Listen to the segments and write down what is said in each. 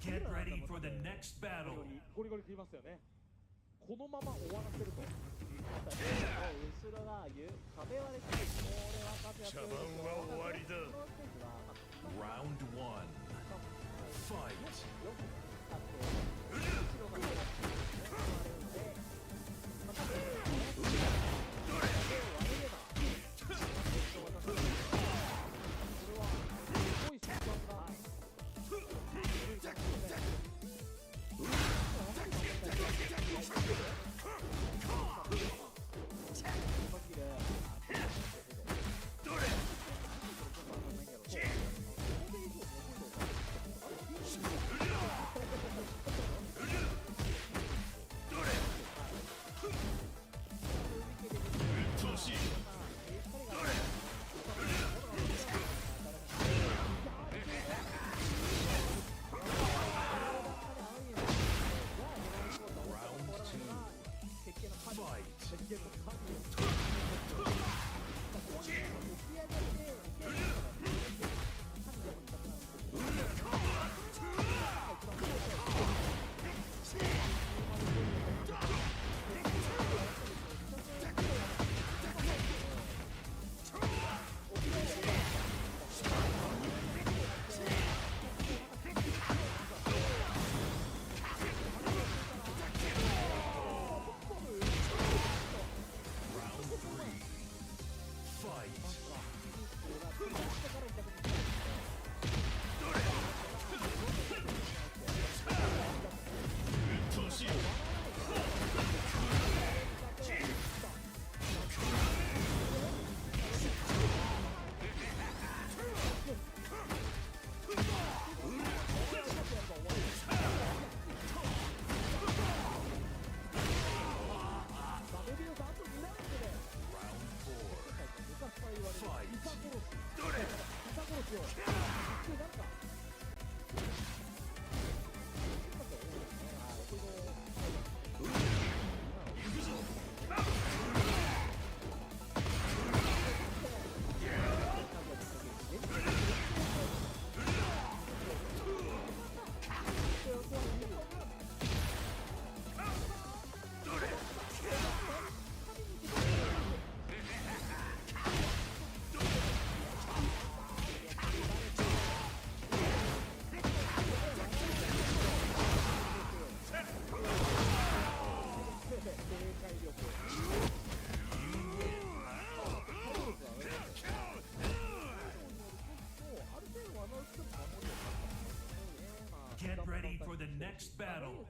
Get ready for the next battle. ゴリゴリ食いますよね。このまま終わらせると。後ろが壁割れて、これは風茶番は終わりだ。Round 1 Fight.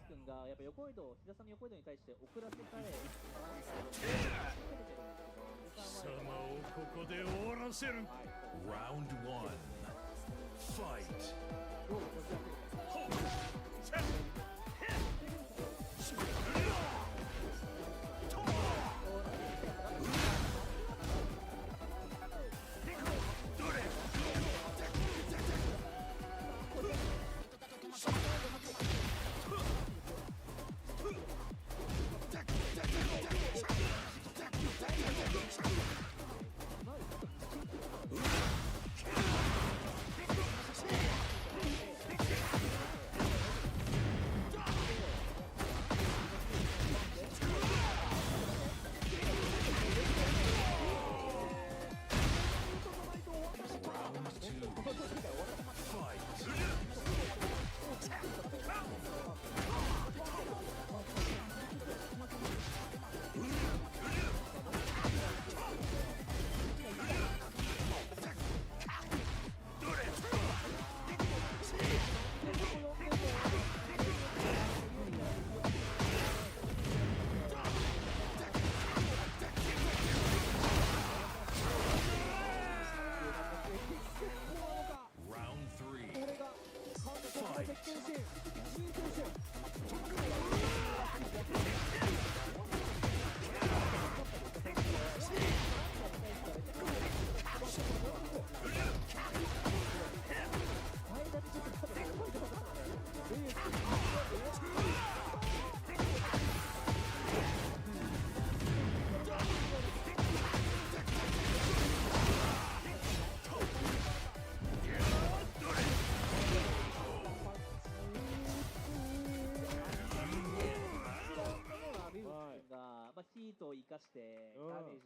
君がやっぱ横移動、平さんの横移動に対して遅らせたい。貴様をここで終わらせる。Round 1 Fight. こ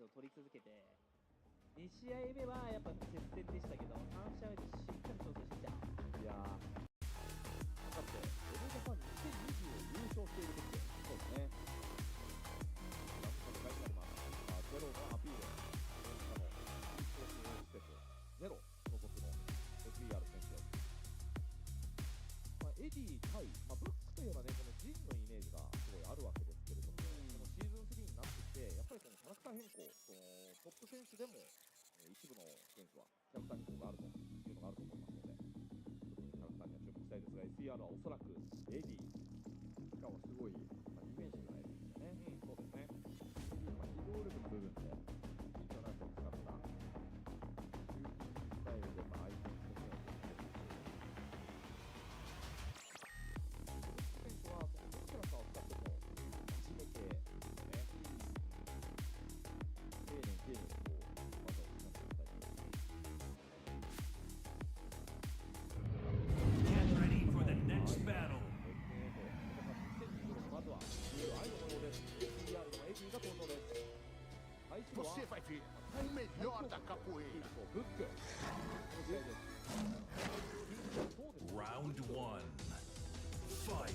を取り続けて、2試合目はやっぱ接戦でしたけど、3試合目でしっかり調整してきた。いやー、だってエボジャパン2020を優勝している時で、そうですね。ランプの戦いになります。ゼロのアピール、ゼロ所属の SBR 選手です。エディ対、ブックといえばね、このジンのイメージがすごいあるわけですけれども、このシーズン3になってきて、やっぱりこのキャラクター変更、トップ選手でも、一部の選手はキャラクター変更があるというのがあると思いますので、キャラクターには注目したいですが、SBR はおそらくエディ、しかもすごい、ディフェンシブなエディですよね。そうですね。エディの機動力の部分で、インターナショナルを使った、シューティングスタイルで相手の攻めをVocê vai ver o melhor da capoeira. Round 1. Fight.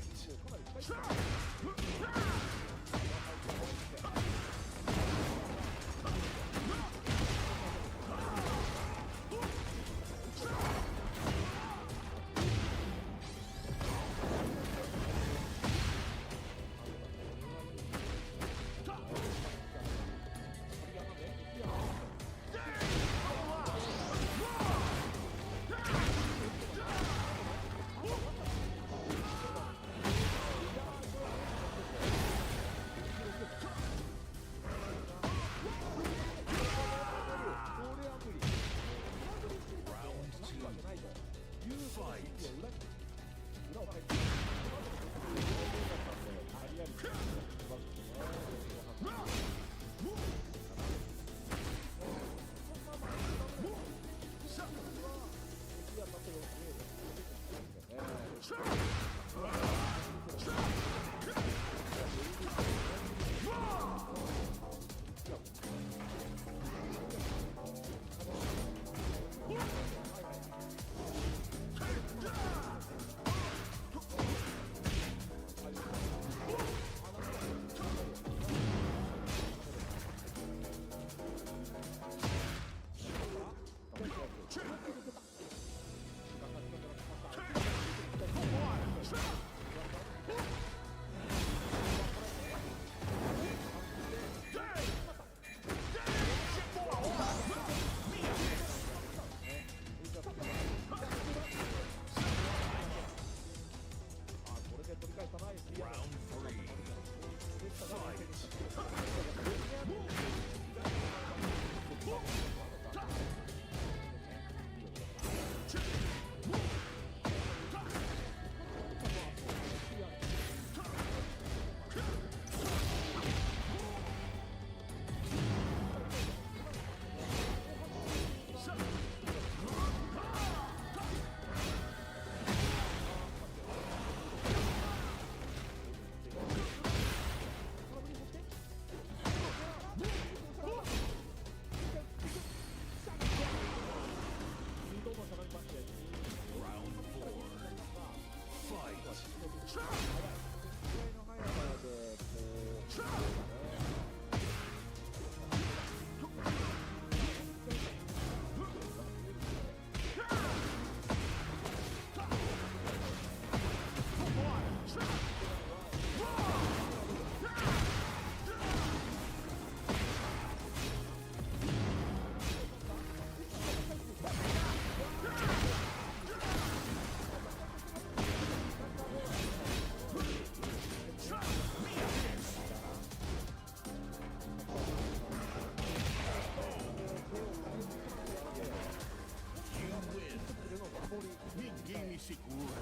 Ninguém me segura.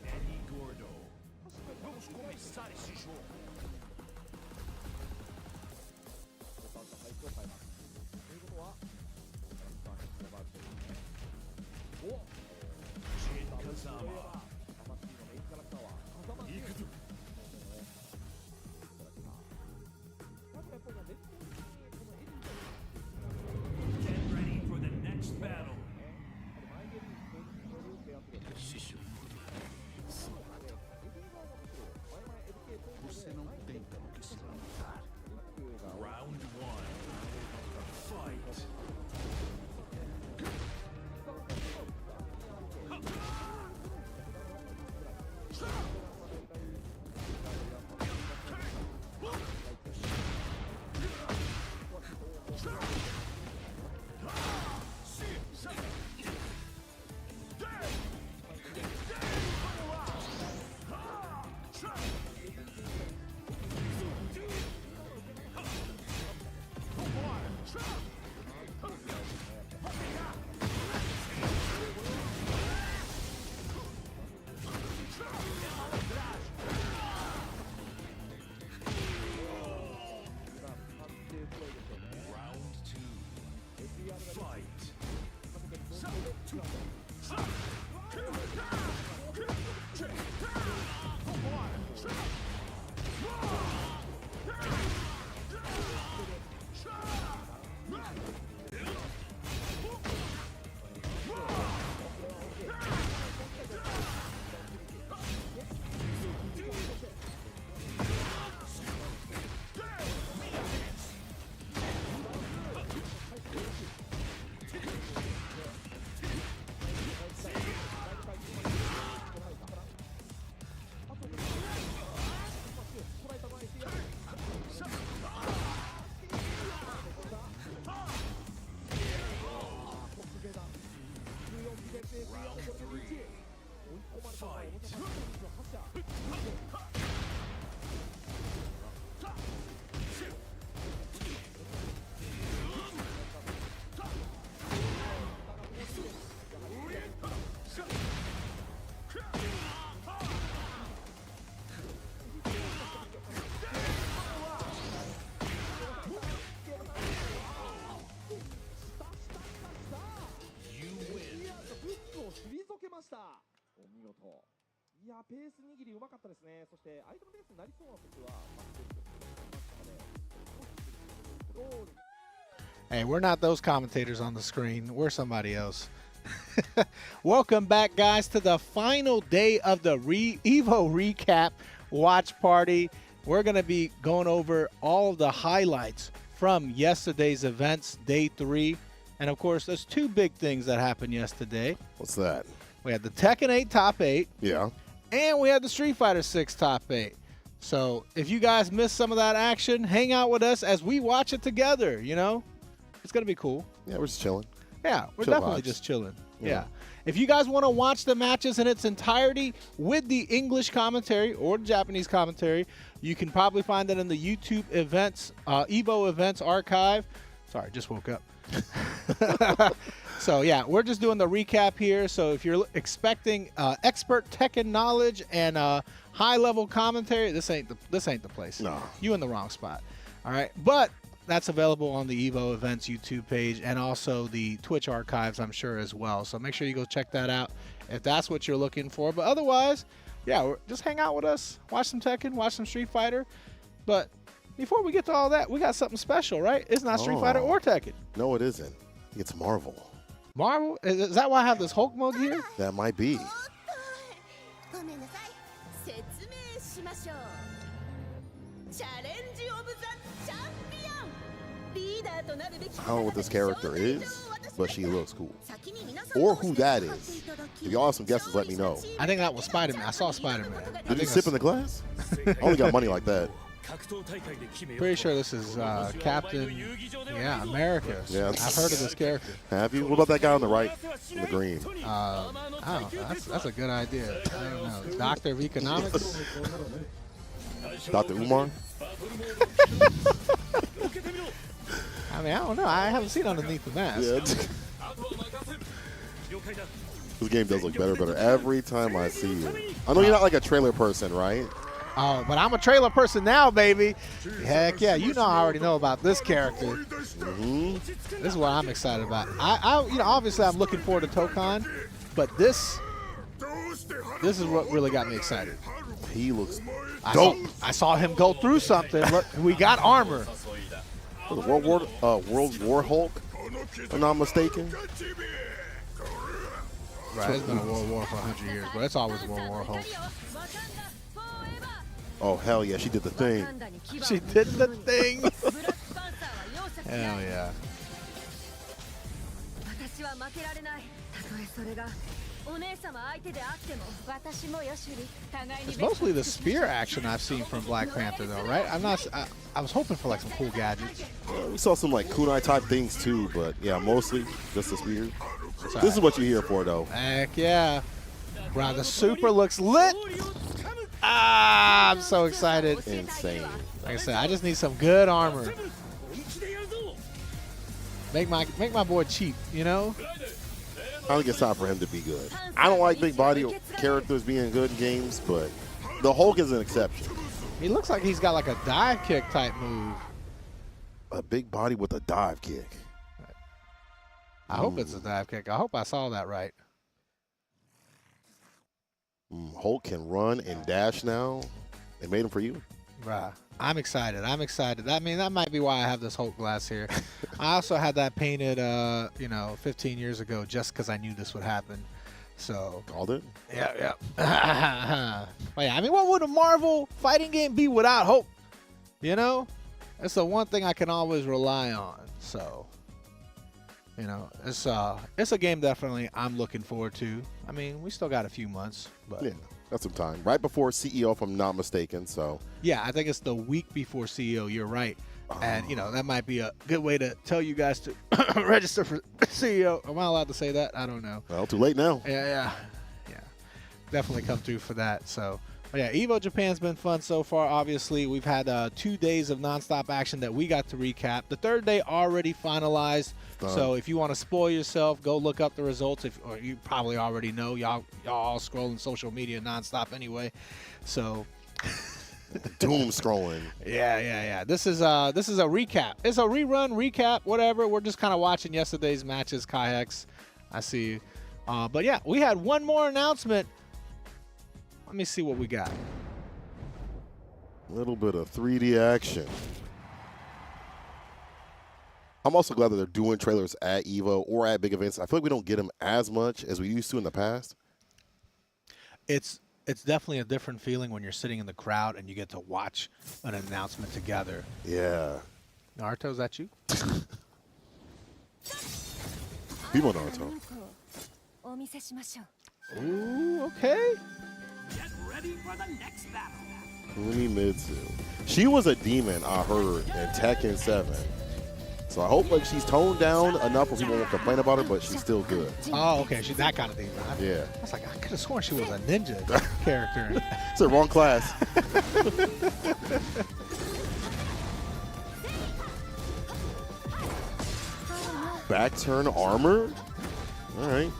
Eddie Gordo. Vamos começar esse jogo. Jin Kazama. ペース握りうまかったですね。そして相手のペースになりそうな時はバックでましたので、Hey, we're not those commentators on the screen. We're somebody else. Welcome back, guys, to the final day of the Evo recap watch party. We're going to be going over all of the highlights from yesterday's events, day 3. And, of course, there's 2 big things that happened yesterday. What's that? We had the Tekken 8 top 8. Yeah. And we had the Street Fighter 6 top 8. So if you guys missed some of that action, hang out with us as we watch it together, you know? It's going to be cool. Yeah, we're just chilling. Yeah, we're Chill definitely vibes. just chilling. Yeah. Yeah. If you guys want to watch the matches in its entirety with the English commentary or the Japanese commentary, you can probably find it in the YouTube events, Evo events archive. Sorry, just woke up. So yeah, we're just doing the recap here. So if you're expecting expert Tekken knowledge and high-level commentary, this ain't the place. No. You in the wrong spot. All right, but that's available on the Evo Events YouTube page and also the Twitch archives, I'm sure, as well. So make sure you go check that out if that's what you're looking for. But otherwise, yeah, just hang out with us, watch some Tekken, watch some Street Fighter. But before we get to all that, we got something special, right? It's not Street Fighter or Tekken. No, it isn't. It's Marvel. Marvel? Is that why I have this Hulk mug here? That might be. ごめんなさい。説明しましょう。チャレンジオブザチャンピオン。リーダーとなるべき I don't know what this character is, but she looks cool. Or who that is. If y'all have some guesses, let me know. I think that was Spider-Man. I saw Spider-Man. Did you sip in the glass? I only got money like that. Pretty sure this is Captain, America. Yeah. I've heard of this character. Have you? What about that guy on the right? In the green. I don't know. That's a good idea. I don't know. Doctor of Economics? Dr. Umar? I mean, I don't know. I haven't seen underneath the mask. Yeah. This game does look better and better every time I see you. I know you're not like a trailer person, right? Oh, but I'm a trailer person now, baby. Heck yeah. You know I already know about this character. Mm-hmm. This is what I'm excited about. Obviously I'm looking forward to Tokon, but this is what really got me excited. He looks dope. I saw him go through something. Look, we got armor. World War Hulk, if I'm not mistaken. Right, it's been a World War for 100 years, but it's always World War Hulk. Oh, hell yeah, she did the thing. She did the thing. Hell yeah. It's mostly the spear action I've seen from Black Panther, though, right? I was hoping for like some cool gadgets. We saw some like kunai type things too, but yeah, mostly just the spears. This is what you're here for, though. Heck yeah. Bro, the super looks lit. I'm so excited. Insane. Like I said, I just need some good armor. Make my boy cheap, you know? I think it's time for him to be good. I don't like big body characters being good in games, but the Hulk is an exception. He looks like he's got like a dive kick type move. A big body with a dive kick. I hope it's a dive kick. I hope I saw that right. Hulk can run and dash now. They made him for you. Bruh, I'm excited. I'm excited. I mean, that might be why I have this Hulk glass here. I also had that painted, 15 years ago just because I knew this would happen. So. Called it? Yeah. But yeah, I mean, what would a Marvel fighting game be without Hulk? You know? That's the one thing I can always rely on. So, it's a game definitely I'm looking forward to. I mean, we still got a few months, but Yeah, that's some time. Right before CEO, if I'm not mistaken, so. yeah, I think it's the week before CEO. You're right. And, that might be a good way to tell you guys to register for CEO. Am I allowed to say that? I don't know. Well, too late now. Yeah. Definitely come through for that. So, but yeah, Evo Japan's been fun so far. Obviously, we've had 2 days of nonstop action that we got to recap. The third day already finalized. So if you want to spoil yourself, go look up the results. Or you probably already know. Y'all all scrolling social media nonstop anyway. So Doom scrolling. Yeah. This is a recap. It's a rerun, recap, whatever. We're just kind of watching yesterday's matches. Kayaks, I see. But yeah, we had one more announcement. Let me see what we got. A little bit of 3D action. I'm also glad that they're doing trailers at EVO or at big events. I feel like we don't get them as much as we used to in the past. It's definitely a different feeling when you're sitting in the crowd and you get to watch an announcement together. Yeah. Naruto, is that you? People Naruto. Ooh, okay. Get ready for the next battle. Kunimitsu. She was a demon, I heard, in Tekken 7. So I hope like she's toned down enough where people won't complain about her, but she's still good. Oh, okay. She's that kind of demon. Yeah. I was like, I could have sworn she was a ninja character. It's the wrong class. Back turn armor? All right.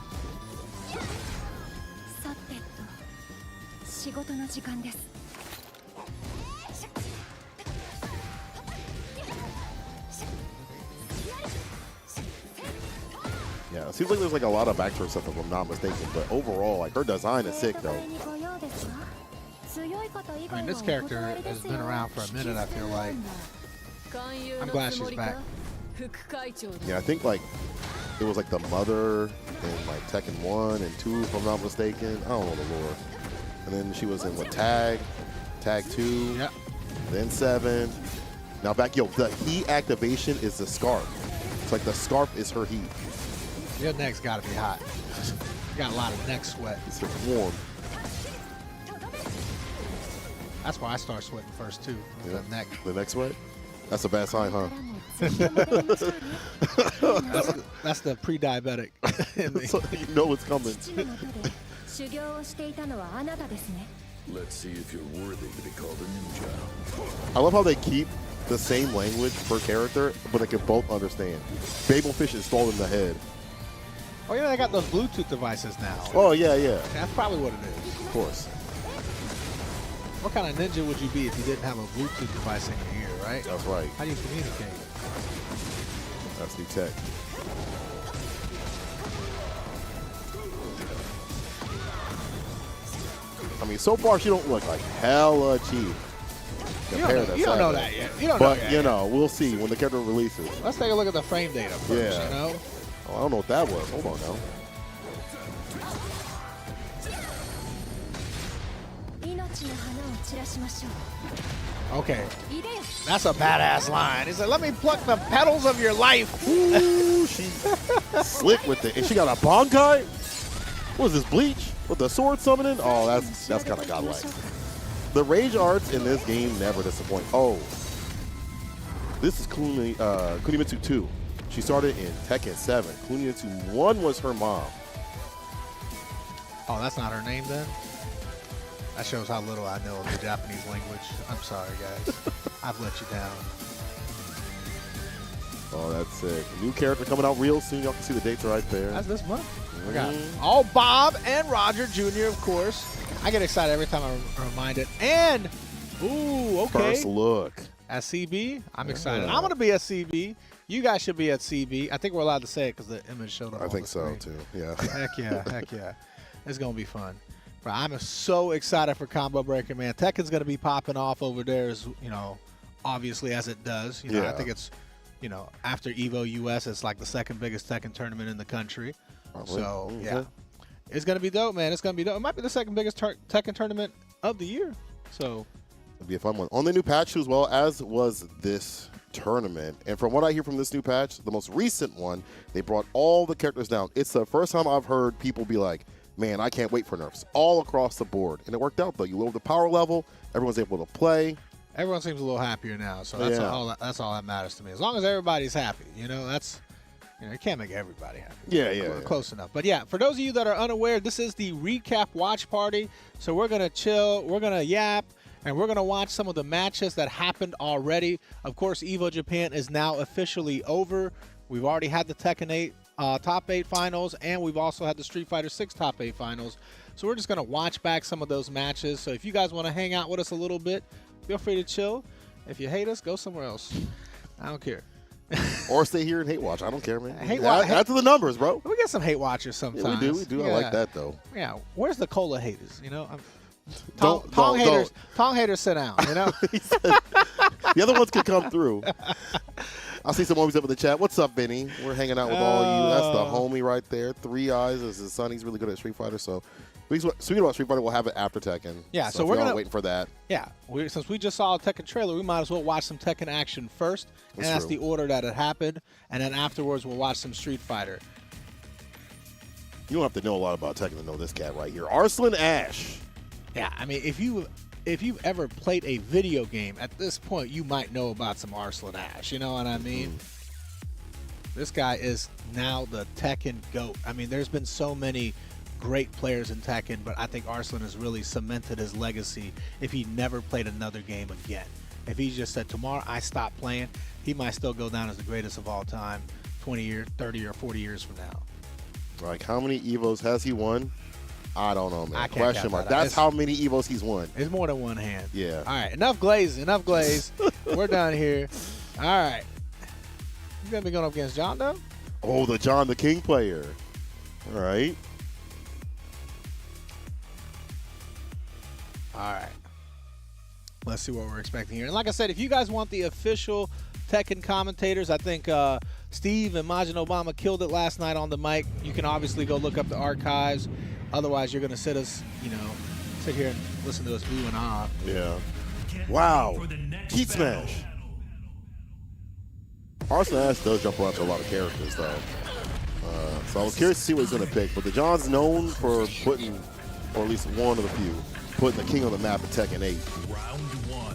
Yeah, it seems like there's like a lot of back turn stuff if I'm not mistaken, but overall, like her design is sick though. I mean, this character has been around for a minute, I feel like. I'm glad she's back. Yeah, I think like it was like the mother in like Tekken 1 and 2, if I'm not mistaken. I don't know the lore. And then she was in what, Tag 2, Yep. then 7. Now back, yo, the heat activation is the scarf. It's like the scarf is her heat. Your neck's got to be hot. You got a lot of neck sweat. It's warm. That's why I start sweating first too. Yeah. The neck. The next sweat? That's a bad sign, huh? That's the pre-diabetic in me. So you know it's coming. Let's see if you're worthy to be called a ninja. I love how they keep the same language per character, but they can both understand. Babelfish is installed in the head. Oh yeah, they got those Bluetooth devices now. Oh, yeah, yeah. That's probably what it is. Of course. What kind of ninja would you be if you didn't have a Bluetooth device in your ear, right? That's right. How do you communicate? That's the tech. I mean, so far she don't look like hella cheap. You don't know that yet. You don't know But, that you yet. know, we'll see when the character releases. Let's take a look at the frame data first, Yeah. you know? Oh, I don't know what that was. Hold on now. Okay. That's a badass line. He said, let me pluck the petals of your life. Ooh, she slick with it. And she got a Bankai? What is this, Bleach? With the sword summoning? Oh, that's kind of godlike. The rage arts in this game never disappoint. Oh. This is Kunimitsu 2. She started in Tekken 7. Kunimitsu 1 was her mom. Oh, that's not her name then? That shows how little I know of the Japanese language. I'm sorry, guys. I've let you down. Oh, that's sick. New character coming out real soon. Y'all can see the dates right there. That's this month. We got all Bob and Roger Jr., of course. I get excited every time I'm reminded. And, ooh, okay. First look. At CB, I'm excited. I'm going to be at CB. You guys should be at CB. I think we're allowed to say it because the image showed up I on think the so, screen. too. Yeah. Heck yeah, heck yeah. It's going to be fun. But I'm so excited for Combo Breaker, man. Tekken's going to be popping off over there, as you know, obviously as it does. You know, Yeah. I think it's, you know, after EVO US, it's like the second biggest Tekken tournament in the country. Probably. So, Mhm. yeah. It's going to be dope, man. It's going to be dope. It might be the second biggest Tekken tournament of the year. So, It'll be a fun one. On the new patch as well, as was this tournament. And from what I hear from this new patch, the most recent one, they brought all the characters down. It's the first time I've heard people be like, man, I can't wait for nerfs all across the board. And it worked out, though. You lowered the power level. Everyone's able to play. everyone seems a little happier now. So, that's, Yeah. that's all that matters to me. As long as everybody's happy, you know, you can't make everybody happy. Yeah. Close enough. But yeah, for those of you that are unaware, this is the recap watch party. So we're going to chill, we're going to yap, and we're going to watch some of the matches that happened already. Of course, EVO Japan is now officially over. We've already had the Tekken 8 Top 8 finals, and we've also had the Street Fighter 6 Top 8 finals. So we're just going to watch back some of those matches. So if you guys want to hang out with us a little bit, feel free to chill. If you hate us, go somewhere else. I don't care. Or stay here and hate watch. I don't care, man. Add to the numbers, bro. We get some hate watchers Yeah, sometimes. we do. I like that, though. Yeah. Where's the cola haters? You know, Tong haters sit down, you know? He said, the other ones can come through. I see some homies up in the chat. What's up, Vinny? We're hanging out with all of you. That's the homie right there. 3 Eyes is his son. He's really good at Street Fighter. So, speaking about Street Fighter, we'll have it after Tekken. Yeah, so if we're y'all waiting for that. Yeah, since we just saw a Tekken trailer, we might as well watch some Tekken action first. And that's the order that it happened. And then afterwards, we'll watch some Street Fighter. You don't have to know a lot about Tekken to know this cat right here. Arslan Ash. Yeah, I mean, if you've ever played a video game, at this point, you might know about some Arslan Ash. You know what I mean? This guy is now the Tekken GOAT. I mean, there's been so many great players in Tekken, but I think Arslan has really cemented his legacy if he never played another game again. If he just said, tomorrow I stop playing, he might still go down as the greatest of all time 20 years, 30 or 40 years from now. Like, how many EVOs has he won? I don't know, man. I can't Question mark. That's how many EVOs he's won. It's more than one hand. Yeah. All right, enough glaze. We're done here. All right. You going to be going up against John, though? Oh, the John the King player. All right. All right. Let's see what we're expecting here. And like I said, if you guys want the official Tekken commentators, I think Steve and Majin Obama killed it last night on the mic. You can obviously go look up the archives. Otherwise, you're going to sit here and listen to us ooh and ah. Yeah. Wow. Heat smash. Arslan Ash does jump around to a lot of characters, though. So I was curious to see what he's going to pick. But the John's known for putting, or at least one of the few, putting the king on the map in Tekken 8. Round 1.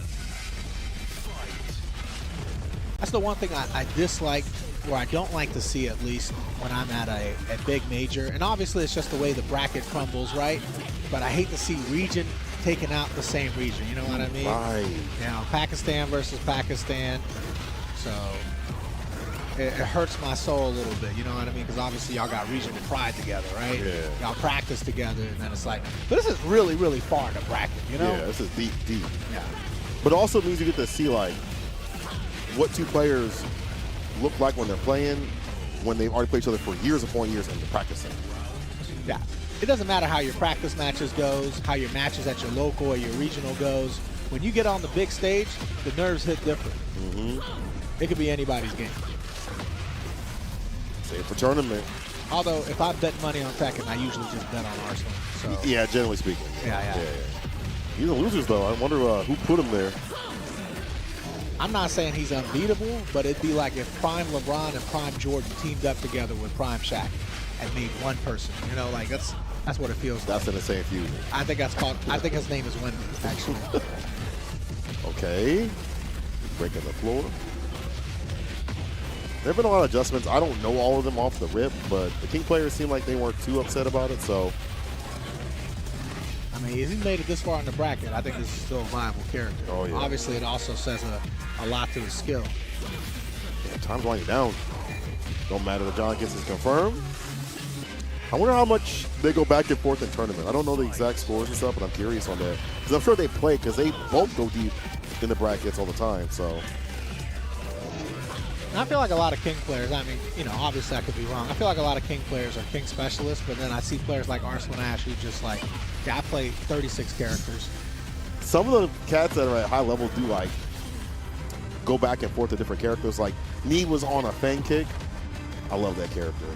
Fight. That's the one thing I dislike, or I don't like to see, at least when I'm at a big major. And obviously it's just the way the bracket crumbles, right? But I hate to see region taking out the same region, you know what I mean? Right. You know, Pakistan versus Pakistan. So it hurts my soul a little bit, you know what I mean? Because obviously y'all got regional pride together, right? Yeah. Y'all practice together, and then it's like, but this is really, really far in the bracket, you know? Yeah, this is deep, deep. Yeah. But it also means you get to see, like, what two players look like when they're playing, when they've already played each other for years upon years and they're practicing. Yeah. It doesn't matter how your practice matches goes, how your matches at your local or your regional goes. When you get on the big stage, the nerves hit different. It could be anybody's game. Same for tournament. Although, if I bet money on Tekken, I usually just bet on Arslan. So. Yeah, generally speaking. Yeah. He's the losers, though. I wonder who put him there. I'm not saying he's unbeatable, but it'd be like if Prime LeBron and Prime Jordan teamed up together with Prime Shaq and made one person. You know, like that's what it feels like. That's an insane feud. I think that's called. I think his name is Wendy, actually. Okay. Breaking the floor. There have been a lot of adjustments. I don't know all of them off the rip, but the King players seem like they weren't too upset about it, so. I mean, if he made it this far in the bracket, I think this is still a viable character. Oh, yeah. Obviously, it also says a lot to his skill. Yeah, time's winding down. Don't matter if John gets his confirmed. I wonder how much they go back and forth in tournament. I don't know the exact scores and stuff, but I'm curious on that. Because I'm sure they play, because they both go deep in the brackets all the time, so. And I feel like a lot of King players, I mean, you know, obviously I could be wrong. I feel like a lot of King players are King specialists, but then I see players like Arslan Ash who just like, yeah, I play 36 characters. Some of the cats that are at high level do like go back and forth to different characters. Like Nee was on a Fang kick. I love that character.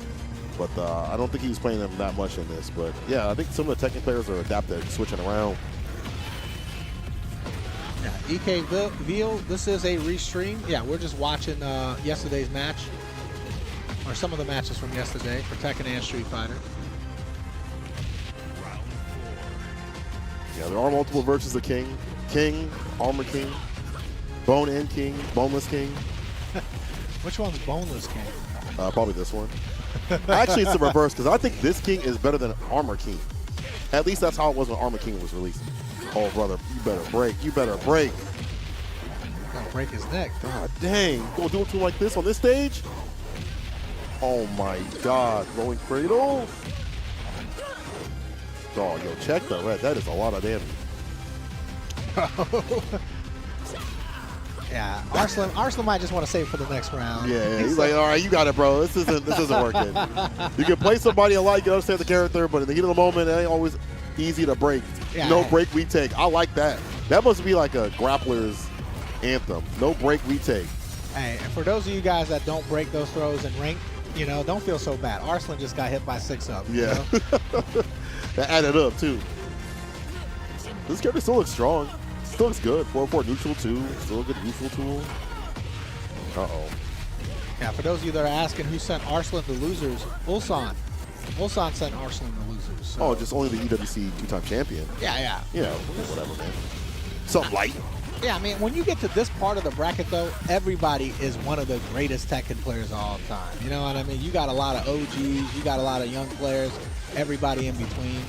But I don't think he was playing them that much in this. But yeah, I think some of the Tekken players are adapted, switching around. Yeah, EK Veal, this is a restream. Yeah, we're just watching yesterday's match, or some of the matches from yesterday for Tekken and Street Fighter. Round 4. Yeah, there are multiple versions of King. King, Armor King, Bone and King, Boneless King. Which one's Boneless King? Probably this one. Actually, it's the reverse, because I think this King is better than Armor King. At least that's how it was when Armor King was released. Oh, brother, you better break. You better break. Gonna break his neck. God dang. You gonna do it to him like this on this stage? Oh, my God. Rolling cradle. Oh, yo, check the red. That is a lot of damage. Yeah, Arslan might just want to save it for the next round. Yeah, he's like, all right, you got it, bro. This isn't working. You can play somebody a lot, you can understand the character, but in the heat of the moment, it ain't always easy to break. Yeah, No break we take. I like that. That must be like a grappler's anthem. No break we take. Hey, and for those of you guys that don't break those throws in rank, you know, don't feel so bad. Arslan just got hit by 6 of them. Yeah. You know? That added up, too. This character still looks strong. Still looks good. 4/4 neutral, too. Still a good neutral tool. Uh-oh. Yeah, for those of you that are asking who sent Arslan to losers, Ulsan. Ulsan sent Arslan to losers. So. Oh, just only the EWC 2-time champion. Yeah. Yeah, whatever, man. Something light. Yeah, I mean, when you get to this part of the bracket, though, everybody is one of the greatest Tekken players of all time. You know what I mean? You got a lot of OGs, you got a lot of young players, everybody in between.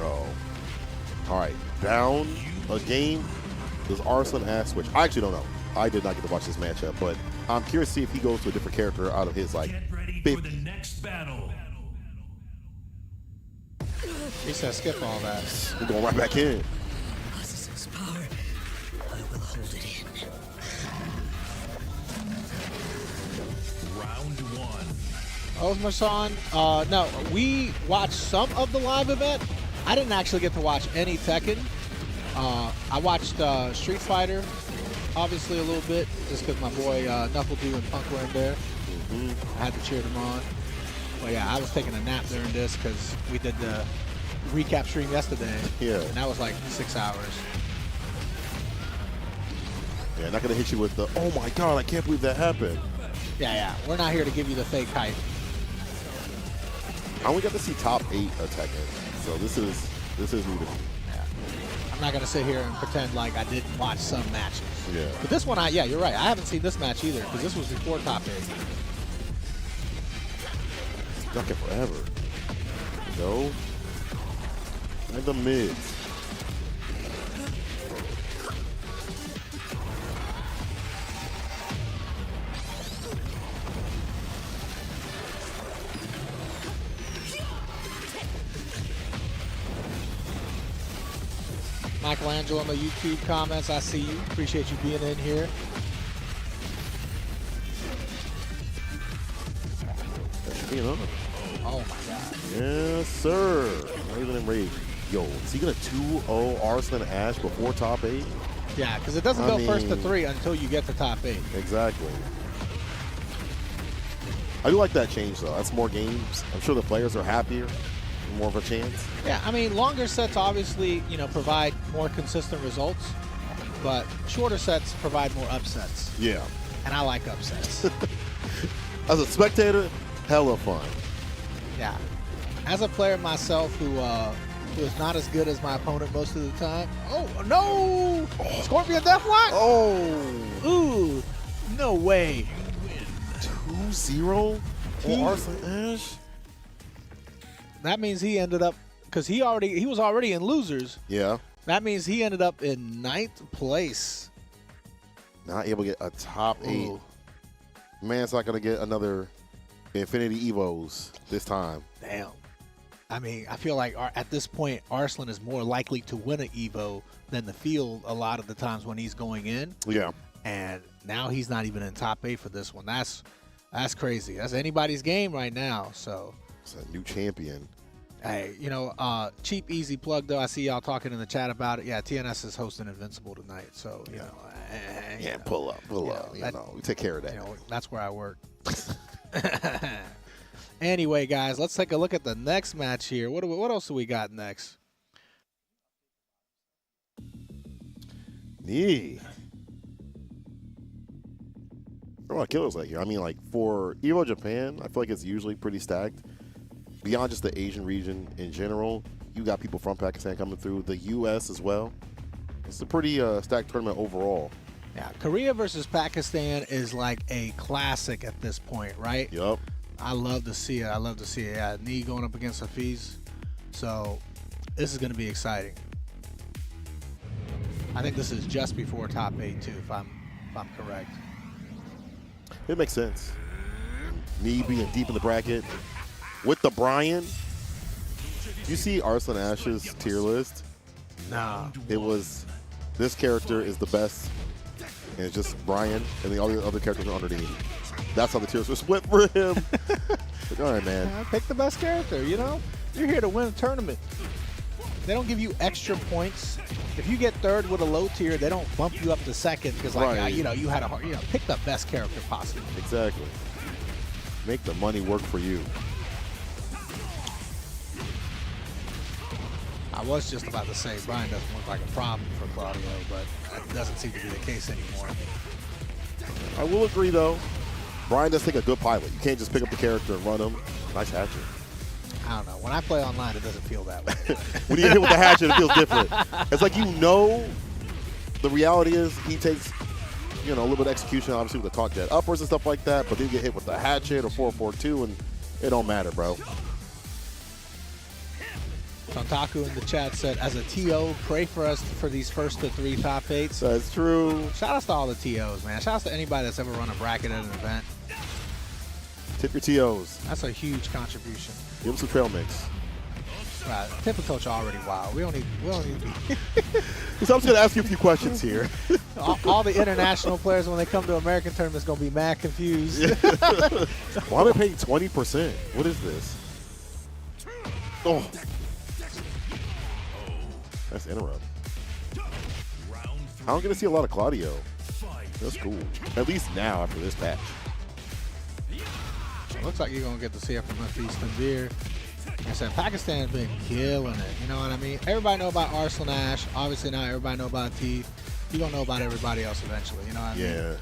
Oh. All right, down a game. Does Arslan Ash switch? I actually don't know. I did not get to watch this matchup, but I'm curious to see if he goes to a different character out of his, like, Get ready big. for the next battle. He said skip all that. We're going right back in. Azusa's power, I will hold it in. Round 1. Osmer-san, no, we watched some of the live event. I didn't actually get to watch any Tekken. I watched Street Fighter, obviously a little bit, just because my boy Knuckle Dew and Punk were in there. I had to cheer them on. But yeah, I was taking a nap during this because we did the recap stream yesterday. Yeah. And that was like 6 hours. Yeah, not going to hit you with the, oh my God, I can't believe that happened. Yeah. We're not here to give you the fake hype. I only got to see top 8 of Tekken, so this is new to me. Yeah. I'm not going to sit here and pretend like I didn't watch some matches. Yeah. But this one, yeah, you're right. I haven't seen this match either because this was before top 8. Stuck it forever. No. And the mid. Michelangelo in the YouTube comments, I see you. Appreciate you being in here. That should be enough. Oh my God. Yes, sir. Raven and Rage. Yo, is he gonna 2-0 Arslan Ash before top 8? Yeah, because it doesn't go first to 3 until you get to top 8. Exactly. I do like that change though. That's more games. I'm sure the players are happier, more of a chance. Yeah, I mean, longer sets obviously, you know, provide more consistent results, but shorter sets provide more upsets. Yeah. And I like upsets. As a spectator, hella fun. Yeah. As a player myself who is not as good as my opponent most of the time. Oh, no! Scorpion Deathlock? Oh. Ooh, no way. 2-0 on Arslan Ash? That means he ended up, because he was already in losers. Yeah. That means he ended up in 9th place. Not able to get a top 8. Ooh. Man's not going to get another Infinity Evos this time. Damn. I mean, I feel like at this point, Arslan is more likely to win an Evo than the field a lot of the times when he's going in. Yeah. And now he's not even in top 8 for this one. That's crazy. That's anybody's game right now. So It's a new champion. hey, you know, cheap, easy plug, though. I see y'all talking in the chat about it. Yeah, TNS is hosting Invincible tonight. So, you know. Yeah, you know, pull up. that- We take care of that. You know, that's where I work. Anyway, guys, let's take a look at the next match here. What else do we got next? Yeah. There are a lot of killers like here. I mean, like, for Evo Japan, I feel like it's usually pretty stacked. Beyond just the Asian region in general, you got people from Pakistan coming through. The U.S. as well. It's a pretty stacked tournament overall. Yeah, Korea versus Pakistan is like a classic at this point, right? Yup. I love to see it. Yeah, Knee going up against Hafiz. So this is going to be exciting. I think this is just before top 8 too, if I'm correct. It makes sense. Me being deep in the bracket with the Brian. Do you see Arslan Ash's tier list? Nah. It was, this character is the best, and it's just Brian, and the other characters are underneath. That's how the tiers were split for him. Like, all right, man. Pick the best character, you know? You're here to win a tournament. They don't give you extra points. If you get third with a low tier, they don't bump you up to second because, like, Right. you know, you had a hard, pick the best character possible. Exactly. Make the money work for you. I was just about to say Brian doesn't look like a problem for Claudio, but that doesn't seem to be the case anymore. I will agree, though. Brian does take a good pilot. You can't just pick up the character and run him. Nice hatchet. I don't know. When I play online, it doesn't feel that way. When you get hit with the hatchet, it feels different. It's like, you know, the reality is he takes, you know, a little bit of execution, obviously, with the taunt jet uppers and stuff like that, but then you get hit with the hatchet or 442, and it don't matter, bro. Tontaku in the chat said, as a TO, pray for us for these first to 3 top 8s. That's true. Shout outs to all the TOs, man. Shout outs to anybody that's ever run a bracket at an event. Tip your TOs. That's a huge contribution. Give them some trail mix. Right. Tip and coach already wild. We don't need to be. So I'm just going to ask you a few questions here. all the international players, when they come to American tournaments, going to be mad confused. Why am I paying 20%? What is this? Oh. That's interrupt. I'm going to see a lot of Claudio. That's cool. At least now after this patch. It looks like you're going to get to see it from Hafiz Tanvir. Like I said, Pakistan's been killing it. You know what I mean? Everybody know about Arslan Ash. Obviously now everybody know about T. You're going to know about everybody else eventually. You know what I mean? Yeah.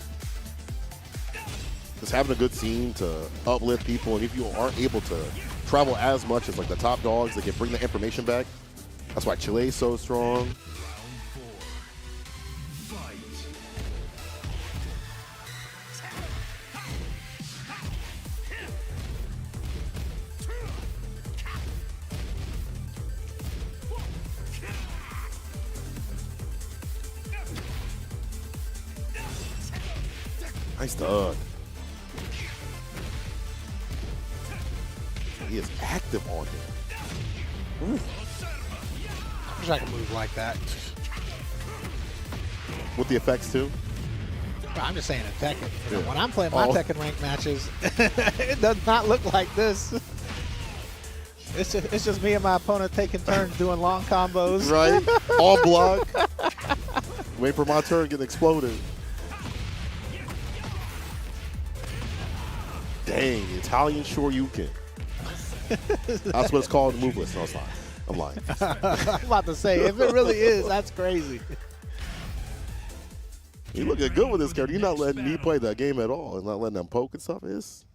Just having a good scene to uplift people, and if you aren't able to travel as much as like the top dogs that can bring the information back, that's why Chile is so strong. Nice dog. He is active on him. Ooh. I wish I could move like that. With the effects too? But I'm just saying in Tekken. You know, Yeah. when I'm playing my Tekken ranked matches, it does not look like this. It's just me and my opponent taking turns doing long combos. Right? All block. Wait for my turn, get exploded. Dang, Italian Shoryuken. That's what it's called in Moveless. No, it's not. I'm lying. I'm about to say, if it really is, that's crazy. You looking good with this character. You're not letting me play that game at all and not letting them poke and stuff. It's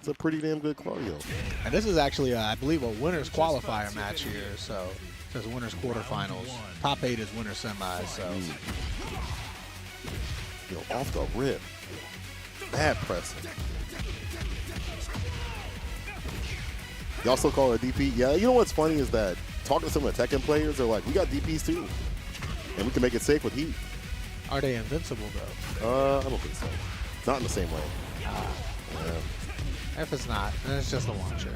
a pretty damn good Claudio. And this is actually, I believe, a winner's qualifier match here. So, it says winner's quarterfinals. Top 8 is winner's semis. So, Yo, off the rip. Mad pressing. Y'all still call it a DP? Yeah, you know what's funny is that talking to some of the Tekken players, they're like, we got DPs too. And we can make it safe with heat. are they invincible though? I don't think so. Not in the same way. Yeah. If it's not, then it's just a launcher.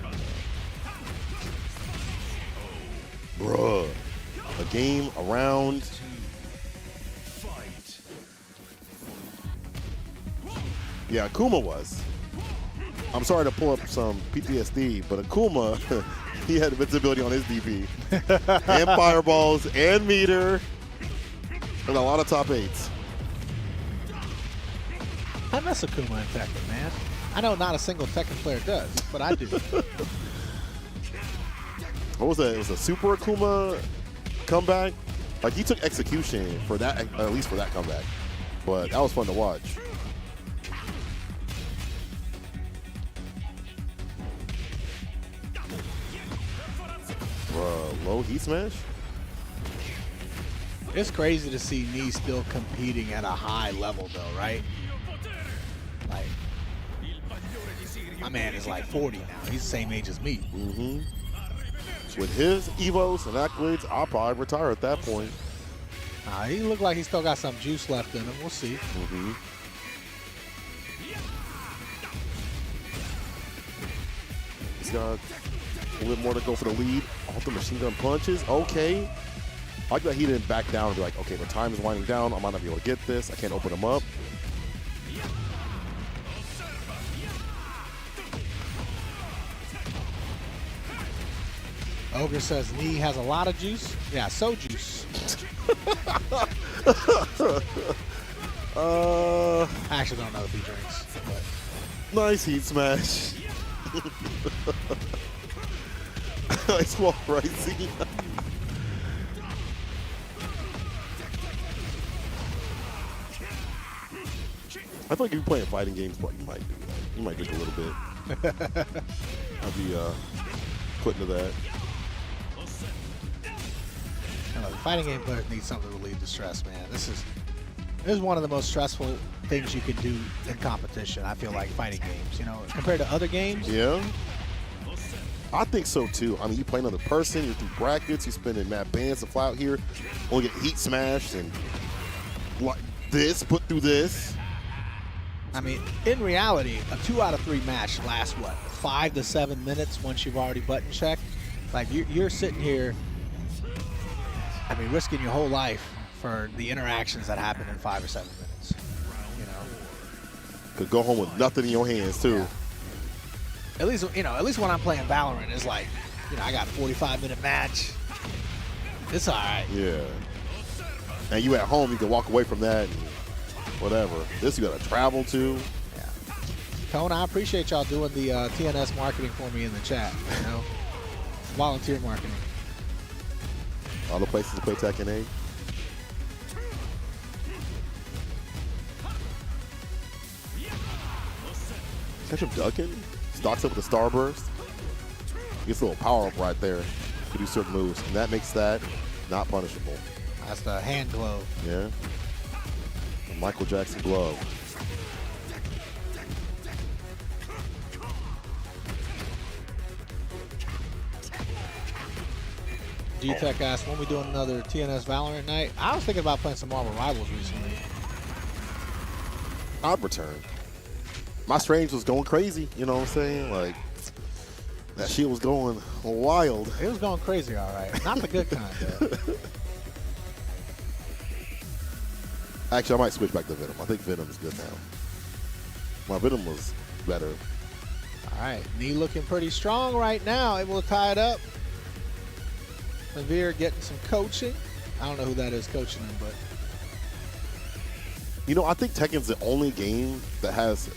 Bruh. A game around. Yeah, Akuma was. I'm sorry to pull up some PTSD, but Akuma, he had invincibility on his DP. And fireballs, and meter, and a lot of top 8s. I miss Akuma in Tekken, man. I know not a single Tekken player does, but I do. What was that? It was a Super Akuma comeback. Like, he took execution for that, at least for that comeback. But that was fun to watch. Low heat smash? It's crazy to see Nee still competing at a high level though, right? Like, my man is like 40 now. He's the same age as me. Mm-hmm. With his Evos and accolades, I'll probably retire at that point. He looked like he still got some juice left in him. We'll see. Mm-hmm. He's got a little more to go for the lead. Off the machine gun punches. Okay. I like that he didn't back down and be like, okay, the time is winding down. I might not be able to get this. I can't open him up. Ogre says knee has a lot of juice. Yeah, so juice. I actually don't know if he drinks. But. Nice heat smash. Nice wall rising. I feel like if you're playing fighting games, what you might do. You might drink a little bit. I'll be put into that. I don't know, fighting game players need something to relieve the stress, man. This is one of the most stressful things you can do in competition. I feel like fighting games, you know, compared to other games. Yeah. I think so too. I mean, you play another person, you're through brackets, you're spending mad bands to fly out here, only get heat smashed and like this, put through this. I mean, in reality, a 2 out of 3 match lasts what, 5 to 7 minutes once you've already button checked. Like you're sitting here, I mean, risking your whole life for the interactions that happen in 5 or 7 minutes. You know, Could go home with nothing in your hands too. Yeah. At least, you know, at least when I'm playing Valorant, it's like, you know, I got a 45-minute match. It's all right. Yeah. And you at home, you can walk away from that and whatever. This you got to travel to. Yeah. Cone, I appreciate y'all doing the TNS marketing for me in the chat. You know, volunteer marketing. All the places to play Tekken 8. Catch him ducking. Stocks up with the starburst. Gets a little power up right there to do certain moves, and that makes that not punishable. That's the hand glove. Yeah. The Michael Jackson glove. G-Tech asked, when we doing another TNS Valorant night? I was thinking about playing some Marvel Rivals recently. I'd return. My Strange was going crazy, you know what I'm saying? Like, that shit was going wild. It was going crazy, all right. Not the good kind, though. Actually, I might switch back to Venom. I think Venom is good now. My Venom was better. All right, knee looking pretty strong right now. Able to tie it up. Navir getting some coaching. I don't know who that is coaching him, but. You know, I think Tekken's the only game that has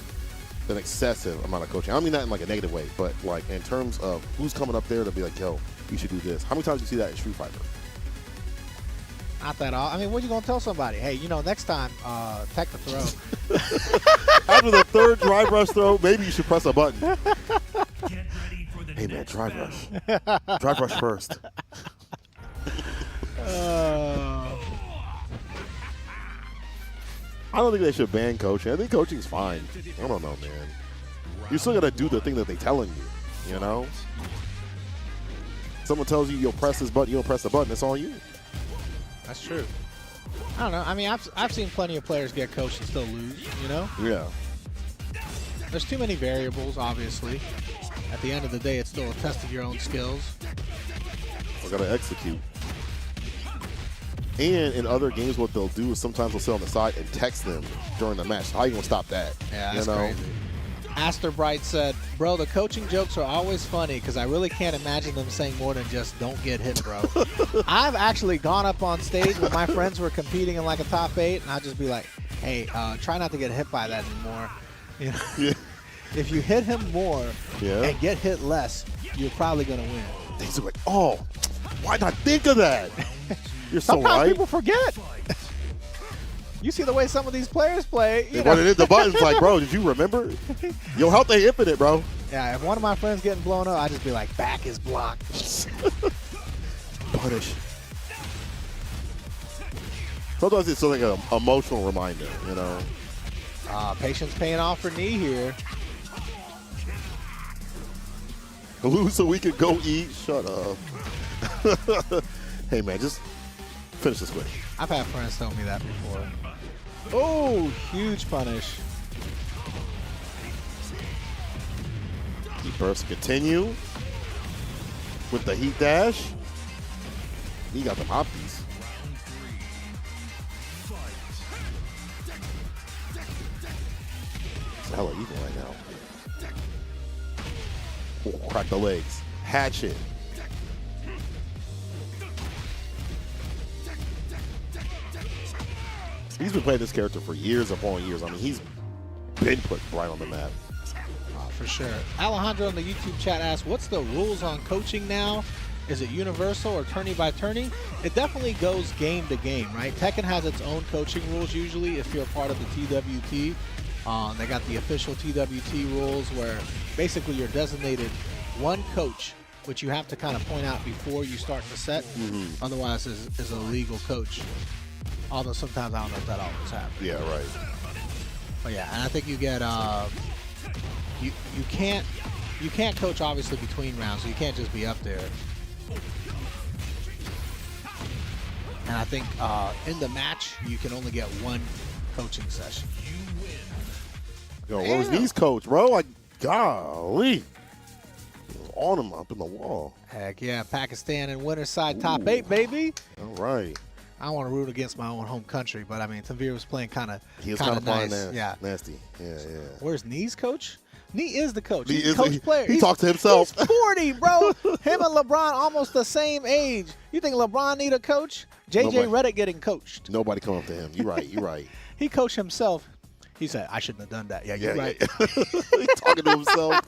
an excessive amount of coaching. I don't mean that in like a negative way, but like in terms of who's coming up there to be like, yo, you should do this. How many times do you see that in Street Fighter? Not that all. I mean, what are you going to tell somebody? Hey, you know, next time, tech the throw. After the third drive rush throw, maybe you should press a button. Get ready for the Hey man, next drive battle. rush. Drive rush first. I don't think they should ban coaching. I think coaching's fine. I don't know, man. You still gotta do the thing that they're telling you, you know? Someone tells you you'll press this button, you don't press the button, it's all you. That's true. I don't know. I mean, I've seen plenty of players get coached and still lose, you know? Yeah. There's too many variables, obviously. At the end of the day, it's still a test of your own skills. I gotta execute. And in other games, what they'll do is sometimes they'll sit on the side and text them during the match. How are you gonna stop that? Yeah, that's you know? crazy. Aster Bright said, bro, the coaching jokes are always funny because I really can't imagine them saying more than just don't get hit, bro. I've actually gone up on stage when my friends were competing in like a top 8, and I'll just be like, hey, try not to get hit by that anymore. You know? Yeah. If you hit him more Yeah. and get hit less, you're probably going to win. They're like, oh, why not think of that? You're so Sometimes right. people forget. You see the way some of these players play. You They know. wanted it, the button's like, bro, did you remember? Your health ain't infinite, bro. Yeah, if one of my friends getting blown up, I just be like, back is blocked. Punish. Sometimes it's something like an emotional reminder, you know? Patience paying off for knee here. Lose so we could go eat. Shut up. Hey, man, just finish this quick. I've had friends tell me that before. Oh, huge punish. Heat burst continue with the heat dash. He got them opties. It's hella evil right now. Oh, crack the legs. Hatchet. He's been playing this character for years upon years. I mean, he's been put right on the map. For sure. Alejandro in the YouTube chat asks, what's the rules on coaching now? Is it universal or tourney by tourney? It definitely goes game to game, right? Tekken has its own coaching rules usually if you're part of the TWT. They got the official TWT rules where basically you're designated one coach, which you have to kind of point out before you start the set. Otherwise, is a legal coach. Although sometimes I don't know if that always happens. Yeah, right. But yeah, and I think you get you can't coach obviously between rounds, so you can't just be up there. And I think in the match you can only get one coaching session. Yo, where was these coach, bro? Like, golly. On him up in the wall. Heck yeah, Pakistan and winner side top 8, baby. All right. I don't want to root against my own home country, but I mean, Tanvir was playing kind of nice. Yeah. Nasty. Yeah. Where's Knee's coach? Knee is the coach. He He's is the coach player. He talked to himself. He's 40, bro. Him and LeBron almost the same age. You think LeBron need a coach? JJ Redick getting coached. Nobody come up to him. You're right. You're right. He coached himself. He said, I shouldn't have done that. Yeah, you're right. Yeah. He's talking to himself.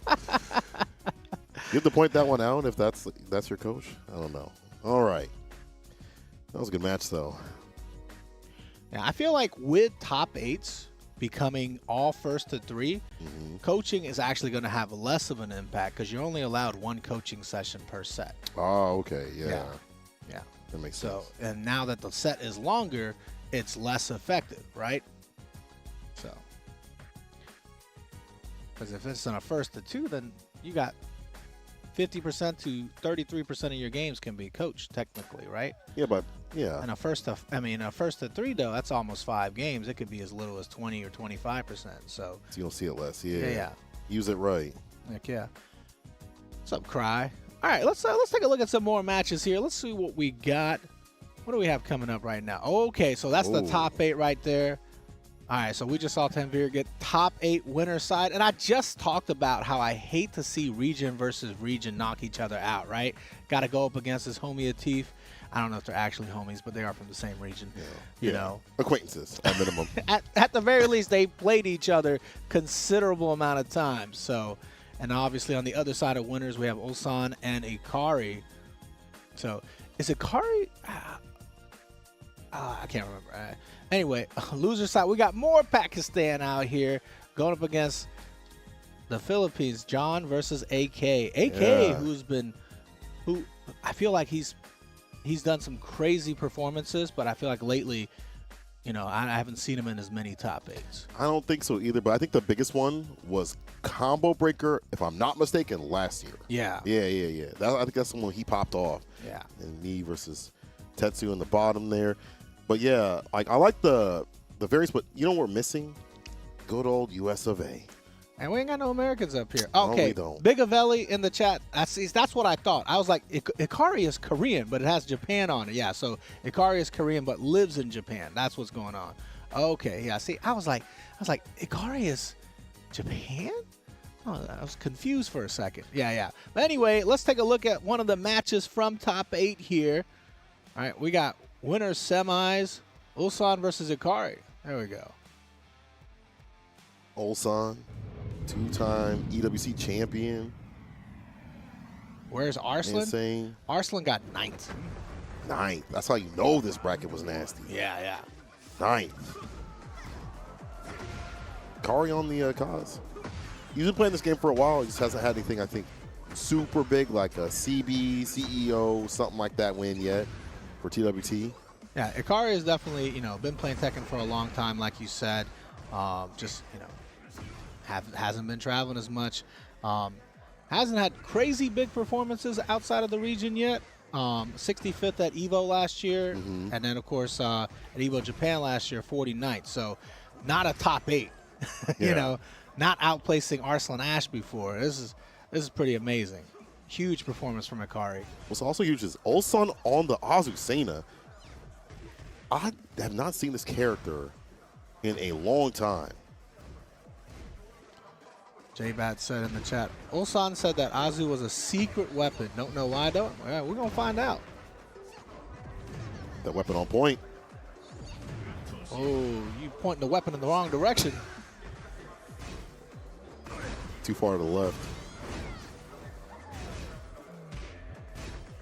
You have to point that one out if that's your coach. I don't know. All right. That was a good match, though. Yeah, I feel like with top 8s becoming all first to 3, coaching is actually going to have less of an impact because you're only allowed one coaching session per set. Oh, okay. Yeah. That makes sense. And now that the set is longer, it's less effective, right? So, because if it's on a first to 2, then you got 50% to 33% of your games can be coached technically, right? Yeah, but yeah. And a first to 3 though, that's almost 5 games. It could be as little as 20 or 25%. So you don't see it less. Yeah. Yeah. Use it right. Heck yeah. What's up, Cry? All right, let's take a look at some more matches here. Let's see what we got. What do we have coming up right now? Okay, so that's the top 8 right there. All right, so we just saw Tanvir get top 8 winner side, and I just talked about how I hate to see region versus region knock each other out, right? Got to go up against his homie Atif. I don't know if they're actually homies, but they are from the same region. Yeah. You know, acquaintances at minimum. at the very least, they played each other considerable amount of times. So, and obviously on the other side of winners, we have Ulsan and Ikari. So, is Ikari? I can't remember. Anyway, loser side, we got more Pakistan out here going up against the Philippines. John versus AK. AK, who I feel like he's done some crazy performances, but I feel like lately, you know, I haven't seen him in as many top 8s. I don't think so either, but I think the biggest one was Combo Breaker, if I'm not mistaken, last year. Yeah. Yeah. I think that's the one he popped off. Yeah. And me versus Tetsu in the bottom there. But yeah, like I like the various, but you know what we're missing? Good old US of A. And we ain't got no Americans up here. No, Okay, we don't. Big Avelli in the chat. That's what I thought. I was like, Ikari is Korean, but it has Japan on it. Yeah, so Ikari is Korean, but lives in Japan. That's what's going on. Okay, yeah. See, I was like, Ikari is Japan? Oh, I was confused for a second. Yeah. But anyway, let's take a look at one of the matches from top 8 here. All right, we got winners semis, Ulsan versus Ikari. There we go. Ulsan, 2-time EWC champion. Where's Arslan? Insane. Arslan got 9th. 9th. That's how you know this bracket was nasty. Yeah. 9th. Kari on the cause. He's been playing this game for a while. He just hasn't had anything, I think, super big like a CB, CEO, something like that win yet for TWT. Yeah, Ikari has definitely, been playing Tekken for a long time, like you said. Just, hasn't been traveling as much. Hasn't had crazy big performances outside of the region yet. 65th at EVO last year, and then, of course, at EVO Japan last year, 49th. So not a top 8, not outplacing Arslan Ash before. This is pretty amazing. Huge performance from Ikari. What's also huge is Ulsan on the Azucena. I have not seen this character in a long time. J-Bat said in the chat, Ulsan said that Azu was a secret weapon. Don't know why, though. We're going to find out. That weapon on point. Oh, you pointing the weapon in the wrong direction. Too far to the left.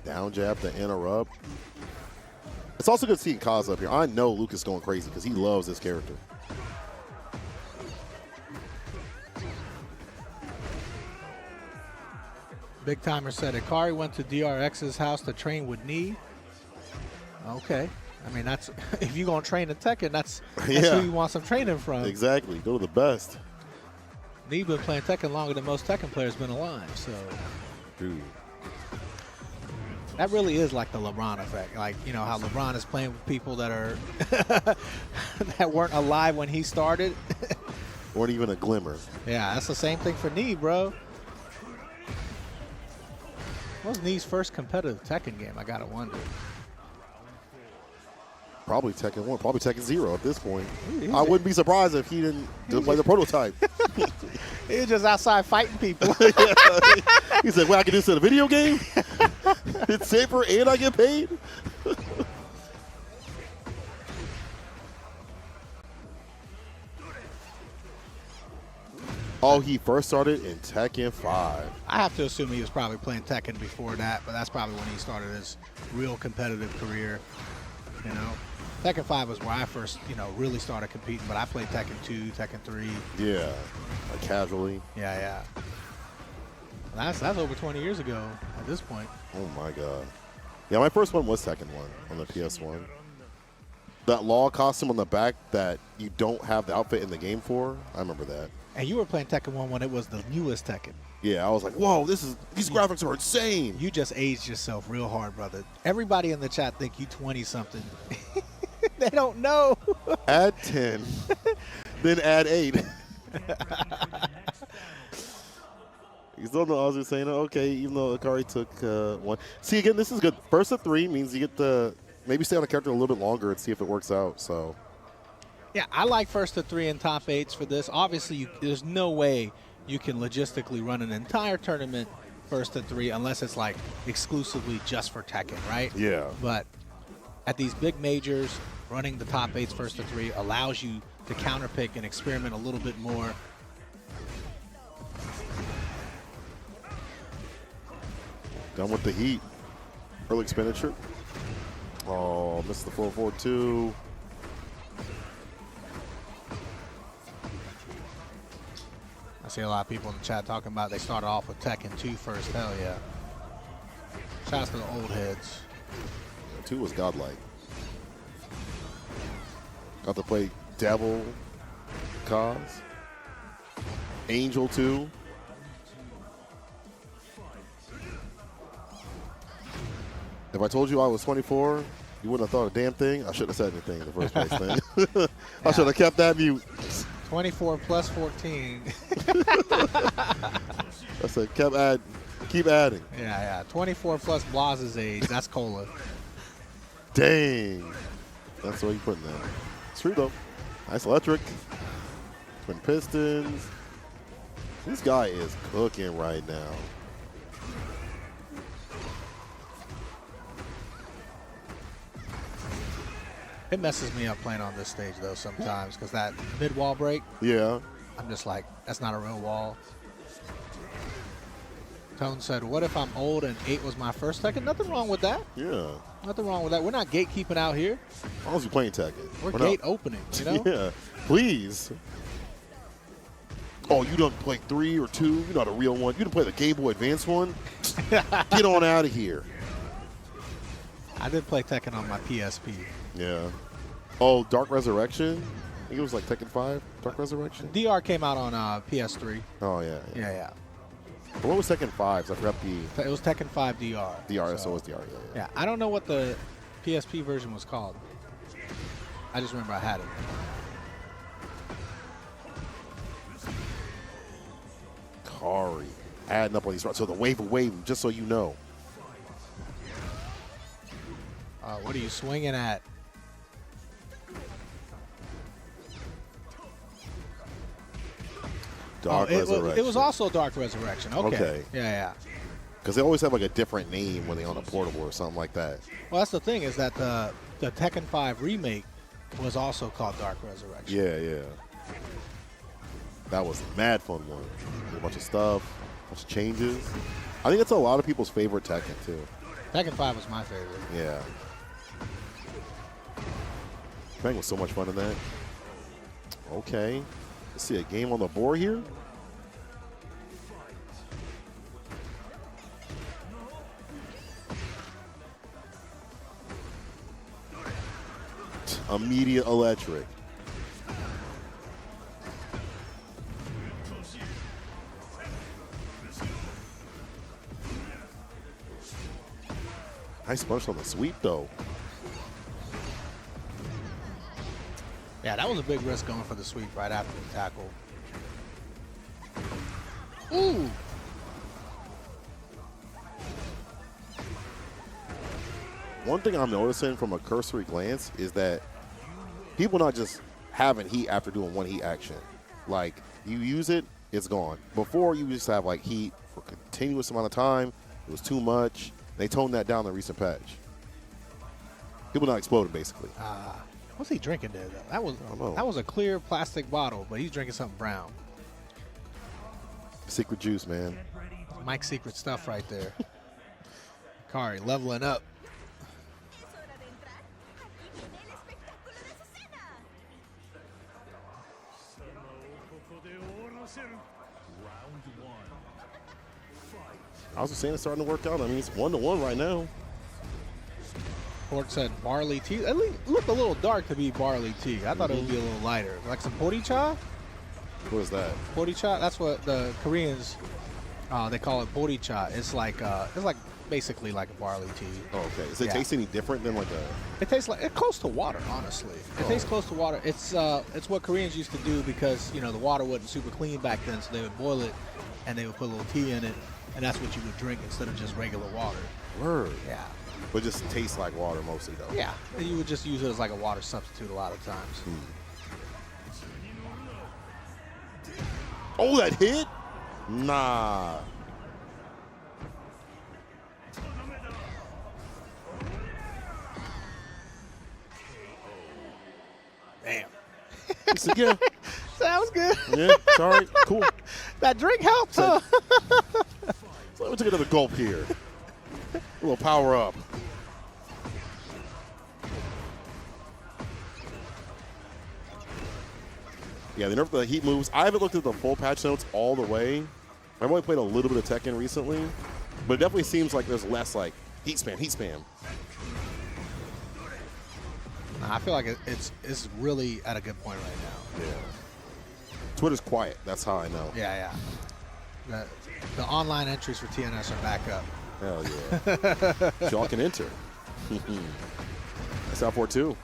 Down jab to interrupt. It's also good seeing Kaz up here. I know Lucas going crazy because he loves this character. Big Timer said Akari went to DRX's house to train with Knee. Okay. I mean, that's if you're going to train in Tekken, that's Yeah. who you want some training from. Exactly. Go to the best. Knee been playing Tekken longer than most Tekken players been alive, so Dude. that really is like the LeBron effect. Like, you know, how LeBron is playing with people that are that weren't alive when he started. Weren't even a glimmer. Yeah, that's the same thing for Knee, bro. What was Knee's first competitive Tekken game? I gotta wonder. Probably Tekken 1, probably Tekken 0 at this point. Ooh, I wouldn't be surprised if he didn't play the prototype. He was just outside fighting people. He said, well, I can do this in a video game? It's safer and I get paid? Oh, he first started in Tekken 5. I have to assume he was probably playing Tekken before that, but that's probably when he started his real competitive career. You know, Tekken 5 was where I first, you know, really started competing, but I played Tekken 2, Tekken 3. Yeah, like casually. Yeah. That's over 20 years ago at this point. Oh my God. Yeah, my first one was Tekken 1 on the PS1. That law costume on the back that you don't have the outfit in the game for, I remember that. And you were playing Tekken 1 when it was the newest Tekken. Yeah, I was like, whoa, these graphics are insane. You just aged yourself real hard, brother. Everybody in the chat think you 20-something. They don't know. Add 10, then add 8. You still know I was just saying, okay, even though Akari took 1. See, again, this is good. First of 3 means you get to maybe stay on a character a little bit longer and see if it works out. So, yeah, I like first to 3 and top 8s for this. Obviously, there's no way you can logistically run an entire tournament first to 3 unless it's like exclusively just for Tekken, right? yeah. But at these big majors, running the top 8s first to 3 allows you to counterpick and experiment a little bit more. Done with the heat. Early expenditure. Oh, missed the 4-4-2. I see a lot of people in the chat talking about they started off with Tekken 2 first. Hell yeah. Shouts to the old heads. 2 was godlike. Got to play Devil, Kaz, Angel 2. If I told you I was 24, you wouldn't have thought a damn thing. I shouldn't have said anything in the first place then. I should have kept that mute. 24 plus 14. I said keep adding. Yeah. 24 plus Blas's age. That's cola. Dang. That's what you putting there. It's true though. Nice electric. Twin pistons. This guy is cooking right now. It messes me up playing on this stage though sometimes because that mid wall break, Yeah. I'm just like, that's not a real wall. Tone said, what if I'm old and 8 was my first Tekken? Nothing wrong with that. Yeah. Nothing wrong with that. We're not gatekeeping out here. As long as you're playing Tekken. We're not- gate opening, you know? Yeah. Please. Oh, you don't play 3 or 2? You're not a real one. You didn't play the Game Boy Advance one? Get on out of here. I did play Tekken on my PSP. Yeah. Oh, Dark Resurrection? I think it was like Tekken 5, Dark Resurrection? DR came out on PS3. Oh, yeah. Yeah. But what was Tekken 5? 'Cause I forgot the It was Tekken 5 DR. DR, so it was DR, yeah. Yeah, I don't know what the PSP version was called. I just remember I had it. Kari. Adding up on these. So the wave of wave, just so you know. What are you swinging at? Dark Resurrection. It was also Dark Resurrection. Okay. Yeah. Because they always have like a different name when they're on a portable or something like that. Well, that's the thing is that the Tekken 5 remake was also called Dark Resurrection. Yeah, yeah. That was a mad fun one. A bunch of stuff, a bunch of changes. I think it's a lot of people's favorite Tekken, too. Tekken 5 was my favorite. Yeah. Bang was so much fun in that. Okay. Let's see a game on the board here. Immediate electric. Nice punch on the sweep, though. Yeah, that was a big risk going for the sweep right after the tackle. Ooh. One thing I'm noticing from a cursory glance is that people not just having heat after doing one heat action. Like, you use it, it's gone. Before, you used to have, like, heat for a continuous amount of time. It was too much. They toned that down in the recent patch. People not exploding, basically. What's he drinking there, though? don't know. That was a clear plastic bottle, but he's drinking something brown. Secret juice, man. Mike's secret stuff right there. Kari leveling up. Es hora de entrar. Aquí viene el espectáculo de su cena. 貴様をここで終わらせる Round 1 Fight I was just saying it's starting to work out. I mean, it's 1-1 right now. Port said barley tea. It looked a little dark to be barley tea. I thought it would be a little lighter. Like some poricha? What is that? Poricha? That's what the Koreans, they call it poricha. It's like basically like a barley tea. Oh, okay. Does it Yeah. taste any different than like a... It tastes like it's close to water, honestly. It tastes close to water. It's what Koreans used to do because the water wasn't super clean back then, so they would boil it and they would put a little tea in it, and that's what you would drink instead of just regular water. Word. Yeah. But it just tastes like water mostly, though. Yeah. And you would just use it as like a water substitute a lot of times. Oh, that hit? Nah. Damn. So, yeah. That was good. Yeah. Sorry. Cool. That drink helped, huh? So let me take another gulp here. A little power up. Yeah, they nerfed the heat moves. I haven't looked at the full patch notes all the way. I've only played a little bit of Tekken recently, but it definitely seems like there's less like heat spam, heat spam. Nah, I feel like it's really at a good point right now. Yeah. Twitter's quiet. That's how I know. Yeah. The online entries for TNS are back up. Hell yeah. Y'all can enter. That's out for two.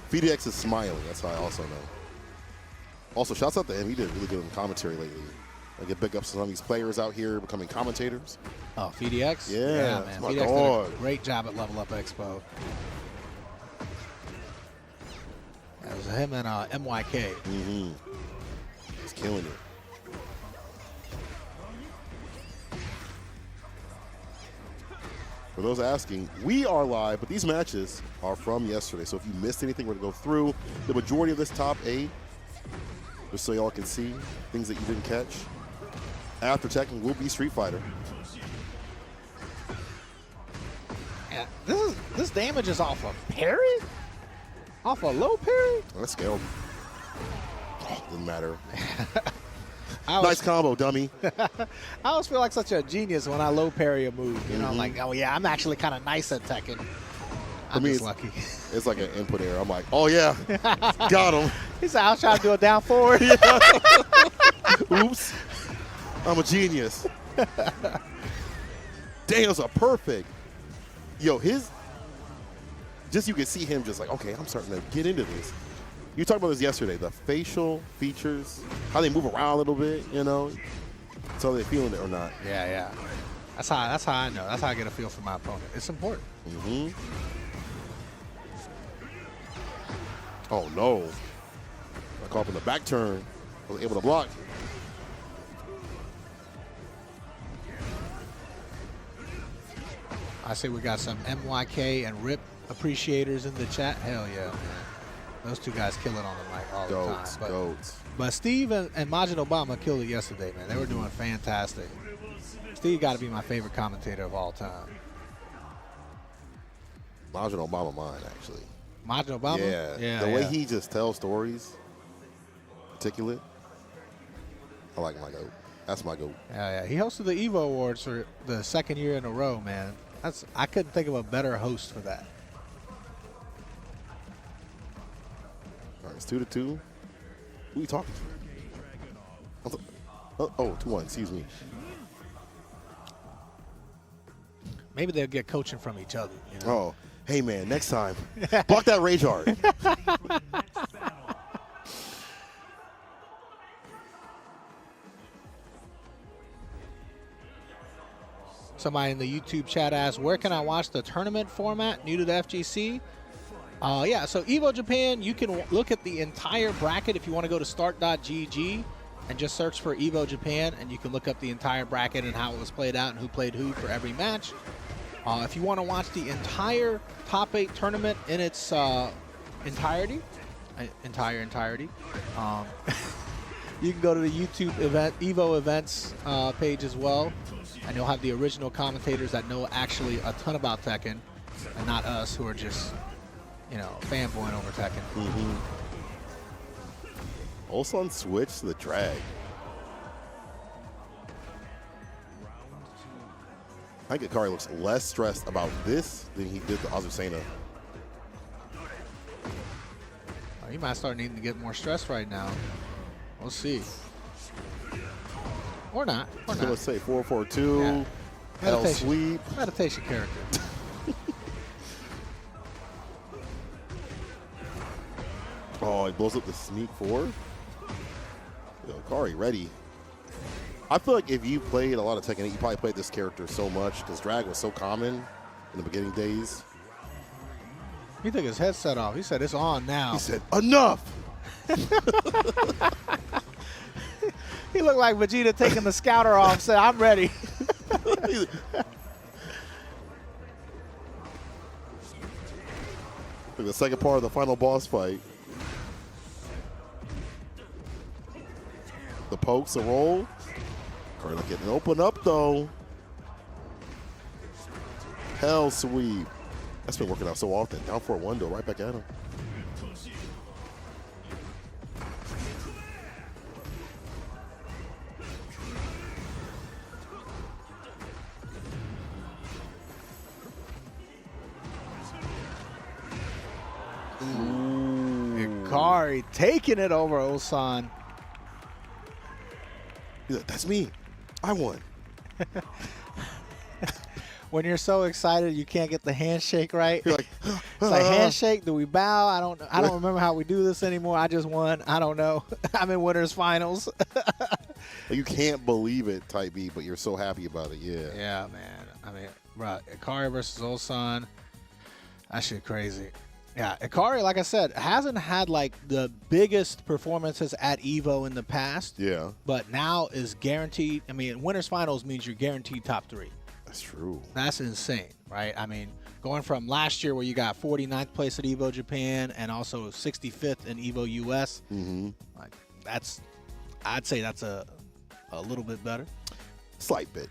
VDX is smiling. That's how I also know. Also, shouts out to him. He did really good in commentary lately. I get big ups to some of these players out here becoming commentators. Oh, VDX? Yeah, man. that's my VDX did dog. a great job at Level Up Expo. That was him and MYK. Mm-hmm. He's killing it. For those asking, we are live, but these matches are from yesterday. So if you missed anything, we're going to go through the majority of this top 8, just so y'all can see things that you didn't catch. After Tekken will be Street Fighter. Yeah, this damage is off of parry? Off a low parry? That's scaled. Oh, doesn't matter. I Nice combo, dummy. I always feel like such a genius when I low parry a move. You know, like, oh yeah, I'm actually kind of nice at Tekken. I'm me, just lucky. It's like an input error. I'm like, oh yeah, got him. He said, I was trying to do a down forward. Oops. I'm a genius. Damn, it's a perfect. Yo, just you can see him just like, okay, I'm starting to get into this. You talked about this yesterday, the facial features, how they move around a little bit, so they're feeling it or not. Yeah. That's how I know. That's how I get a feel for my opponent. It's important. Mm-hmm. Oh no. I caught up in the back turn. I was able to block. I see we got some MYK and RIP appreciators in the chat. Hell yeah, man. Those two guys kill it on the mic all the Goats, time. goats. But Steve and Majid Obama killed it yesterday, man. They were doing fantastic. Steve got to be my favorite commentator of all time. Majid Obama mine, actually. Majid Obama? Yeah. The way he just tells stories, articulate. I like my goat. That's my goat. Yeah. He hosted the Evo Awards for the second year in a row, man. I couldn't think of a better host for that. All right, it's 2-2. Who are you talking to? Oh, 2-1, excuse me. Maybe they'll get coaching from each other. You know? Oh, hey, man, next time, block that rage art. Somebody in the YouTube chat asked, where can I watch the tournament format new to the FGC? Yeah, so Evo Japan, you can look at the entire bracket if you want to go to start.gg and just search for Evo Japan, and you can look up the entire bracket and how it was played out and who played who for every match. If you want to watch the entire top 8 tournament in its entirety, you can go to the YouTube event Evo events page as well, and you'll have the original commentators that know actually a ton about Tekken, and not us who are just, you know, fanboying over Tekken. Ulsan switched the drag. I think Akari looks less stressed about this than he did the Azucena. He might start needing to get more stress right now. We'll see. Or not. Or not. Let's say 4-4-2. Yeah. Hell Meditation. sweep. Meditation character. Oh, he blows up the sneak 4. Yo, Akari ready. I feel like if you played a lot of Tekken 8, you probably played this character so much because drag was so common in the beginning days. He took his headset off. He said, it's on now. He said, enough! He looked like Vegeta taking the scouter off, said, I'm ready. The second part of the final boss fight. The pokes, a roll. Curry getting open up though. Hell sweep. That's been working out so often. Down for a 1 though, right back at him. Akari taking it over Ulsan. He's like, that's me. I won. When you're so excited, you can't get the handshake right. You're like, It's like handshake. Do we bow? I don't remember how we do this anymore. I just won. I don't know. I'm in winners finals. you can't believe it, type B, but you're so happy about it. Yeah. Yeah, man. I mean, bro, Akari versus Ulsan. That shit crazy. Yeah, Akari, like I said, hasn't had like the biggest performances at Evo in the past. Yeah. But now is guaranteed. I mean, winners finals means you're guaranteed top 3. That's true. That's insane, right? I mean, going from last year where you got 49th place at Evo Japan and also 65th in Evo US, like I'd say that's a little bit better. Slight bit.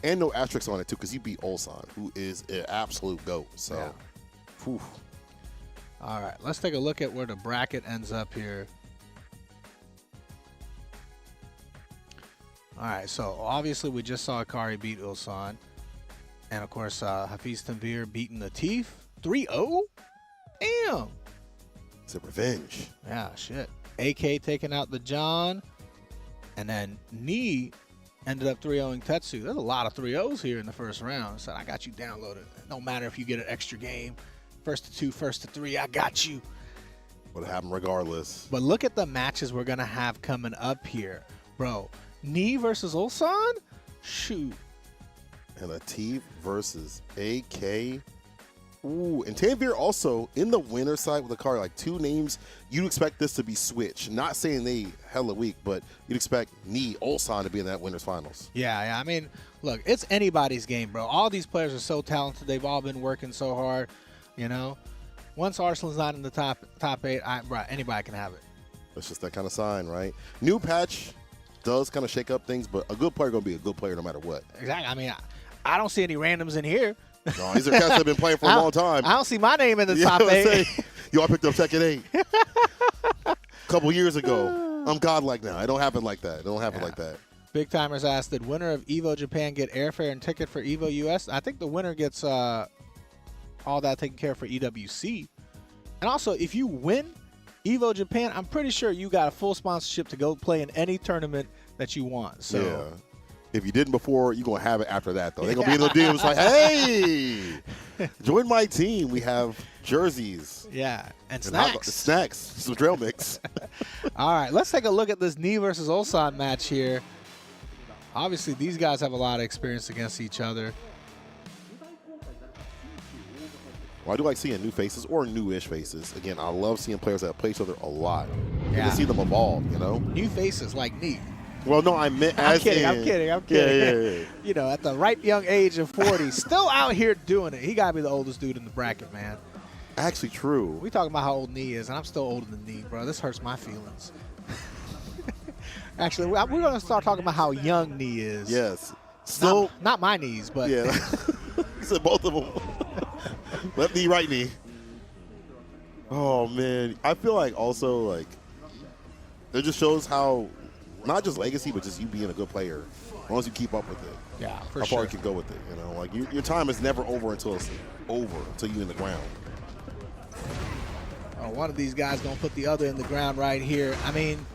And no asterisks on it too, because you beat Ulsan, who is an absolute GOAT. So, Yeah. Whew. All right, let's take a look at where the bracket ends up here. All right, so obviously we just saw Akari beat Ulsan. And, of course, Hafiz Tanvir beating Latif 3-0? Damn. It's a revenge. Yeah, shit. AK taking out the John. And then Knee ended up 3-0ing Tetsu. There's a lot of 3-0s here in the first round. So I got you downloaded. No matter if you get an extra game. First to 2, first to 3, I got you. Would happen regardless. But look at the matches we're going to have coming up here. Bro, Knee versus Ulsan? Shoot. And Latif versus AK. Ooh, and Tanvir also in the winner side with a card like 2 names. You'd expect this to be switched. Not saying they hella weak, but you'd expect Knee Ulsan to be in that winners finals. Yeah. I mean, look, it's anybody's game, bro. All these players are so talented. They've all been working so hard. You know, once Arsenal's not in the top 8, bro, anybody can have it. It's just that kind of sign, right? New patch does kind of shake up things, but a good player gonna be a good player no matter what. Exactly. I mean, I don't see any randoms in here. No, these are cats that have been playing for a long time. I don't see my name in the You top know what I'm 8. saying? Yo, I picked up Tekken 8 a couple years ago. I'm godlike now. It don't happen like that. It don't happen like that. Big Timers asked, did winner of EVO Japan get airfare and ticket for EVO US? I think the winner gets all that taken care of for EWC. And also, if you win EVO Japan, I'm pretty sure you got a full sponsorship to go play in any tournament that you want. So. Yeah. If you didn't before, you're going to have it after that, though. They're going to be in the DMs like, hey, join my team. We have jerseys. Yeah, and snacks. Snacks. Some trail mix. All right, let's take a look at this Knee versus Ulsan match here. Obviously, these guys have a lot of experience against each other. Well, I do like seeing new faces or newish faces. Again, I love seeing players that play each other a lot. Yeah. And to see them evolve, you know? New faces like Knee. Well, no, I meant I'm as kidding. in, I'm kidding. Yeah. You know, at the ripe young age of 40, still out here doing it. He got to be the oldest dude in the bracket, man. Actually true. We talking about how old Knee is, and I'm still older than Knee, bro. This hurts my feelings. Actually, we're going to start talking about how young Knee is. Yes. Still. Not my knees, but. Yeah. You said both of them. Left knee, right knee. Oh, man. I feel like also, like, it just shows how, not just legacy, but just you being a good player, as long as you keep up with it. Yeah, for how sure. far you can go with it, you know? Like, your time is never over until it's over, until you're in the ground. Oh, one of these guys going to put the other in the ground right here. I mean,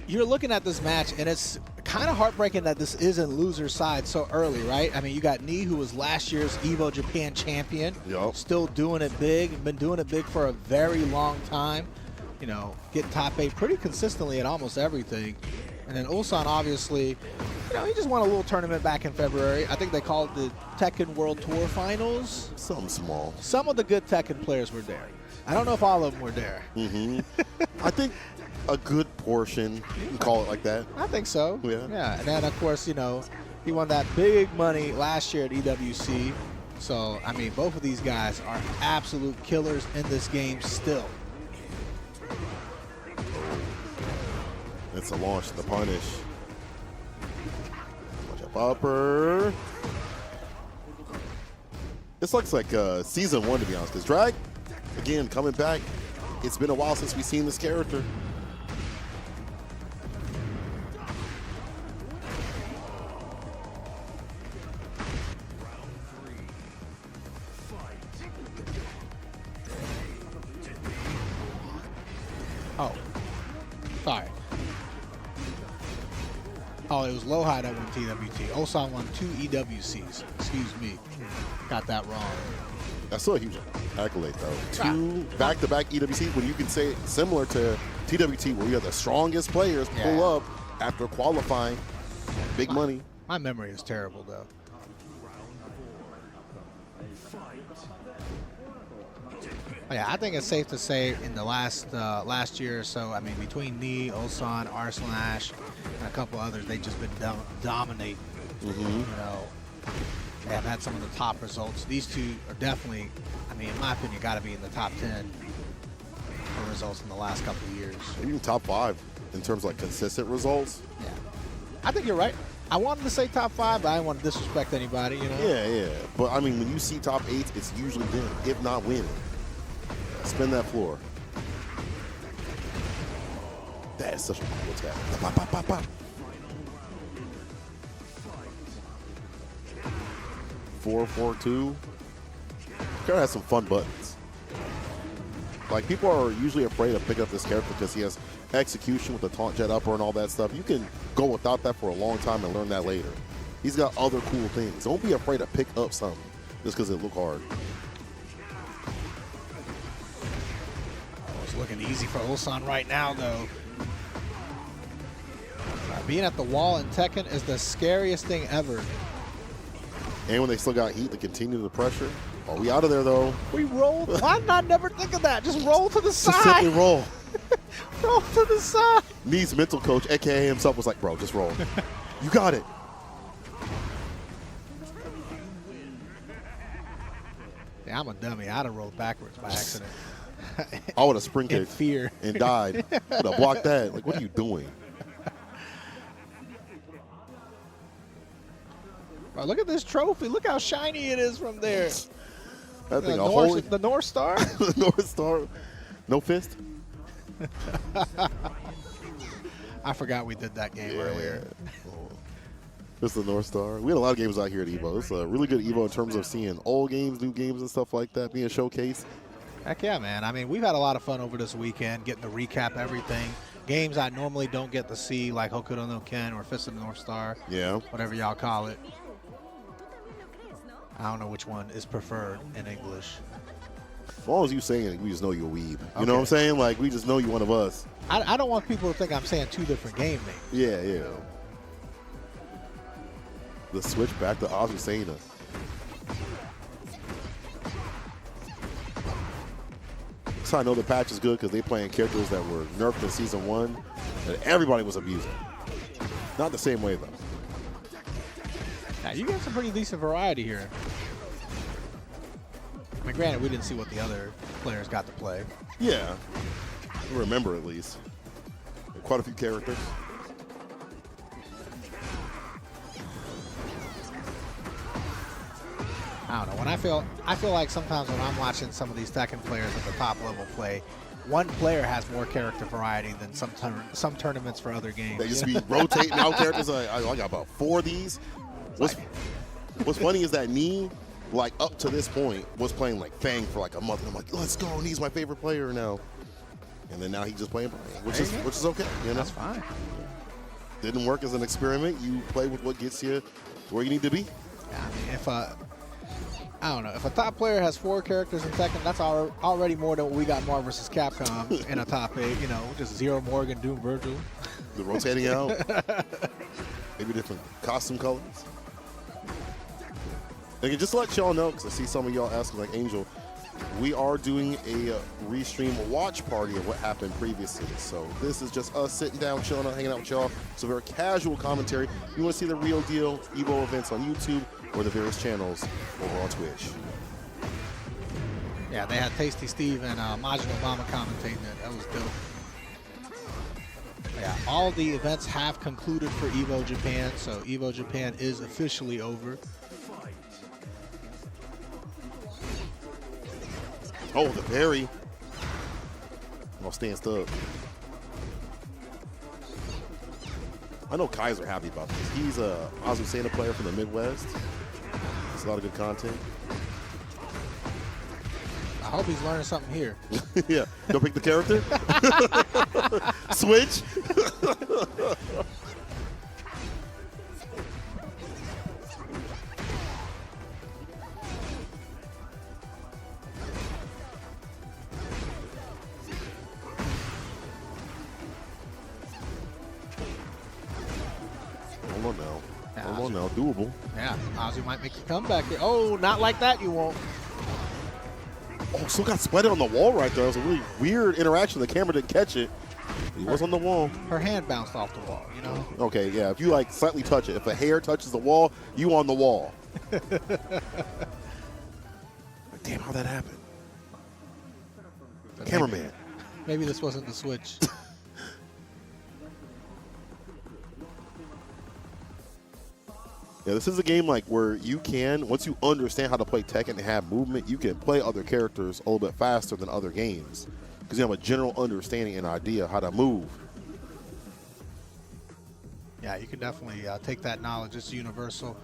you're looking at this match, and it's kind of heartbreaking that this is in loser's side so early, right? I mean, you got Knee, who was last year's EVO Japan champion. Yup. Still doing it big. Been doing it big for a very long time. You know, getting top 8 pretty consistently at almost everything. And then Ulsan, obviously, you know, he just won a little tournament back in February. I think they called it the Tekken World Tour Finals. Something small. Some of the good Tekken players were there. I don't know if all of them were there. Mm-hmm. I think a good portion, you can call it like that. I think so. Yeah. Yeah. And then, of course, you know, he won that big money last year at EWC. So, I mean, both of these guys are absolute killers in this game still. It's a launch, the punish. Watch up upper. This looks like season 1, to be honest, because Drag, again, coming back. It's been a while since we've seen this character. Oh. Sorry. Oh, it was Low High that won TWT. Ulsan won 2 EWCs. Excuse me. Got that wrong. That's still a huge accolade, though. 2 back-to-back EWC, when you can say similar to TWT, where you have the strongest players pull up after qualifying. Big money. My memory is terrible, though. Yeah, I think it's safe to say in the last year or so, I mean, between Knee, Ulsan, Arsenal Ash, and a couple others, they've just been dominating. Mm-hmm. You know, they have had some of the top results. These two are definitely, I mean, in my opinion, got to be in the top 10 for results in the last couple of years. Even top 5 in terms of like consistent results. Yeah, I think you're right. I wanted to say top 5, but I didn't want to disrespect anybody, you know? Yeah. But, I mean, when you see top 8, it's usually them, if not winning. Spin that floor. That is such a cool attack. Pop, pop, pop, pop. 4-4-2. Character has some fun buttons. Like, people are usually afraid of picking up this character because he has execution with the taunt jet upper and all that stuff. You can go without that for a long time and learn that later. He's got other cool things. Don't be afraid to pick up something just because it look hard. It's looking easy for Ulsan right now, though. Being at the wall in Tekken is the scariest thing ever. And when they still got heat to continue the pressure. Oh, we out of there, though. We rolled. Why did I never think of that? Just roll to the Just simply side. roll. Roll to the side. Needs mental coach, a.k.a. himself, was like, bro, just roll. You got it. Yeah, I'm a dummy. I'd have rolled backwards by accident. I would have sprint In kicked fear. and died. Would have blocked that. Like, what are you doing? Bro, look at this trophy. Look how shiny it is from there. That thing, The North Star? the North Star. No fist? I forgot we did that game earlier. This is the North Star. We had a lot of games out here at EVO. It's a really good EVO in terms of seeing old games, new games, and stuff like that being showcased. Heck yeah, man. I mean, we've had a lot of fun over this weekend getting to recap everything. Games I normally don't get to see, like Hokuto no Ken or Fist of the North Star. Yeah. Whatever y'all call it. I don't know which one is preferred in English. As long as you saying it, we just know you're a weeb. You know what I'm saying? Like, we just know you're one of us. I don't want people to think I'm saying two different game names. Yeah, yeah. The switch back to Azucena. So I know the patch is good because they playing characters that were nerfed in Season 1 that everybody was abusing. Not the same way, though. Now, you get some pretty decent variety here. I mean, granted, we didn't see what the other players got to play. Yeah. Remember, at least. Quite a few characters. I don't know. When I feel like sometimes when I'm watching some of these Tekken players at the top level play, one player has more character variety than some tournaments for other games. They just be rotating out characters. I got about 4 of these. What's funny is that Nee, like up to this point, was playing like Fang for like a month. And I'm like, let's go. Nee's my favorite player now. And then now he's just playing Brian, which is okay. You know? That's fine. Didn't work as an experiment. You play with what gets you where you need to be. Yeah, I mean, if I don't know, if a top player has 4 characters in Tekken, that's already more than what we got Marvel vs. Capcom in a top 8. You know, just Zero Morgan, Doom Virgil. The rotating out. Maybe different costume colors. And just to let y'all know, because I see some of y'all asking, like Angel, we are doing a restream watch party of what happened previously. So this is just us sitting down, chilling out, hanging out with y'all. So very casual commentary. You want to see the real deal EVO events on YouTube or the various channels over on Twitch. Yeah, they had Tasty Steve and Majin Obama commentating it. That was dope. Yeah, all the events have concluded for EVO Japan, so EVO Japan is officially over. Oh, the parry. I'll stand up. I know Kaiser happy about this. He's a Azucena player from the Midwest. It's a lot of good content. I hope he's learning something here. Yeah. Don't pick the character. Switch. Hold on now. Yeah, Hold on now. Doable. Yeah, Ozzy might make a comeback here. Oh, not like that, you won't. Oh, still got splatted on the wall right there. It was a really weird interaction. The camera didn't catch it. He was on the wall. Her hand bounced off the wall, you know? Okay, yeah. If you like slightly touch it, if a hair touches the wall, you on the wall. Like, damn, how'd that happen? Cameraman. Maybe this wasn't the switch. Yeah, this is a game like where you can, once you understand how to play Tekken and have movement, you can play other characters a little bit faster than other games because you have a general understanding and idea how to move. Yeah, you can definitely take that knowledge. It's universal.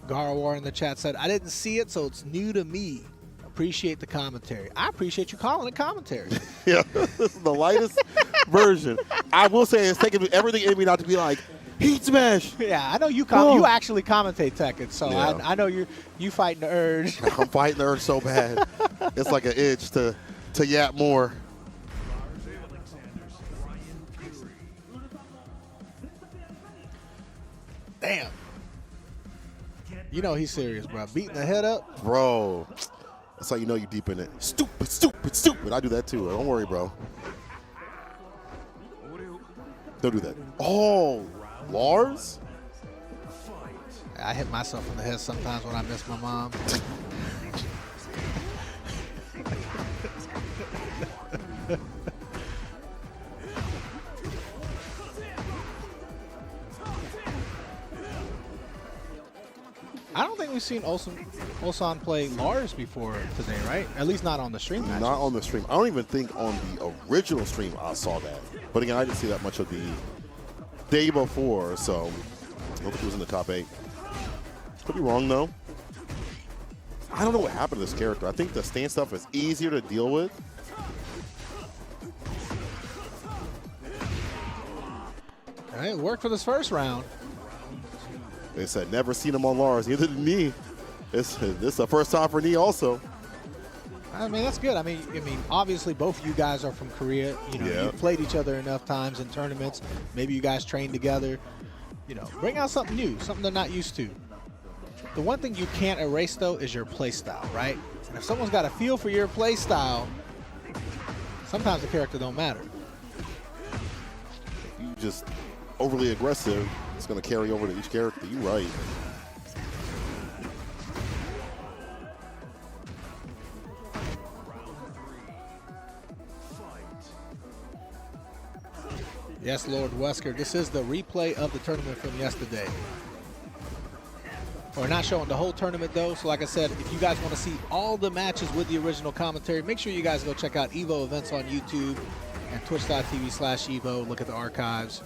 Garwar in the chat said, I didn't see it, so it's new to me. Appreciate the commentary. I appreciate you calling it commentary. Yeah, this is the lightest version. I will say it's taking everything in me not to be like, heat smash. Yeah, I know you you actually commentate Tekken, so Yeah. I know you fighting the urge. I'm fighting the urge so bad. It's like an itch to yap more. Damn. Get You know he's serious, bro. Beating the head up. Bro, that's how you know you're deep in it. Stupid, stupid, stupid. I do that too. Don't worry, bro. Don't do that. Oh, Lars? I hit myself in the head sometimes when I miss my mom. I don't think we've seen Ulsan play Lars before today, right? At least not on the stream matches. Not on the stream. I don't even think on the original stream I saw that. But again, I didn't see that much of the day before, so I don't think it was in the top 8. Could be wrong, though. I don't know what happened to this character. I think the stand stuff is easier to deal with. All right, it worked for this first round. They said never seen him on Lars. Neither did me. This is the first time for me also. I mean, that's good. I mean, obviously both of you guys are from Korea. You know, Yeah. you've played each other enough times in tournaments. Maybe you guys train together. You know, bring out something new, something they're not used to. The one thing you can't erase, though, is your play style, right? And if someone's got a feel for your play style, sometimes the character don't matter. If you just overly aggressive, it's going to carry over to each character. You're right. Yes, Lord Wesker, this is the replay of the tournament from yesterday. We're not showing the whole tournament, though, so like I said, if you guys want to see all the matches with the original commentary, make sure you guys go check out EVO events on YouTube and twitch.tv/EVO. Look at the archives.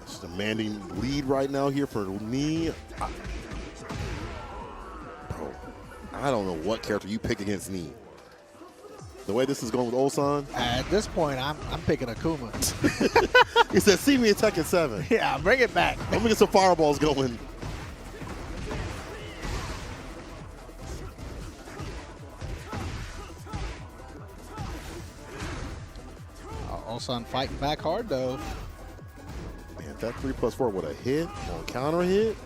It's demanding lead right now here for me. Bro, I don't know what character you pick against me. The way this is going with Ulsan. At this point, I'm picking Akuma. He said, see me in Tekken 7. Yeah, bring it back. Let me get some fireballs going. Ulsan fighting back hard, though. Man, that 3+4 with a hit on counter hit.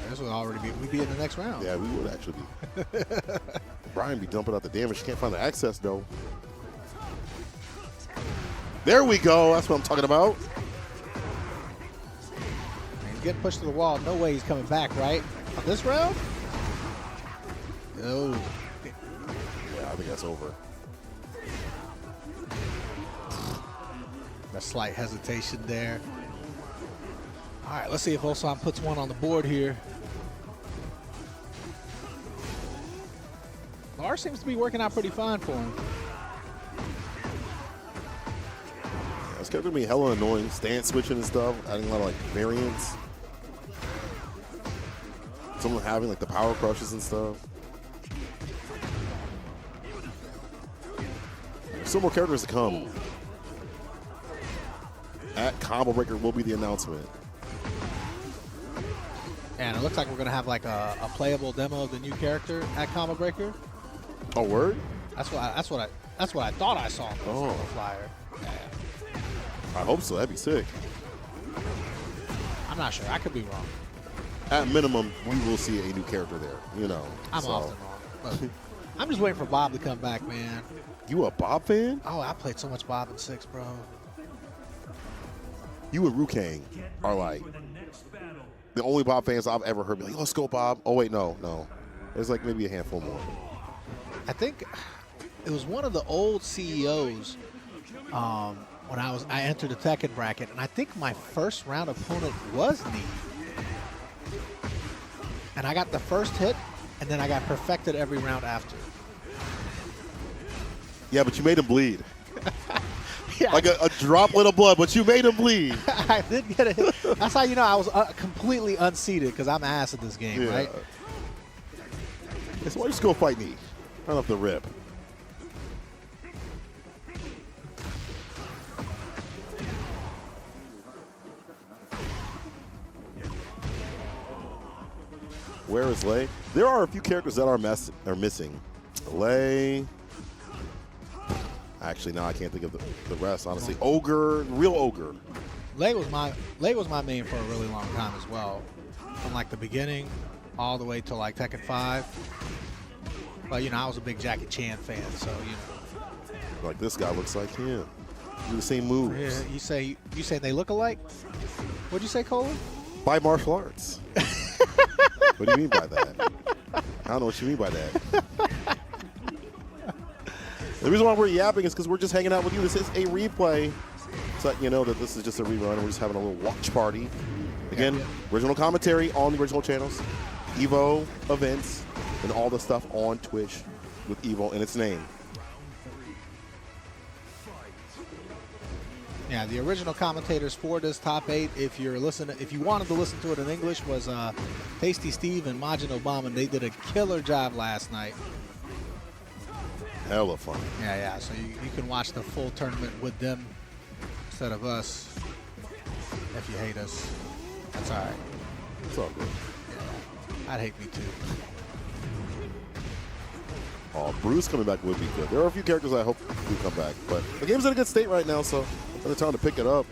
This would already be, we'd be in the next round. Yeah, we would actually be. Brian be dumping out the damage. Can't find the access, though. There we go. That's what I'm talking about. He's getting pushed to the wall. No way he's coming back, right? On this round? No. Yeah, I think that's over. A slight hesitation there. All right, let's see if Ulsan puts one on the board here. Lars seems to be working out pretty fine for him. Yeah, it's going to be hella annoying. Stance switching and stuff. Adding a lot of like variants. Someone having like the power crushes and stuff. There's still more characters to come. At Combo Breaker will be the announcement. And it looks like we're going to have like a playable demo of the new character at Combo Breaker. Oh, word? That's what I thought I saw on the flyer. Yeah. I hope so. That'd be sick. I'm not sure. I could be wrong. At minimum, we will see a new character there. You know. I'm often wrong. But I'm just waiting for Bob to come back, man. You a Bob fan? Oh, I played so much Bob in 6, bro. You and Rukang are like the only Bob fans I've ever heard be like, let's go, Bob. Oh, wait, no. There's like maybe a handful more. I think it was one of the old CEOs when I entered the Tekken bracket, and I think my first round opponent was Knee. And I got the first hit, and then I got perfected every round after. Yeah, but you made him bleed. Yeah, Like a droplet of blood, but you made him bleed. I did get a hit. That's how you know I was completely unseated because I'm ass at this game, Yeah. right? So why just go fight me? Run off the rip. Where is Lei? There are a few characters that are missing. Lei. Actually, now I can't think of the rest, honestly. Ogre, real Ogre. Lei was my main for a really long time as well, from like the beginning all the way to like Tekken 5. But you know, I was a big Jackie Chan fan, so you know. Like, this guy looks like him. Do the same moves. Yeah, you say they look alike? What'd you say, Colin? By martial arts. What do you mean by that? I don't know what you mean by that. The reason why we're yapping is because we're just hanging out with you. This is a replay. So you know that this is just a rerun. We're just having a little watch party. Again, original commentary on the original channels, Evo events, and all the stuff on Twitch with Evo in its name. Yeah, the original commentators for this top 8, if you wanted to listen to it in English, was Tasty Steve and Majin Obama. They did a killer job last night. Hella fun. Yeah. So you can watch the full tournament with them instead of us. If you hate us, that's all right. It's all good. Yeah, I'd hate me too. Oh, Bruce coming back would be good. There are a few characters I hope do come back, but the game's in a good state right now, so another time to pick it up.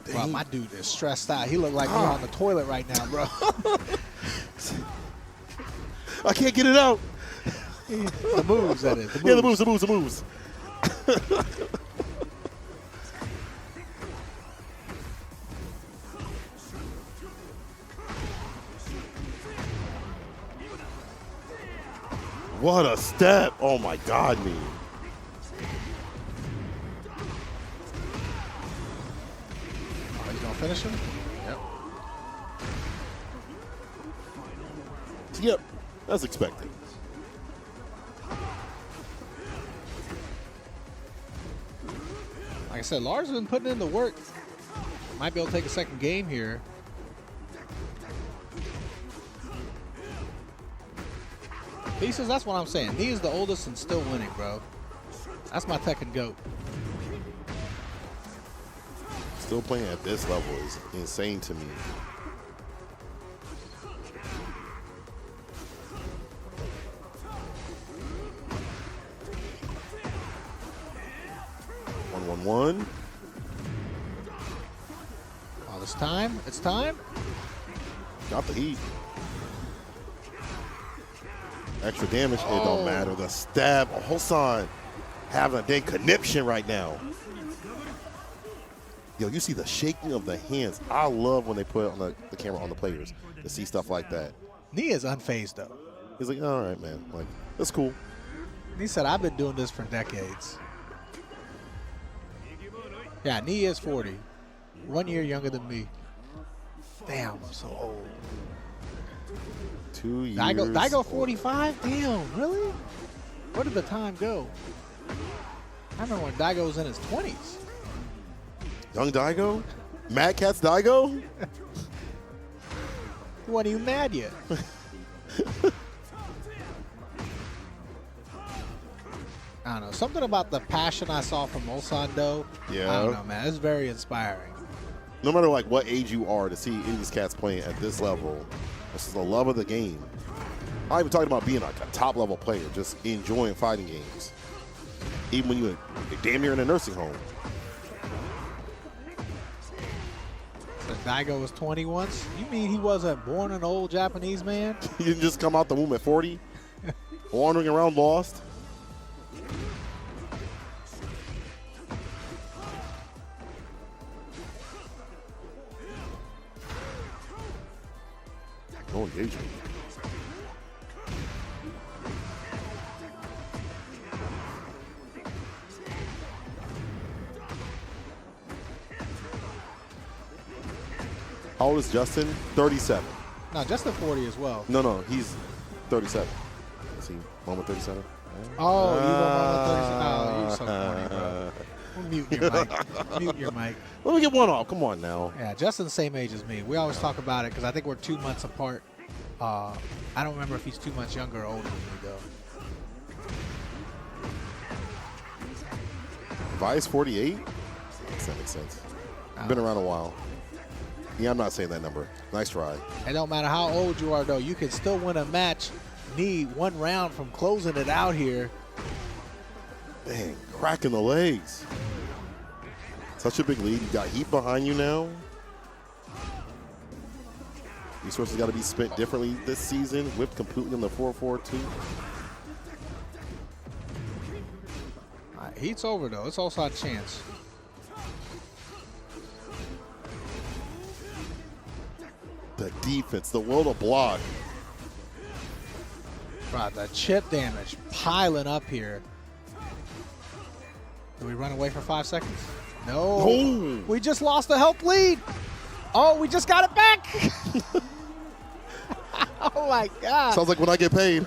Bro, my dude is stressed out. He look like he's on the toilet right now, bro. I can't get it out. The moves, that is. Yeah, the moves. What a step. Oh, my God, me. Oh, he's going to finish him? Yep, that's expected. Like I said, Lars has been putting in the work. Might be able to take a second game here. Pieces, that's what I'm saying. He is the oldest and still winning, bro. That's my Tekken GOAT. Still playing at this level is insane to me. One. Oh, it's time. It's time. Got the heat. Extra damage. It don't matter. The stab. Hosan having a dang conniption right now. Yo, you see the shaking of the hands. I love when they put it on the camera on the players to see stuff like that. Nia is unfazed, though. He's like, all right, man. Like, that's cool. He said, I've been doing this for decades. Yeah, Nia is 40. 1 year younger than me. Damn, I'm so old. 2 years. Daigo 45? Damn, really? Where did the time go? I remember when Daigo was in his 20s. Young Daigo? Mad Cat's Daigo? He wasn't even mad yet. I don't know. Something about the passion I saw from Ulsan, though. Yeah. I don't know, man. It's very inspiring. No matter like what age you are, to see any of these cats playing at this level, this is the love of the game. I'm not even talking about being like a top level player, just enjoying fighting games. Even when you're damn near in a nursing home. So Daigo was 20 once? You mean he wasn't born an old Japanese man? You didn't just come out the womb at 40, wandering around lost. No engagement. How old is Justin? 37. No, Justin 40 as well. No, he's 37. Is he moment 37? Oh, you were 37. Oh, you're so corny, bro. Mute your mic. Mute your mic. Let me get one off. Come on now. Yeah, Justin's the same age as me. We always talk about it because I think we're 2 months apart. I don't remember if he's 2 months younger or older than me, though. Vice 48? That makes sense. Been around a while. Yeah, I'm not saying that number. Nice try. It don't matter how old you are, though. You can still win a match. Need 1 round from closing it out here. Dang, cracking the legs. Such a big lead. You got heat behind you now. Resources got to be spent differently this season. Whipped completely on the 4-4-2. Heat's over, though. It's also a chance. The defense, the will to block. Right, the chip damage piling up here. Do we run away for 5 seconds? No. Oh. We just lost the health lead. Oh, we just got it back. Oh, my God. Sounds like when I get paid.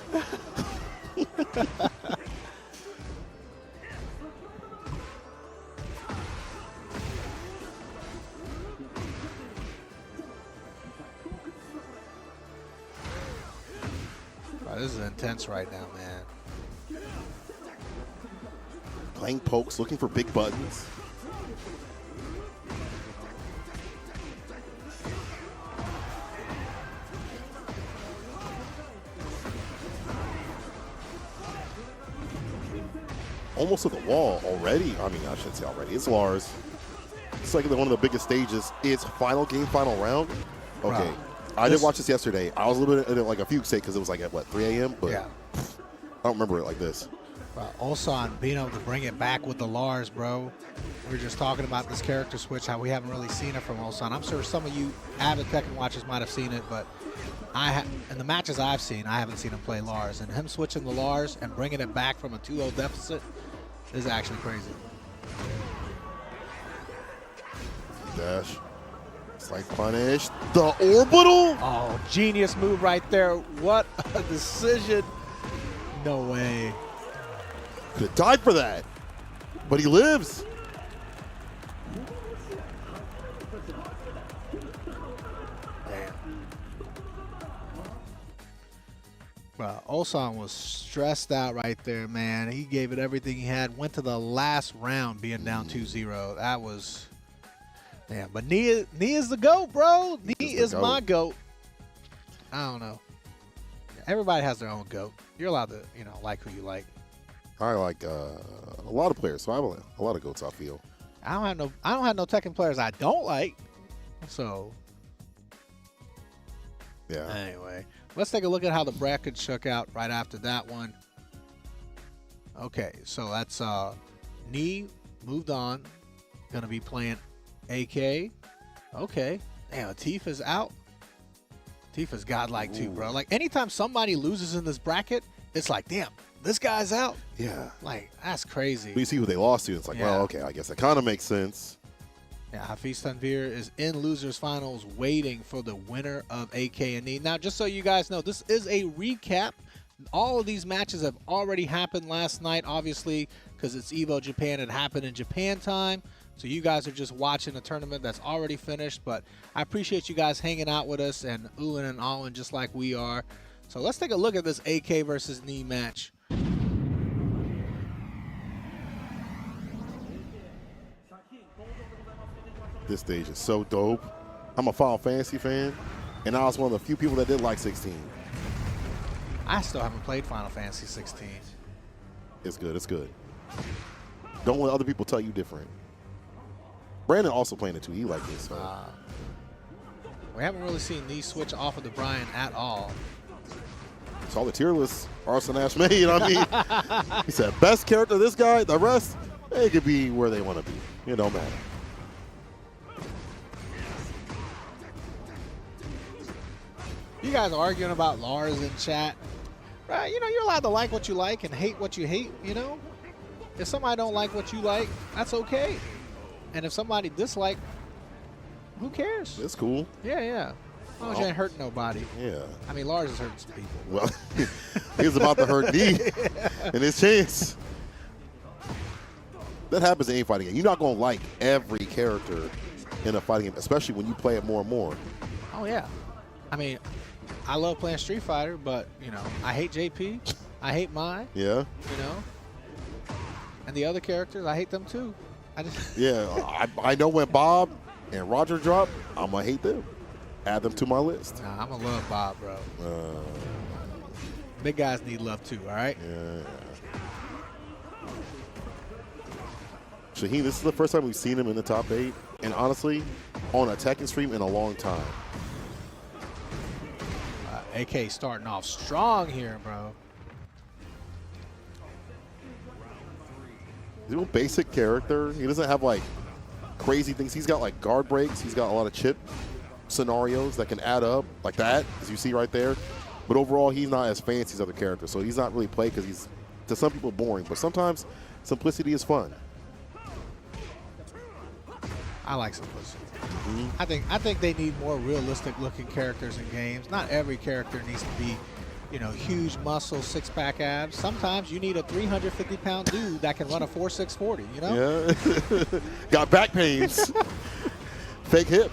Wow, this is intense right now, man. Playing pokes, looking for big buttons. Almost to the wall already. I mean, I shouldn't say already. It's Lars. It's like one of the biggest stages. It's final game, final round. Okay. Wow. I did watch this yesterday. I was a little bit like a fugue state because it was like at what, 3 a.m. But Yeah. I don't remember it like this. Ulsan being able to bring it back with the Lars, bro. We were just talking about this character switch, how we haven't really seen it from Ulsan. I'm sure some of you avid Tekken watchers might have seen it, but in the matches I've seen, I haven't seen him play Lars. And him switching the Lars and bringing it back from a 2-0 deficit is actually crazy. Dash. Slight punish. The orbital. Oh, genius move right there. What a decision. No way. Could have died for that. But he lives. Damn. Well, Ulsan was stressed out right there, man. He gave it everything he had. Went to the last round being down 2-0. That was... Damn, but Nia is the GOAT, bro. Nia is my GOAT. I don't know. Everybody has their own GOAT. You're allowed to, like who you like. I like a lot of players, so I have a lot of GOATs, I feel. I don't have no Tekken players I don't like. So Yeah. anyway, let's take a look at how the bracket shook out right after that one. Okay, so that's Knee moved on. Gonna be playing AK. Okay. Damn, Tifa's out. Tifa's godlike too, bro. Like anytime somebody loses in this bracket, it's like, damn, this guy's out. Yeah. Like, that's crazy. But you see who they lost to, it's like, well, okay, I guess that kind of makes sense. Yeah, Hafiz Tanvir is in losers finals waiting for the winner of AK and Knee. Now, just so you guys know, this is a recap. All of these matches have already happened last night, obviously, because it's EVO Japan. It happened in Japan time. So you guys are just watching a tournament that's already finished. But I appreciate you guys hanging out with us and oohing and ahhing just like we are. So let's take a look at this AK versus Knee match. This stage is so dope. I'm a Final Fantasy fan, and I was one of the few people that did like 16. I still haven't played Final Fantasy 16. It's good. It's good. Don't let other people tell you different. Brandon also playing it too. He liked it. So. We haven't really seen Knee switch off of the Brian at all. It's all the tier lists Arslan Ash made. I mean, he said, best character, this guy, the rest, they could be where they want to be. It don't matter. You guys are arguing about Lars in chat. Right, you're allowed to like what you like and hate what you hate, If somebody don't like what you like, that's okay. And if somebody dislike, who cares? It's cool. Yeah. As long as you ain't hurting nobody. Yeah. I mean, Lars is hurting some people. Well, he was about to hurt Knee and his chance. That happens in any fighting game. You're not going to like every character in a fighting game, especially when you play it more and more. Oh, yeah. I mean, I love playing Street Fighter, but, I hate JP. I hate Mai. Yeah. And the other characters, I hate them too. Yeah, I know when Bob and Roger drop, I'm going to hate them. Add them to my list. Nah, I'm going to love Bob, bro. Big guys need love too, all right? Yeah. Shaheen, this is the first time we've seen him in the top 8. And honestly, on a Tekken stream in a long time. AK starting off strong here, bro. He's a basic character. He doesn't have like crazy things. He's got like guard breaks. He's got a lot of chip scenarios that can add up like that, as you see right there. But overall, he's not as fancy as other characters. So he's not really played because he's, to some people, boring. But sometimes simplicity is fun. I like simplicity. I think they need more realistic looking characters in games. Not every character needs to be, you know, huge muscle, 6-pack abs. Sometimes you need a 350-pound dude that can run a 4.640, you know? Yeah. Got back pains. Fake hip.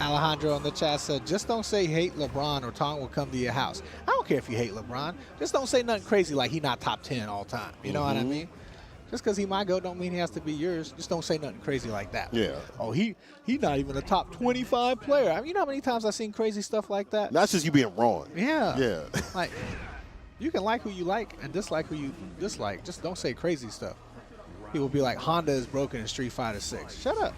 Alejandro in the chat said, just don't say hate LeBron or Tong will come to your house. I don't care if you hate LeBron. Just don't say nothing crazy like he not top 10 all time. You know what I mean? Just because he might go don't mean he has to be yours. Just don't say nothing crazy like that. Yeah. Oh, he not even a top 25 player. I mean, you know how many times I've seen crazy stuff like that? That's just you being wrong. Yeah. Yeah. Like, you can like who you like and dislike who you dislike. Just don't say crazy stuff. People be like, Honda is broken in Street Fighter 6. Shut up.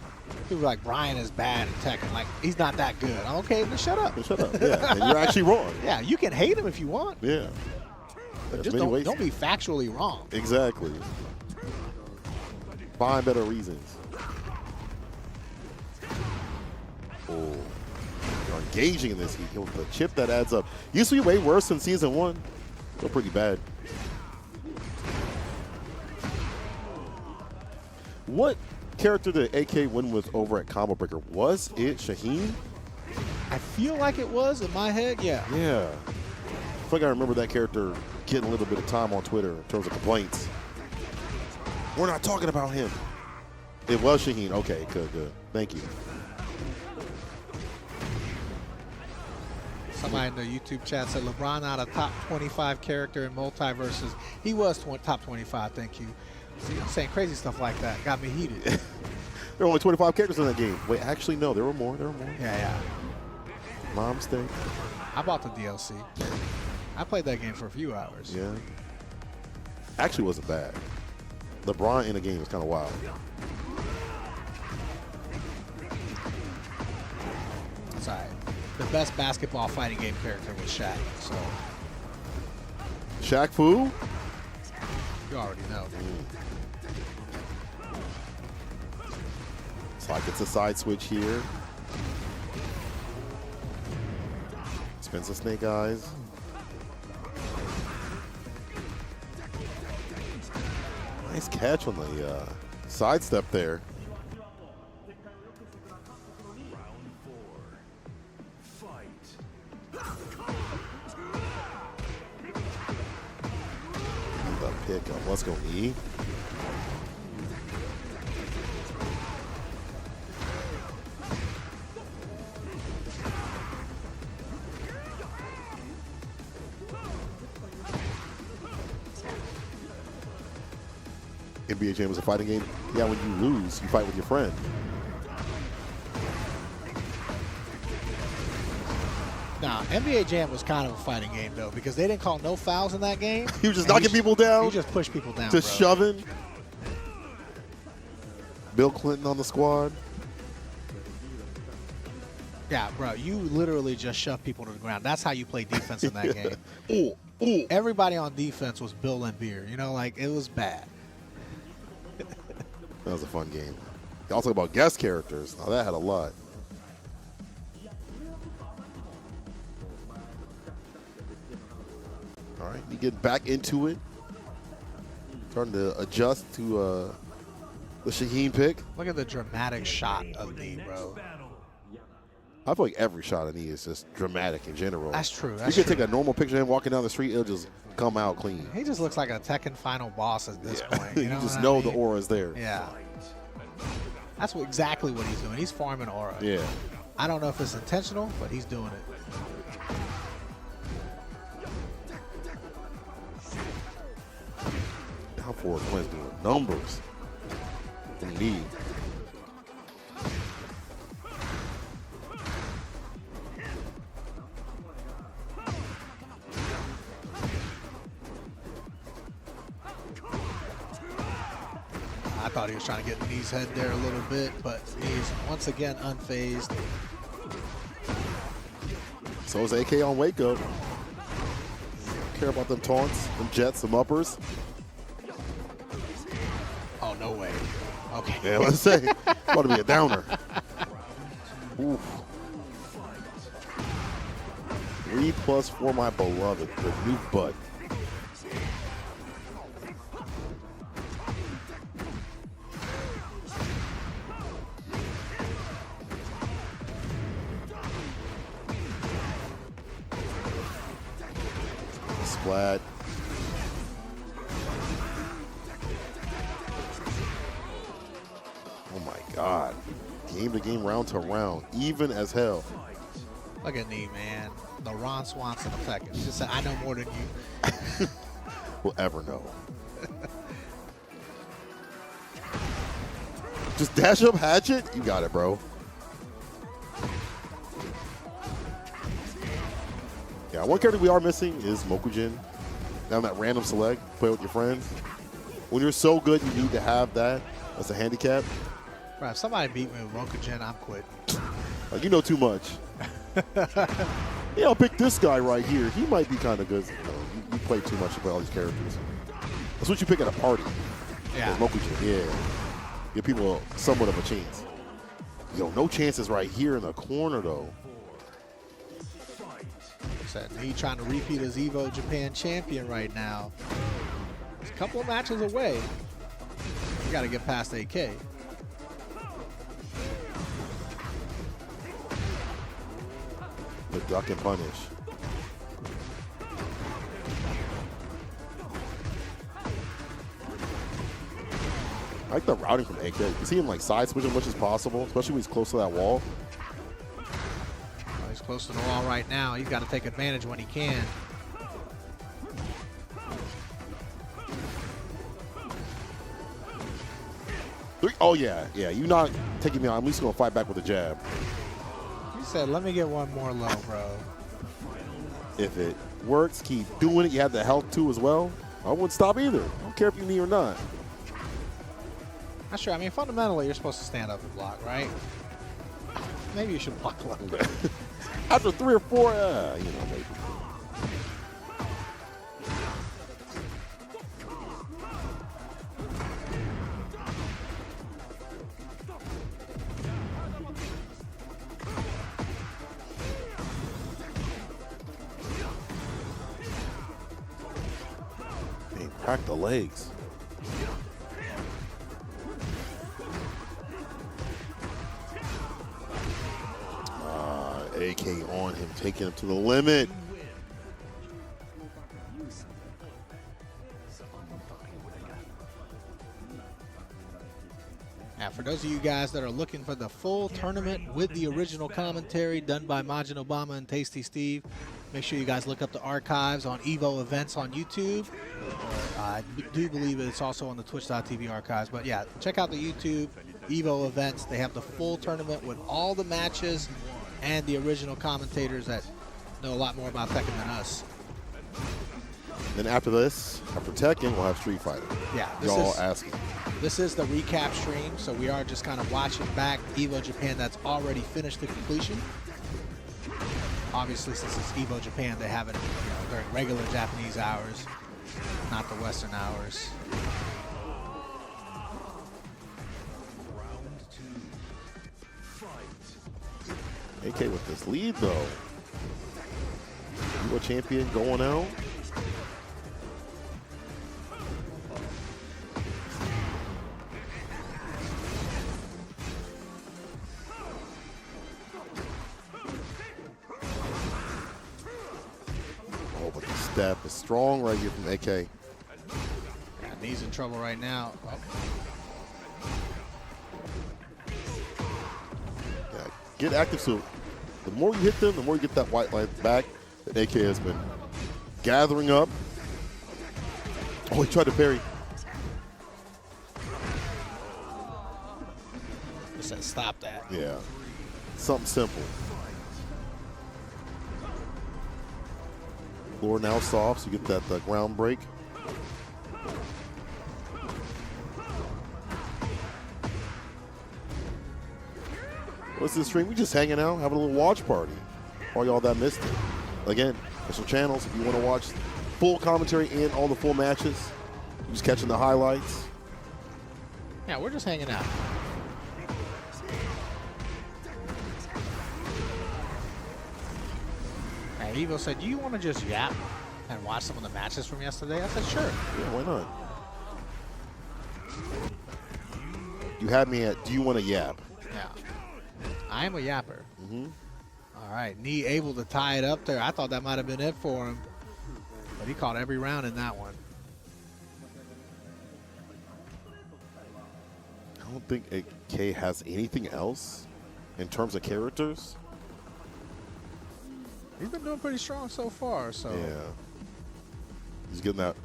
People be like, Brian is bad in Tekken. Like, he's not that good. Okay, then shut up. Shut up. Yeah. And you're actually wrong. Yeah, you can hate him if you want. Yeah. But just don't be factually wrong. Exactly. Find better reasons. Oh, you're engaging in this heat with the chip that adds up. Used to be way worse than season 1. Still pretty bad. What character did AK win with over at Combo Breaker? Was it Shaheen? I feel like it was in my head, yeah. Yeah. I feel like I remember that character getting a little bit of time on Twitter in terms of complaints. We're not talking about him. It was Shaheen. Okay, good. Thank you. Somebody in the YouTube chat said LeBron not a top 25 character in multiverses. He was top 25, thank you. See, I'm saying crazy stuff like that. Got me heated. There were only 25 characters in that game. Wait, actually, no, there were more. Yeah. My mistake. I bought the DLC. I played that game for a few hours. Yeah. Actually wasn't bad. LeBron in the game was kind of wild. It's all right. The best basketball fighting game character was Shaq. So Shaq Fu? you already know. It's like it's a side switch here. Spins the snake eyes. Nice catch on the sidestep there. The pickup. Let's go, E. NBA Jam is a fighting game. Yeah, when you lose, you fight with your friend. Nah, NBA Jam was kind of a fighting game, though, because they didn't call no fouls in that game. He was just knocking people down. You just push people down, Just shoving. Bill Clinton on the squad. Yeah, bro, you literally just shove people to the ground. That's how you play defense in that game. Ooh. Everybody on defense was Bill and Beer. You know, like, it was bad. That was a fun game. Y'all talk about guest characters. Now that had a lot. All right, you get back into it. Starting to adjust to the Shaheen pick. Look at the dramatic shot of me, bro. I feel like every shot of knee is just dramatic in general. That's true. You could take a normal picture of him walking down the street, it'll just come out clean. He just looks like a Tekken final boss at this point. You, know just what know I mean? the aura is there. Yeah. That's exactly what he's doing. He's farming aura. Yeah. I don't know if it's intentional, but he's doing it. Down forward points doing numbers. Indeed. I thought he was trying to get Knee's head there a little bit, but he's once again unfazed. So is AK on wake up. Care about them taunts, them jets, them uppers. Oh, no way. Okay. Yeah, let's say. About to be a downer. Oof. 3+ for my beloved, the new butt. Splat. Oh my God. Game to game, round to round, even as hell. Look at Knee, man. The Ron Swanson effect. It's just that I know more than you. Will ever know. Just dash up hatchet. You got it, bro. Yeah, one character we are missing is Mokujin. Now that random select, play with your friends. When you're so good, you need to have that. That's a handicap. Bro, if somebody beat me with Mokujin, I'm quitting. Like, you know too much. Yeah, I'll pick this guy right here. He might be kind of good. You play too much to play all these characters. That's what you pick at a party. Yeah. Mokujin, yeah. Give people somewhat of a chance. Yo, no chances right here in the corner, though. Said he trying to repeat as Evo Japan champion right now. He's a couple of matches away. You got to get past AK. The duck and punish. I like the routing from AK. You see him like side switch as much as possible, especially when he's close to that wall. He's close to the wall right now. He's got to take advantage when he can. Oh yeah, yeah. You not taking me on. I'm at least gonna fight back with a jab. He said, "Let me get one more low, bro." If it works, keep doing it. You have the health too as well. I wouldn't stop either. I don't care if you knee or not. Not sure. I mean, fundamentally, you're supposed to stand up and block, right? Maybe you should block low. After 3 or 4, you know, maybe. Man, crack the legs. AK on him, taking him to the limit. Now, for those of you guys that are looking for the full tournament with the original commentary done by Majin Obama and Tasty Steve, make sure you guys look up the archives on Evo events on YouTube. I do believe it's also on the Twitch.tv archives. But yeah, check out the YouTube Evo events. They have the full tournament with all the matches and the original commentators that know a lot more about Tekken than us. Then after this, after Tekken, we'll have Street Fighter. Yeah, y'all asking. This is the recap stream, so we are just kind of watching back Evo Japan that's already finished to completion. Obviously, since it's Evo Japan, they have it during regular Japanese hours, not the Western hours. AK with this lead, though. Evo champion going out. Oh, but the step is strong right here from AK. Yeah, Knee's in trouble right now. Oh. Get active, so the more you hit them, the more you get that white light back that AK has been gathering up. Oh, he tried to parry. It said stop that. Yeah, something simple. Floor now soft, so you get that ground break. What's this stream? We just hanging out, having a little watch party. All y'all that missed it. Again, official channels, if you want to watch full commentary and all the full matches, you're just catching the highlights. Yeah, we're just hanging out. Hey, Evo said, do you want to just yap and watch some of the matches from yesterday? I said, sure. Yeah, why not? You had me at, do you want to yap? Yeah. I am a yapper. Mm-hmm. All right, Knee able to tie it up there. I thought that might have been it for him, but he caught every round in that one. I don't think AK has anything else in terms of characters. He's been doing pretty strong so far. So Yeah. He's getting that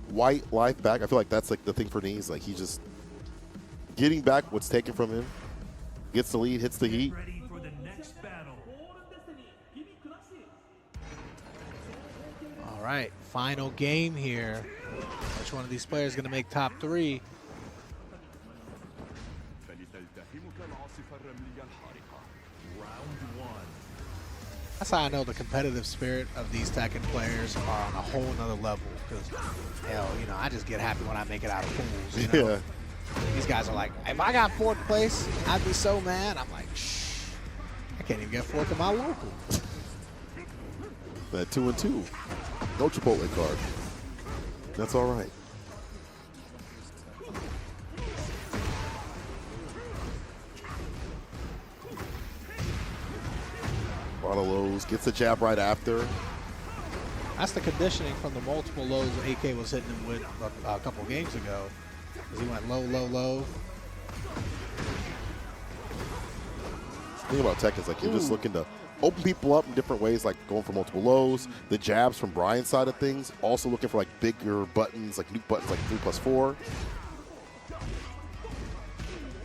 white life back. I feel like that's like the thing for Knee. Is like he's just getting back what's taken from him. Gets the lead, hits the heat. Ready for the next battle. all right, final game here. Which one of these players is going to make top 3? Round 1. That's how I know the competitive spirit of these Tekken players are on a whole nother level. Because, hell, you know, I just get happy when I make it out of pools. You know? Yeah. These guys are like, if I got 4th place, I'd be so mad. I'm like, shh, I can't even get 4th in my local. That 2-2. No Chipotle card. That's all right. A lot of lows. Gets the jab right after. That's the conditioning from the multiple lows AK was hitting him with a couple games ago. Because he went low, low, low. The thing about Tekken is like you're just looking to open people up in different ways, like going for multiple lows. The jabs from Brian's side of things, also looking for like bigger buttons, like nuke buttons, like 3+4.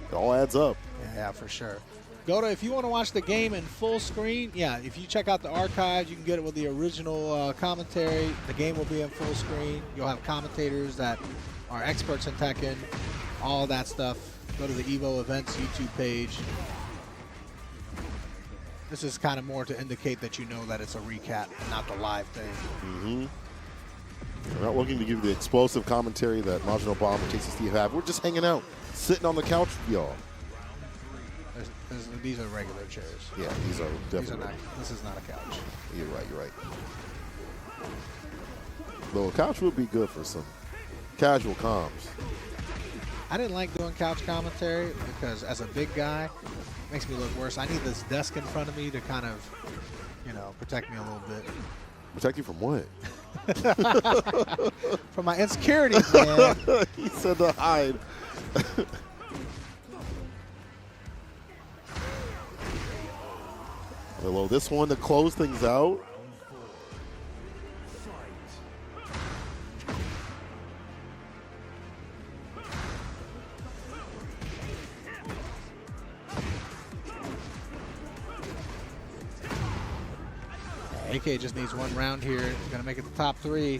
It all adds up. Yeah, for sure. Goda, if you want to watch the game in full screen, yeah, if you check out the archives, you can get it with the original commentary. The game will be in full screen. You'll have commentators that are experts in Tekken, all that stuff. Go to the Evo Events YouTube page. This is kind of more to indicate that you know that it's a recap and not the live thing. Mm-hmm. We're not looking to give you the explosive commentary that Majin Obama and Casey Steve have. We're just hanging out, sitting on the couch with y'all. These are regular chairs. Yeah, these are These are definitely. not, this is not a couch. You're right, you're right. Though a couch would be good for some casual comms. I didn't like doing couch commentary because as a big guy, it makes me look worse. I need this desk in front of me to kind of, you know, protect me a little bit. Protect you from what? From my insecurities, man. He said to hide. Hello, this one to close things out. AK just needs one round here. He's going to make it the top 3.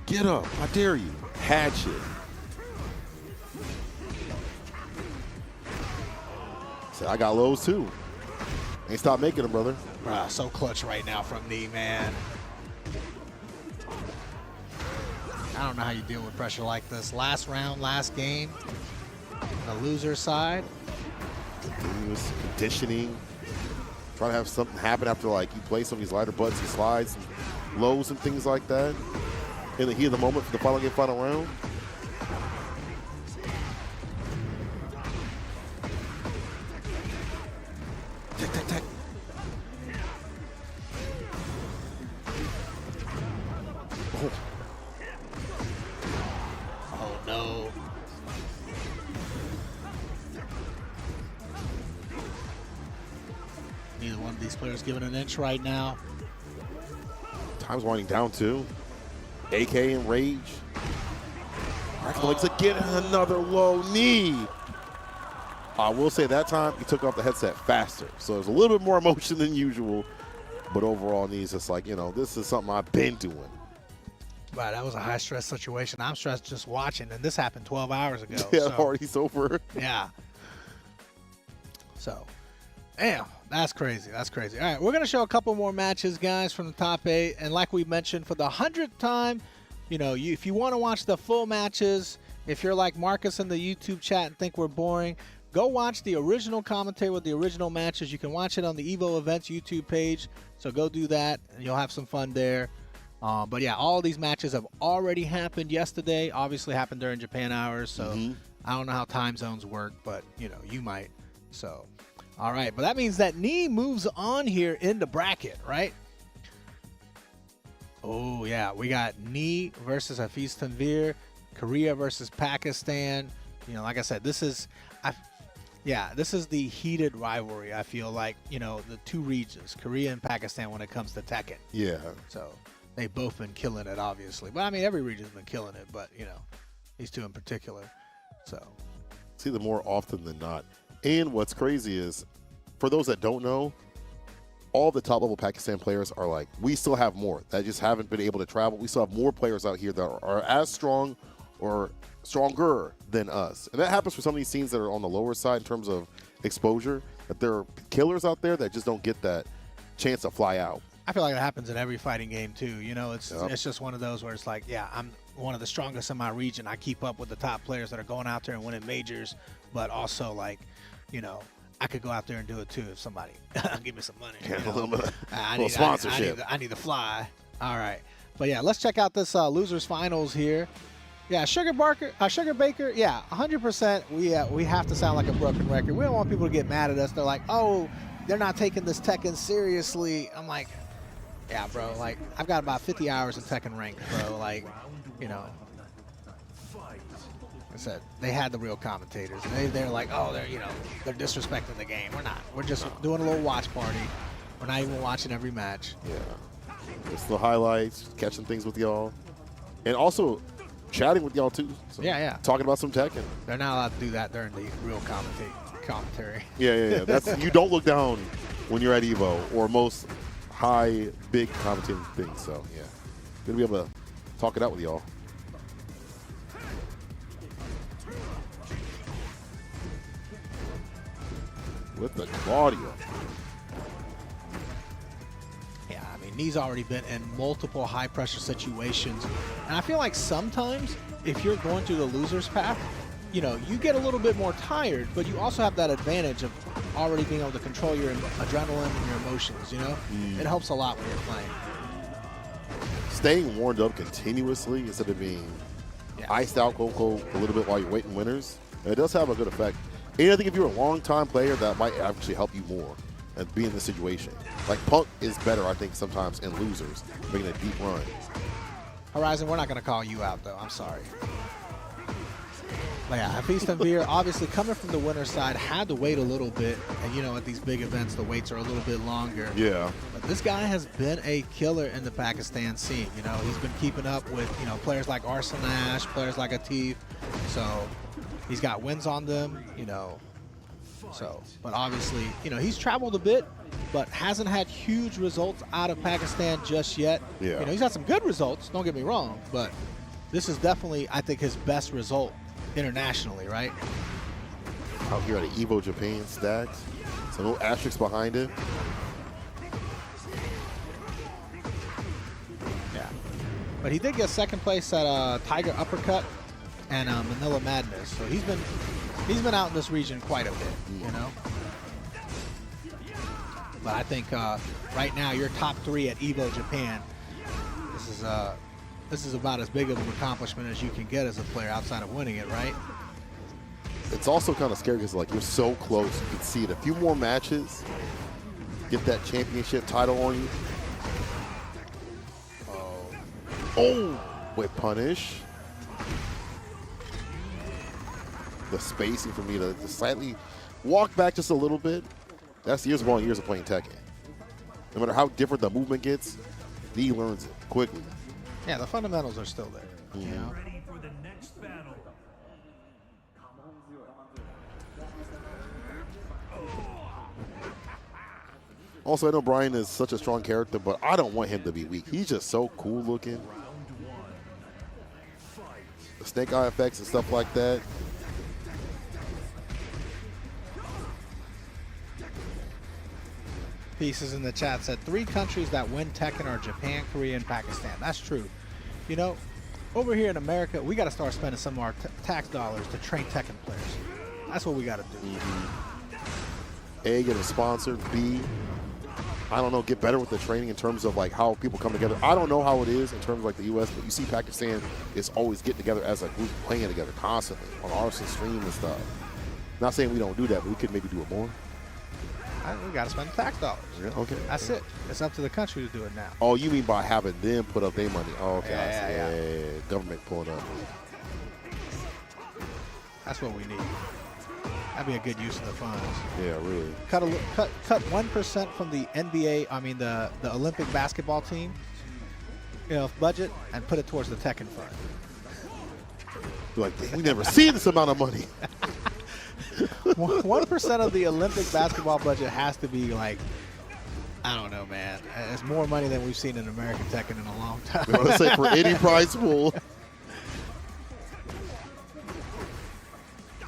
Get up, I dare you. Hatchet. Said, I got lows too. Ain't stop making them, brother. Bruh, so clutch right now from Knee, man. I don't know how you deal with pressure like this. Last round, last game. The loser side. Continuous conditioning. Trying to have something happen after like you play some of these lighter buttons and slides and lows and things like that. In the heat of the moment for the final game, final round. Tech, tech, tech. Oh. Oh, no. Neither one of these players giving an inch right now. Time's winding down too. AK in rage. Crack the legs again, and another low knee. I will say that time he took off the headset faster, so there's a little bit more emotion than usual. But overall, Knee's just like, you know, this is something I've been doing. Wow, that was a high stress situation. I'm stressed just watching, and this happened 12 hours ago. Yeah, so, party's over. yeah. So, damn, that's crazy. That's crazy. All right, we're going to show a couple more matches, guys, from the top 8. And like we mentioned, for the 100th time, you know, if you want to watch the full matches, if you're like Marcus in the YouTube chat and think we're boring, go watch the original commentary with the original matches. You can watch it on the Evo Events YouTube page. So go do that, and you'll have some fun there. But yeah, all these matches have already happened yesterday. Obviously happened during Japan hours, so I don't know how time zones work, but you know, you might. So, all right, but that means that Knee moves on here in the bracket, right? Oh yeah, we got Knee versus Hafiz Tanvir, Korea versus Pakistan. You know, like I said, this is the heated rivalry. I feel like, you know, the two regions, Korea and Pakistan, when it comes to Tekken. Yeah. So they've both been killing it, obviously. But I mean, every region's been killing it, but you know, these two in particular. So See them more often than not. And what's crazy is, for those that don't know, all the top level Pakistan players are like, we still have more that just haven't been able to travel. We still have more players out here that are as strong or stronger than us. And that happens for some of these scenes that are on the lower side in terms of exposure, that there are killers out there that just don't get that chance to fly out. I feel like it happens in every fighting game too. You know, it's just one of those where it's like, yeah, I'm one of the strongest in my region. I keep up with the top players that are going out there and winning majors, but also like, you know, I could go out there and do it too if somebody give me some money. Yeah, you know? a little bit, I little need sponsorship. I need to fly. All right, but yeah, let's check out this losers finals here. Yeah, Sugar Baker, yeah, 100%. We have to sound like a broken record. We don't want people to get mad at us. They're like, oh, they're not taking this Tekken seriously. I'm like, yeah, bro. Like, I've got about 50 hours of Tekken ranked, bro. Like, you know. I said they had the real commentators. They're like, oh, they're disrespecting the game. We're not. We're just doing a little watch party. We're not even watching every match. Yeah, just the highlights, catching things with y'all, and also chatting with y'all too. So Yeah. talking about some Tekken. They're not allowed to do that during the real commentary. Yeah. That's you don't look down when you're at Evo or most high big commentating things. So yeah, gonna be able to talk it out with y'all. With the Claudia. Yeah, I mean, Knee's already been in multiple high-pressure situations. And I feel like sometimes if you're going through the loser's path, you know, you get a little bit more tired, but you also have that advantage of already being able to control your adrenaline and your emotions, you know? It helps a lot when you're playing. Staying warmed up continuously instead of being iced out go a little bit while you're waiting winners, it does have a good effect. And I think if you're a long-time player, that might actually help you more and be in this situation. Like Punk is better, I think, sometimes in losers, making a deep run. Horizon, we're not going to call you out, though. I'm sorry. But yeah, Hafiz Tanvir, obviously coming from the winner's side, had to wait a little bit. And, you know, at these big events, the waits are a little bit longer. Yeah. But this guy has been a killer in the Pakistan scene. You know, he's been keeping up with, you know, players like Arslan Ash, players like Atif. So he's got wins on them, you know. So, but obviously, you know, he's traveled a bit, but hasn't had huge results out of Pakistan just yet. Yeah. You know, he's had some good results, don't get me wrong, but this is definitely, I think, his best result internationally, right? Out here at an Evo Japan stacks. So no asterisks behind it. Yeah. But he did get second place at Tiger Uppercut and Manila Madness. So he's been out in this region quite a bit, you know? But I think right now you're top 3 at Evo Japan. This is about as big of an accomplishment as you can get as a player outside of winning it, right? It's also kind of scary because like you're so close. You can see it. A few more matches, get that championship title on you. Oh, with punish. The spacing for me to just slightly walk back just a little bit. That's years of playing Tekken. No matter how different the movement gets, he learns it quickly. Yeah, the fundamentals are still there. You know? Ready for the next battle. Also, I know Brian is such a strong character, but I don't want him to be weak. He's just so cool looking. snake eye effects and stuff like that. Pieces in the chat said 3 countries that win Tekken are Japan, Korea, and Pakistan. That's true. You know, over here in America, we got to start spending some of our tax dollars to train Tekken players. That's what we got to do. A, get a sponsor. B, I don't know, get better with the training in terms of like how people come together. I don't know how it is in terms of like the U.S., but you see Pakistan is always getting together as a group, playing together constantly on Arsenal stream and stuff. Not saying we don't do that, but we could maybe do it more. We got to spend tax dollars. Yeah, okay. That's it. It's up to the country to do it now. Oh, you mean by having them put up their money? Oh, okay. Yeah, I see. Yeah. Government pulling up. That's what we need. That'd be a good use of the funds. Yeah, really. Cut 1% from the NBA. I mean the Olympic basketball team, you know, budget, and put it towards the Tekken fund. Like, we never seen this amount of money. 1% of the Olympic basketball budget has to be like, I don't know, man. It's more money than we've seen in American Tekken in a long time. I want to say for any prize pool.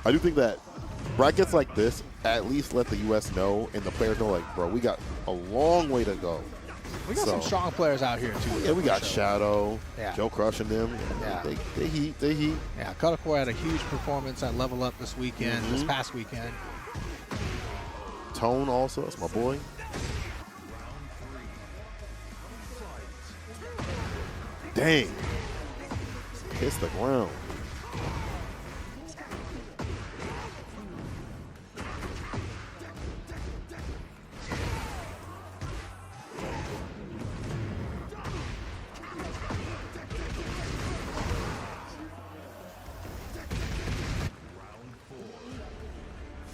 I do think that brackets like this at least let the U.S. know and the players know, like, bro, we got a long way to go. We got some strong players out here, too. Yeah, we got Shadow, Yeah. Joe crushing them. Yeah. They heat. Yeah, Cuddlecore had a huge performance at Level Up this weekend, this past weekend. Tone also, that's my boy. Dang. Hits the ground.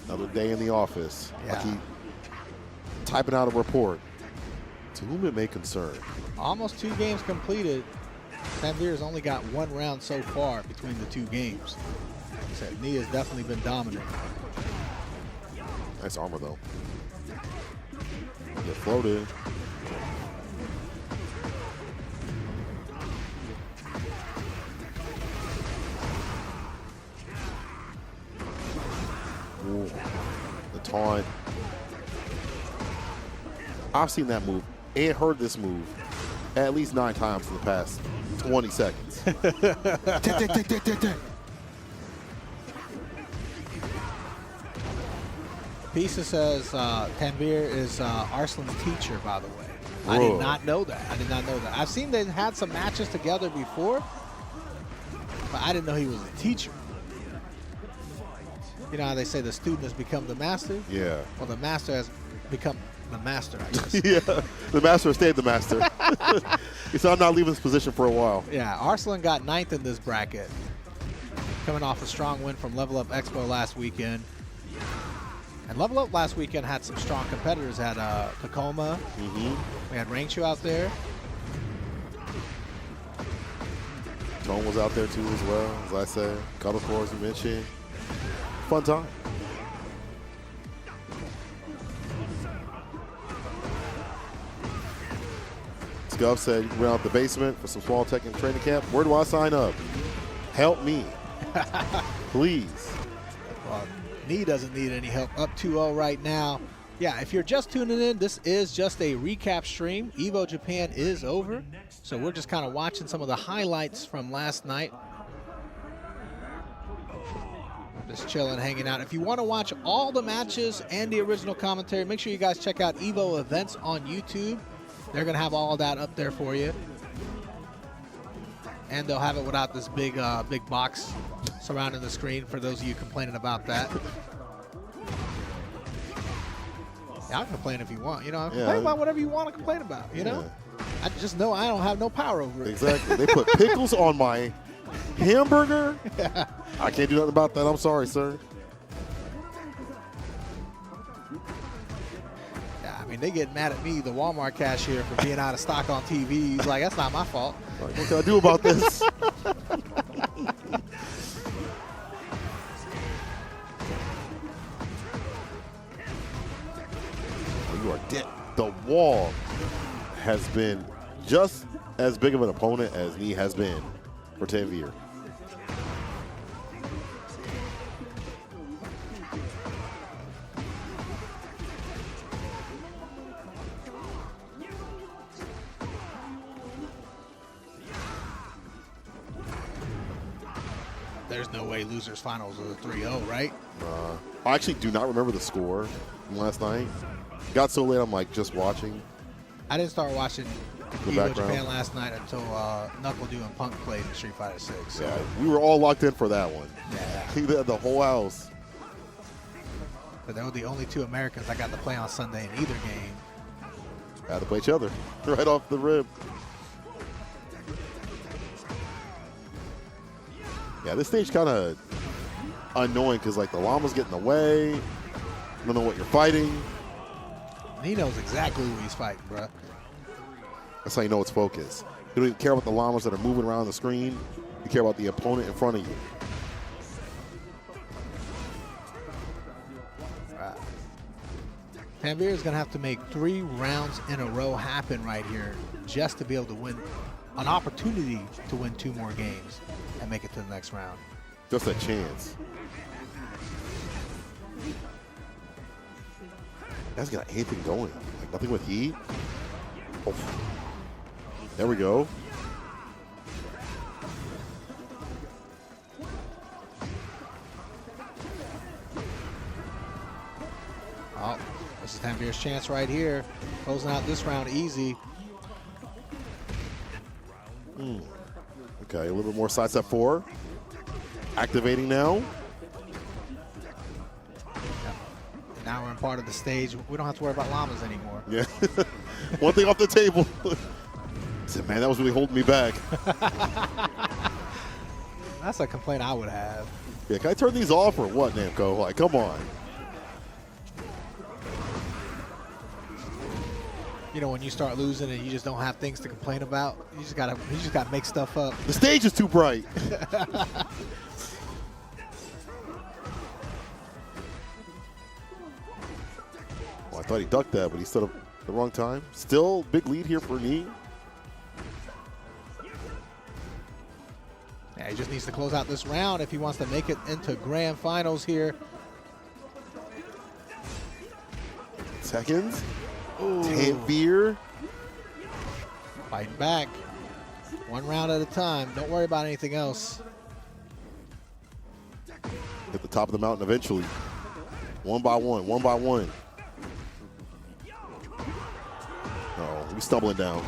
Another day in the office. Yeah. I keep typing out a report. To whom it may concern. Almost 2 games completed. Tanvir's only got 1 round so far between the 2 games. So Nia's definitely been dominant. Nice armor, though. Get floated. Ooh, the taunt. I've seen that move and heard this move at least 9 times in the past 20 seconds. Pisa says Tanvir is Arslan's teacher, by the way. I did not know that. I've seen they had some matches together before, but I didn't know he was a teacher. You know how they say the student has become the master? Yeah. Well, the master has become the master, I guess. Yeah, the master stayed the master. He said, I'm not leaving this position for a while. Yeah, Arslan got 9th in this bracket, coming off a strong win from Level Up Expo last weekend. And Level Up last weekend had some strong competitors. Had Tacoma. We had Rainshu out there. Tone was out there too as well, as I said. Cuddlecore, as you mentioned. Fun time. Scuff said you went out the basement for some small Tekken training camp. Where do I sign up? Help me. Please. Well, Knee doesn't need any help. Up 2-0 right now. Yeah, if you're just tuning in, this is just a recap stream. Evo Japan is over, so we're just kind of watching some of the highlights from last night. Just chilling, hanging out. If you want to watch all the matches and the original commentary, make sure you guys check out Evo Events on YouTube. They're going to have all of that up there for you. And they'll have it without this big box surrounding the screen for those of you complaining about that. Yeah, I'll complain if you want. You know, complain about whatever you want to complain about, you know? I just know I don't have no power over it. Exactly. They put pickles on my hamburger? I can't do nothing about that. I'm sorry, sir. Yeah, I mean, they get mad at me, the Walmart cashier, for being out of stock on TV. He's like, that's not my fault. Like, what can I do about this? You are dead. The wall has been just as big of an opponent as he has been for Tanvir. there's no way losers finals was a 3-0, right? I actually do not remember the score from last night. Got so late, I'm like just watching. I didn't start watching The Evo background. Japan last night until Knuckle Dew and Punk played in Street Fighter 6. So, Yeah, we were all locked in for that one. yeah. The whole house. But they were the only two Americans I got to play on Sunday in either game. Had to play each other right off the rib. Yeah, this stage kind of annoying because like the llamas get in the way. You don't know what you're fighting. He knows exactly who he's fighting, bro. That's how you know it's focus. You don't even care about the llamas that are moving around the screen. You care about the opponent in front of you. Tanvir is going to have to make 3 rounds in a row happen right here just to be able to win, an opportunity to win 2 more games and make it to the next round. Just a chance. That's got anything going. Like nothing with heat. Oh. There we go. Oh, this is Tanvir's chance right here. Closing out this round easy. Okay, a little bit more side step 4. Activating now. Now we're in part of the stage. We don't have to worry about llamas anymore. Yeah. One thing off the table. I said, man, that was really holding me back. That's a complaint I would have. Yeah, can I turn these off or what, Namco? Like, come on. You know, when you start losing and you just don't have things to complain about, you just gotta make stuff up. The stage is too bright. Oh, I thought he ducked that, but he stood up at the wrong time. Still big lead here for Knee. Yeah, he just needs to close out this round if he wants to make it into grand finals here. Seconds. Tanvir. Fighting back. 1 round at a time. Don't worry about anything else. Hit the top of the mountain eventually. One by one, one by one. Oh, he's stumbling down.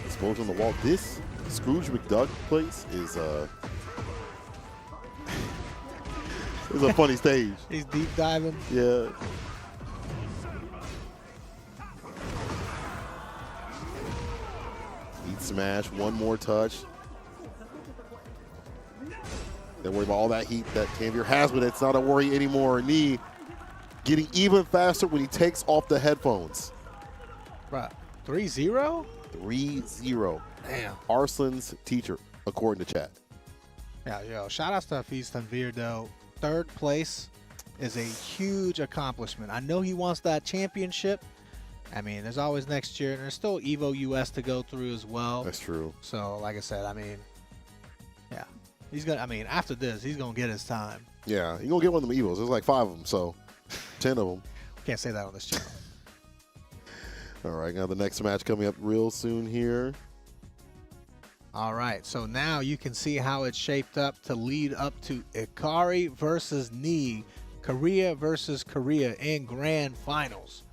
Explosion on the wall. This Scrooge McDuck place is it's a funny stage. He's deep diving. Yeah. Heat smash, one more touch. Don't worry about all that heat that Tanvir has, but it's not a worry anymore. Knee getting even faster when he takes off the headphones. Bruh, 3-0? 3-0. Damn. Arslan's teacher, according to chat. Yeah, yo, shout outs to Hafiz Tanvir, though. 3rd place is a huge accomplishment. I know he wants that championship. I mean, there's always next year, and there's still Evo US to go through as well. That's true. So, like I said, I mean, yeah. He's gonna, I mean, after this, he's going to get his time. Yeah, you're going to get one of them Evos. There's like 5 of them, so 10 of them. Can't say that on this channel. All right, now the next match coming up real soon here. All right, so now you can see how it's shaped up to lead up to Ikari versus Knee, Korea versus Korea in grand finals.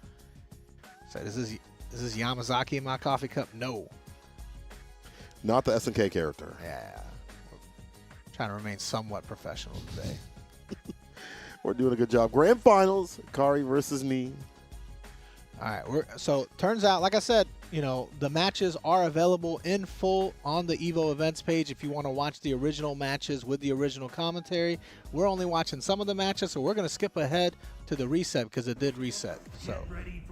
So is this Yamazaki in my coffee cup? No. Not the SNK character. Yeah. Trying to remain somewhat professional today. We're doing a good job. Grand finals, Ikari versus Knee. All right, so turns out, like I said, you know, the matches are available in full on the Evo events page if you want to watch the original matches with the original commentary. We're only watching some of the matches, so we're going to skip ahead to the reset because it did reset. So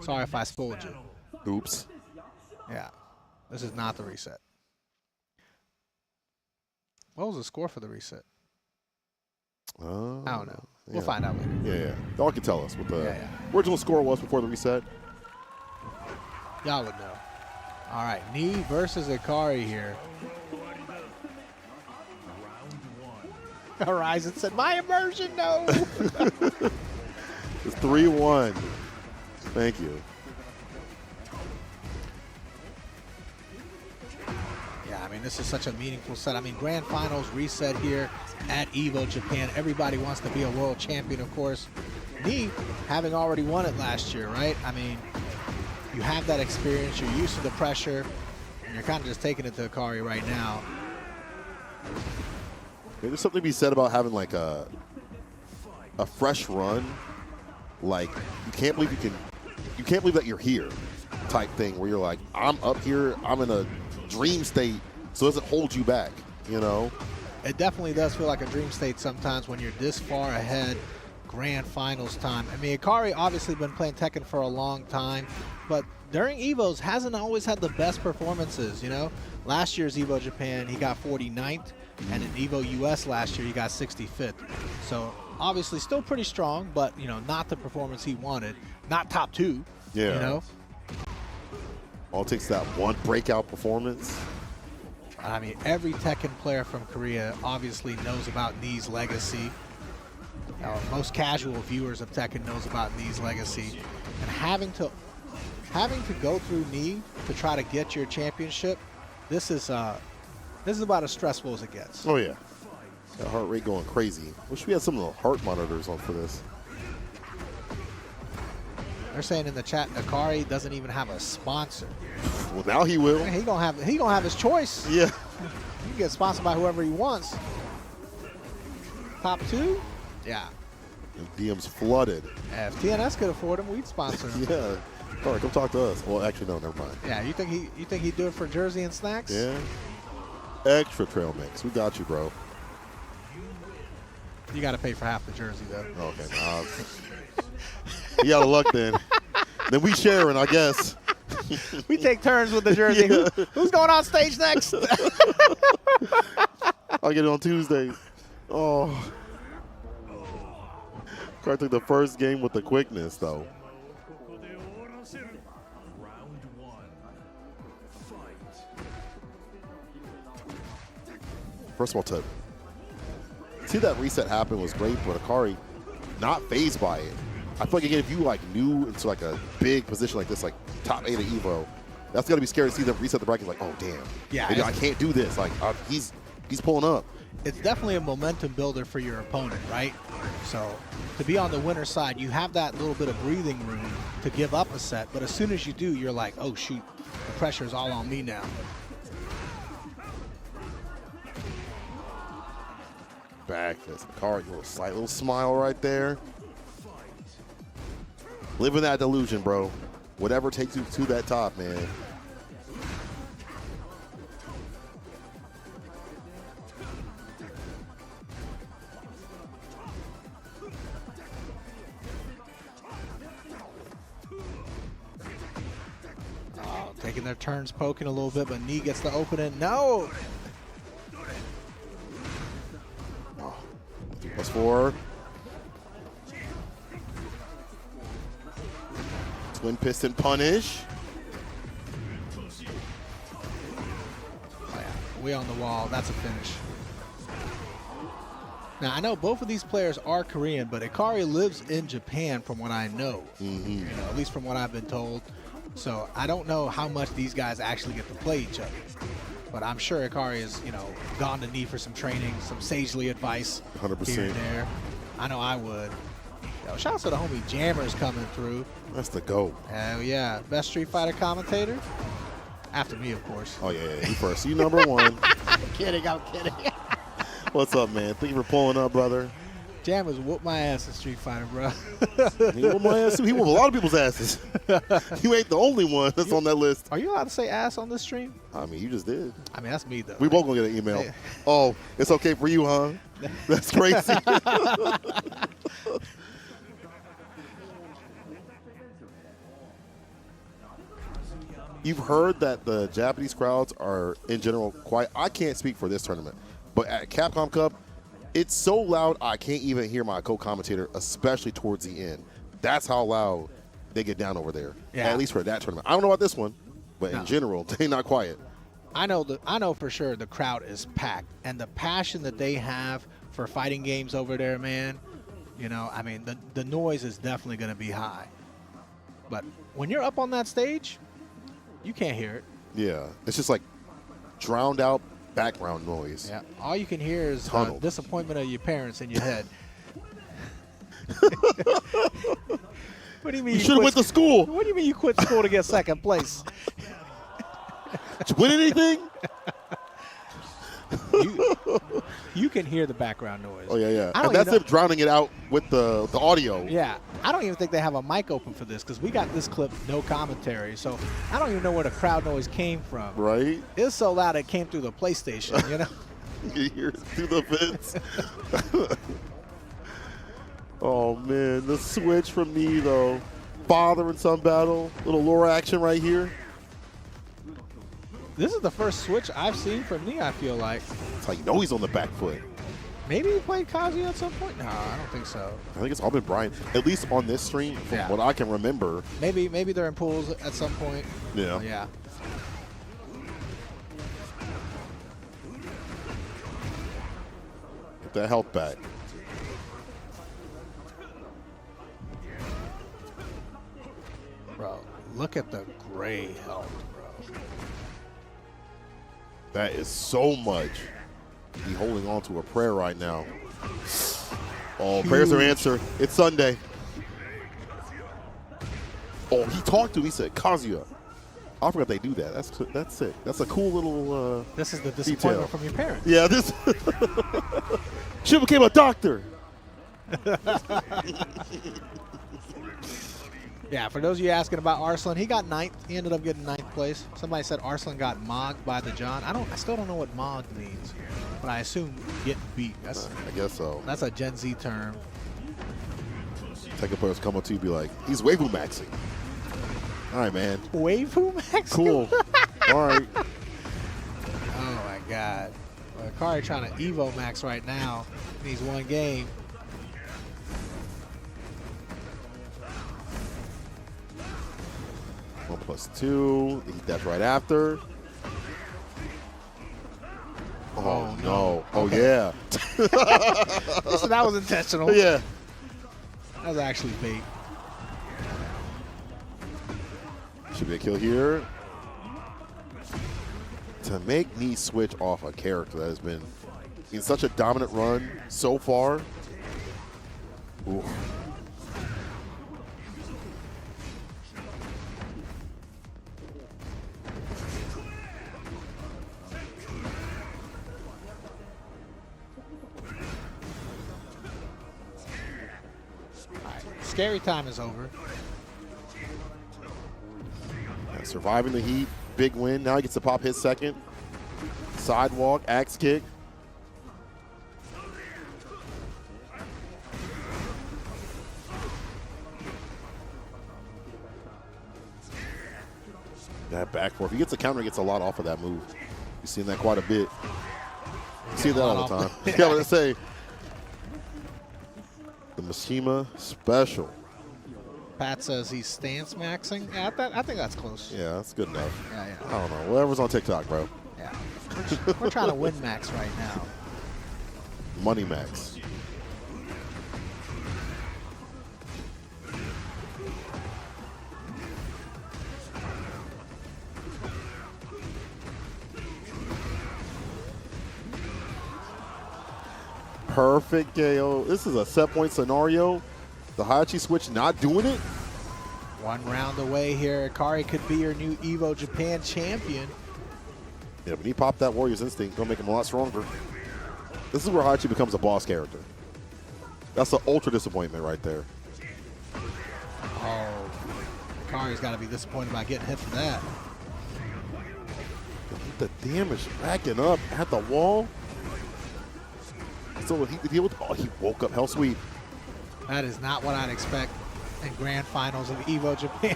sorry if I spoiled you. Oops. Yeah, this is not the reset. What was the score for the reset? I don't know. We'll find out later. Yeah. Y'all can tell us what the Yeah. original score was before the reset. Y'all would know. All right, Knee versus Ikari here. Horizon said, my immersion, no. It's 3-1. Thank you. Yeah, I mean, this is such a meaningful set. I mean, Grand Finals reset here at EVO Japan. Everybody wants to be a world champion, of course. Me, having already won it last year, right? I mean, you have that experience. You're used to the pressure. And you're kind of just taking it to Akari right now. There's something to be said about having like a fresh run. Like, you can't believe that you're here type thing where you're like, I'm up here, I'm in a dream state, so it doesn't hold you back, you know? It definitely does feel like a dream state sometimes when you're this far ahead, Grand Finals time. I mean, Akari obviously been playing Tekken for a long time, but during EVOs hasn't always had the best performances, you know? Last year's EVO Japan, he got 49th, and in EVO US last year, he got 65th. So obviously still pretty strong, but, you know, not the performance he wanted. Not top 2, Yeah. you know? All it takes that one breakout performance. I mean, every Tekken player from Korea obviously knows about Nee's legacy. Most casual viewers of Tekken knows about Nee's legacy. And having to go through Nii to try to get your championship, this is about as stressful as it gets. Oh, yeah. That heart rate going crazy. Wish we had some of the heart monitors on for this. They're saying in the chat, Akari doesn't even have a sponsor. Well, now he will. He gonna have his choice. Yeah. He can get sponsored by whoever he wants. Top 2? Yeah. And DM's flooded. Yeah, if TNS could afford him, we'd sponsor him. Yeah. All right, come talk to us. Well, actually, no, never mind. Yeah, you think he'd do it for Jersey and snacks? Yeah. Extra trail mix. We got you, bro. You got to pay for half the jersey though. Okay. You out of luck then. Then we sharing, I guess. We take turns with the jersey. Yeah. Who's going on stage next? I'll get it on Tuesdays. Oh. Carr took the first game with the quickness, though. Round 1. Fight. First of all, to see that reset happen was great, but Akari not phased by it. I feel like, again, if you like new into like a big position like this, like top 8 of EVO, that's got to be scary to see them reset the bracket. Like, oh, damn. Yeah, Maybe I can't do this. Like, he's pulling up. It's definitely a momentum builder for your opponent, right? So to be on the winner's side, you have that little bit of breathing room to give up a set, but as soon as you do, you're like, oh, shoot, the pressure's all on me now. Back fist. Akari, little slight little smile right there. Live in that delusion, bro. Whatever takes you to that top, man. Taking their turns, poking a little bit, but Nii gets the opening. No! +4. Twin piston punish. Oh, yeah. Way on the wall. That's a finish. Now, I know both of these players are Korean, but Akari lives in Japan from what I know. You know, at least from what I've been told. So I don't know how much these guys actually get to play each other. But I'm sure Akari has, you know, gone to Nii for some training, some sagely advice 100%. here and there. I know I would. Yo, shout out to the homie Jammers coming through. That's the GOAT. Hell yeah. Best Street Fighter commentator? After me, of course. Oh, yeah, you first. You number 1. I'm kidding. What's up, man? Thank you for pulling up, brother. Jammers whooped my ass in Street Fighter, bro. He whooped my ass too. He whooped a lot of people's asses. You ain't the only one that's on that list. Are you allowed to say ass on this stream? I mean, you just did. I mean, that's me, though. We both gonna get an email. Yeah. Oh, it's okay for you, huh? That's crazy. You've heard that the Japanese crowds are, in general, quiet. I can't speak for this tournament, but at Capcom Cup, it's so loud I can't even hear my co-commentator, especially towards the end. That's how loud they get down over there. Yeah. At least for that tournament. I don't know about this one, but in general, they not quiet. I know for sure the crowd is packed, and the passion that they have for fighting games over there, man. You know, I mean, the noise is definitely going to be high. But when you're up on that stage, you can't hear it. Yeah, it's just like drowned out background noise. Yeah. All you can hear is the Tunnel. disappointment of your parents in your head. What do you mean? You should have went to school. What do you mean you quit school to get second place? Did you win anything? You can hear the background noise. Oh, yeah, yeah. I don't And that's even them drowning it out with the audio. Yeah, I don't even think they have a mic open for this because we got this clip, no commentary. So I don't even know where the crowd noise came from. Right? It's so loud it came through the PlayStation, you know? You hear it through the vents. Oh, man. The switch from me, though. Father and son battle. Little lore action right here. This is the first switch I've seen from me, I feel like. That's how you know he's on the back foot. Maybe he played Kazuya at some point? No, I don't think so. I think it's all been Brian. At least on this stream, from Yeah. what I can remember. Maybe they're in pools at some point. Yeah. Yeah. Get that health back. Bro, look at the gray health, bro. That is so much. He holding on to a prayer right now. Oh, prayers are answered. It's Sunday. Oh, he talked to him. He said, Kazuya. I forgot they do that. That's sick. That's a cool little This is the disappointment detail. from your parents. Yeah, this. She became a doctor. Yeah, for those of you asking about Arslan, he got 9th. He ended up getting 9th place. Somebody said Arslan got mogged by the John. I still don't know what mogged means, but I assume getting beat. I guess so. That's a Gen Z term. Tekken players come up to you and be like, he's waifu maxing. All right, man. Waifu max? Cool. All right. Oh my God. Well, Akari trying to Evo max right now. Needs one game. +2. That's right after. Oh, no. Oh, yeah. So that was intentional. Yeah. That was actually bait. Should be a kill here. To make me switch off a character that has been in such a dominant run so far. Ooh. Scary time is over. Surviving the heat, big win. Now he gets to pop his second. Sidewalk, axe kick. That back four. If he gets a counter, he gets a lot off of that move. You've seen that quite a bit. You see that all the time. Yeah, what I say. The Mishima special. Pat says he's stance maxing. Yeah, I think that's close. Yeah, that's good enough. Yeah, yeah. I don't know. Whatever's on TikTok, bro. Yeah. We're trying to win max right now. Money max. Perfect KO. This is a set point scenario. The Hayachi switch not doing it. One round away here. Akari could be your new Evo Japan champion. Yeah, when he popped that Warrior's Instinct, gonna make him a lot stronger. This is where Hayachi becomes a boss character. That's an ultra disappointment right there. Oh, Akari's got to be disappointed about getting hit for that. The damage racking up at the wall. So he deal with. Oh, he woke up hell sweet. That is not what I'd expect in grand finals of Evo Japan.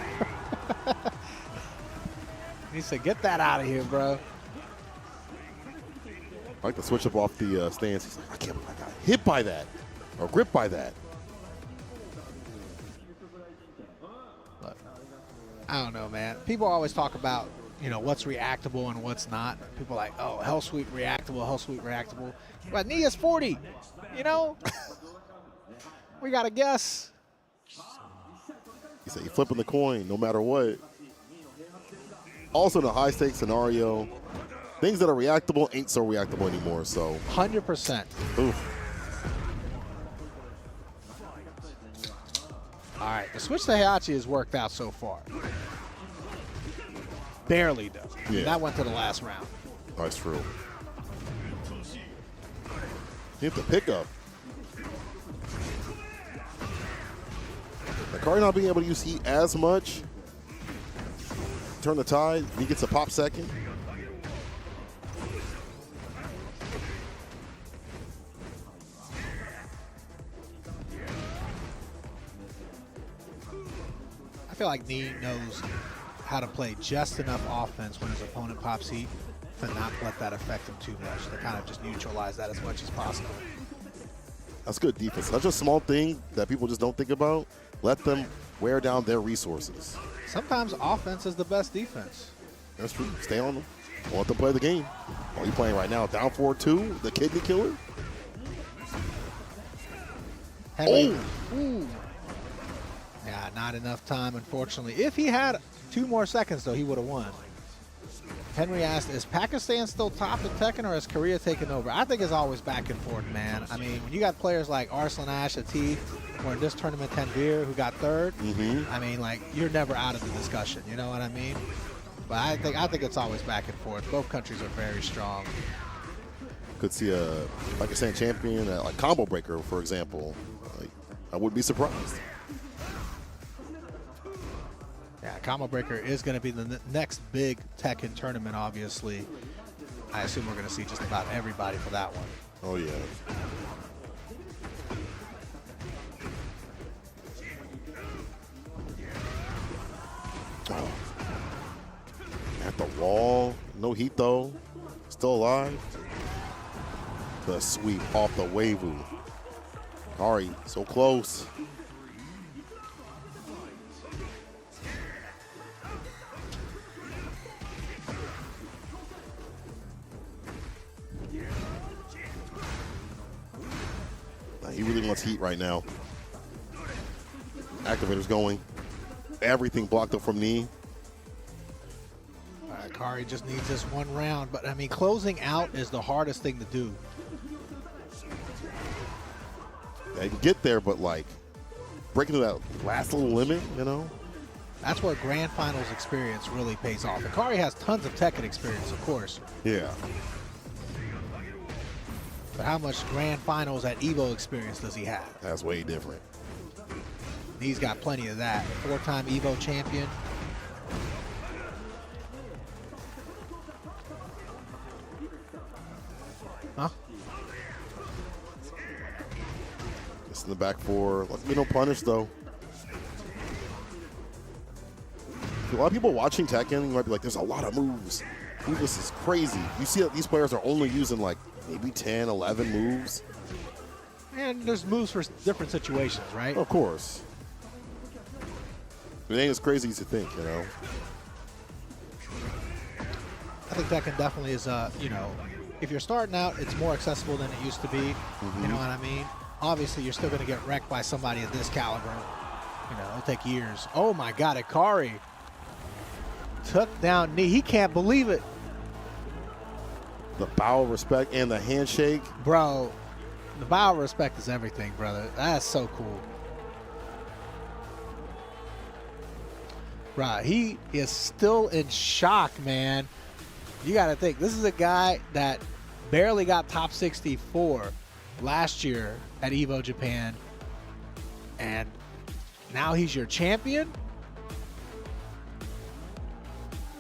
He said, get that out of here, bro. I like to switch up off the stance. He's like, I can't believe I got hit by that or gripped by that. Look, I don't know, man. People always talk about, you know, what's reactable and what's not. People are like, oh, Hell Sweet reactable, Hell Sweet reactable. But Nia's 40, you know? We got to guess. He said, you're flipping the coin no matter what. Also, in a high-stakes scenario, Things that are reactable ain't so reactable anymore. So 100%. oof. All right, the switch to Heihachi has worked out so far. Barely, though. Yeah. That went to the last round. That's true. Hit the pickup. Akari not being able to use heat as much. Turn the tide. He gets a pop second. I feel like Nee knows how to play just enough offense when his opponent pops heat to not let that affect him too much, to kind of just neutralize that as much as possible. That's good defense. Such a small thing that people just don't think about. Let them wear down their resources. Sometimes offense is the best defense. That's true. Stay on them. Don't let them play the game. Are you playing right now? Down 4-2, the kidney killer? Henry. Ooh. Yeah, not enough time, unfortunately. If he had 2 more seconds, though, he would have won. Henry asked, is Pakistan still top in Tekken, or has Korea taken over? I think it's always back and forth, man. I mean, when you got players like Arslan Ash, Atif, or in this tournament, Tanvir, who got third, I mean, like, you're never out of the discussion. You know what I mean? But I think it's always back and forth. Both countries are very strong. Could see a Pakistan champion, like Combo Breaker, for example. Like, I wouldn't be surprised. Yeah, Combo Breaker is going to be the next big Tekken tournament, obviously. I assume we're going to see just about everybody for that one. Oh, yeah. Oh. At the wall. No heat, though. Still alive. The sweep off the Wavu. Ari, so close. He really wants heat right now. Activator's going. Everything blocked up from knee. Kari just needs this one round, but I mean, closing out is the hardest thing to do. Yeah, you can get there, but like breaking to that last little limit, you know? That's where Grand Finals experience really pays off. And Kari has tons of Tekken experience, of course. Yeah. But how much Grand Finals at EVO experience does he have? That's way different. He's got plenty of that. 4-time EVO champion. Huh? Just in the back four. Let me no punish, though. A lot of people watching Tekken, you might be like, there's a lot of moves. Ooh, this is crazy. You see that these players are only using like maybe 10, 11 moves. And there's moves for different situations, right? Of course. It ain't as crazy as you think, you know? I think Tekken definitely is, you know, if you're starting out, it's more accessible than it used to be. You know what I mean? Obviously, you're still going to get wrecked by somebody of this caliber. You know, it'll take years. Oh, my God, Akari took down knee. He can't believe it. The bow of respect and the handshake. Bro, the bow of respect is everything, brother. That's so cool. Right, he is still in shock, man. You got to think, this is a guy that barely got top 64 last year at EVO Japan, and now he's your champion?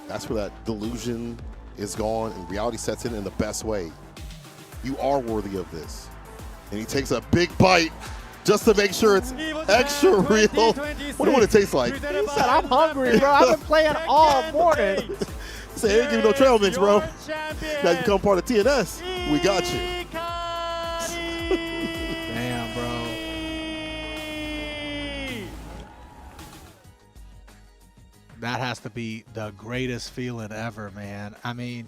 That's where that delusion is gone and reality sets in the best way. You are worthy of this. And he takes a big bite just to make sure it's extra real. Wonder what it tastes like. He said, I'm hungry, bro. I've been playing all morning. Say, ain't give me no trail mix, bro. Now you become part of TNS. We got you. Damn, bro. That has to be the greatest feeling ever, man. I mean,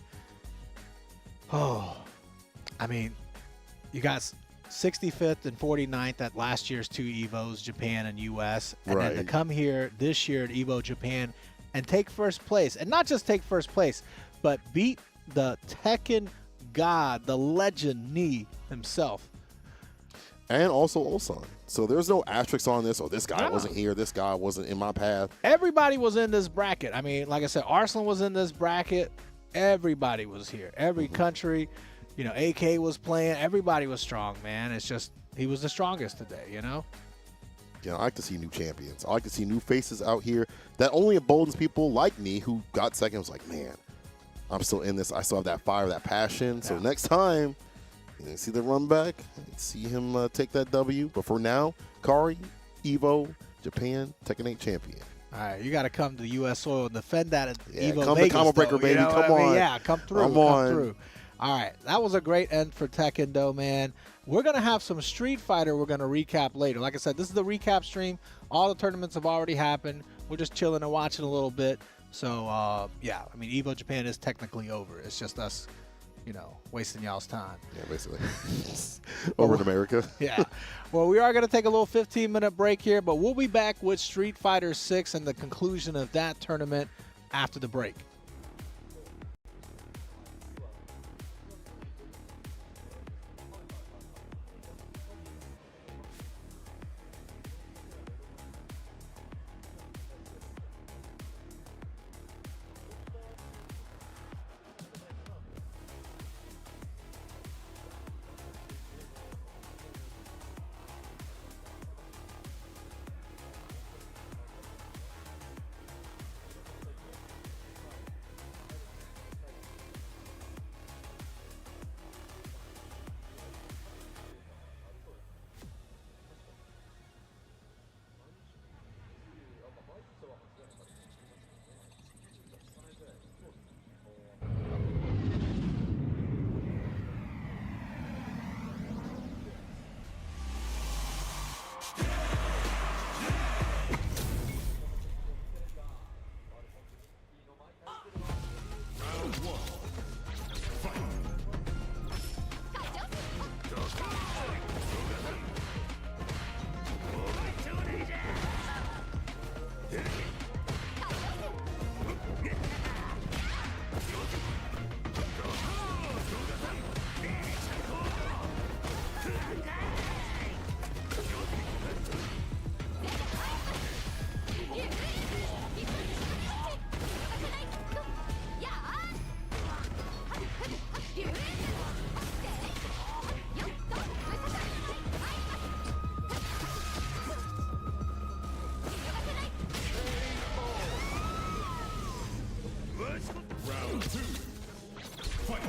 you got 65th and 49th at last year's 2 EVOs, Japan and US. And then to come here this year at EVO Japan and take first place. And not just take first place, but beat the Tekken god, the legend Knee himself. And also Ulsan. So there's no asterisks on this, or this guy No. wasn't here, this guy wasn't in my path. Everybody was in this bracket. I mean, like I said, Arslan was in this bracket. Everybody was here. Every country, you know, AK was playing. Everybody was strong, man. It's just he was the strongest today, you know? You know, I like to see new champions. I like to see new faces out here. That only emboldens people like me who got second. Was like, man, I'm still in this. I still have that fire, that passion. So next time, you see the run back, see him take that W. But for now, Kari, Evo, Japan, Tekken 8 champion. All right, you got to come to U.S. soil and defend that at Yeah, Evo come to Vegas, Combo Breaker, though, baby. you know Come what I mean? on. Yeah, come through. Come Come on. through. All right, that was a great end for Tekken, though, man. We're going to have some Street Fighter we're going to recap later. Like I said, this is the recap stream. All the tournaments have already happened. We're just chilling and watching a little bit. So, yeah, I mean, Evo Japan is technically over. It's just us, you know, wasting y'all's time. Yeah, basically. Over in America. Yeah. Well, we are going to take a little 15-minute break here, but we'll be back with Street Fighter 6 and the conclusion of that tournament after the break. Round 2. Fight.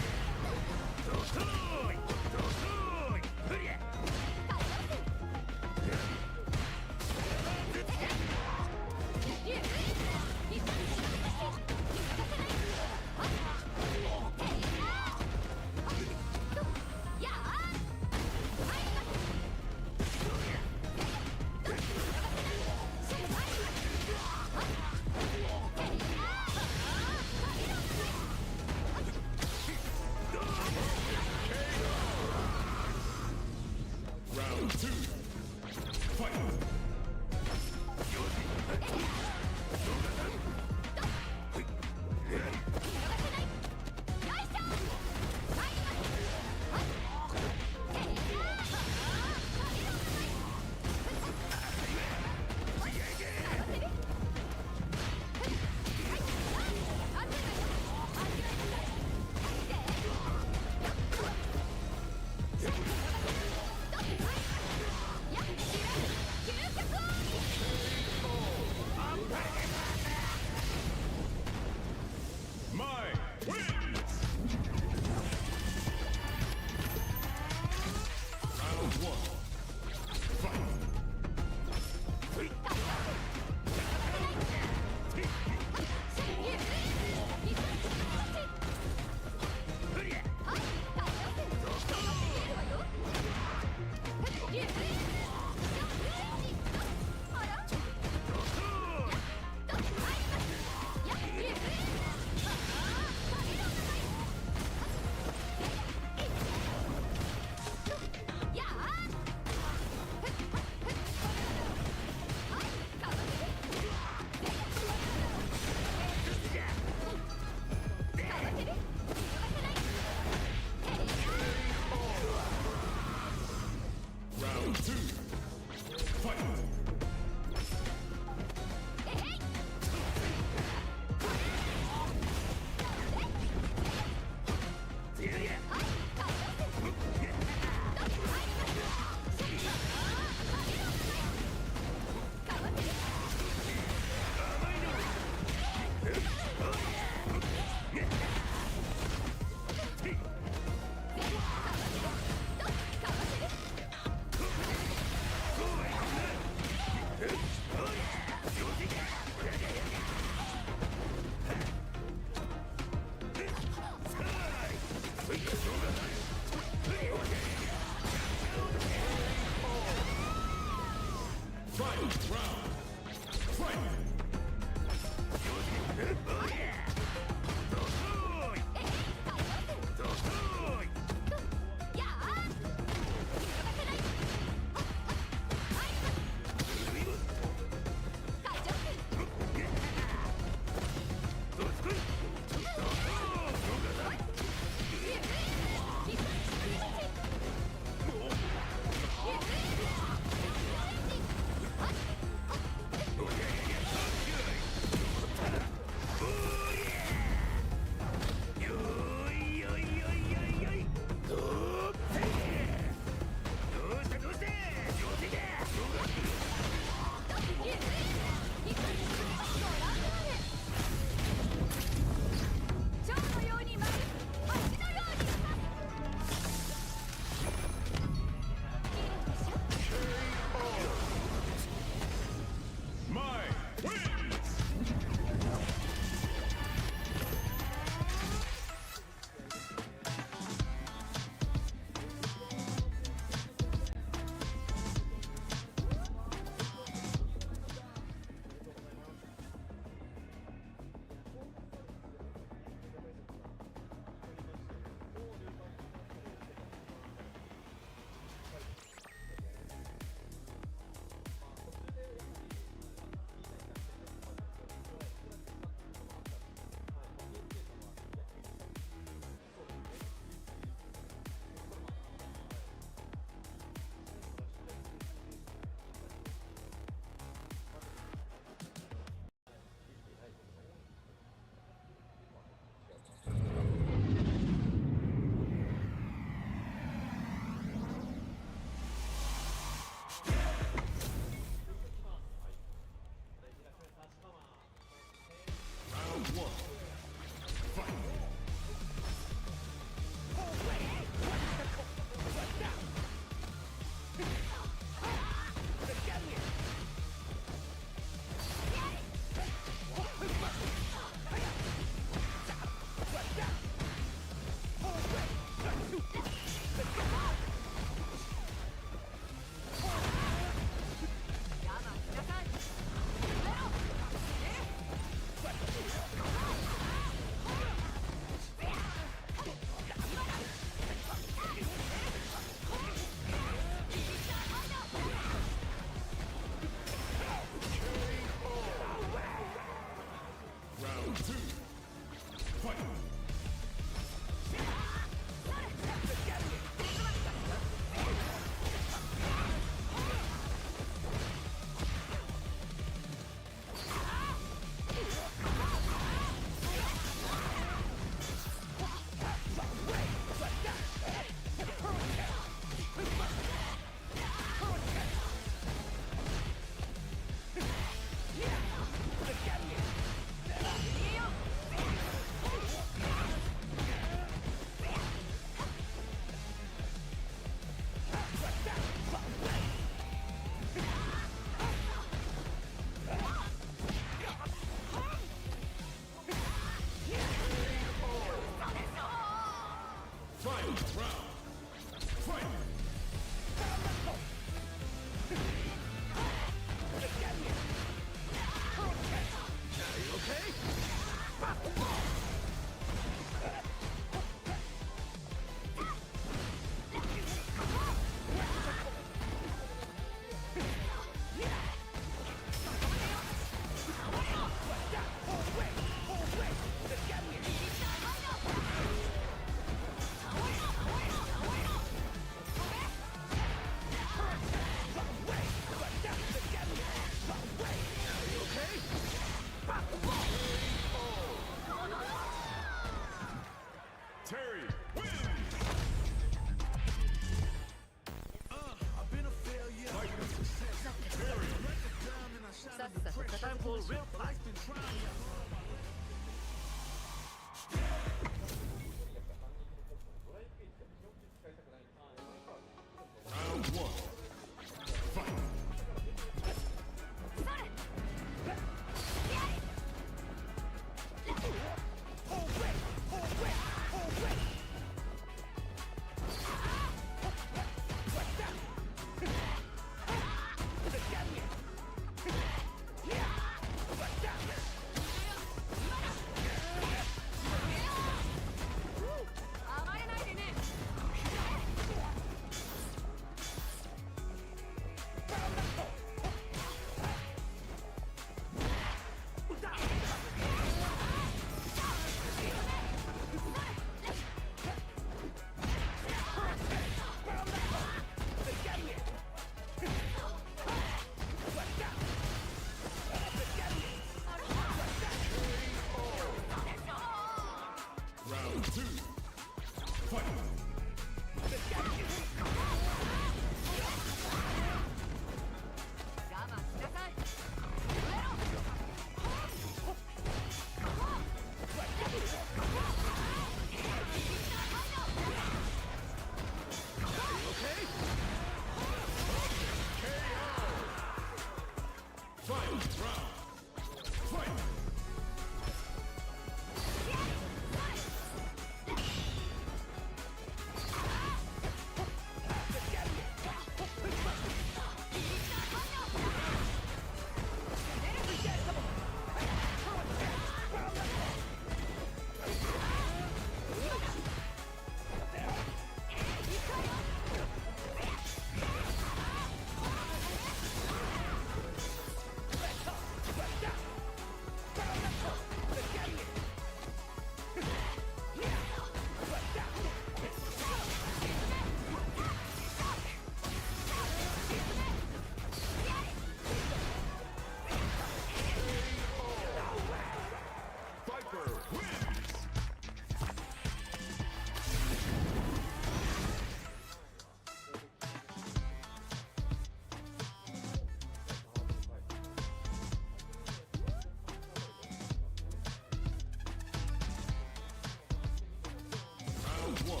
one.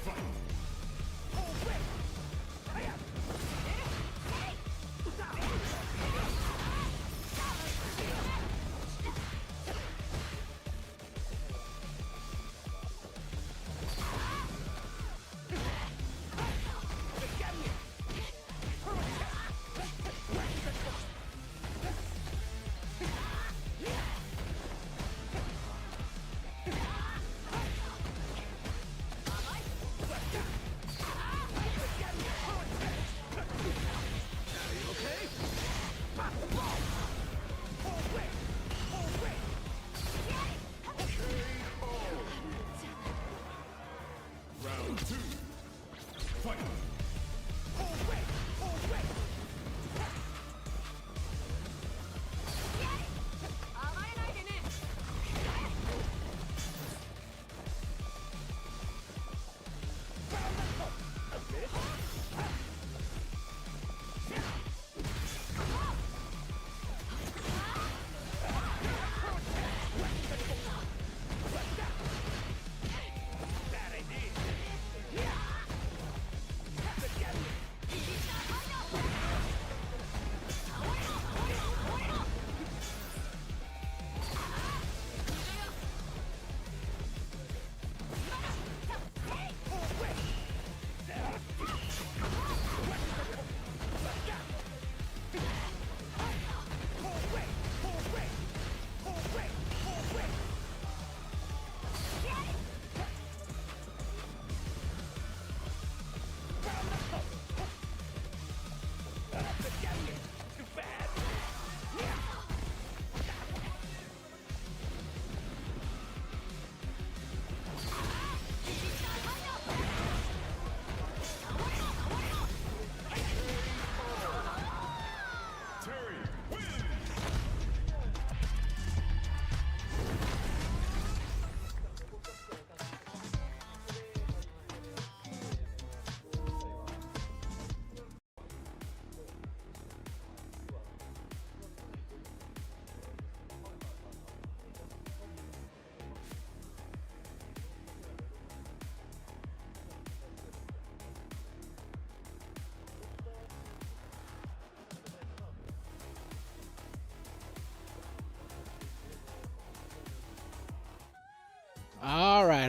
Fight. Round two. Fight.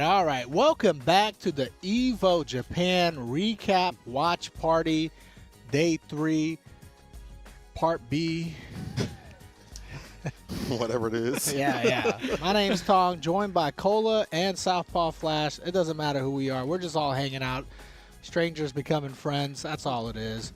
All right. Welcome back to the EVO Japan recap watch party, day 3, part B. Whatever it is. Yeah. My name's Tong, joined by Cola and Southpaw Flash. It doesn't matter who we are. We're just all hanging out. Strangers becoming friends. That's all it is.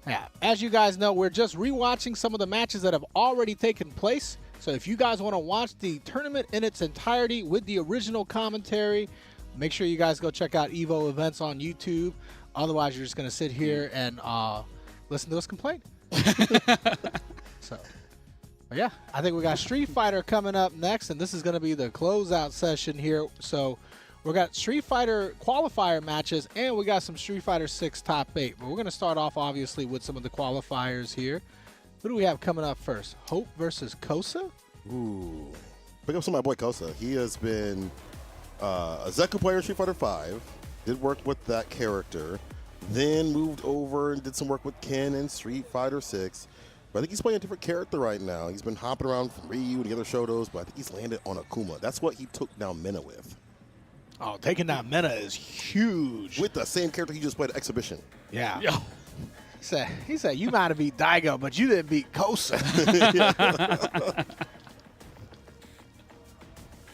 Yeah. As you guys know, we're just rewatching some of the matches that have already taken place. So if you guys want to watch the tournament in its entirety with the original commentary, make sure you guys go check out EVO events on YouTube. Otherwise, you're just going to sit here and listen to us complain. So, but yeah, I think we got Street Fighter coming up next, and this is going to be the closeout session here. So we got Street Fighter qualifier matches, and we got some Street Fighter 6 top 8. But we're going to start off, obviously, with some of the qualifiers here. Who do we have coming up first? Hope versus Kosa? Ooh. Pick up some of my boy Kosa. He has been a Zeku player in Street Fighter 5. Did work with that character. Then moved over and did some work with Ken in Street Fighter 6. But I think he's playing a different character right now. He's been hopping around from Ryu and the other Shotos, but I think he's landed on Akuma. That's what he took down Mena with. Oh, taking down Mena is huge. With the same character he just played at Exhibition. Yeah. Yo. He said, you might have beat Daigo, but you didn't beat Kosa.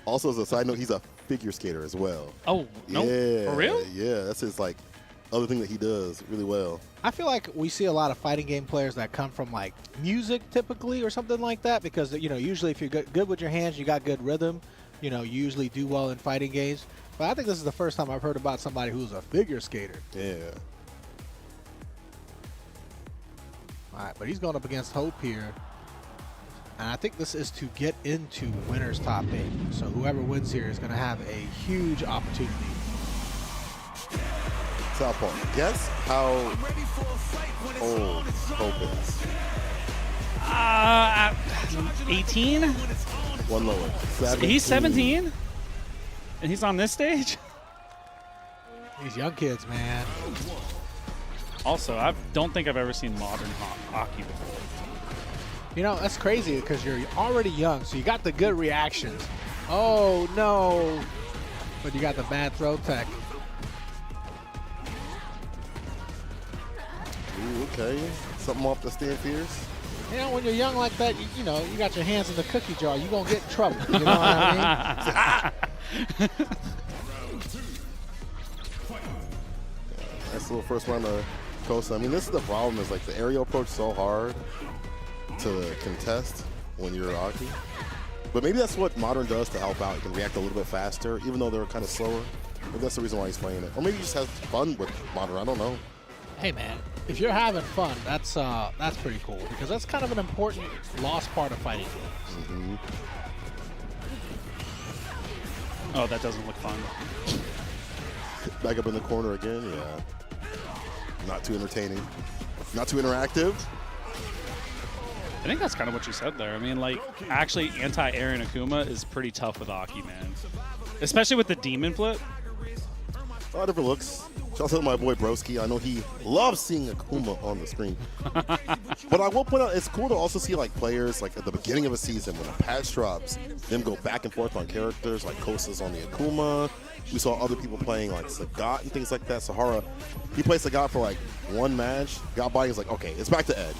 Also, as a side note, he's a figure skater as well. Oh, no. Yeah, For real? Yeah, that's his like other thing that he does really well. I feel like we see a lot of fighting game players that come from like music typically or something like that because, you know, usually if you're good with your hands, you got good rhythm, you know, you usually do well in fighting games. But I think this is the first time I've heard about somebody who's a figure skater. Yeah. All right, but he's going up against Hope here. And I think this is to get into winner's top 8. So whoever wins here is going to have a huge opportunity. Southpaw, guess how old Hope is? 18? One lower. 17. He's 17? And he's on this stage? These young kids, man. Also, I don't think I've ever seen modern hockey before. You know, that's crazy because you're already young, so you got the good reactions. Oh, no. But you got the bad throw tech. Ooh, okay. Something off the stand fierce. You know, when you're young like that, you know, you got your hands in the cookie jar. You're going to get in trouble. You know what I mean? Nice little first round of Kosa. I mean, this is the problem is like the aerial approach so hard to contest when you're Aki. But maybe that's what Modern does to help out. You can react a little bit faster, even though they're kind of slower. Maybe that's the reason why he's playing it. Or maybe he just has fun with Modern. I don't know. Hey, man, if you're having fun, that's pretty cool because that's kind of an important lost part of fighting games. Oh, that doesn't look fun. Back up in the corner again, yeah. Not too entertaining. Not too interactive. I think that's kind of what you said there. I mean, like, actually, anti-Aaron Akuma is pretty tough with Aki, man. Especially with the Demon Flip. A lot of different looks. Shout out to my boy Broski. I know he loves seeing Akuma on the screen. But I will point out, it's cool to also see like players like at the beginning of a season when a patch drops, them go back and forth on characters like Kosa's on the Akuma. We saw other people playing like Sagat and things like that. Sahara, he played Sagat for like one match. Got by, he's like, okay, it's back to Ed.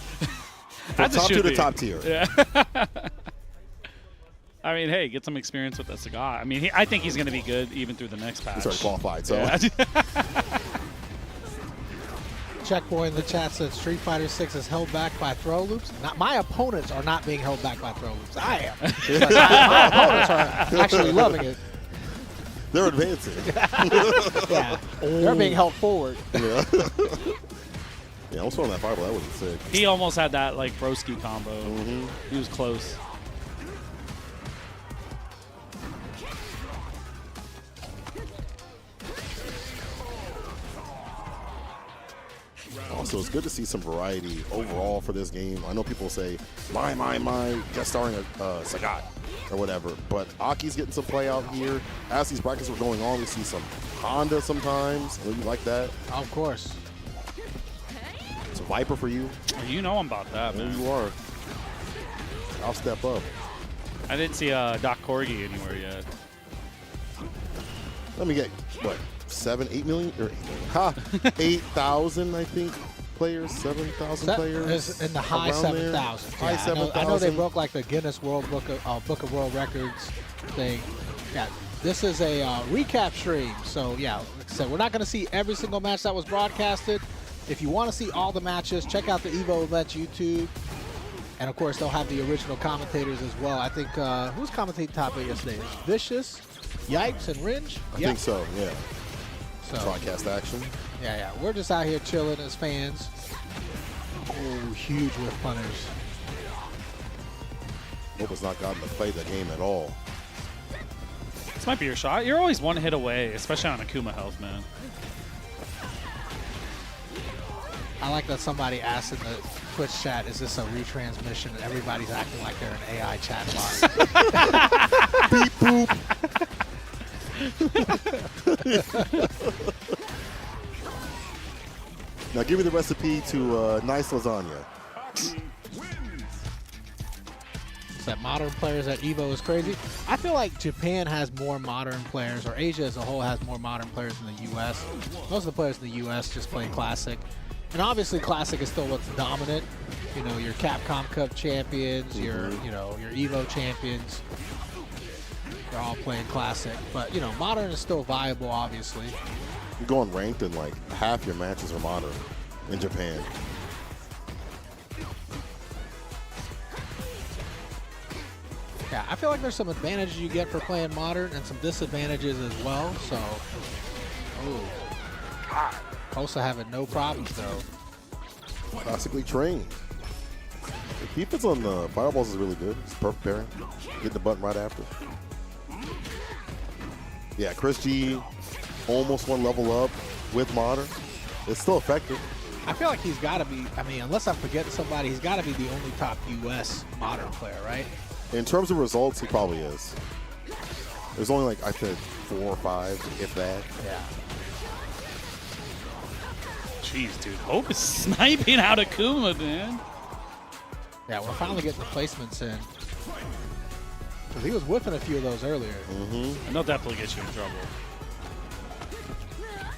From top tier to top tier. Yeah. I mean, hey, get some experience with the Sagat. I mean, I think he's going to be good even through the next patch. He's already qualified, so. Yeah. Checkboy in the chat said Street Fighter 6 is held back by throw loops. Not, my opponents are not being held back by throw loops. I am. My opponents are actually loving it. They're advancing. Yeah, they're being held forward. Yeah. Yeah, I was throwing that fireball. That wasn't sick. He almost had that, like, Broski combo. He was close. Also, it's good to see some variety overall for this game. I know people say, my, guest starring Sagat or whatever, but Aki's getting some play out here. As these brackets were going on, we see some Honda sometimes. You like that? Of course. It's a Viper for you. You know I'm about that, There man. you are. I'll step up. I didn't see Doc Corgi anywhere yet. Let me get, what, 8 million? Or 8,000, I think, players, 7,000 players. It's in the high around there. 7,000. High Yeah, 7,000. I know they broke like the Guinness Book of World Records thing. Yeah, this is a recap stream. So yeah, like I said, we're not going to see every single match that was broadcasted. If you want to see all the matches, check out the Evo Events YouTube. And of course, they'll have the original commentators as well. I think who's commentating top 8 yesterday? Vichous, Yipes, and Ringe? I think so, yeah. So, Broadcast action. yeah. We're just out here chilling as fans. Oh, huge whiff punters. Nova's not gotten to play the game at all. This might be your shot. You're always one hit away, especially on Akuma health, man. I like that somebody asked in the Twitch chat, is this a retransmission? And everybody's acting like they're an AI chat bot. Beep boop. Now give me the recipe to nice lasagna. That modern players at Evo is crazy. I feel like Japan has more modern players, or Asia as a whole has more modern players than the U.S. Most of the players in the U.S. just play Classic. And obviously Classic is still what's dominant. You know, your Capcom Cup champions, your Evo champions. They're all playing Classic. But, you know, modern is still viable, obviously. You're going ranked and like half your matches are modern in Japan. Yeah, I feel like there's some advantages you get for playing modern and some disadvantages as well. So, Kosa having no problems though. Classically trained. The defense on the fireballs is really good. It's perfect pairing. Getting the button right after. Yeah, Chris G almost one level up with modern. It's still effective. I feel like he's got to be, I mean, unless I'm forgetting somebody, he's got to be the only top U.S. modern player, right? In terms of results, he probably is. There's only like, I said, 4 or 5, if that. Yeah. Jeez, dude. Hope is sniping out Akuma, man. Yeah, we're finally getting the placements in. Because he was whipping a few of those earlier. And they'll definitely get you in trouble.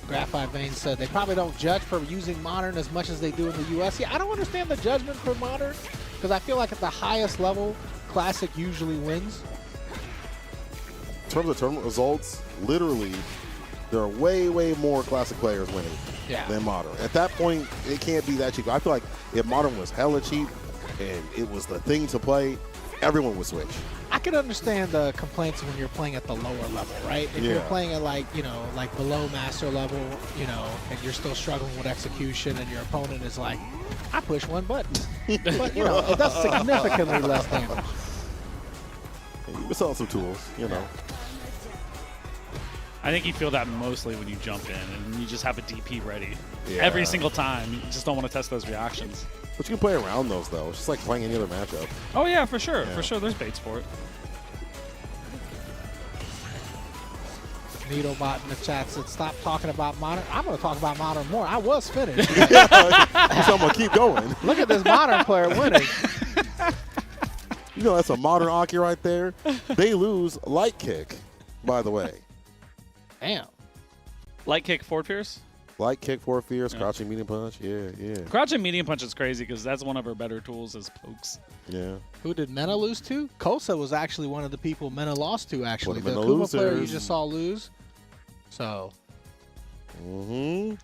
Graphite Vein said they probably don't judge for using Modern as much as they do in the US. Yeah, I don't understand the judgment for Modern because I feel like at the highest level, Classic usually wins. In terms of tournament results, literally, there are way, way more Classic players winning than Modern. At that point, it can't be that cheap. I feel like if Modern was hella cheap and it was the thing to play, everyone would switch. I can understand the complaints when you're playing at the lower level, right? If you're playing at like, you know, like below master level, you know, and you're still struggling with execution and your opponent is like, I push one button. But, you know, it does significantly less damage. You sell some tools, you know. I think you feel that mostly when you jump in and you just have a DP ready every single time. You just don't want to test those reactions. But you can play around those, though. It's just like playing any other matchup. Oh, yeah, for sure. For sure, there's baits for it. Needlebot in the chat said, stop talking about Modern. I'm going to talk about Modern more. I was finished. So I'm going to keep going. Look at this Modern player winning. You know, that's a Modern Aki right there. They lose light kick, by the way. Damn. Light kick, forward fierce? Light kick, forward fierce, crouching medium punch. Yeah. Crouching medium punch is crazy because that's one of our better tools as pokes. Yeah. Who did Mena lose to? Kosa was actually one of the people Mena lost to, actually. The Mena Akuma player you losers. just saw lose. So, I mean,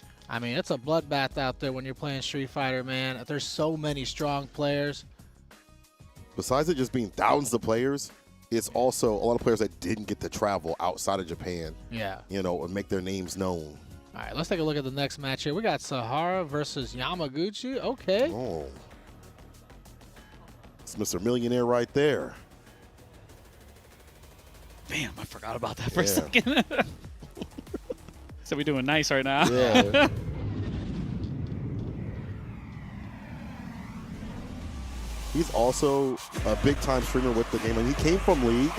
it's a bloodbath out there when you're playing Street Fighter, man. There's so many strong players. Besides it just being thousands of players, it's also a lot of players that didn't get to travel outside of Japan. Yeah. You know, and make their names known. All right, let's take a look at the next match here. We got Sahara versus Yamaguchi. Okay. Oh. It's Mr. Millionaire right there. Damn, I forgot about that for a second. So we doing nice right now. Yeah. He's also a big-time streamer with the game. And he came from League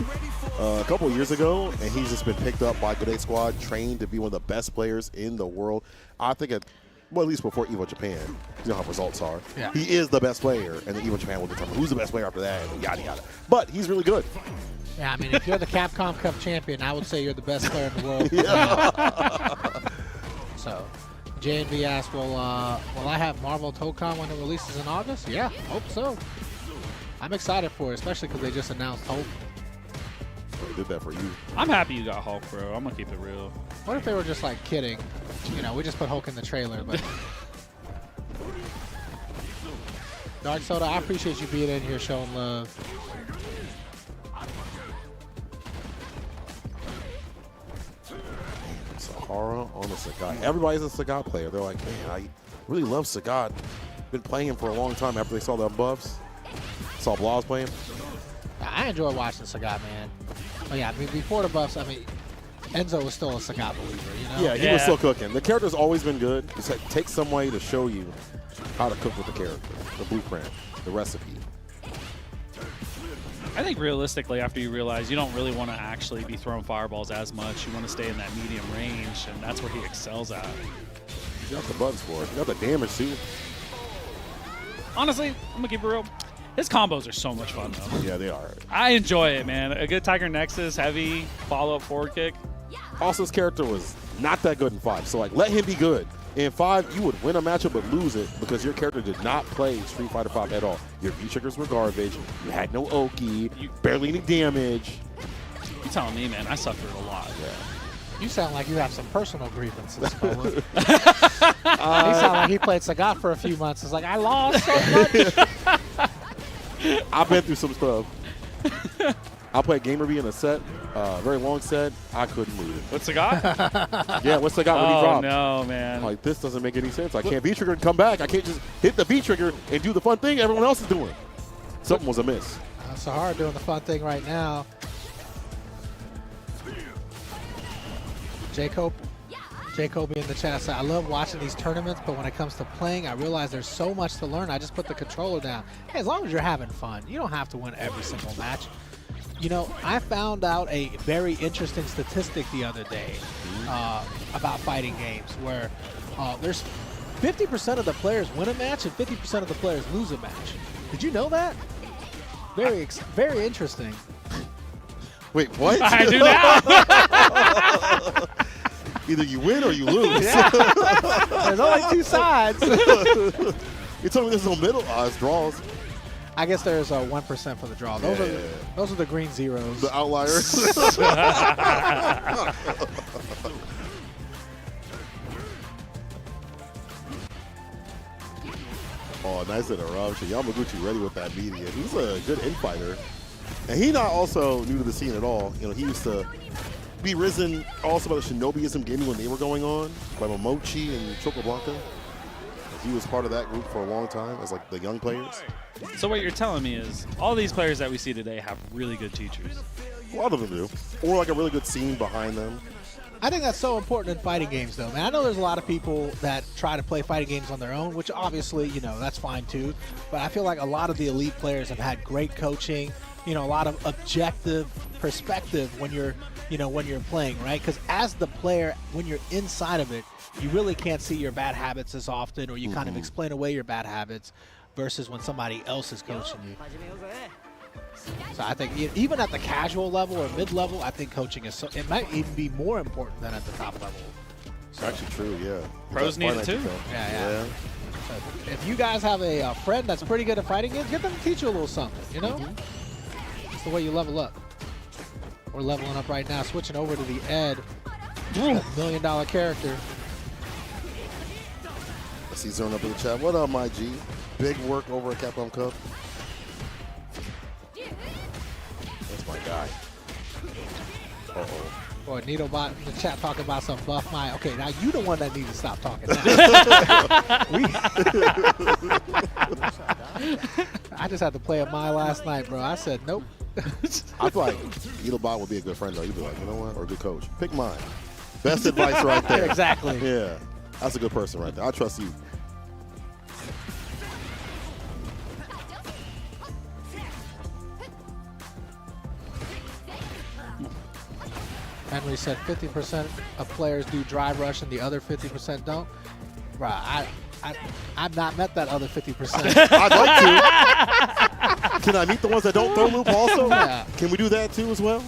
a couple years ago, and he's just been picked up by Good 8 Squad, trained to be one of the best players in the world. I think, at least before EVO Japan, you know how results are. Yeah. He is the best player, and then EVO Japan will determine who's the best player after that, and yada, yada. But he's really good. Yeah, I mean, if you're the Capcom Cup champion, I would say you're the best player in the world. So, JNB asked, will I have Marvel Tokon when it releases in August? Yeah, hope so. I'm excited for it, especially because they just announced Hulk. They did that for you. I'm happy you got Hulk, bro. I'm going to keep it real. What if they were just like kidding? You know, we just put Hulk in the trailer, but. Dark Soda, I appreciate you being in here showing love. Sahara on the Sagat. Everybody's a Sagat player. They're like, man, I really love Sagat. Been playing him for a long time after they saw the buffs. Saw Blaz playing. I enjoy watching Sagat, man. Oh yeah, I mean, before the buffs, I mean, Enzo was still a Sagat believer, you know? Yeah, he was still cooking. The character's always been good. It's like, take some way to show you how to cook with the character, the blueprint, the recipe. I think realistically, after you realize you don't really want to actually be throwing fireballs as much, you want to stay in that medium range, and that's where he excels at. You got the buttons for it. You got the damage, too. Honestly, I'm going to keep it real. His combos are so much fun, though. Yeah, they are. I enjoy it, man. A good Tiger Nexus, heavy, follow-up forward kick. Also, his character was not that good in 5, so, like, let him be good. In 5, you would win a matchup but lose it because your character did not play Street Fighter 5 at all. Your V-triggers were garbage. You had no Oki. You barely any damage. You're telling me, man, I suffered a lot. Yeah. You sound like you have some personal grievances, Cola. He sound like he played Sagat for a few months. It's like, I lost so much. I've been through some stuff. I played Gamer B in a set, very long set. I couldn't move it. What's Sagat? Yeah, what's Sagat when he dropped? Oh, no, man. I'm like, this doesn't make any sense. I can't V-trigger and come back. I can't just hit the V-trigger and do the fun thing everyone else is doing. Something was amiss. Sahara doing the fun thing right now. Jacob in the chat said, I love watching these tournaments, but when it comes to playing, I realize there's so much to learn. I just put the controller down. Hey, as long as you're having fun, you don't have to win every single match. You know, I found out a very interesting statistic the other day about fighting games where there's 50% of the players win a match and 50% of the players lose a match. Did you know that? Very interesting. Wait, what? I do now. Either you win or you lose. There's only two sides. You told me there's no middle. It's draws. I guess there's a 1% for the draw. Those are the green zeros. The outliers. Oh, nice interruption. Yamaguchi ready with that media. He's a good infighter. And he's not also new to the scene at all. You know, he used to be risen also by the Shinobiism gaming when they were going on, by Momochi and Chocoblanca. He was part of that group for a long time as like the young players. So what you're telling me is all these players that we see today have really good teachers. A lot of them do. Or like a really good scene behind them. I think that's so important in fighting games, though, man. I know there's a lot of people that try to play fighting games on their own, which obviously, you know, that's fine too. But I feel like a lot of the elite players have had great coaching, you know, a lot of objective perspective when you're, you know, when you're playing, right? Because as the player, when you're inside of it, you really can't see your bad habits as often, or you kind of explain away your bad habits versus when somebody else is coaching you. So I think even at the casual level or mid-level, I think coaching is it might even be more important than at the top level. It's actually true, yeah. Pros need it too. Yeah. So if you guys have a friend that's pretty good at fighting games, get them to teach you a little something, you know? It's the way you level up. We're leveling up right now, switching over to the Ed, $1 million character. I see Zone up in the chat. What up, my G? Big work over at Capcom Cup. That's my guy. Uh-oh. Boy, Needlebot in the chat talking about some buff my. Okay, now you the one that needs to stop talking. I just had to play a my last night, bro. I said nope. I feel like Needlebot would be a good friend, though. You'd be like, you know what? Or a good coach. Pick mine. Best advice right there. Exactly. Yeah. That's a good person right there. I trust you. Henry said 50% of players do drive rush and the other 50% don't. Right, I've not met that other 50%. I'd like to. Can I meet the ones that don't throw loop also? Yeah. Can we do that too as well?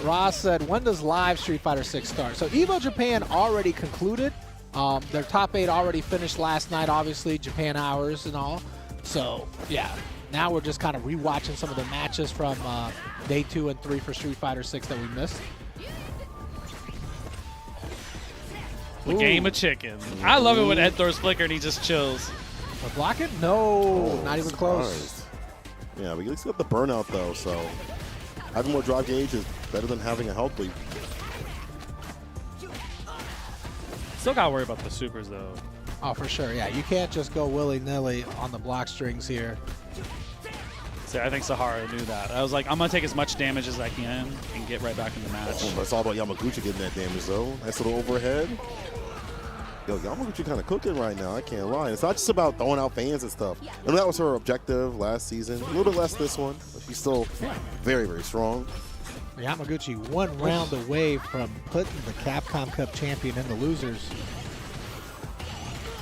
Ross said, when does live Street Fighter 6 start? So EVO Japan already concluded. Their top 8 already finished last night, obviously, Japan hours and all. So, yeah, now we're just kind of rewatching some of the matches from day 2 and 3 for Street Fighter 6 that we missed. The game of chicken. I love it when Ed throws flicker and he just chills. But block it? No, not even close. Christ. Yeah, but at least got the burnout, though, so having more drive gauge is better than having a health lead. Still got to worry about the supers, though. Oh, for sure, yeah. You can't just go willy-nilly on the block strings here. See, I think Sahara knew that. I was like, I'm going to take as much damage as I can and get right back in the match. Oh, it's all about Yamaguchi getting that damage, though. Nice little overhead. Yo, Yamaguchi kind of cooking right now. I can't lie. It's not just about throwing out fans and stuff. And that was her objective last season. A little bit less this one, but she's still very, very strong. Yamaguchi 1 round away from putting the Capcom Cup champion in the losers.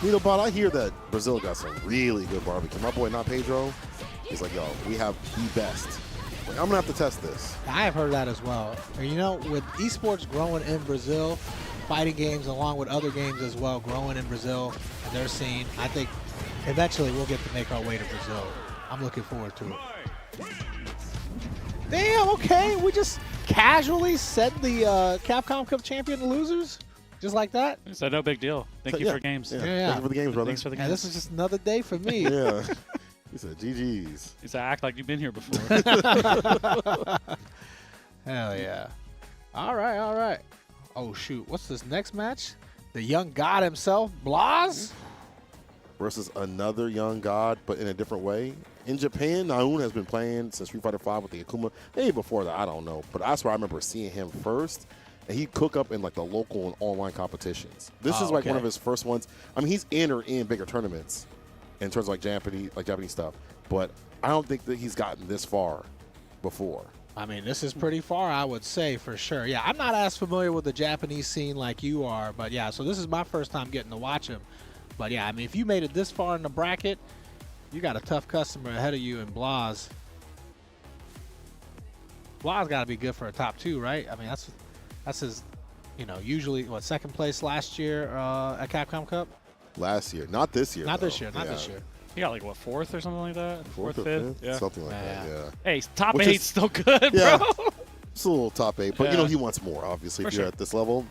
Needlebot, I hear that Brazil got some really good barbecue. My boy, not Pedro, he's like, yo, we have the best. Like, I'm going to have to test this. I have heard that as well. And you know, with esports growing in Brazil, fighting games along with other games as well growing in Brazil and their scene, I think eventually we'll get to make our way to Brazil. I'm looking forward to it. Damn, okay. We just casually said the Capcom Cup champion to losers? Just like that? So no big deal. Thank you for games. Yeah. Yeah. Thank you for the games, brother. Thanks for the Yeah, games. this is just another day for me. Yeah. He said, GG's. He said, act like you've been here before. Hell yeah. All right, all right. Oh, shoot. What's this next match? The young god himself, Blas? Versus another young god, but in a different way. In Japan, Naun has been playing since Street Fighter V with the Akuma. Maybe before that, I don't know. But that's where I remember seeing him first. And he'd cook up in like the local and online competitions. This is like one of his first ones. I mean, he's entered in bigger tournaments in terms of like Japanese stuff. But I don't think that he's gotten this far before. I mean, this is pretty far, I would say, for sure. Yeah, I'm not as familiar with the Japanese scene like you are. But, yeah, so this is my first time getting to watch him. But yeah, I mean, if you made it this far in the bracket, you got a tough customer ahead of you in Blas. Blas got to be good for a top 2, right? I mean, that's his, you know, usually what, second place last year at Capcom Cup. Last year, not this year. Not though. this year. Not this year. He got like what, 4th or something like that? Fourth or 5th? fifth? Yeah. Something like that. Yeah. Hey, top Which 8's is- still good, Yeah. bro. It's a little top 8, but you know he wants more. Obviously, if you're at this level,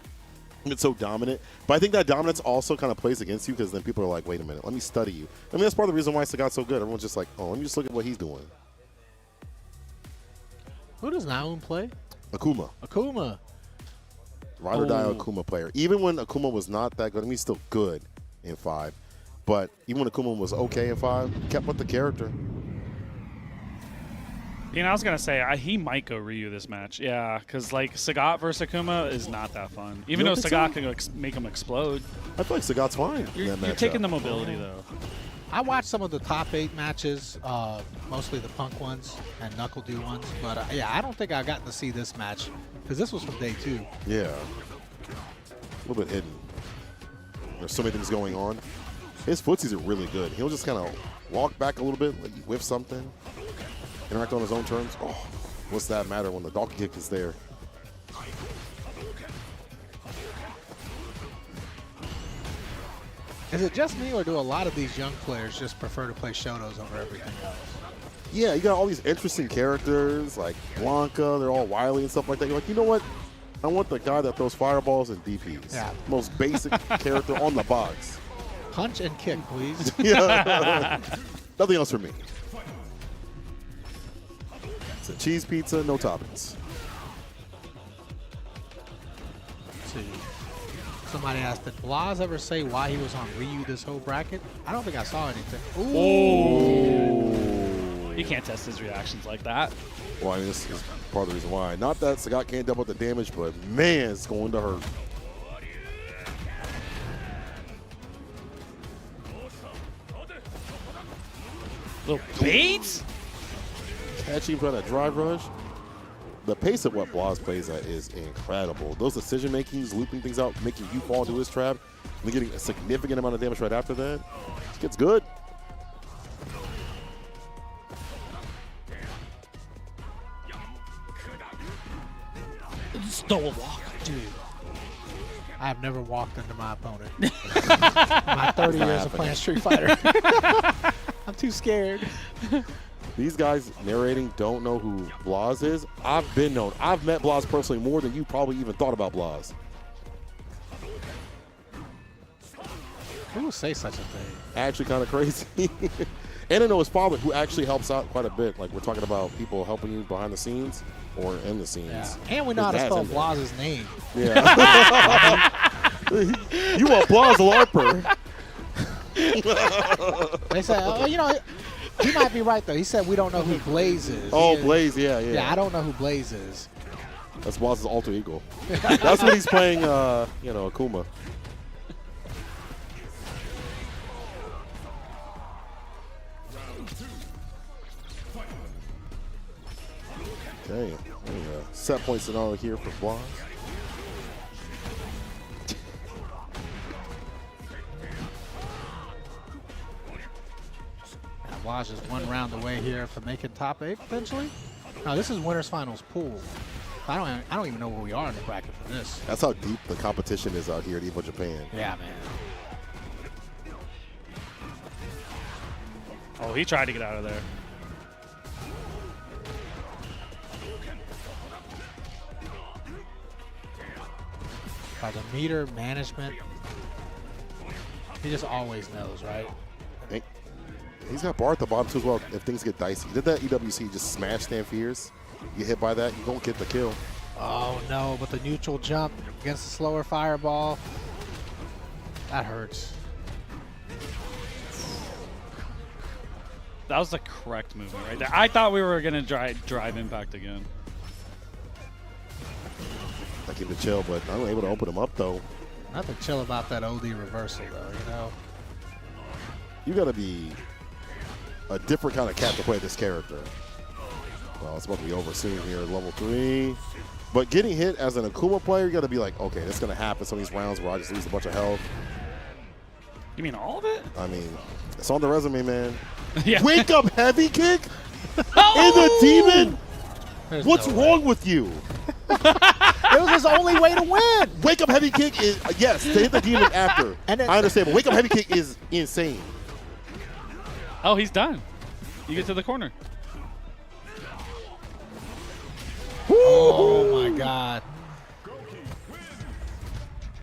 it's so dominant. But I think that dominance also kind of plays against you because then people are like, wait a minute, let me study you. I mean, that's part of the reason why Sagat's so good. Everyone's just like, oh, let me just look at what he's doing. Who does Naum play? Akuma. Akuma. Ride or die Oh. Akuma player. Even when Akuma was not that good, I mean, he's still good in 5. But even when Akuma was okay in 5, he kept with the character. You know, I was going to say, he might go Ryu this match. Yeah, because, like, Sagat versus Akuma is not that fun. Even though don't think Sagat so? can make him explode. I feel like Sagat's fine. in You're that taking the matchup. mobility, though. I watched some of the top 8 matches, mostly the Punk ones and Knuckle Dew ones. But yeah, I don't think I got to see this match because this was from day 2. Yeah. A little bit hidden. There's so many things going on. His footsies are really good. He'll just kind of walk back a little bit, like whiff something, interact on his own terms. Oh, what's that matter when the donkey kick is there? Is it just me, or do a lot of these young players just prefer to play Shotos over everything else? Yeah, you got all these interesting characters like Blanca. They're all wily and stuff like that. You're like, you know what? I want the guy that throws fireballs and DPs. Yeah. Most basic character on the box. Punch and kick, please. Yeah. Nothing else for me. It's a cheese pizza, no toppings. Let's see. Somebody asked, did Blas ever say why he was on Ryu this whole bracket? I don't think I saw anything. Ooh. You can't test his reactions like that. Well, I mean, this is part of the reason why. Not that Sagat can't double the damage, but man, it's going to hurt. Little baits? Catch him for that drive rush. The pace of what Blas plays at is incredible. Those decision makings, looping things out, making you fall into his trap, and then getting a significant amount of damage right after that. It gets good. Stole a walk, dude. I have never walked into my opponent. My 30 years of playing Street Fighter. I'm too scared. These guys narrating don't know who Blas is. I've been known. I've met Blas personally more than you probably even thought about Blas. Who would say such a thing? Actually kind of crazy. And I know his father, who actually helps out quite a bit. Like, we're talking about people helping you behind the scenes or in the scenes. Yeah. And we know how to His dad's spell in there. Blas's name. Yeah. You want Blas LARPer. They said, oh, you know, he might be right, though. He said we don't know who Blaze is. Oh, He- Blaze, yeah. Yeah, I don't know who Blaze is. That's Blas's alter ego. That's when he's playing, Akuma. Okay, set point scenario here for Blas. Blas is one round away here from making top 8 potentially. No, this is winners finals pool. I don't even know where we are in the bracket for this. That's how deep the competition is out here at EVO Japan. Yeah, man. Oh, he tried to get out of there. By the meter management, he just always knows, right? Hey, he's got bar at the bottom too as well if things get dicey. Did that EWC just smash Stampheres? You get hit by that, you don't get the kill. Oh no, but the neutral jump against the slower fireball, that hurts. That was the correct movement right there. I thought we were going to drive impact again. I keep it chill, but I'm able to open him up though. Nothing chill about that OD reversal though, you know? You gotta be a different kind of cat to play this character. Well, it's about to be over soon here, level 3. But getting hit as an Akuma player, you gotta be like, okay, that's gonna happen some of these rounds where I just lose a bunch of health. You mean all of it? I mean, it's on the resume, man. Yeah. Wake up heavy kick Oh! in the demon. There's What's no wrong with you? It was his only way to win. Wake up heavy kick is yes to hit the demon after. And then- I understand, but wake up heavy kick is insane. Oh, he's done. You get to the corner. Oh my God.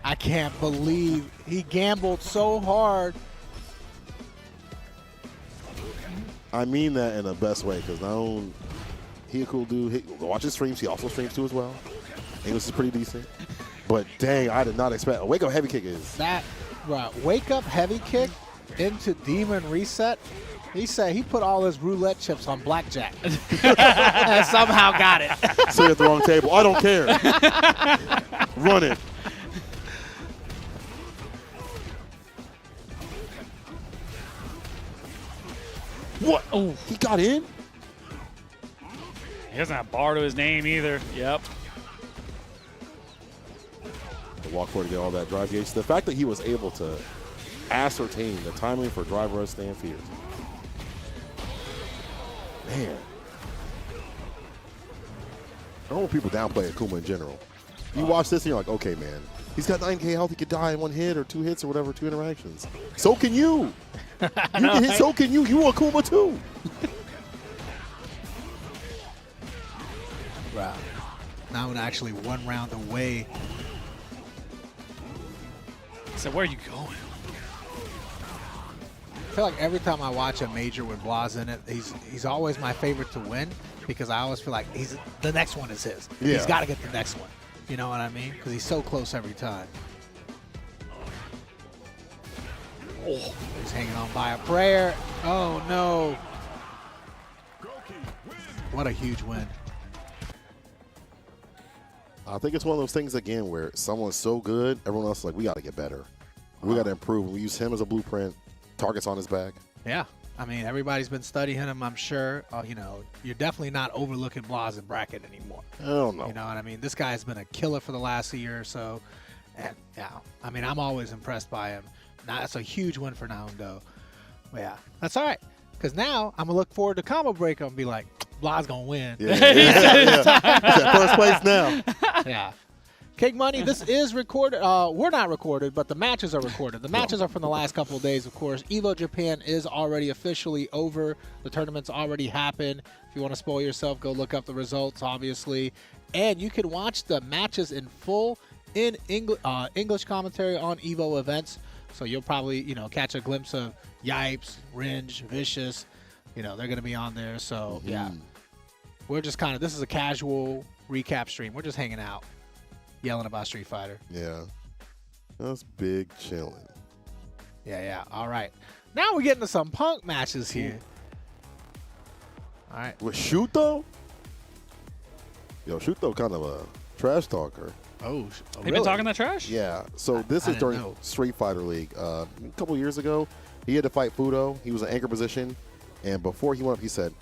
I can't believe he gambled so hard. I mean that in the best way because not only he a cool dude. Watch his streams. He also streams too as well. English is pretty decent. But dang, I did not expect a wake up heavy kick is. That wake up heavy kick into demon reset. He said he put all his roulette chips on blackjack and somehow got it. Sit at the wrong table. I don't care. Run it. What? Oh, he got in? He doesn't have bar to his name either. Yep. The walk forward to get all that drive gauge. The fact that he was able to ascertain the timing for drive rush stand fears. Man. I don't want people downplay Akuma in general. You watch this and you're like, okay, man. He's got 9K health. He could die in one hit or 2 hits or whatever, 2 interactions. So can you. You can hit, so can you. You Akuma too. Wow. Now I'm actually 1 round away. So where are you going? I feel like every time I watch a major with Blas in it, he's always my favorite to win because I always feel like the next one is his. Yeah. He's got to get the next one. You know what I mean? Because he's so close every time. Oh, he's hanging on by a prayer. Oh, no. What a huge win. I think it's one of those things, again, where someone's so good, everyone else is like, we got to get better. We got to improve. We use him as a blueprint. Targets on his back. Yeah. I mean, everybody's been studying him, I'm sure. You know, you're definitely not overlooking Blas in bracket anymore. Hell no. You know what I mean? This guy's been a killer for the last year or so. And, yeah, I mean, I'm always impressed by him. Now, that's a huge win for Naundo. But, yeah, that's all right. Because now I'm going to look forward to Combo Breaker and be like, Blas going to win. Yeah. He's at first place now. Yeah. Cake Money, this is recorded. We're not recorded, but the matches are recorded. The matches are from the last couple of days, of course. Evo Japan is already officially over. The tournament's already happened. If you want to spoil yourself, go look up the results, obviously. And you can watch the matches in full in English commentary on Evo events. So you'll probably, catch a glimpse of Yipes, Ringe, Vicious. They're going to be on there. So, yeah. We're just this is a casual recap stream. We're just hanging out. Yelling about Street Fighter. Yeah. That's big chilling. Yeah. All right. Now we're getting to some Punk matches here. All right. With Shuto? Yo, Shuto kind of a trash talker. Oh, He been talking that trash? Yeah. So this I is during didn't know. Street Fighter League. A couple years ago, he had to fight Fudo. He was in anchor position. And before he went up, he said,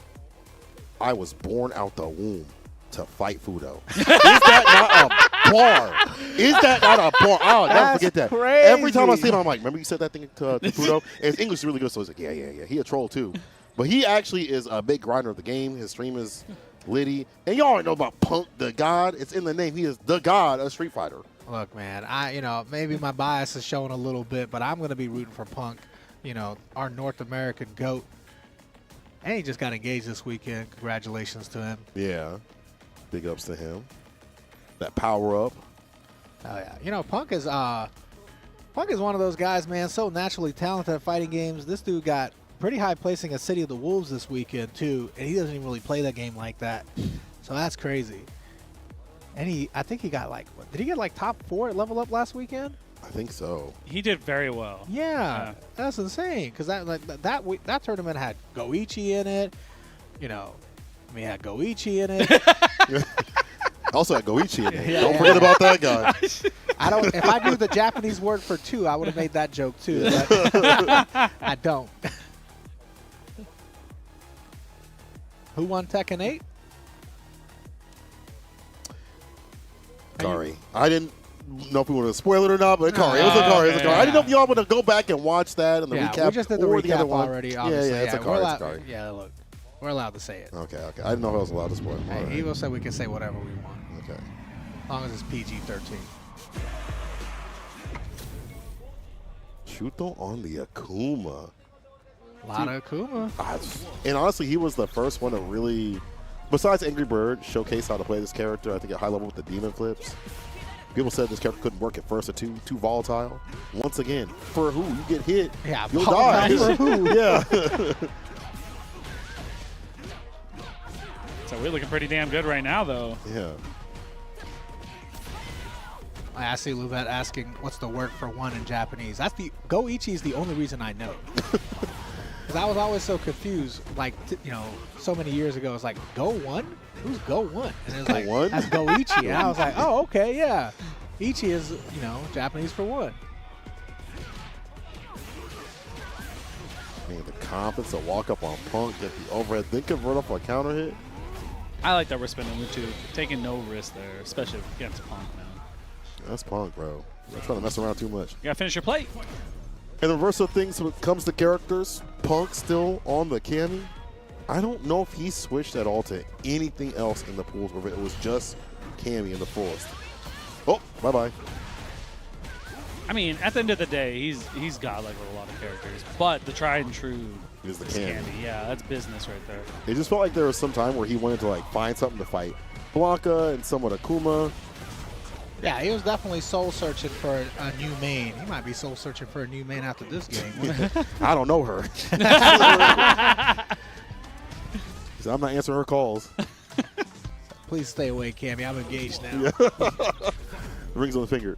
I was born out the womb to fight Fudo. Is that not a bar? Is that not a bar? I'll never forget that. Crazy. Every time I see him, I'm like, remember you said that thing to Fudo? And his English is really good, so he's like, yeah. He a troll too. But he actually is a big grinder of the game. His stream is litty. And y'all already know about Punk the God. It's in the name. He is the God of Street Fighter. Look, man, maybe my bias is showing a little bit, but I'm going to be rooting for Punk, our North American GOAT. And he just got engaged this weekend. Congratulations to him. Yeah. Big ups to him. That power up. Oh yeah, Punk is one of those guys, man. So naturally talented at fighting games. This dude got pretty high placing at City of the Wolves this weekend too, and he doesn't even really play that game like that. So that's crazy. And I think he got did he get top 4 at Level Up last weekend? I think so. He did very well. Yeah. That's insane. Because that tournament had Goichi in it. Had Goichi in it. Also had Goichi in it. Don't forget about that guy. If I knew the Japanese word for 2, I would have made that joke too. But I don't. Who won Tekken 8? Sorry. I didn't know if we want to spoil it or not, but Akari. It was Akari. It was Akari. I didn't know if y'all want to go back and watch that and the recap. We just did the or recap the other one. already. Obviously. Yeah, it's Akari. It's Akari. Yeah, look, we're allowed to say it. Okay. I didn't know if I was allowed to spoil it. Hey, All right. Evo said we can say whatever we want, Okay. as long as it's PG-13. Shuto on the Akuma. A lot of Akuma. And honestly, he was the first one to really, besides Angry Bird, showcase how to play this character, I think, at high level with the demon flips. People said this character couldn't work at first or too volatile. Once again, for who? You get hit, Yeah, you'll die. for who? Yeah. So we're looking pretty damn good right now, though. Yeah. I see Luvet asking, what's the word for one in Japanese? That's the Goichi is the only reason I know. Because I was always so confused, like, so many years ago, it's like, Go One? Who's Go One? And it was like, One? that's Goichi. And I was like, oh, okay, yeah. Ichi is, Japanese for one. Man, the confidence to walk up on Punk, get the overhead, then convert off a counter hit. I like that we're spinning with two, taking no risk there, especially against Punk, man. That's Punk, bro. I'm trying to mess around too much. You gotta finish your plate. And the reverse of things when it comes to characters, Punk still on the Cammy. I don't know if he switched at all to anything else in the pools, or if it was just Cammy in the fullest. Oh, bye-bye. I mean, at the end of the day, he's got like a lot of characters, but the tried and true Is the is Cammy. Candy. Yeah, that's business right there. It just felt like there was some time where he wanted to like find something to fight Blanca and somewhat Akuma. Yeah, he was definitely soul searching for a new main. He might be soul searching for a new main after this game. I don't know her. So I'm not answering her calls. Please stay away, Cammy. I'm engaged now. Yeah. Rings on the finger.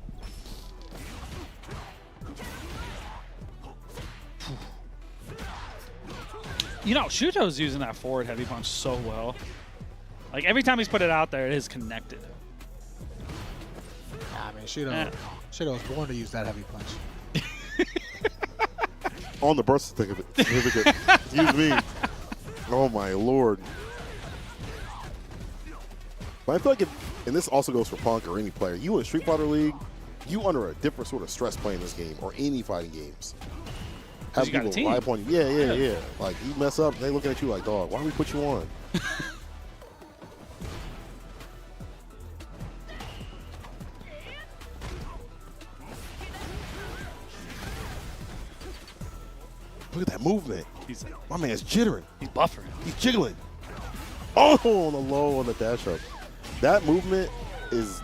Shuto's using that forward heavy punch so well. Like, every time he's put it out there, it is connected. I mean, Shuto was born to use that heavy punch. On the birth certificate. Excuse me. Oh, my Lord. But I feel like and this also goes for Punk or any player, you in a Street Fighter League, you under a different sort of stress playing this game or any fighting games. Have you got a people team. rely upon you. Yeah. Like, you mess up, they looking at you like, dog, why do we put you on? Look at that movement. My man's jittering. He's buffering. He's jiggling. Oh, on the low on the dash up. That movement is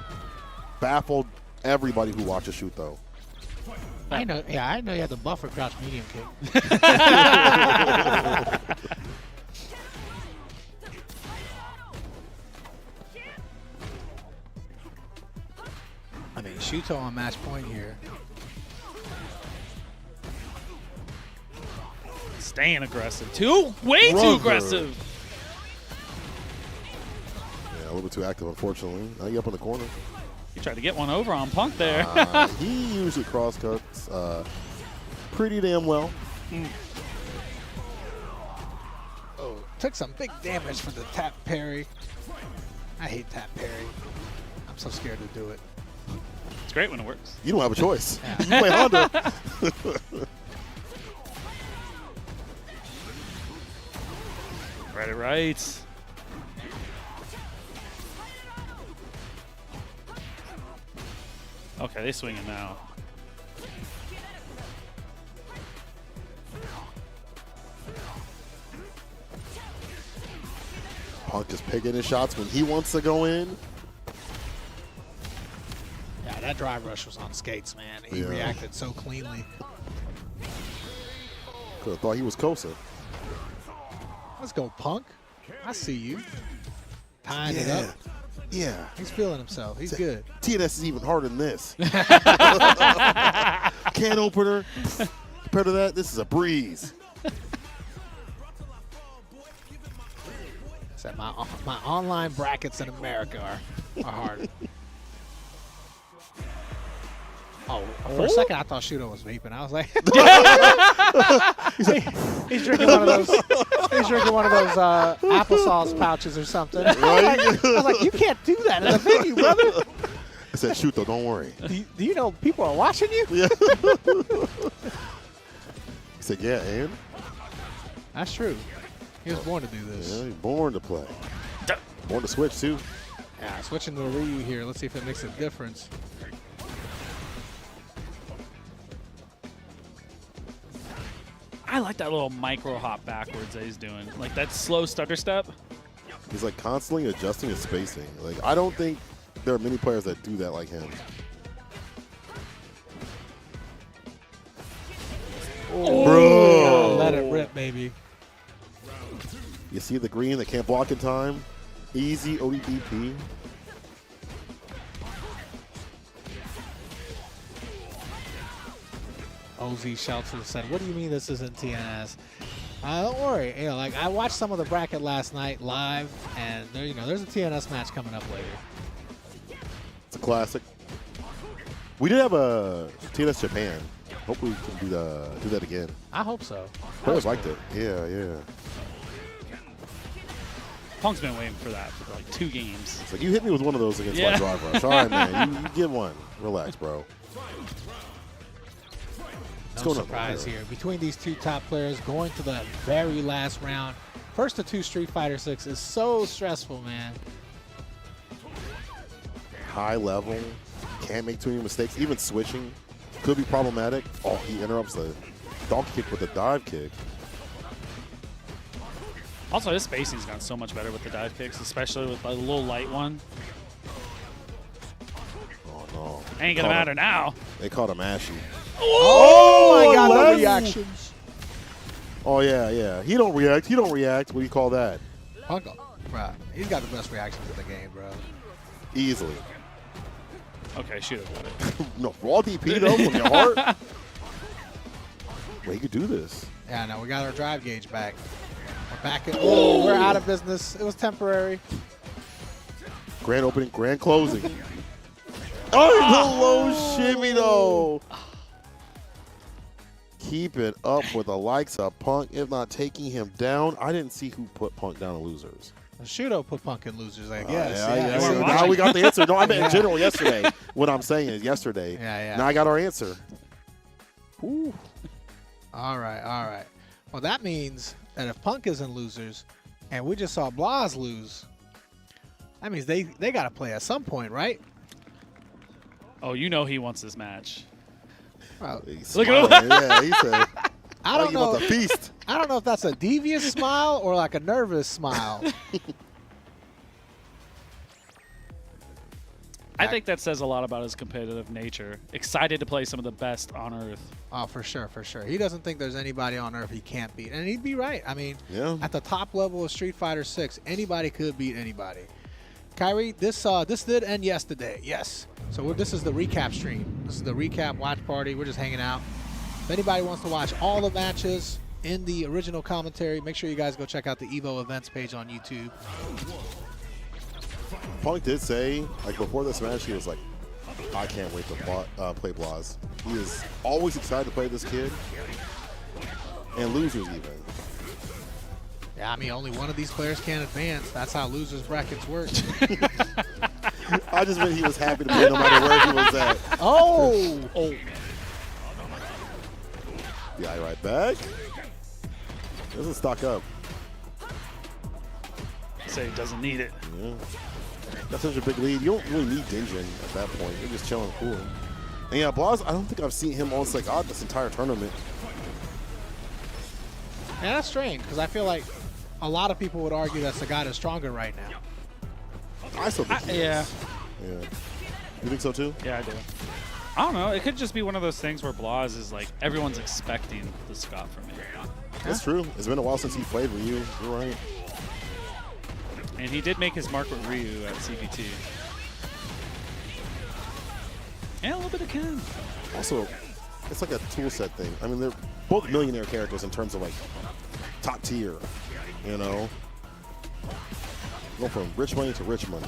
baffled everybody who watches shoot though. I know you had the buffer crouch medium kick. I mean, Shuto on match point here. Staying aggressive. Way too Brother. aggressive. Yeah, a little bit too active, unfortunately. Now you up in the corner. He tried to get one over on Punk there. He usually cross-cuts pretty damn well. Oh, took some big damage for the tap parry. I hate tap parry. I'm so scared to do it. It's great when it works. You don't have a choice. You play Honda. Right. Okay, they swinging now. Punk is picking his shots when he wants to go in. Yeah, that drive rush was on skates, man. He reacted so cleanly. Could have thought he was Kosa. Let's go, Punk. I see you. Tying it up. Yeah. He's feeling himself. He's good. TNS is even harder than this. Can opener. Compared to that, this is a breeze. Said my online brackets in America are hard. Oh, for a second I thought Shuto was vaping. I was like, he's drinking one of those. He's drinking one of those applesauce pouches or something. Right? I was like, you can't do that in the venue, brother. said, shoot though, don't worry. Do you know people are watching you? Yeah. He said, yeah, and? That's true. He was born to do this. Yeah, he's born to play. Born to switch, too. Yeah, switching to Ryu here. Let's see if it makes a difference. I like that little micro hop backwards that he's doing. Like that slow stutter step. He's like constantly adjusting his spacing. Like, I don't think there are many players that do that like him. Oh, bro. Let it rip, baby. You see the green that can't block in time? Easy ODDP. OZ shouts and said, "What do you mean this isn't TNS?" Don't worry. You know, like I watched some of the bracket last night live, and there, you know, there's a TNS match coming up later. It's a classic. We did have a TNS Japan. Hope we can do that again. I hope so. Players liked it. Yeah, yeah. Punk's been waiting for that for like 2 games. It's like, you hit me with one of those against my drive rush. All right, man. You get one. Relax, bro. No surprise here. Between these two top players going to the very last round, first to 2 Street Fighter 6 is so stressful, man. High level. Can't make too many mistakes. Even switching could be problematic. Oh, he interrupts the donkey kick with a dive kick. Also, his spacing's gotten so much better with the dive kicks, especially with a little light one. Oh, no. Ain't gonna matter now. They called him Ashy. Oh my God, the Leslie. reactions. Oh, yeah, yeah. He don't react. He don't react. What do you call that? Punk, bro, he's got the best reactions in the game, bro. Easily. Okay, shoot have got it. No, raw DP, though, from your heart. Wait, you could do this. Yeah, no, we got our drive gauge back. We're back in. Oh, we're out of business. It was temporary. Grand opening, grand closing. Oh, the low shimmy, though. Keep it up with the likes of Punk, if not taking him down. I didn't see who put Punk down in losers. Shudo put Punk in losers, I guess. Yeah. You weren't Now watching. we got the answer. No, I meant in general yesterday. What I'm saying is yesterday. Yeah. Now I got our answer. Ooh. All right. Well, that means that if Punk is in losers and we just saw Blas lose, that means they got to play at some point, right? Oh, you know he wants this match. Well, Look at him. Yeah, he said. I don't know. About the feast. I don't know if that's a devious smile or like a nervous smile. I think that says a lot about his competitive nature. Excited to play some of the best on Earth. Oh, for sure. He doesn't think there's anybody on Earth he can't beat. And he'd be right. I mean, at the top level of Street Fighter 6, anybody could beat anybody. Kyrie, this did end yesterday. Yes. So this is the recap stream. This is the recap watch party. We're just hanging out. If anybody wants to watch all the matches in the original commentary, make sure you guys go check out the Evo events page on YouTube. Punk did say, like before this match, he was like, I can't wait to play Blas. He is always excited to play this kid. And losers even. Yeah, I mean, only one of these players can advance. That's how losers brackets work. I just meant he was happy to play no matter where he was at. Oh. Yeah, right back. Doesn't stock up. Say he doesn't need it. Yeah. That's such a big lead. You don't really need Dinjin at that point. You're just chilling cool. And yeah, Blas, I don't think I've seen him on Sagat this entire tournament. Yeah, that's strange because I feel like a lot of people would argue that Sagat is stronger right now. I still think he Yeah. is. Yeah. You think so too? Yeah, I do. I don't know. It could just be one of those things where Blas is like, everyone's expecting the Scott from me. That's true. It's been a while since he played Ryu. You're right. And he did make his mark with Ryu at CPT. And a little bit of Ken. Also, it's like a tool set thing. I mean, they're both millionaire characters in terms of like top tier, you know? Go from rich money to rich money.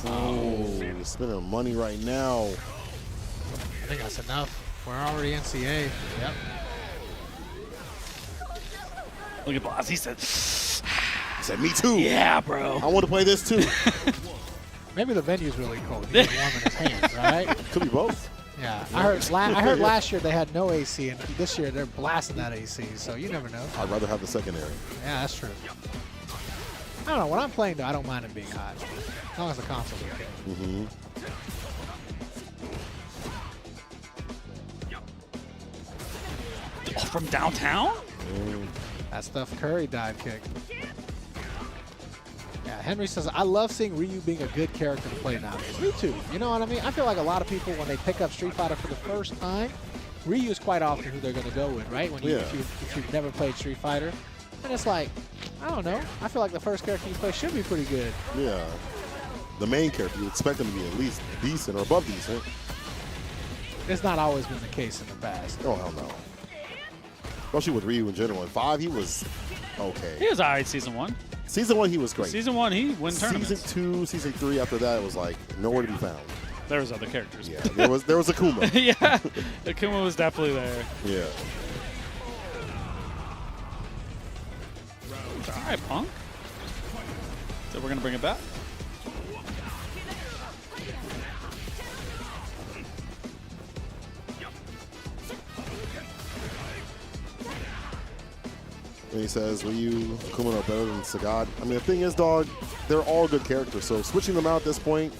Oh, you're spending money right now. I think that's enough. We're already NCA. Yep. Look at Blas. He said, He said, me too. yeah, bro. I want to play this too. Maybe the venue's really cold. He was warming his hands, right? Could be both. Yeah. I heard last year they had no AC, and this year they're blasting that AC, so you never know. I'd rather have the secondary. Yeah, that's true. I don't know. When I'm playing, though, I don't mind it being hot. As long as the console is okay. Mm-hmm. Oh, from downtown? That Steph Curry dive kick. Yeah, Henry says, I love seeing Ryu being a good character to play nowadays. Me too. You know what I mean? I feel like a lot of people, when they pick up Street Fighter for the first time, Ryu is quite often who they're going to go with, right? When if you've never played Street Fighter. And it's like, I don't know. I feel like the first character you play should be pretty good. Yeah. The main character, you expect him to be at least decent or above decent. It's not always been the case in the past. Oh, hell no. Especially with Ryu in general. In 5, he was okay. He was all right season 1. Season 1, he was great. Season 1, he won tournaments. Season 2, Season 3, after that, it was like nowhere to be found. There was other characters. Yeah, there was Akuma. Yeah, Akuma was definitely there. Yeah. All right, Punk. So we're going to bring it back. And he says, Ryu, Akuma are better than Sagad. I mean, the thing is, dog, they're all good characters. So switching them out at this point,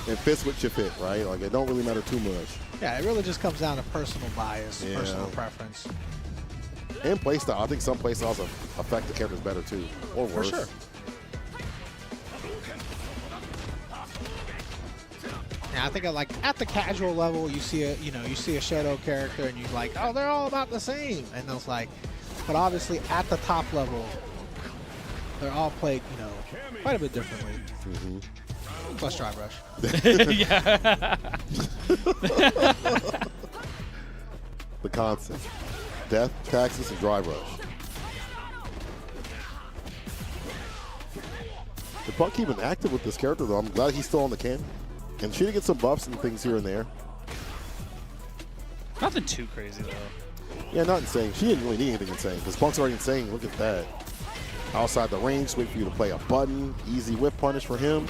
it fits what you fit, right? Like, it don't really matter too much. Yeah, it really just comes down to personal bias, Yeah. personal preference. And playstyle. I think some playstyles affect the characters better, too. Or worse. For sure. Yeah, I think like at the casual level, you see a Shadow character and you're like, oh, they're all about the same. And it's like, but obviously at the top level, they're all played, quite a bit differently. Mm-hmm. Plus Drive Rush. Yeah. The constant. Death, taxes, and Drive Rush. The Punk keeping active with this character, though. I'm glad he's still on the can. And she did get some buffs and things here and there. Nothing too crazy, though. Yeah, not insane. She didn't really need anything insane because Punk's already insane. Look at that. Outside the range, wait for you to play a button. Easy whip punish for him.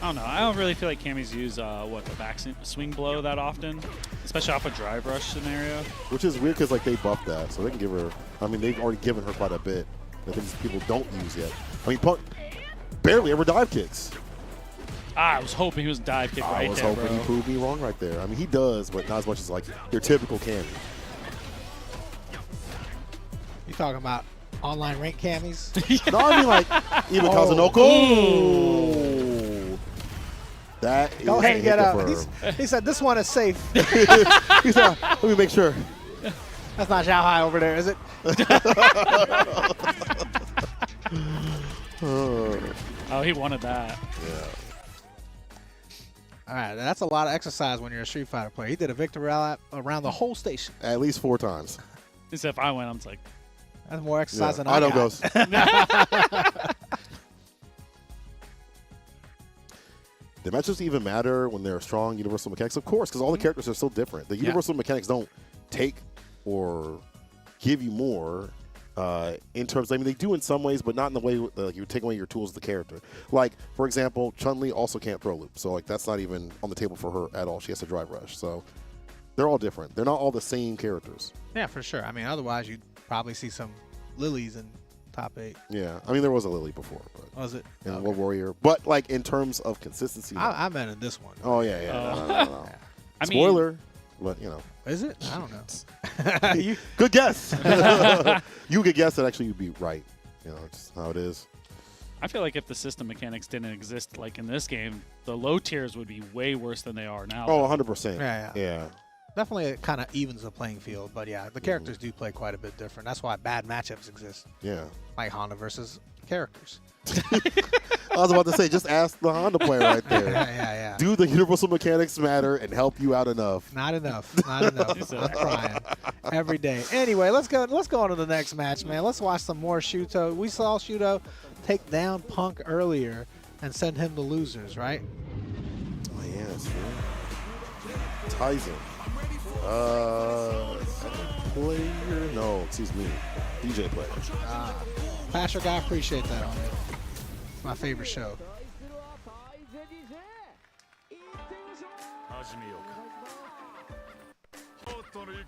I don't know. I don't really feel like Cammy's use the back swing blow that often, especially off a drive rush scenario. Which is weird because like they buffed that, so they can give her. I mean, they've already given her quite a bit that things people don't use yet. I mean, Punk barely ever dive kicks. I was hoping he was dive kick right there, I was hoping bro. he proved me wrong right there. I mean, he does, but not as much as like your typical Cammy. You talking about online rank cammies? No, I mean like even Kazunoko. Ooh. That is Go ahead and get up. confirmed. He said this one is safe. He said, let me make sure. That's not Zhao Hai over there, is it? Oh, he wanted that. Yeah. All right, that's a lot of exercise when you're a Street Fighter player. He did a victory lap around the whole station. At least 4 times. He said if I win, I'm just like, That's more exercise than I I don't got. go. Do matchups even matter when they're strong universal mechanics? Of course, because all the characters are so different. The universal mechanics don't take or give you more in terms. I mean, they do in some ways, but not in the way like you take away your tools of the character. Like, for example, Chun-Li also can't throw loop, so like that's not even on the table for her at all. She has to drive rush. So they're all different. They're not all the same characters. Yeah, for sure. I mean, otherwise you'd probably see some Lilies in top 8. Yeah, I mean there was a Lily before, but Was it? in Okay. World Warrior. But like in terms of consistency, no. I meant in this one. Oh yeah, yeah. No. I mean, Spoiler, but you know. Is it? I don't know. Good guess. You could guess that actually you'd be right. You know, it's how it is. I feel like if the system mechanics didn't exist like in this game, the low tiers would be way worse than they are now. Oh, 100%. Yeah. Definitely it kind of evens the playing field, but yeah, the characters do play quite a bit different. That's why bad matchups exist, Yeah. like Honda versus characters. I was about to say, just ask the Honda player right there. Yeah. Do the universal mechanics matter and help you out enough? Not enough. I'm crying every day. Anyway, let's go on to the next match, man. Let's watch some more Shuto. We saw Shuto take down Punk earlier and send him to losers, right? Oh, yes. Tyson. Second player? No, excuse me. DJ player. Pastor guy, appreciate that on it. my favorite show.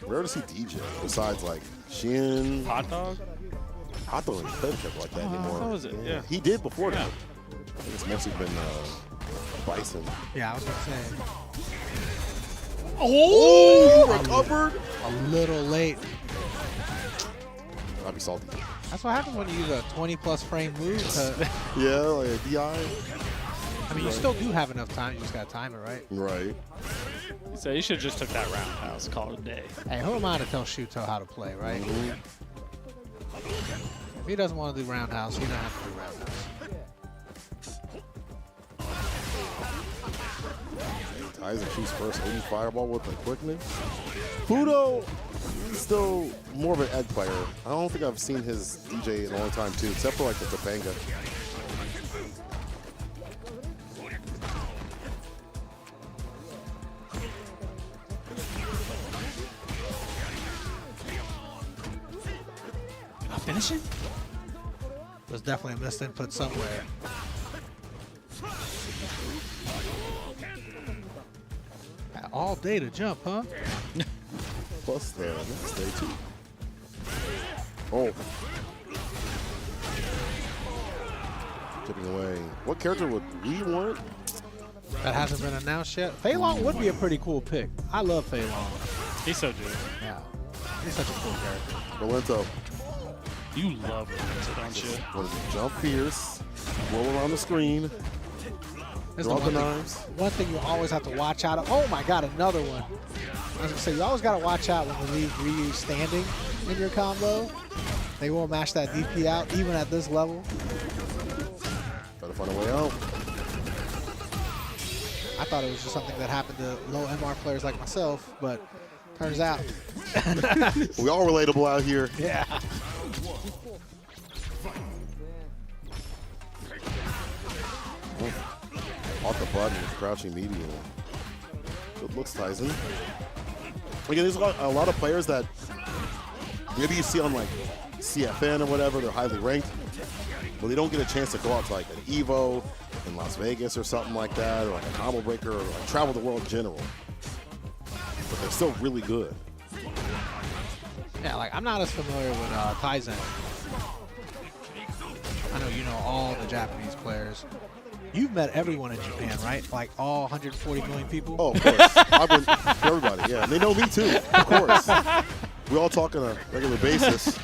Rare to see DJ besides like Shin. Hot dog? I thought he played him like that anymore. How was it? Yeah. He did before Yeah. that. I think it's mostly been Bison. Yeah, I was gonna say Oh, you recovered? a little late. I'd be salty. That's what happens when you use a 20+ frame move. Yeah, like a DI. I mean, you still do have enough time. You just gotta time it right. Right. So you should have just took that roundhouse, call it a day. Hey, who am I to tell Shuto how to play, right? If he doesn't want to do roundhouse, he don't have to do roundhouse. Tyson shoots first 80 fireball with the quickness. Fudo, he's still more of an edge player. I don't think I've seen his DJ in a long time too, except for like the Topanga. Not finishing? There's definitely a missed input somewhere. Got all day to jump, huh? Plus the next day too. Oh. Tipping away. What character would we want? That hasn't been announced yet. Fei Long would be a pretty cool pick. I love Fei Long. He's so good. Yeah. He's such a cool character. Rolento. You love it, don't you? What is it? Jump Pierce. Roll around the screen. This is Drop the one thing- knives. One thing you always have to watch out of. Oh my God, another one. I was gonna say, you always gotta watch out when you leave Ryu standing in your combo. They will mash that DP out, even at this level. Try to find a way out. I thought it was just something that happened to low MR players like myself, but turns out. We all relatable out here. Yeah. Off the button, crouching medium. Good looks, Tyson. Again, there's a lot of players that maybe you see on like CFN or whatever, they're highly ranked, but they don't get a chance to go out to like an Evo in Las Vegas or something like that, or like a combo breaker, or like travel the world in general. But they're still really good. Yeah, like I'm not as familiar with Kaizen. I know you know all the Japanese players. You've met everyone in Japan, right? Like all 140 million people? Oh, of course. I've been everybody, yeah. And they know me too, of course. We all talk on a regular basis.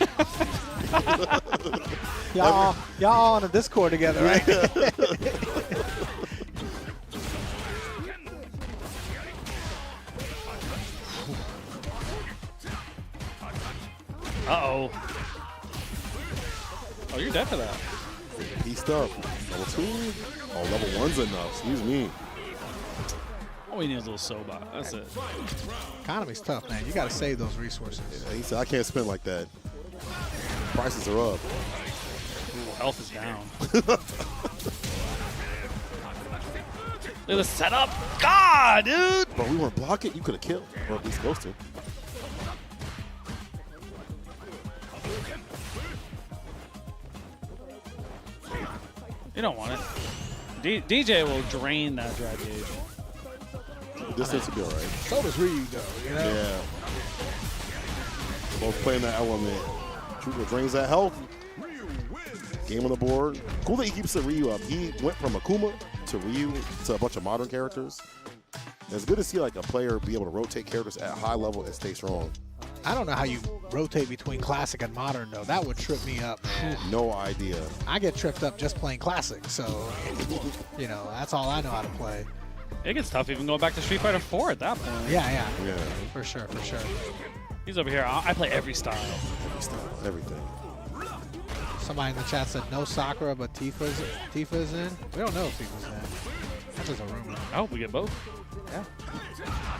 Y'all all on a Discord together, right? Uh-oh. Oh, you're dead for that. Pieced up. Level 2. Oh, level 1's enough. Excuse me. All we need is a little Soba. That's it. Economy's tough, man. You got to save those resources. Yeah, he said, I can't spend like that. Prices are up. Ooh, health is down. Look at the setup. God, dude. Bro, we weren't blocking. You could have killed. Or at least close to. You don't want it. DJ will drain that drive gauge. Distance would be all right. So does Ryu, though, you know? Yeah. Both playing that element. Trooper drains that health. Game on the board. Cool that he keeps the Ryu up. He went from Akuma to Ryu to a bunch of modern characters. And it's good to see like a player be able to rotate characters at a high level and stay strong. I don't know how you rotate between classic and modern, though. That would trip me up, man. No idea. I get tripped up just playing classic, so, you know, that's all I know how to play. It gets tough even going back to Street Fighter 4 at that point. Yeah, yeah. Yeah. For sure, for sure. He's over here. I play every style. Every style, everything. Somebody in the chat said no Sakura, but Tifa's in. We don't know if Tifa's in. That's just a rumor. I hope we get both. Yeah.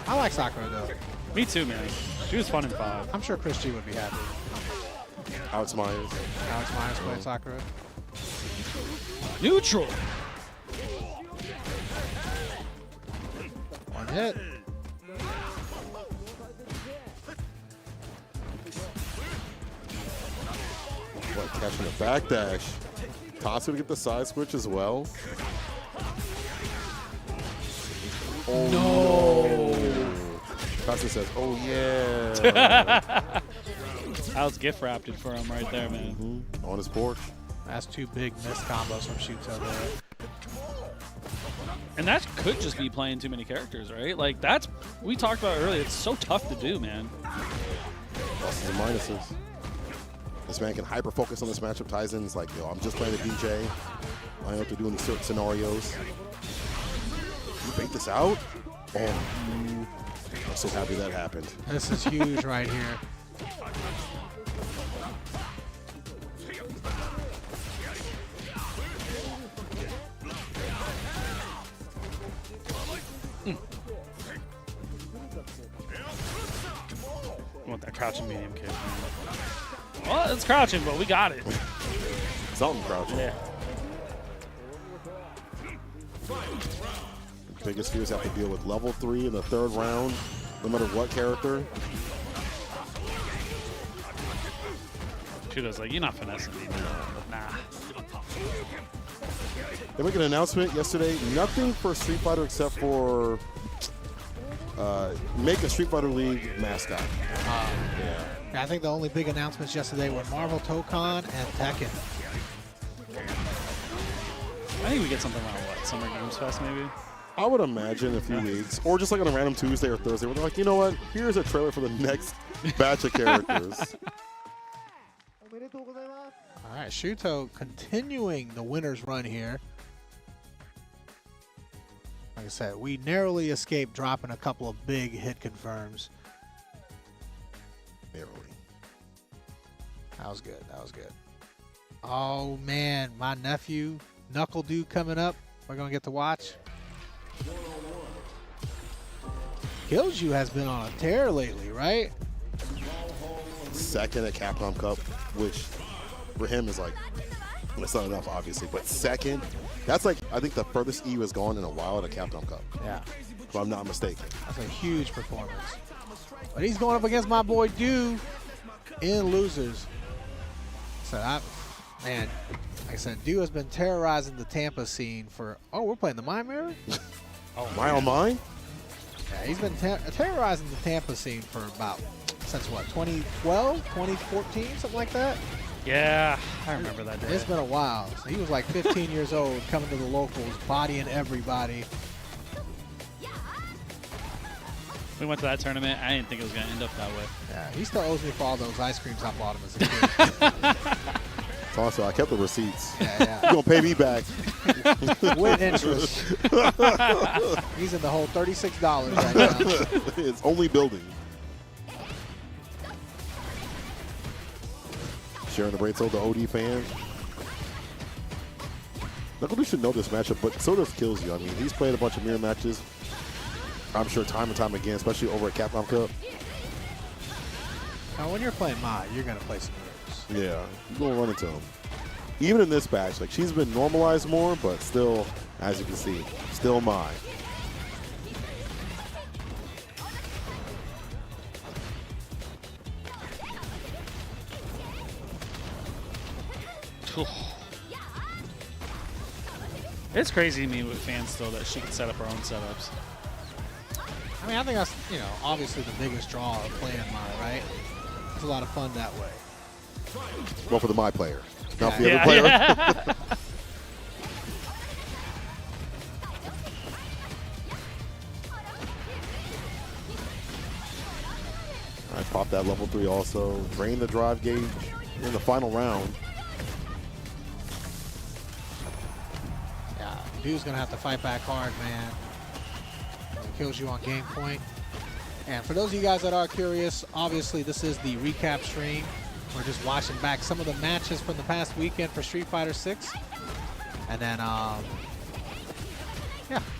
I like Sakura, though. Me too, man. She was fun in 5. I'm sure Chris G would be happy. Alex Myers. Alex Myers playing Sakura. Neutral. One hit. What, catching a backdash. Tatsu to get the side switch as well. Oh, no. Tatsu says, oh, yeah. That was gift wrapped for him right there, man. On his porch. That's 2 big missed combos from Shuto there. And that could just be playing too many characters, right? Like, that's, we talked about earlier, it's so tough to do, man. Pluses and minuses. This man can hyper-focus on this matchup. Taizen's like, yo, I'm just playing the DJ. I know what to do in certain scenarios. You bait this out? Oh, I'm so happy that happened. This is huge right here. I want that crouching medium kick. Well, it's crouching, but we got it. Something crouching. Yeah. Biggest fears have to deal with level 3 in the 3rd round, no matter what character. Shuto's like, you're not finessing me. Nah. They make an announcement yesterday. Nothing for Street Fighter except for make a Street Fighter League mascot. Yeah, I think the only big announcements yesterday were Marvel Tokon and Tekken. I think we get something around, what, Summer Games Fest maybe? I would imagine a few weeks, or just like on a random Tuesday or Thursday, where they're like, you know what? Here's a trailer for the next batch of characters. All right, Shuto continuing the winner's run here. Like I said, we narrowly escaped dropping a couple of big hit confirms. Narrowly. That was good. That was good. Oh, man. My nephew, Knuckle Dude, coming up. We're going to get to watch. Killju has been on a tear lately, right? Second at Capcom Cup, which for him is like, it's not enough, obviously, but second, that's like, I think the furthest EU has gone in a while at a Capcom Cup. Yeah. If I'm not mistaken. That's a huge performance. But he's going up against my boy Do in losers. So, man, like I said, Do has been terrorizing the Tampa scene for, oh, we're playing the Mind Mirror? Oh, my on mine? Yeah, he's been terrorizing the Tampa scene for about, since what, 2012, 2014, something like that? Yeah, I remember that day. It's been a while. So he was like 15 years old, coming to the locals, bodying everybody. We went to that tournament. I didn't think it was going to end up that way. Yeah, he still owes me for all those ice creams I bought him as a kid. It's also, I kept the receipts. Yeah. You're going to pay me back. With interest. He's in the whole $36 right now. It's only building. Sharing the Braid, so the OD fan. Knuckle should know this matchup, but so does Killju. I mean, he's played a bunch of mirror matches, I'm sure, time and time again, especially over at Capcom Cup. Now, when you're playing Mai, you're going to play some mirrors. Yeah, you're going to run into him. Even in this batch, like, she's been normalized more, but still, as you can see, still Mai. It's crazy to me with fans still that she can set up her own setups. I mean, I think that's, obviously the biggest draw of playing Mai, right? It's a lot of fun that way. Well, for the Mai player, not for the Yeah. other player. Yeah. I popped that level 3 also. Drain the drive gauge in the final round. Yeah, Dude's going to have to fight back hard, man. He kills you on game point. And for those of you guys that are curious, obviously this is the recap stream. We're just watching back some of the matches from the past weekend for Street Fighter 6. And then, yeah,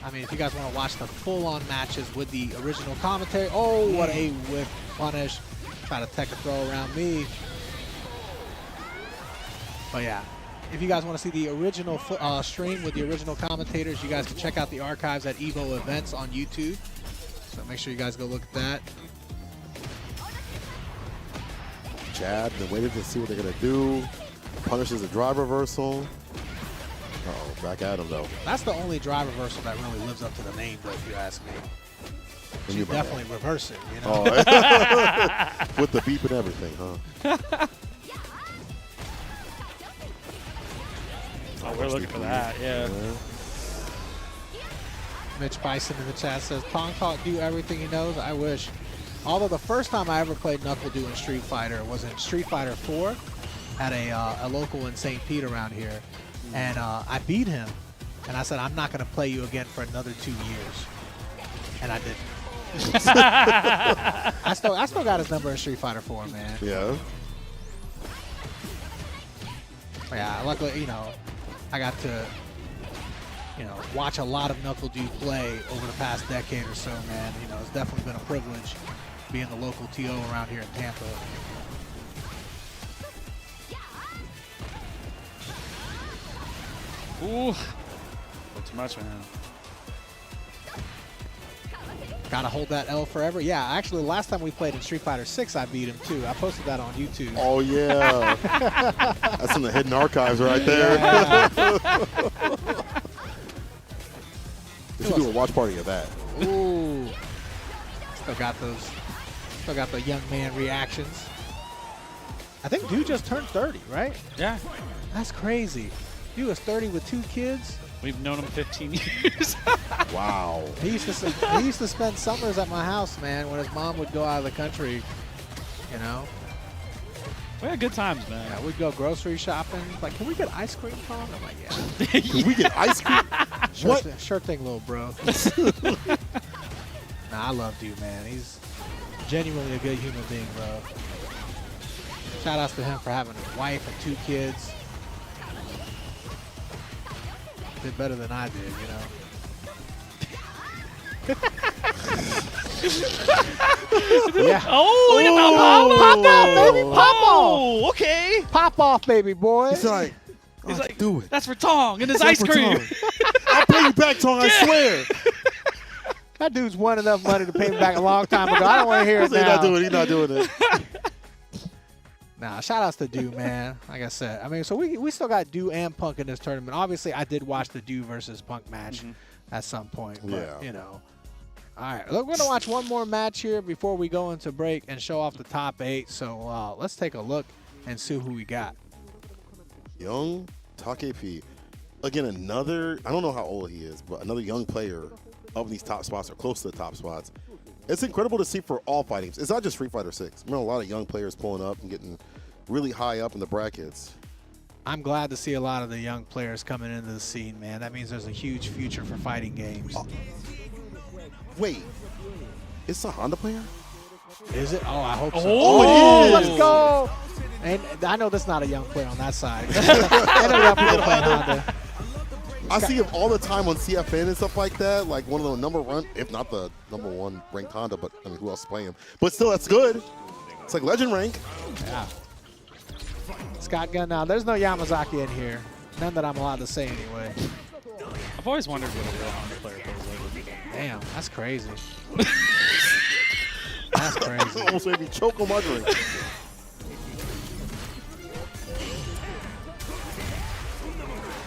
I mean, if you guys want to watch the full-on matches with the original commentary. Oh, what a whip punish. Try to tech a throw around me. But yeah, if you guys want to see the original stream with the original commentators, you guys can check out the archives at Evo Events on YouTube. So make sure you guys go look at that. Jab, then waited to see what they're going to do. Punishes a drive reversal. Uh-oh, back at him, though. That's the only drive reversal that really lives up to the name, though, if you ask me. She definitely reverse it, you know? Oh. With the beep and everything, huh? Oh, we're looking for that, yeah. Mitch Bison in the chat says, Tong taught Do everything he knows. I wish. Although the first time I ever played Knuckle Do in Street Fighter was in Street Fighter 4 at a local in St. Pete around here. And I beat him. And I said, I'm not going to play you again for another 2 years. And I didn't. I still got his number in Street Fighter 4, man. Yeah. Yeah, luckily, you know, I got to, you know, watch a lot of Knuckle Do play over the past decade or so, man. You know, it's definitely been a privilege being the local TO around here in Tampa. Ooh. Too much, man. Gotta hold that L forever. Yeah, actually, last time we played in Street Fighter 6, I beat him too. I posted that on YouTube. Oh, yeah. That's in the hidden archives right there. Yeah. We should do a watch party of that. Ooh. Still got the young man reactions. I think Dude just turned 30, right? Yeah. That's crazy. Dude was 30 with 2 kids. We've known him 15 years. Wow. He used to spend summers at my house, man, when his mom would go out of the country, you know? We had good times, man. Yeah, we'd go grocery shopping. Like, can we get ice cream, Tom? I'm like, yeah. Can we get ice cream? Sure thing, little bro. Nah, I love Dude, man. He's genuinely a good human being, bro. Shout outs to him for having a wife and 2 kids. Did better than I did, you know. Yeah. Oh, look at that Pop out, baby. Pop off. Oh, okay. Pop off, baby boy. He's like, He's like, do it. that's for Tong and his ice cream. I'll pay you back, Tong, I swear. That dude's won enough money to pay me back a long time ago. I don't want to hear it now. He's not doing it. Nah, shout outs to Do, man. Like I said, I mean, so we still got Do and Punk in this tournament. Obviously, I did watch the Do versus Punk match at some point. But, Yeah. you know. All right, we're going to watch one more match here before we go into break and show off the top 8. So let's take a look and see who we got. Young Takepi. Again, another, I don't know how old he is, but another young player up in these top spots or close to the top spots. It's incredible to see for all fighting games. It's not just Street Fighter 6. I mean, a lot of young players pulling up and getting really high up in the brackets. I'm glad to see a lot of the young players coming into the scene, man. That means there's a huge future for fighting games. Wait, it's a Honda player? Is it? Oh, I hope so. Oh, it is. Let's go. And I know that's not a young player on that side. I know young people playing Honda. I see him all the time on CFN and stuff like that, like one of the number one, if not the number 1 ranked Honda, but I mean, who else is playing him? But still, that's good. It's like legend rank. Yeah. Scott Gunn now. There's no Yamazaki in here. None that I'm allowed to say anyway. I've always wondered what a real Honda player plays like. Damn, that's crazy. That's crazy. Almost made me choke on my drink.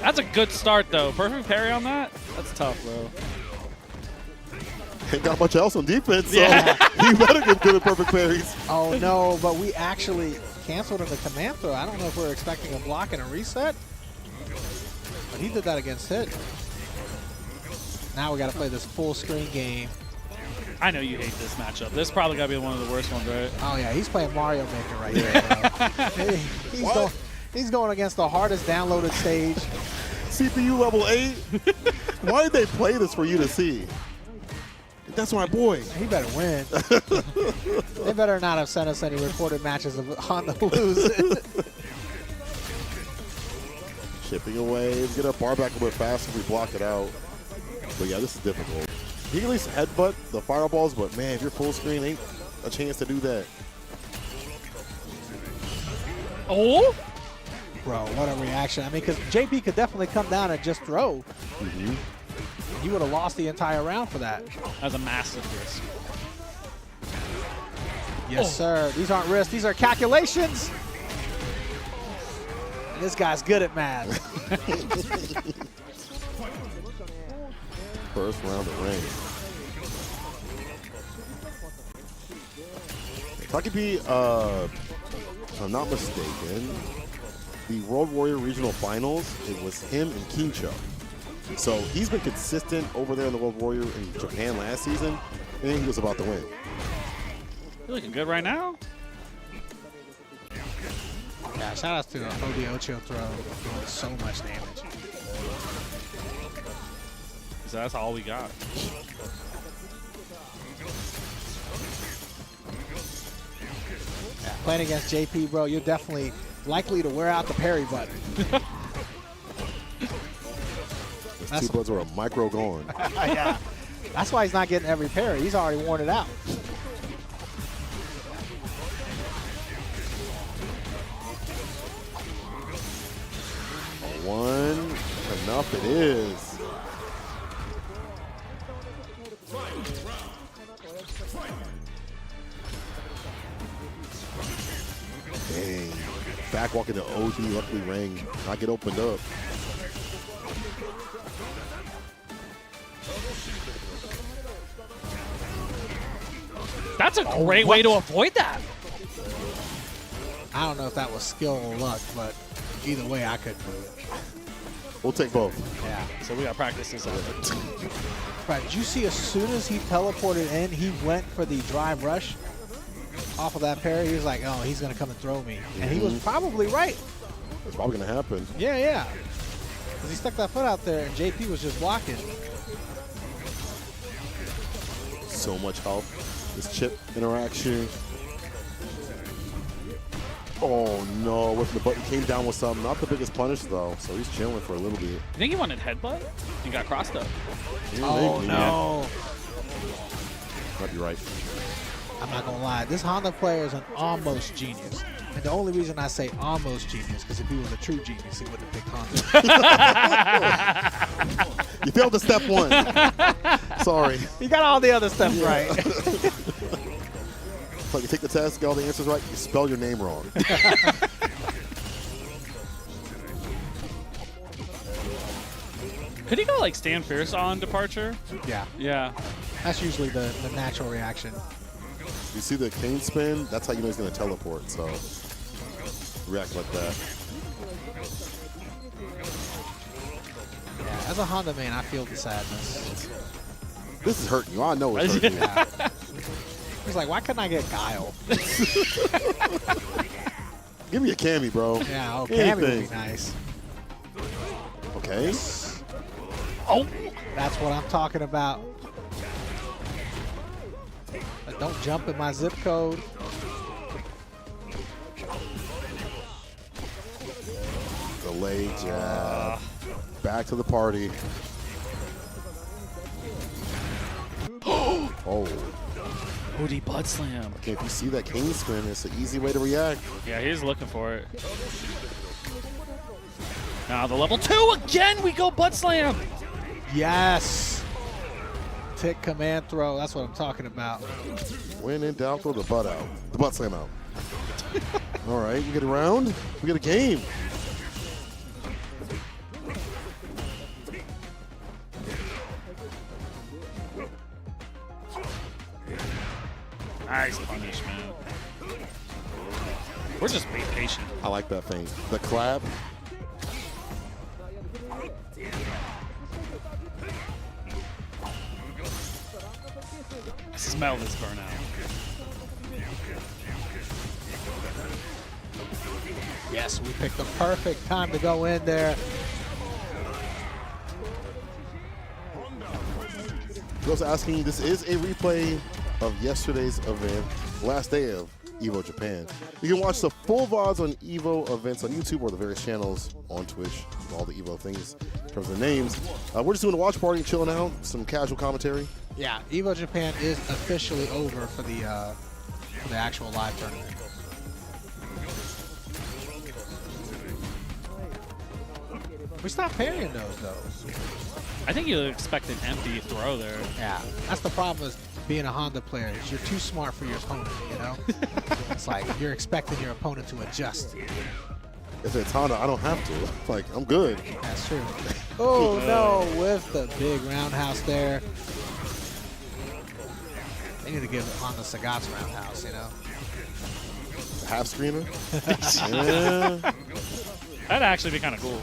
That's a good start, though. Perfect parry on that? That's tough, bro. Ain't got much else on defense, so Yeah. he better get good at perfect parries. Oh, no, but we actually canceled him the command throw. I don't know if we're expecting a block and a reset, but he did that against Hit. Now we got to play this full screen game. I know you hate this matchup. This probably got to be one of the worst ones, right? Oh, yeah, he's playing Mario Maker right here, bro. He's going against the hardest downloaded stage. CPU level 8? Why did they play this for you to see? That's my boy. He better win. They better not have sent us any recorded matches of Honda losing. Chipping away. Let's get our bar back a little bit faster if we block it out. But yeah, this is difficult. He can at least headbutt the fireballs, but man, if you're full screen, ain't a chance to do that. Oh? Bro, what a reaction. I mean, because JP could definitely come down and just throw. He would have lost the entire round for that. That's a massive risk. Yes, sir. These aren't risks. These are calculations. And this guy's good at math. first round of rain. If I could be, if I'm not mistaken, the World Warrior Regional Finals, it was him and Kincho. So he's been consistent over there in the World Warrior in Japan last season, and he was about to win. You're looking good right now. Yeah, shout outs to Odi Ocho throw doing so much damage. So that's all we got. Yeah, playing against JP, bro, you're definitely likely to wear out the parry button. Those two buds were a micro gone. Yeah, that's why he's not getting every parry. He's already worn it out. One, enough it is. Dang. Back walking to OG, luckily Rang not get opened up. That's a great way to avoid that. I don't know if that was skill or luck, but either way, I couldn't do it. We'll take both. Yeah. So we got to practice this out. Right, did you see as soon as he teleported in, he went for the drive rush off of that parry? He was like, oh, he's going to come and throw me. And he was probably right. It's probably going to happen. Yeah, yeah. Because he stuck that foot out there, and JP was just blocking. So much help. This chip interaction. Oh no, with the button came down with something. Not the biggest punish though, so he's chilling for a little bit. You think he wanted headbutt? He got crossed up. Yeah, Oh, maybe. no. Might be right. I'm not going to lie. This Honda player is an almost genius. And the only reason I say almost genius, because if he was a true genius, he wouldn't have picked Honda. You failed to step one. Sorry. You got all the other stuff right. So you take the test, get all the answers right, you spell your name wrong. Could he go like stand fierce on departure? Yeah. Yeah. That's usually the natural reaction. You see the cane spin? That's how you know he's going to teleport, so react like that. Yeah, as a Honda man, I feel the sadness. This is hurting you. I know it's hurting you. Yeah. He's like, why couldn't I get Guile? Give me a Cammy, bro. Yeah, oh, Cammy would Anything. be nice. Okay. Oh, that's what I'm talking about. But don't jump in my zip code. Delay jab. Back to the party. Oh. Hoodie butt slam. Okay, if you see that cane spin, it's an easy way to react. Yeah, he's looking for it. Now the level 2 again. We go butt slam. Yes. Tick command throw. That's what I'm talking about. When in doubt, throw the butt out. The butt slam out. All right, we get a round. We get a game. Nice punish, man. We're just being patient. I like that thing. The clap. Smell this burnout. Yes, we picked the perfect time to go in there. Those asking, this is a replay of yesterday's event, last day of EVO Japan. You can watch the full VODs on EVO events on YouTube or the various channels on Twitch, all the EVO things in terms of names. We're just doing a watch party, chilling out, some casual commentary. Yeah, EVO Japan is officially over for the actual live tournament. We stopped parrying those, though. I think you expect an empty throw there. Yeah, that's the problem with being a Honda player. Is you're too smart for your opponent, you know? It's like you're expecting your opponent to adjust. If it's Honda, I don't have to. Like, I'm good. That's true. Oh no, with the big roundhouse there. They need to give Honda Sagat's roundhouse, you know? Half screener? Yeah. That'd actually be kind of cool.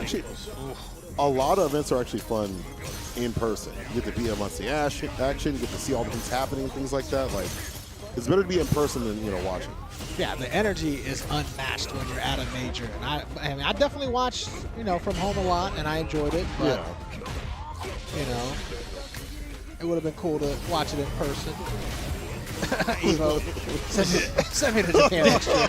Actually, a lot of events are actually fun in person. You get to be amongst the action, you get to see all the things happening and things like that. Like, it's better to be in person than, you know, watching. Yeah, the energy is unmatched when you're at a major. And I mean, I definitely watched, you know, from home a lot, and I enjoyed it. But, you know, it would have been cool to watch it in person. Evo, send me to Japan next year.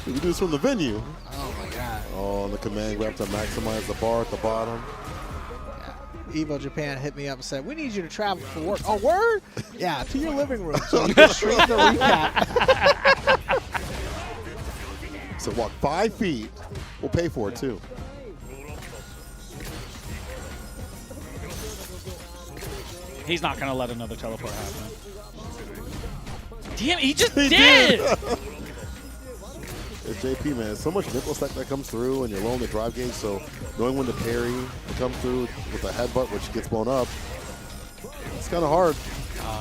We can do this from the venue. Oh, my God. Oh, the command grab to maximize the bar at the bottom. Evo Japan hit me up and said, we need you to travel for work. Oh, word? Yeah, to your living room so you can stream the recap. So walk 5 feet. We'll pay for it, too. He's not going to let another teleport happen. Damn, he just did! It's JP, man. So much nickel stack that comes through, and you're low on the drive gauge, so knowing when to parry to come through with a headbutt, which gets blown up, it's kind of hard.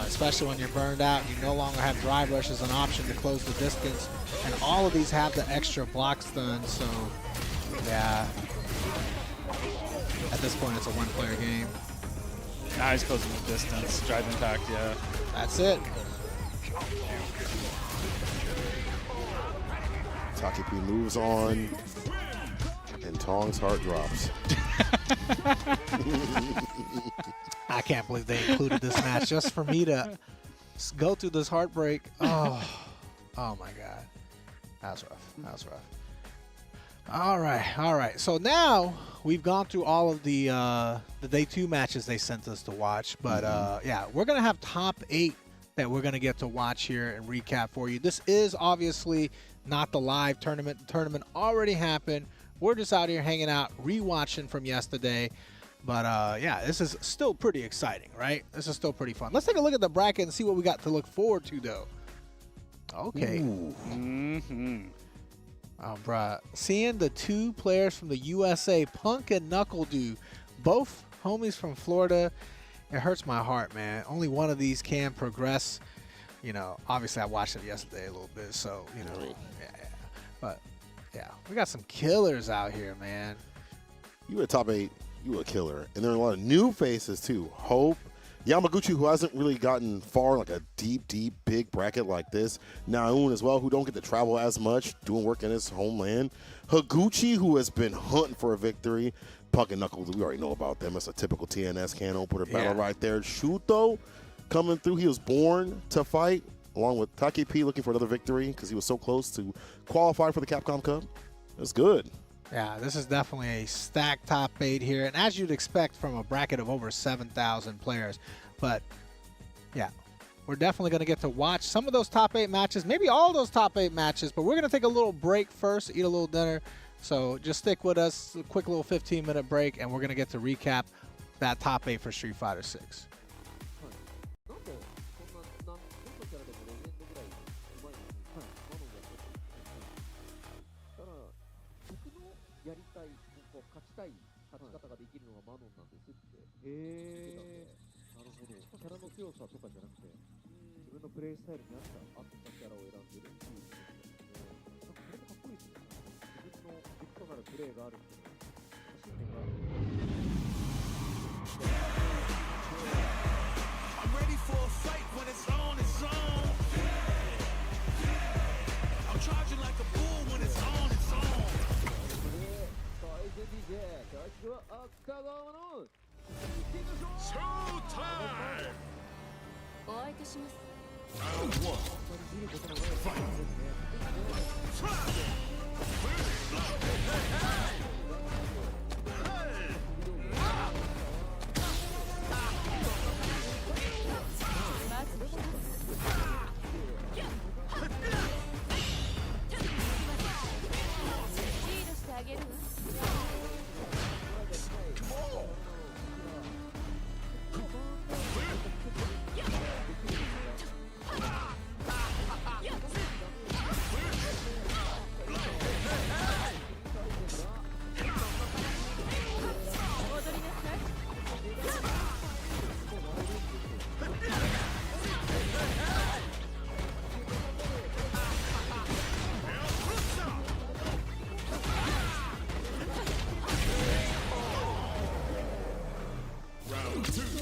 Especially when you're burned out, you no longer have drive rush as an option to close the distance, and all of these have the extra block stun, so yeah. At this point, it's a one-player game. Now he's closing the distance. Drive impact, yeah. That's it. Takepi moves on, and Tong's heart drops. I can't believe they included this match just for me to go through this heartbreak. Oh my God. That's rough. That's rough. All right. So now we've gone through all of the day 2 matches they sent us to watch. But yeah, we're going to have top 8 that we're going to get to watch here and recap for you. This is obviously not the live tournament. The tournament already happened. We're just out here hanging out, rewatching from yesterday. But yeah, this is still pretty exciting, right? This is still pretty fun. Let's take a look at the bracket and see what we got to look forward to, though. Okay. Oh, bruh. Seeing the 2 players from the USA, Punk and NuckleDu, both homies from Florida, it hurts my heart, man. Only one of these can progress. You know, obviously I watched it yesterday a little bit, so, you know, yeah. But, yeah, we got some killers out here, man. You were top 8, you were a killer. And there are a lot of new faces, too. Hope, Yamaguchi, who hasn't really gotten far, like a deep, big bracket like this. Naun as well, who don't get to travel as much, doing work in his homeland. Higuchi, who has been hunting for a victory. Punk and Knuckles, we already know about them. It's a typical TNS can opener battle right there. Shuto coming through. He was born to fight, along with Takepi looking for another victory because he was so close to qualify for the Capcom Cup. That's good. Yeah, this is definitely a stacked top 8 here, and as you'd expect from a bracket of over 7,000 players. But, yeah, we're definitely going to get to watch some of those top 8 matches, maybe all those top 8 matches, but we're going to take a little break first, eat a little dinner. So just stick with us, a quick little 15-minute break, and we're going to get to recap that top 8 for Street Fighter 6. I'm ready for a fight when it's on, it's on. I'm charging like a bull when it's on, it's on. Showtime! Round 1. Fight. Fight!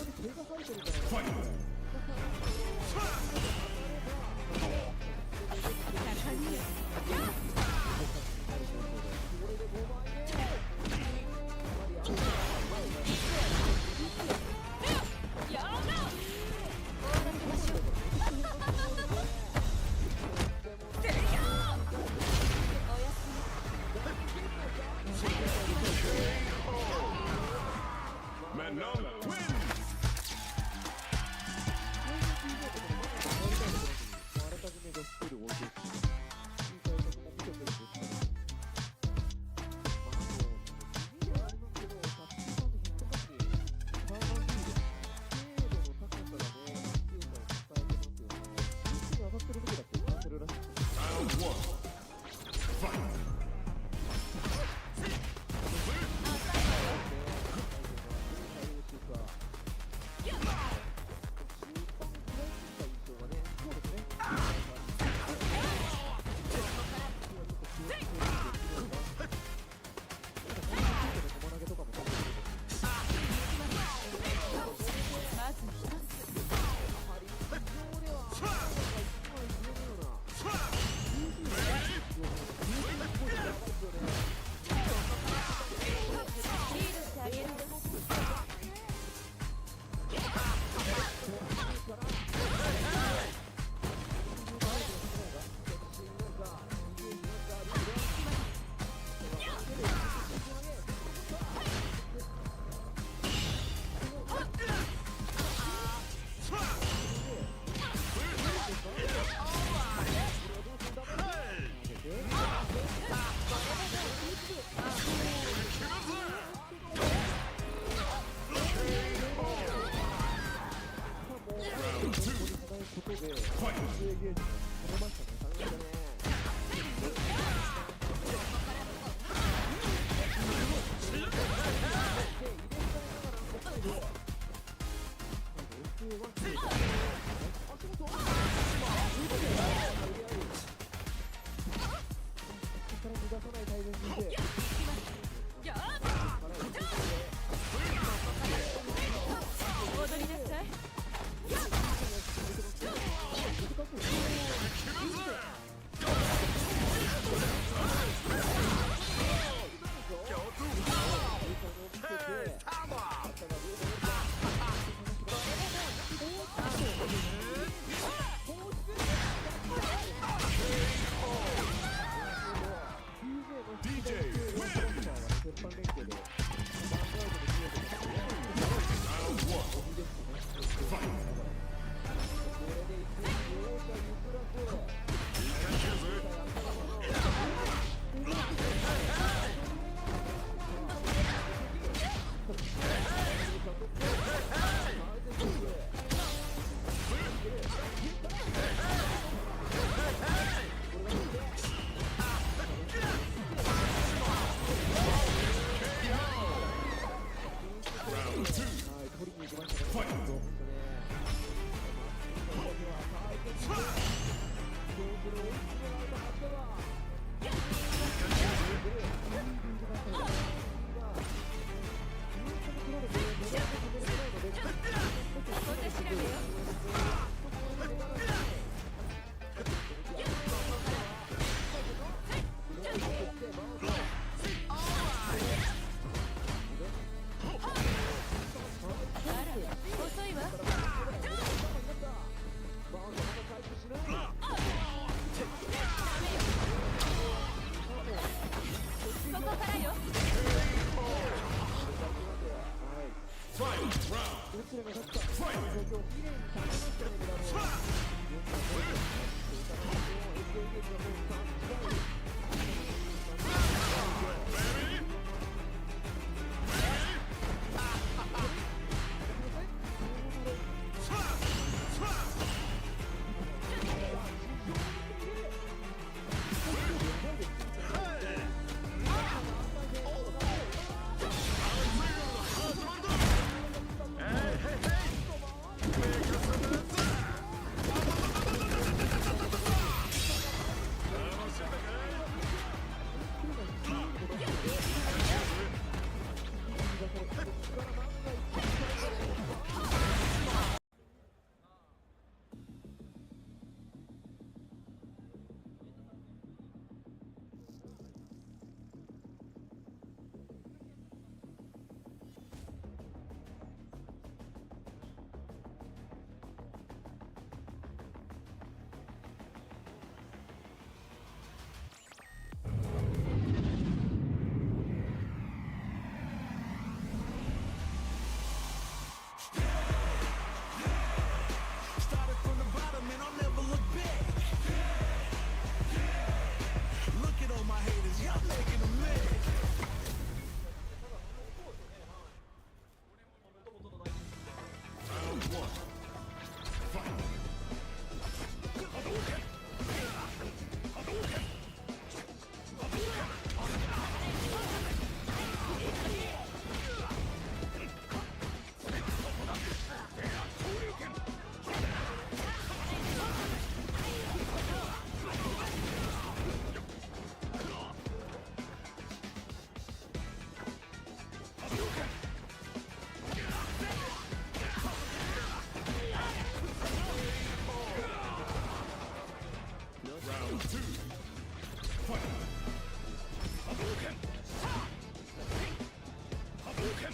one. Fight. Round two. Fight. Hadouken. Hadouken.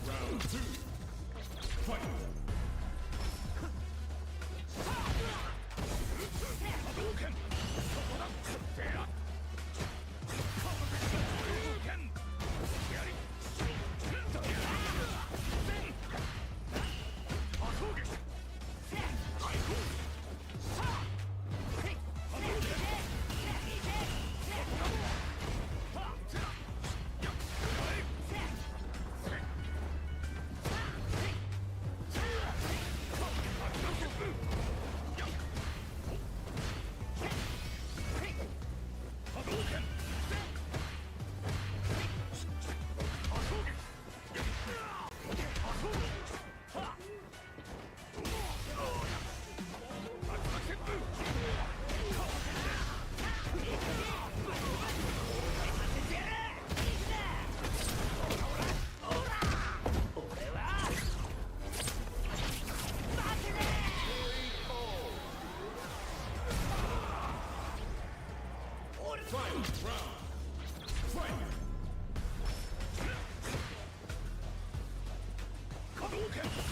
Round two. Fight. Hadouken. Final round. Fight. Hadouken.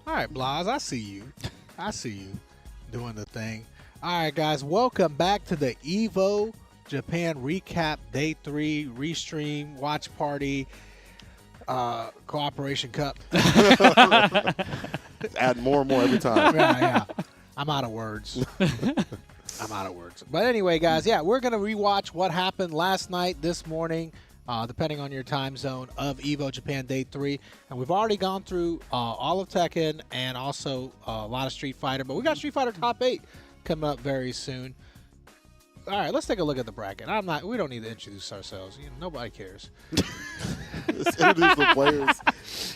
All right, Blas, I see you. I see you doing the thing. All right, guys, welcome back to the EVO Japan Recap Day 3 Restream Watch Party Cooperation Cup. Add more and more every time. Yeah. I'm out of words. I'm out of words. But anyway, guys, yeah, we're going to rewatch what happened last night, this morning, depending on your time zone of EVO Japan Day 3. And we've already gone through all of Tekken and also a lot of Street Fighter. But we got Street Fighter Top 8 coming up very soon. All right, let's take a look at the bracket. We don't need to introduce ourselves. Nobody cares. Let's introduce the players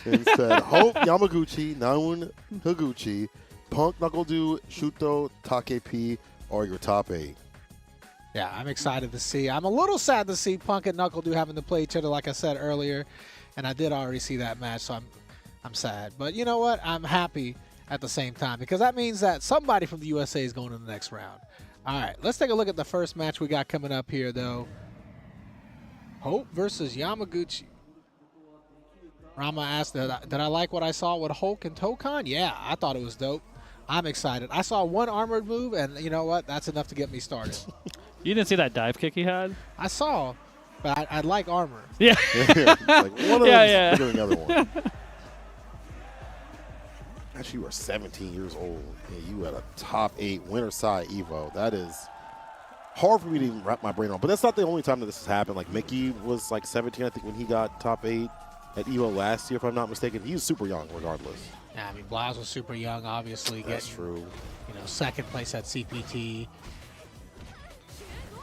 instead. Hope Yamaguchi, Naun Higuchi, Punk Knuckledew, Shuto, Take-P are your top 8. Yeah, I'm excited to see. I'm a little sad to see Punk and Knuckledew having to play each other, like I said earlier, and I did already see that match, so I'm sad. But you know what? I'm happy at the same time because that means that somebody from the USA is going to the next round. All right, let's take a look at the first match we got coming up here, though. Hope versus Yamaguchi. Rama asked, did I like what I saw with Hulk and Tokon? Yeah, I thought it was dope. I'm excited. I saw one armored move, and you know what? That's enough to get me started. You didn't see that dive kick he had? I saw, but I'd like armor. Yeah. Like one of them is bigger than the other one. Actually, you are 17 years old. Yeah, you at a top 8 winner side Evo. That is hard for me to even wrap my brain on. But that's not the only time that this has happened. Like Mickey was like 17, I think, when he got top 8 at Evo last year, if I'm not mistaken. He was super young, regardless. Yeah, I mean, Blas was super young, obviously. That's true. Second place at CPT.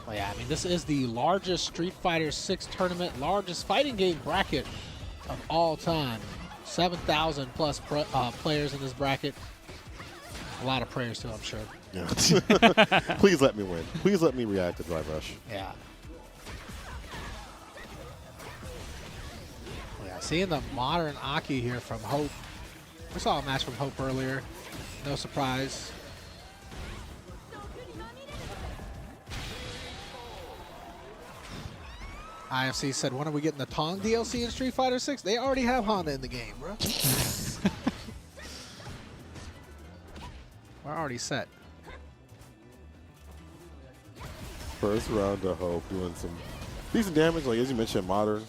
Well, yeah, I mean, this is the largest Street Fighter 6 tournament, largest fighting game bracket of all time. 7,000 plus players in this bracket. A lot of prayers too, I'm sure. Yeah. Please let me win. Please let me react to Drive Rush. Yeah. Well, yeah, seeing the modern Aki here from Hope. We saw a match from Hope earlier. No surprise. IFC said, when are we getting the Tong DLC in Street Fighter 6? They already have Honda in the game, bro. We're already set. First round of Hope doing some decent damage, like as you mentioned, modern.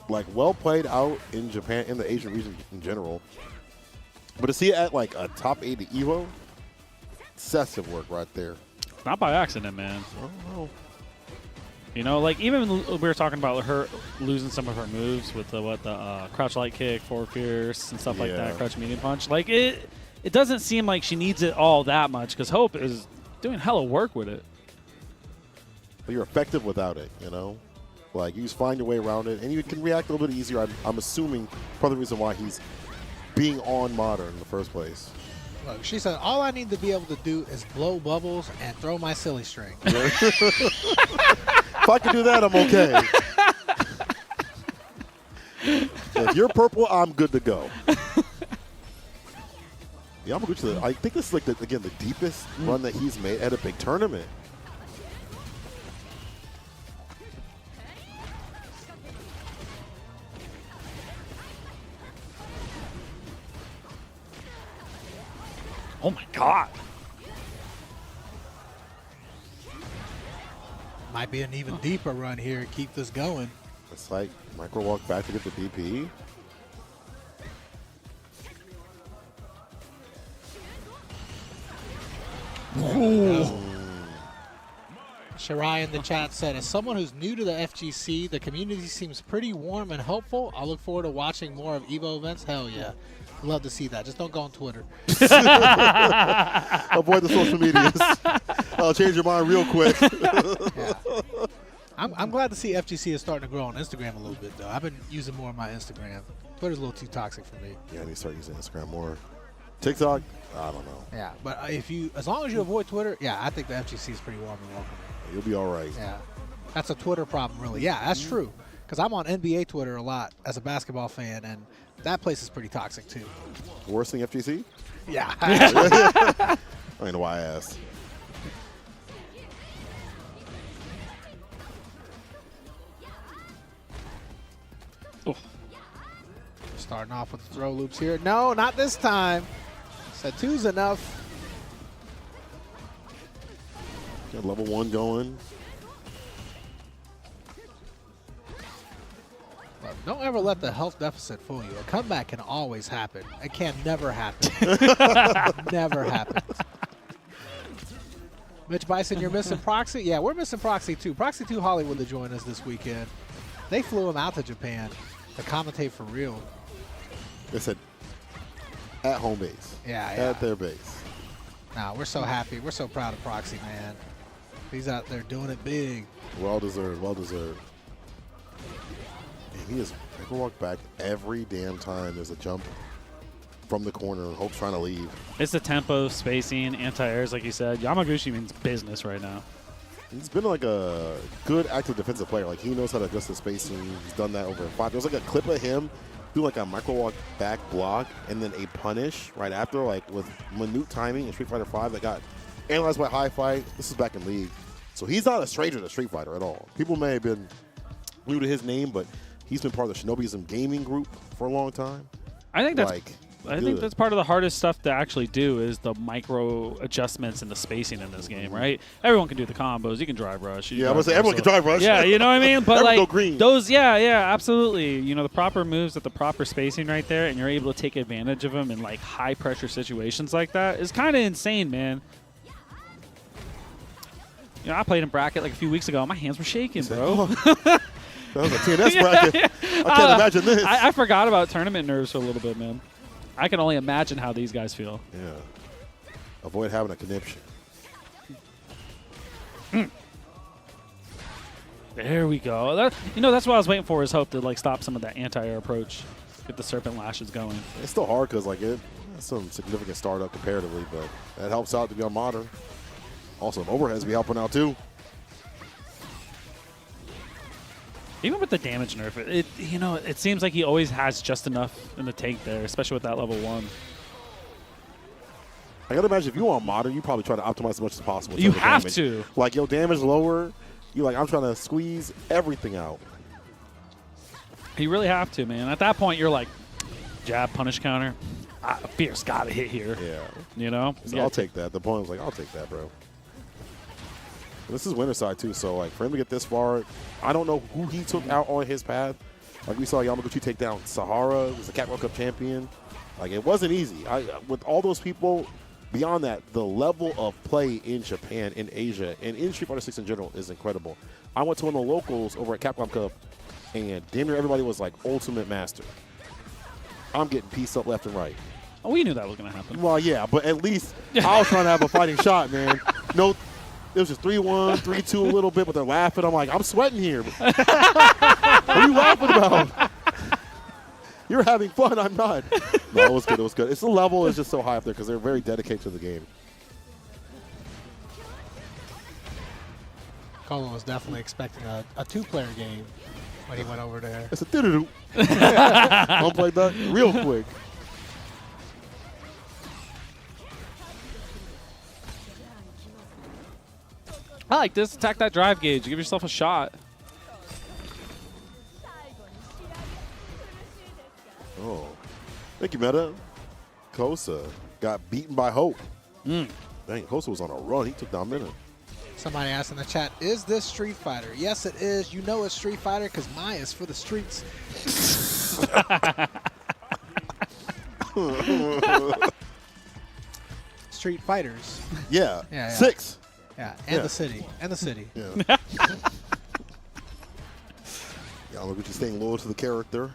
Like well played out in Japan, in the Asian region in general. But to see it at like a top 8 at Evo, excessive work right there. Not by accident, man. Oh, Like even we were talking about her losing some of her moves with the crouch light kick, forward fierce, and stuff like that, crouch medium punch. Like it doesn't seem like she needs it all that much because Hope is doing hella work with it. But you're effective without it, Like you just find your way around it, and you can react a little bit easier. I'm assuming part of the reason why he's being on modern in the first place. Look, she said, all I need to be able to do is blow bubbles and throw my silly string. If I can do that, I'm okay. If you're purple, I'm good to go. Yamaguchi, I think this is like the deepest run that he's made at a big tournament. Oh my god. Might be an even deeper run here. Keep this going. It's like micro walk back to get the DP. Shirai in the chat said, as someone who's new to the FGC, the community seems pretty warm and helpful. I look forward to watching more of EVO events. Hell yeah. Love to see that. Just don't go on Twitter. Avoid the social medias. I'll change your mind real quick. Yeah. I'm glad to see FGC is starting to grow on Instagram a little bit, though. I've been using more of my Instagram. Twitter's a little too toxic for me. Yeah, I need to start using Instagram more. TikTok, I don't know. Yeah, but as long as you avoid Twitter, yeah, I think the FGC is pretty warm and welcoming. You'll be all right. Yeah, that's a Twitter problem, really. Yeah, that's true. Because I'm on NBA Twitter a lot as a basketball fan, and that place is pretty toxic too. Worse than FGC? Yeah. I don't know why I asked. Starting off with the throw loops here. No, not this time. Said two's enough. Got level 1 going. Look, don't ever let the health deficit fool you. A comeback can always happen. It can never happen. Never happens. Mitch Bison, you're missing Proxy? Yeah, we're missing Proxy too. Proxy 2 Hollywood to join us this weekend. They flew him out to Japan to commentate for real. They said at home base. Yeah. At their base. Nah, we're so happy. We're so proud of Proxy, man. He's out there doing it big. Well deserved. Well deserved. And he is make a walk back every damn time there's a jump from the corner. Hope's trying to leave. It's the tempo, spacing, anti-airs, like you said. Yamaguchi means business right now. He's been like a good active defensive player. Like he knows how to adjust the spacing. He's done that over 5. There's like a clip of him do like a micro walk back block and then a punish right after, like with minute timing in Street Fighter V that got analyzed by High Fight. This is back in League. So he's not a stranger to Street Fighter at all. People may have been new to his name, but he's been part of the Shinobiism gaming group for a long time. I think that's like, I think that's part of the hardest stuff to actually do is the micro adjustments and the spacing in this game, right? Everyone can do the combos. You can drive rush. Yeah, I was saying everyone can drive rush. Yeah, you know what I mean? But like like go green. those, yeah, absolutely. You know, the proper moves at the proper spacing right there, and you're able to take advantage of them in like high pressure situations like that is kind of insane, man. You know, I played in bracket like a few weeks ago. My hands were shaking, bro. That was a TNS bracket. I can't imagine this. I forgot about tournament nerves for a little bit, man. I can only imagine how these guys feel. Yeah. Avoid having a conniption. There we go. That's what I was waiting for is Hope to like stop some of that anti-air approach, get the serpent lashes going. It's still hard because like it's some significant startup comparatively, but that helps out to be on modern. Also, overheads be helping out too. Even with the damage nerf, it seems like he always has just enough in the tank there, especially with that level 1. I gotta imagine if you want modern, you probably try to optimize as much as possible. You have damage. to. Like your damage lower, you like I'm trying to squeeze everything out. You really have to, man. At that point, you're like, jab, punish counter. Fierce gotta hit here. Yeah. You know? So I'll take that. The opponent was like, I'll take that, bro. This is winner side too, so like for him to get this far, I don't know who he took out on his path. Like we saw Yamaguchi take down Sahara, who was the Cat World Cup champion. Like it wasn't easy. With all those people, beyond that, the level of play in Japan, in Asia, and in Street Fighter 6 in general is incredible. I went to one of the locals over at Capcom Cup, and damn near everybody was like ultimate master. I'm getting pieced up left and right. Oh, we knew that was gonna happen. Well, yeah, but at least I was trying to have a fighting shot, man. No. It was just 3-1, 3-2 a little bit, but they're laughing. I'm like, I'm sweating here. What are you laughing about? You're having fun. I'm not. No, it was good. It was good. It's the level is just so high up there because they're very dedicated to the game. Colin was definitely expecting a 2-player game when he went over there. It's a doo-doo-doo. I'll play that real quick. I like this. Attack that drive gauge. Give yourself a shot. Oh. Thank you, Meta. Kosa got beaten by Hope. Dang, Kosa was on a run. He took down Meta. Somebody asked in the chat, is this Street Fighter? Yes, it is. You know it's Street Fighter because Maya is for the streets. Street Fighters. Yeah. Yeah. 6. Yeah, and Yeah. the city. And the city. Yeah. Yamaguchi staying loyal to the character.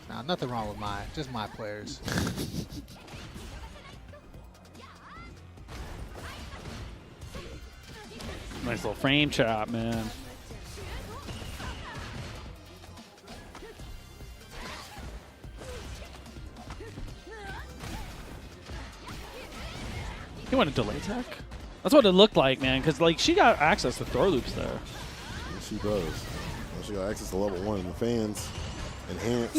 Nah, nothing wrong with mine. Just my players. Nice little frame chop, man. He wanted delay tech? That's what it looked like, man, because like she got access to throw loops there. Yes, she does. Well, she got access to level 1 and the fans enhanced.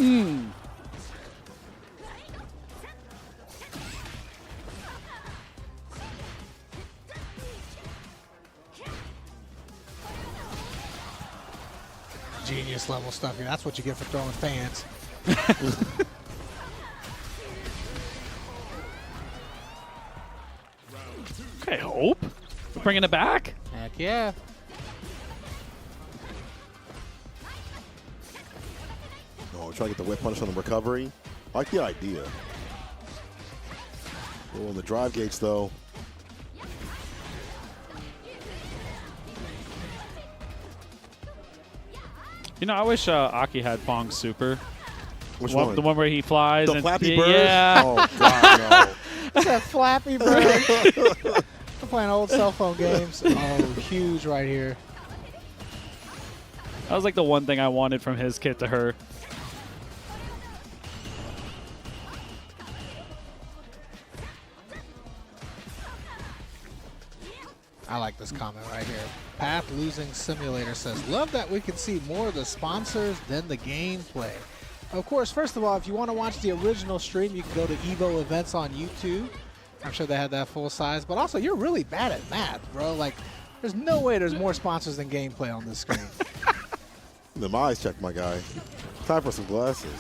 Genius level stuff here. That's what you get for throwing fans. Okay, Hope. We're bringing it back. Heck yeah. Oh, try to get the whip punish on the recovery. I like the idea. Oh, on the drive gauge, though. You know, I wish Aki had Fong's super. Which one? The one where he flies. The and Flappy Bird? Yeah. Oh, God, no. That Flappy Bird. We're playing old cell phone games. Oh, huge right here. That was like the one thing I wanted from his kit to her. I like this comment right here. Path Losing Simulator says, love that we can see more of the sponsors than the gameplay. Of course, first of all, if you want to watch the original stream, you can go to Evo Events on YouTube. I'm sure they had that full size. But also, you're really bad at math, bro. Like, there's no way there's more sponsors than gameplay on this screen. My eyes check, my guy. Time for some glasses.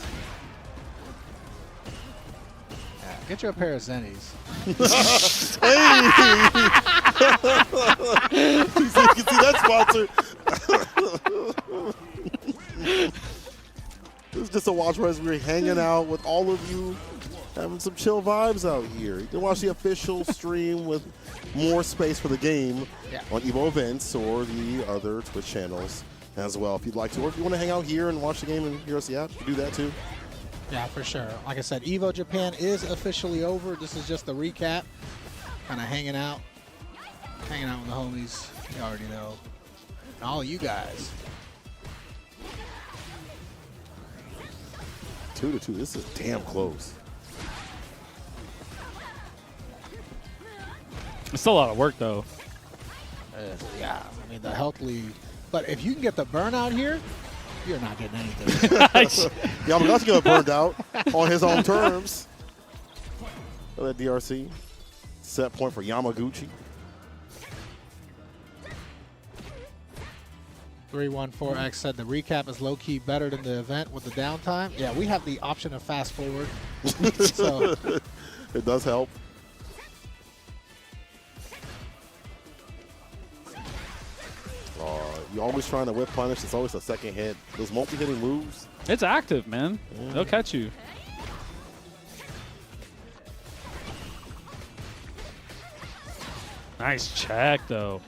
Yeah, get you a pair of Zennies. You can see that sponsor. This is just a watch where we're hanging out with all of you, having some chill vibes out here. You can watch the official stream with more space for the game on Evo Events or the other Twitch channels as well if you'd like to. Or if you want to hang out here and watch the game and hear us yap, you can do that too. Yeah, for sure. Like I said, Evo Japan is officially over. This is just the recap. Kind of hanging out with the homies. You already know. And all you guys. 2-2. This is damn close. It's still a lot of work, though. Yeah, I mean, the healthily. But if you can get the burnout here, you're not getting anything. Yamagata got burned out on his own terms. That DRC. Set point for Yamaguchi. 314X said the recap is low-key better than the event with the downtime. Yeah, we have the option of fast forward. So it does help. You're always trying to whip punish. It's always a second hit. Those multi-hitting moves. It's active, man. They'll catch you. Nice check, though.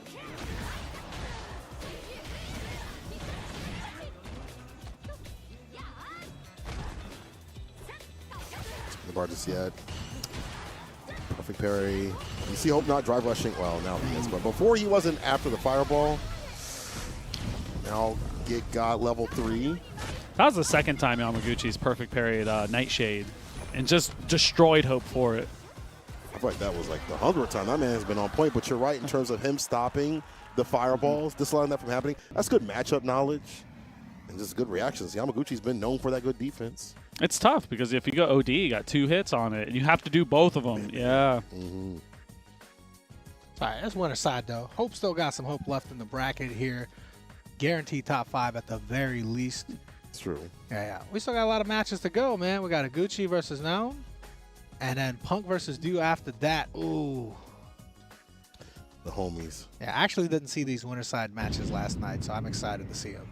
The bar just yet. Perfect parry. You see Hope not drive rushing. Well, now he is, but before he wasn't after the fireball. Now got level 3. That was the second time Yamaguchi's perfect parried Nightshade and just destroyed Hope for it. I feel like that was like the 100th time. That man has been on point, but you're right in terms of him stopping the fireballs, disallowing that from happening. That's good matchup knowledge and just good reactions. Yamaguchi's been known for that good defense. It's tough because if you go OD, you got 2 hits on it, and you have to do both of them. Yeah. Mm-hmm. All right, that's winner side, though. Hope still got some hope left in the bracket here. Guaranteed top 5 at the very least. It's true. Yeah. We still got a lot of matches to go, man. We got a Gucci versus Noam. And then Punk versus Dew after that. Ooh. The homies. Yeah, I actually didn't see these Winterside matches last night, so I'm excited to see them.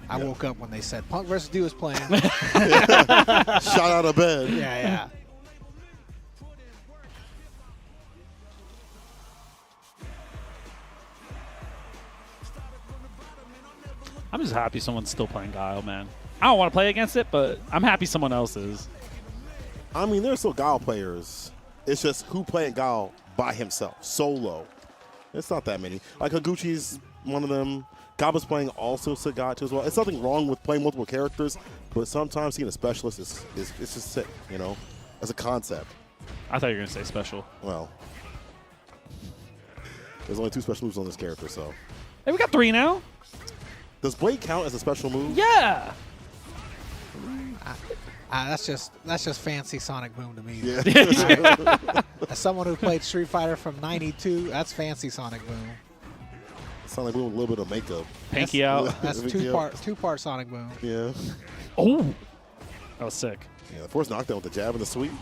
I woke up when they said Punk versus D was playing. Shot out of bed. Yeah. I'm just happy someone's still playing Guile, man. I don't want to play against it, but I'm happy someone else is. I mean, there's still Guile players. It's just who playing Guile by himself, solo. It's not that many. Like Higuchi's one of them. Gaba's playing also Sagat as well. It's nothing wrong with playing multiple characters, but sometimes being a specialist is it's just sick, you know, as a concept. I thought you were going to say special. Well, there's only 2 special moves on this character, so. Hey, we got 3 now. Does Blade count as a special move? Yeah. That's just fancy Sonic Boom to me. Yeah. As someone who played Street Fighter from '92, that's fancy Sonic Boom. Sonic Boom with a little bit of makeup. Pinky out. That's two-part Sonic Boom. Yeah. Oh. That was sick. Yeah, the force knockdown with the jab and the sweep.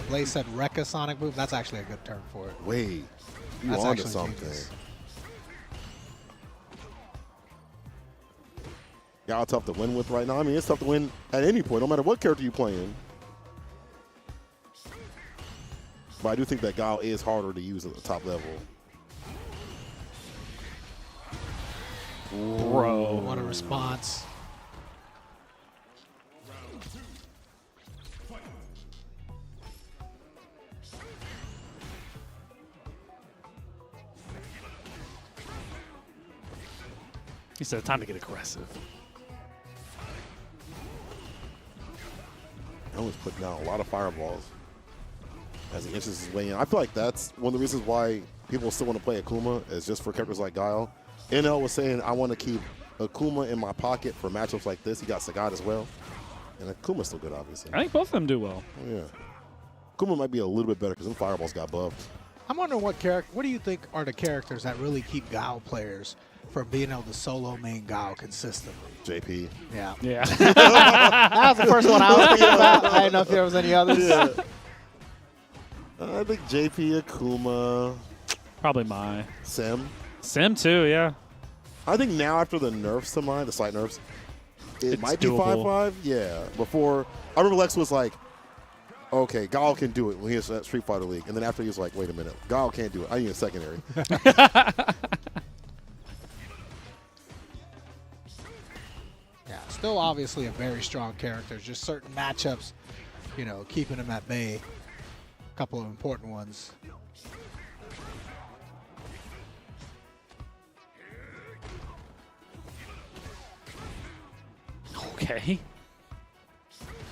Blaze said Rekka Sonic Boom. That's actually a good term for it. Wait, you That's onto actually something. genius. Y'all tough to win with right now. I mean, it's tough to win at any point, no matter what character you're playing. But I do think that Guile is harder to use at the top level. Bro. What a response. He said, time to get aggressive. I was putting down a lot of fireballs as he inches his way in. I feel like that's one of the reasons why people still want to play Akuma is just for characters like Guile. NL was saying, I want to keep Akuma in my pocket for matchups like this. He got Sagat as well. And Akuma's still good, obviously. I think both of them do well. Oh, yeah. Akuma might be a little bit better because them fireballs got buffed. I'm wondering what do you think are the characters that really keep Guile players from being able to solo main Guile consistently? JP. Yeah. Yeah. That was the first one I was thinking about. I didn't know if there was any others. Yeah. I think JP, Akuma, Probably my. Sim. Sim too, yeah. I think now after the nerfs to mine, the slight nerfs, it It's might be doable. 5-5. Yeah. Before, I remember Lex was like, okay, Guile can do it when he was at Street Fighter League. And then after he was like, wait a minute, Guile can't do it. I need a secondary. Yeah, still obviously a very strong character. Just certain matchups, you know, keeping him at bay. A couple of important ones. Okay.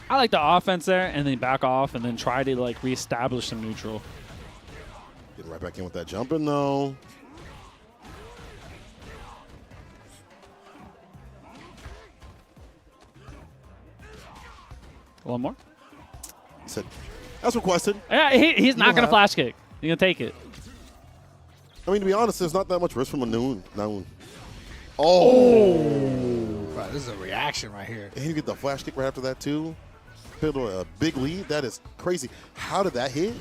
I like the offense there and then back off and then try to like reestablish some neutral. Getting right back in with that jumping, though. One more. He said, that's requested. Yeah, he's not going to have- flash kick. He's going to take it. I mean, to be honest, there's not that much risk from a noon. Oh. Wow, this is a reaction right here. And you get the flash kick right after that, too. Build a big lead. That is crazy. How did that hit?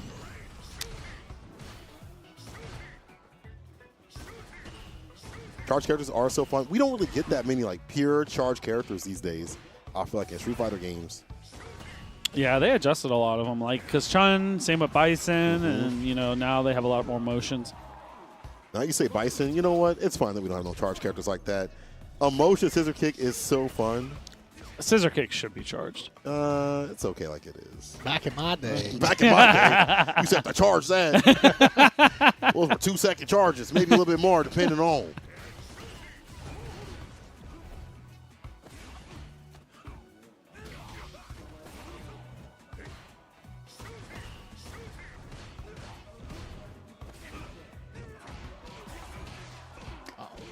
Charge characters are so fun. We don't really get that many like pure charge characters these days. I feel like in Street Fighter games. Yeah, they adjusted a lot of them. Like, because Chun, same with Bison, and, you know, now they have a lot more motions. Now you say Bison, you know what? It's fine that we don't have no charge characters like that. A motion scissor kick is so fun. Scissor kick should be charged. It's okay like it is. Back in my day. Back in my day, you said to charge that. Those were 2-second charges, maybe a little bit more depending on.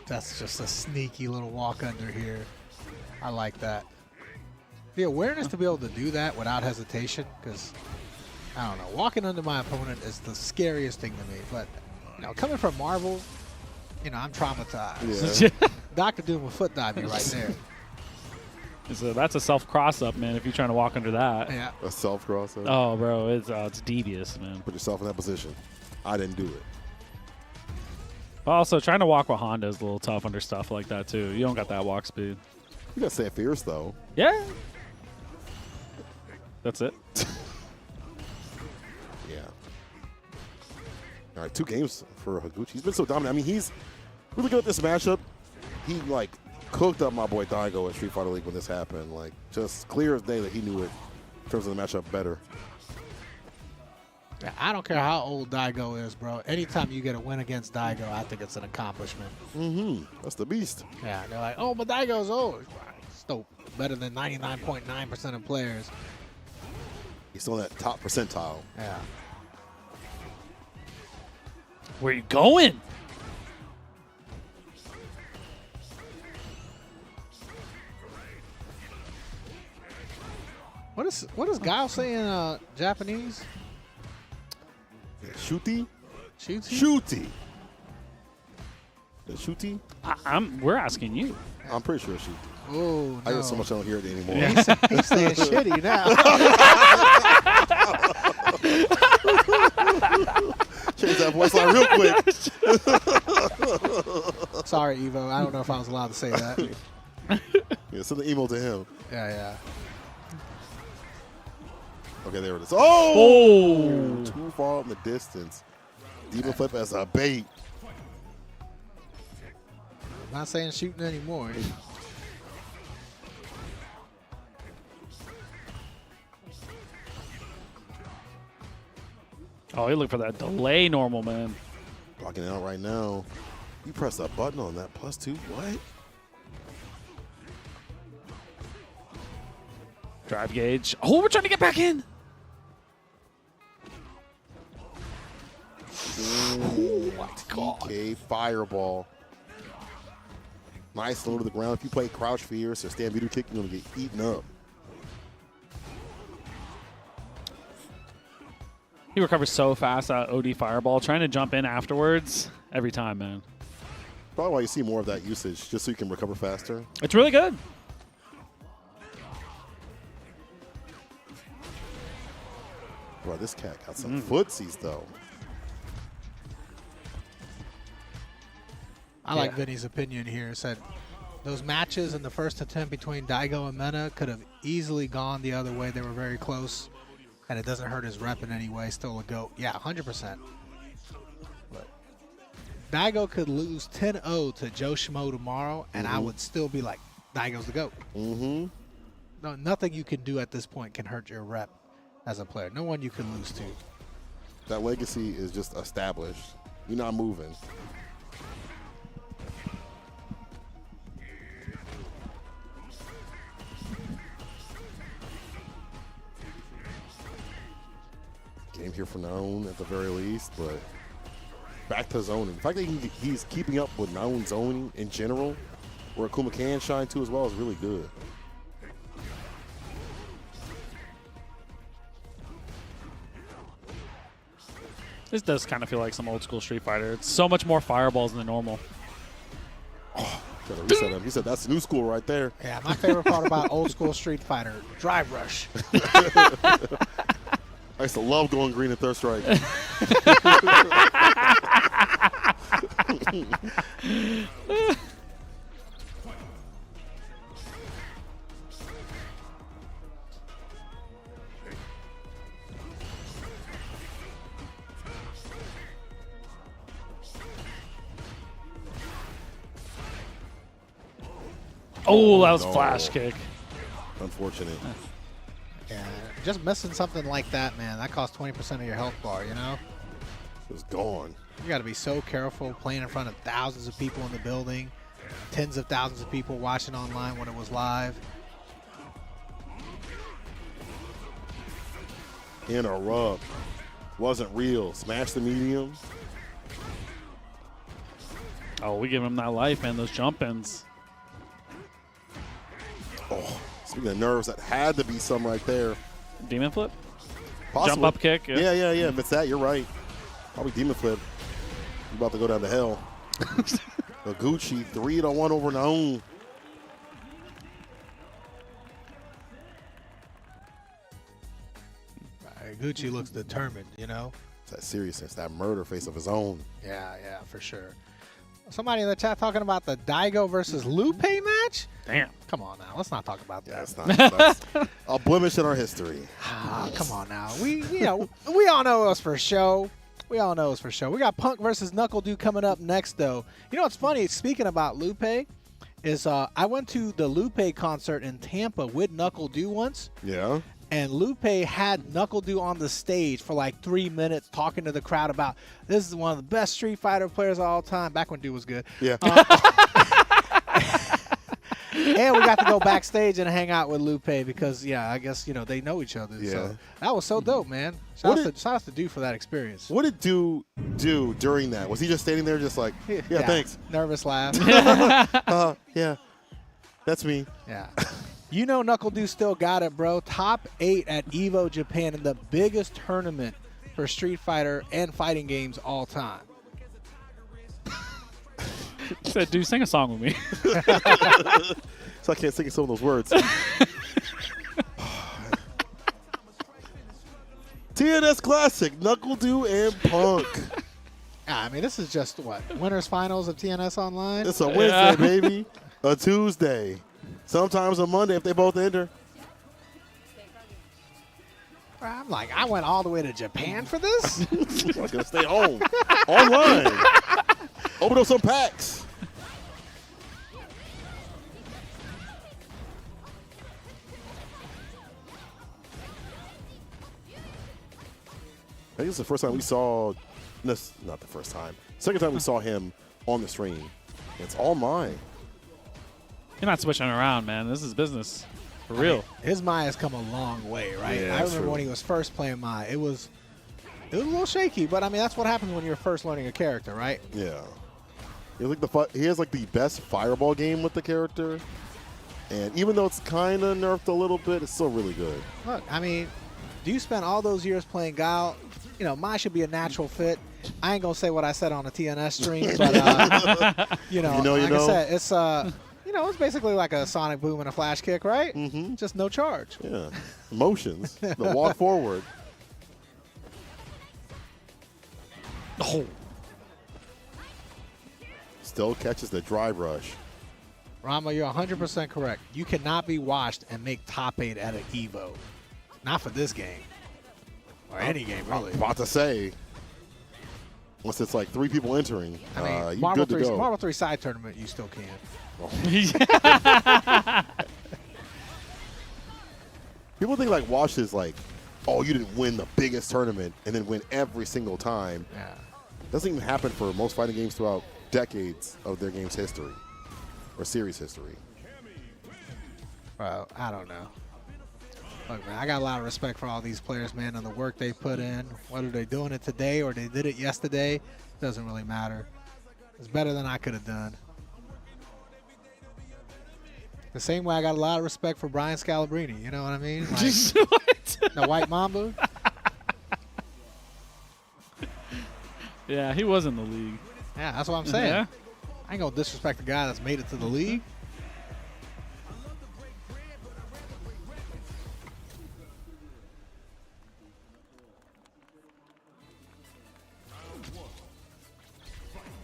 That's just a sneaky little walk under here. I like that. The awareness to be able to do that without hesitation, because, I don't know, walking under my opponent is the scariest thing to me. But, you know, coming from Marvel, you know, I'm traumatized. Yeah. Dr. Doom will foot dive you right there. So that's a self cross up, man. If you're trying to walk under that. Yeah. A self cross. Oh, bro, it's devious, man. Put yourself in that position. I didn't do it. But also, trying to walk with Honda is a little tough under stuff like that too. You don't got that walk speed. You got to say fierce though. Yeah. That's it. Yeah. All right, 2 games for Higuchi. He's been so dominant. I mean, he's really good at this matchup. He like cooked up my boy Daigo at Street Fighter League when this happened. Like just clear as day that he knew it in terms of the matchup better. Yeah, I don't care how old Daigo is, bro. Anytime you get a win against Daigo, I think it's an accomplishment. Mm-hmm. That's the beast. Yeah, they're like, oh, but Daigo's old. Still better than 99.9% of players. He's still in that top percentile. Yeah. Where you going? What does Guile say in Japanese? Shooty? Shooty? Shooty. The Shooty? We're asking you. I'm pretty sure it's Shooty. Oh, no. I get so much I don't hear it anymore. Yeah. He's saying shitty now. Change that voice line real quick. Sorry, Evo. I don't know if I was allowed to say that. Yeah, send the email to him. Yeah. Okay, there it is. Oh! Too far in the distance. Demon flip as a bait. I'm not saying shooting anymore. Oh, you look for that delay normal, man. Blocking it out right now. You press that button on that +2. What? Drive gauge. Oh, we're trying to get back in. Oh my God. TK fireball. Nice low to the ground. If you play crouch fierce or stand meter kick, you're going to get eaten up. He recovers so fast that OD fireball. Trying to jump in afterwards every time, man. Probably why you see more of that usage, just so you can recover faster. It's really good. Bro, this cat got some footsies, though. I like Vinny's opinion here. Said those matches in the first attempt between Daigo and Mena could have easily gone the other way. They were very close, and it doesn't hurt his rep in any way. Still a GOAT. Yeah, 100%. But Daigo could lose 10-0 to Joe Schmo tomorrow, and I would still be like, Daigo's the GOAT. Mm-hmm. No, nothing you can do at this point can hurt your rep as a player. No one you can lose to. That legacy is just established. You're not moving. Game here for Naun at the very least, but back to zoning. The fact that he's keeping up with Naun zoning in general, where Akuma can shine too as well, is really good. This does kind of feel like some old school Street Fighter. It's so much more fireballs than normal. Gotta reset him. He said that's new school right there. Yeah, my favorite part about old school Street Fighter, drive rush. I used to love going green and third strike. Oh, that was no. flash kick. Unfortunate. Yeah, just missing something like that, man, that costs 20% of your health bar, you know? It was gone. You got to be so careful playing in front of thousands of people in the building, tens of thousands of people watching online when it was live. Interrupt. Wasn't real. Smash the medium. Oh, we give him that life, man. Those jump-ins. Oh, speaking of nerves, that had to be some right there. Demon flip? Possibly. Jump up kick? Yeah. If it's that, you're right. Probably demon flip. You're about to go down to hell. Gucci 3-1 over Naun. Gucci looks determined, you know? It's that seriousness, that murder face of his own. Yeah, for sure. Somebody in the chat talking about the Daigo versus Lupe match? Damn. Come on now. Let's not talk about that. Yeah, it's not. That's a blemish in our history. Ah, come on now. We all know it was for show. We all know it's for show. We got Punk versus Knuckle Dude coming up next, though. You know what's funny? Speaking about Lupe, is I went to the Lupe concert in Tampa with Knuckle Dude once. Yeah. And Lupe had Knuckle Dude on the stage for like 3 minutes talking to the crowd about this is one of the best Street Fighter players of all time. Back when Dude was good. Yeah. And we got to go backstage and hang out with Lupe because, yeah, I guess, they know each other. Yeah. So that was so dope, man. Shout out to Dude for that experience. What did Dude do during that? Was he just standing there just like, yeah. Thanks. Nervous laugh. Yeah. That's me. Yeah. Knuckle Dude still got it, bro. Top 8 at EVO Japan in the biggest tournament for Street Fighter and fighting games all time. Said, dude, sing a song with me. So I can't sing some of those words. TNS Classic, Knuckle Dude and Punk. I mean, this is just, winners finals of TNS Online? It's a Wednesday, baby. A Tuesday. Sometimes a Monday if they both enter. I'm like, I went all the way to Japan for this? I'm going to stay home. Online. Open up some packs. I think it's the first time we saw, this, not the first time, second time we saw him on the stream. It's all mine. You're not switching around, man. This is business. For real. His Mai has come a long way, right? Yeah, I remember true. when he was first playing Mai. It was a little shaky, but I mean, that's what happens when you're first learning a character, right? Yeah. He has like the best fireball game with the character. And even though it's kind of nerfed a little bit, it's still really good. Look, I mean, do you spend all those years playing Guile? Mai should be a natural fit. I ain't going to say what I said on the TNS stream, but, I said, it's, it's basically like a Sonic Boom and a Flash Kick, right? Mm-hmm. Just no charge. Yeah. Motions. The walk forward. Oh. Still catches the drive rush. Rama, you're 100% correct. You cannot be washed and make top 8 at an EVO. Not for this game. Or any game, really. I'm about to say, once it's like 3 people entering, I mean, you're Marvel good to go. Marvel 3 side tournament, you still can. People think like wash is like, oh, you didn't win the biggest tournament and then win every single time. Yeah. Doesn't even happen for most fighting games throughout decades of their game's history or series history. Well, I don't know. Look, man, I got a lot of respect for all these players, man, and the work they put in. Whether they're doing it today or they did it yesterday, doesn't really matter. It's better than I could have done. The same way I got a lot of respect for Brian Scalabrine. You know what I mean? Like, What? the White Mamba. Yeah, he was in the league. Yeah, that's what I'm saying. Yeah. I ain't going to disrespect the guy that's made it to the league.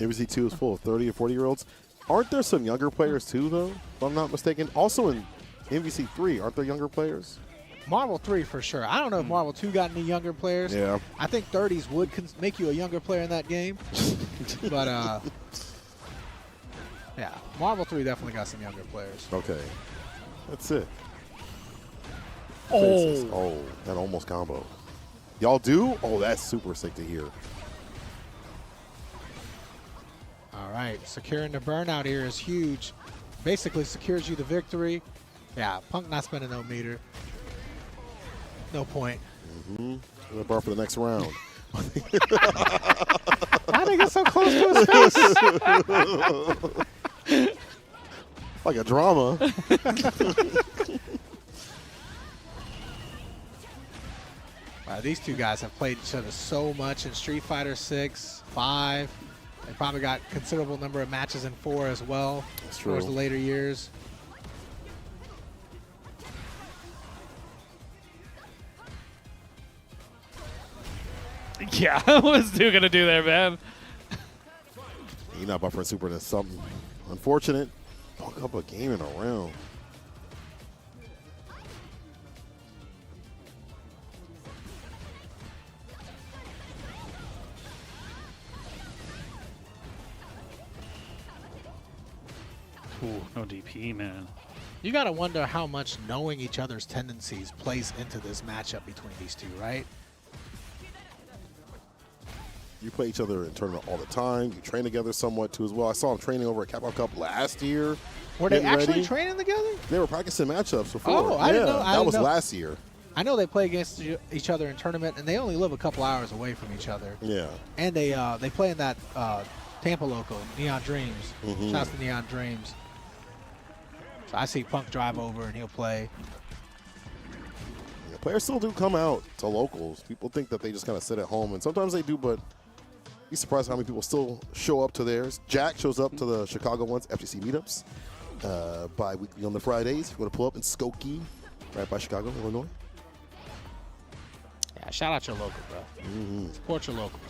MVC 2 is full of 30 and 40-year-olds. Aren't there some younger players too, though, if I'm not mistaken? Also in MVC 3, aren't there younger players? Marvel 3 for sure. I don't know if Marvel 2 got any younger players. Yeah. I think 30s would make you a younger player in that game. But, yeah, Marvel 3 definitely got some younger players. Okay. That's it. Oh. Oh, that almost combo. Y'all do? Oh, that's super sick to hear. All right, securing the burnout here is huge. Basically secures you the victory. Yeah, Punk not spending no meter. No point. Mm-hmm. Gonna bar for the next round. Why did they get so close to his face? Like a drama. Wow, these two guys have played each other so much in Street Fighter 6, 5. They probably got considerable number of matches in 4 as well. That's true. Towards the later years. Yeah, what's Stu gonna do there, man? You're not buffering super. That's something unfortunate. Fuck up a game in a round. Ooh, no DP, man. You got to wonder how much knowing each other's tendencies plays into this matchup between these two, right? You play each other in tournament all the time. You train together somewhat too as well. I saw them training over at Capcom Cup last year. Were they getting actually ready. training together? They were practicing matchups before. Oh, I didn't know. That was last year. I know they play against each other in tournament, and they only live a couple hours away from each other. Yeah. And they play in that Tampa local, Neon Dreams. Shouts to Neon Dreams. So I see Punk drive over, and he'll play. Yeah, players still do come out to locals. People think that they just kind of sit at home, and sometimes they do, but be surprised how many people still show up to theirs. Jack shows up to the Chicago ones, FGC meetups, bi-weekly on the Fridays. If you want to pull up in Skokie, right by Chicago, Illinois. Yeah, shout out your local, bro. Support your locals.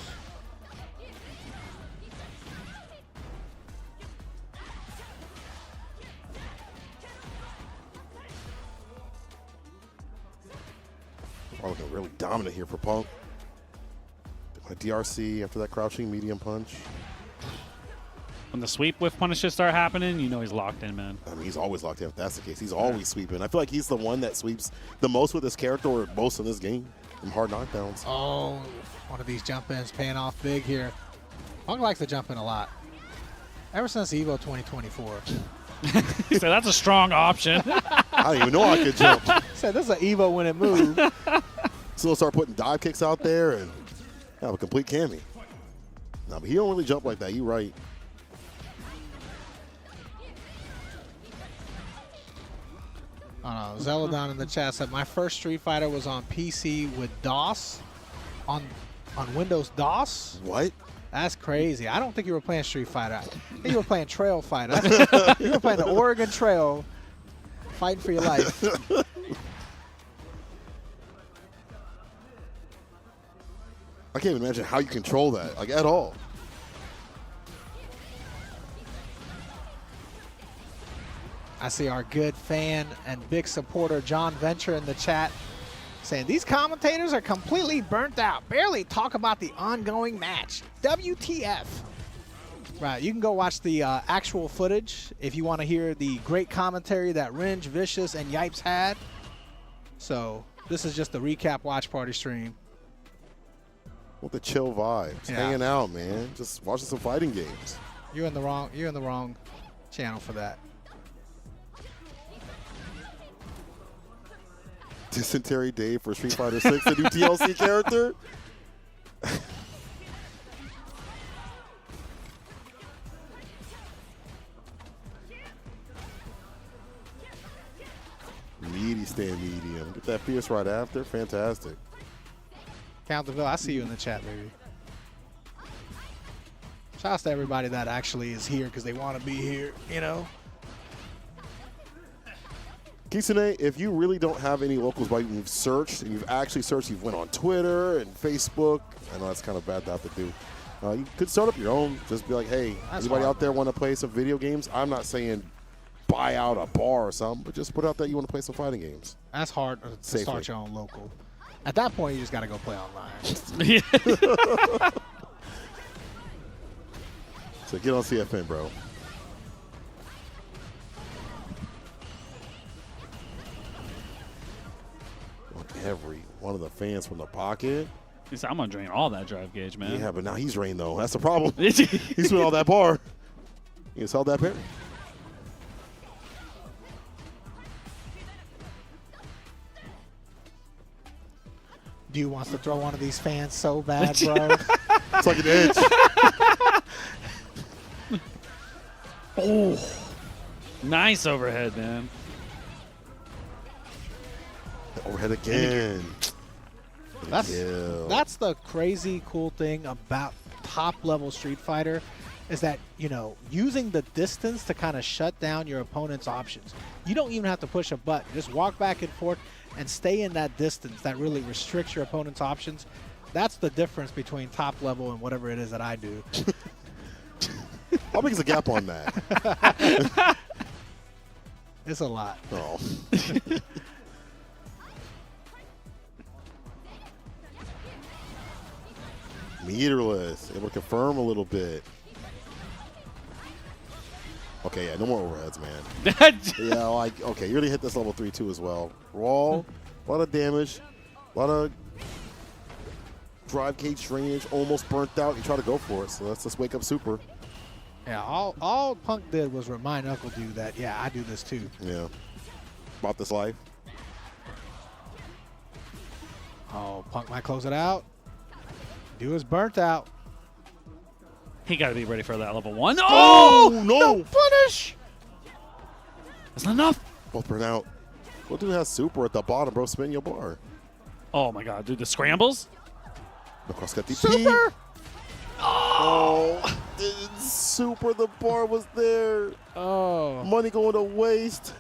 Are looking really dominant here for Punk. My DRC after that crouching medium punch. When the sweep whiff punishes start happening, you know he's locked in, man. I mean, he's always locked in if that's the case. He's always sweeping. I feel like he's the one that sweeps the most with his character or most in this game. From hard knockdowns. Oh, one of these jump ins paying off big here. Punk likes to jump in a lot. Ever since EVO 2024. So that's a strong option. I didn't even know I could jump. Said this is an EVO when it moved. So he'll start putting dive kicks out there and have a complete cami. No, but he don't really jump like that. You're right. Zeladon in the chat said my first Street Fighter was on PC with DOS, on Windows DOS. What? That's crazy. I don't think you were playing Street Fighter. I think you were playing Trail Fighter. You were playing the Oregon Trail, fighting for your life. I can't even imagine how you control that, like at all. I see our good fan and big supporter John Venture in the chat saying these commentators are completely burnt out. Barely talk about the ongoing match. WTF. Right, you can go watch the actual footage if you want to hear the great commentary that Ringe, Vicious, and Yipes had. So this is just a recap watch party stream. With the chill vibes, hanging out, man. Just watching some fighting games. You're in the wrong channel for that. Dysentery Dave for Street Fighter 6, the new TLC character. Meaty stand medium. Get that fierce right after. Fantastic. Counterville, I see you in the chat, baby. Shouts to everybody that actually is here because they want to be here, you know. Kisune, if you really don't have any locals, but you've searched, and you've actually searched, you've went on Twitter and Facebook. I know that's kind of bad to have to do. You could start up your own. Just be like, hey, anybody out there want to play some video games? I'm not saying buy out a bar or something, but just put out that you want to play some fighting games. That's hard to Safely. start your own local. At that point, you just got to go play online. So get on CFN, bro. Every one of the fans from the pocket. He said, I'm going to drain all that drive gauge, man. Yeah, but now he's drained, though. That's the problem. He's with all that bar. He just held that parry. Dude wants to throw one of these fans so bad, bro. It's like an edge. Oh, nice overhead, man. Overhead again. That's the crazy cool thing about top level Street Fighter is that, you know, using the distance to kind of shut down your opponent's options. You don't even have to push a button. Just walk back and forth and stay in that distance that really restricts your opponent's options. That's the difference between top level and whatever it is that I do. How big is the gap on that? It's a lot. Oh. Meterless. Able to confirm a little bit. Okay, yeah, no more overheads, man. Yeah, like, okay, you already hit this level 3 too as well. Raw, a lot of damage, a lot of drive cage drainage, almost burnt out. You try to go for it, so let's just wake up super. Yeah, all Punk did was remind Uncle Dude that, yeah, I do this too. Yeah. About this life. Oh, Punk might close it out. Dude is burnt out. He got to be ready for that level 1. Oh, Oh! no! Punish! That's not enough. Both burn out. What dude has super at the bottom, bro? Spin your bar. Oh, my God. Dude, the scrambles? No cross cut DP. Super! Oh, super, the bar was there. Oh. Money going to waste.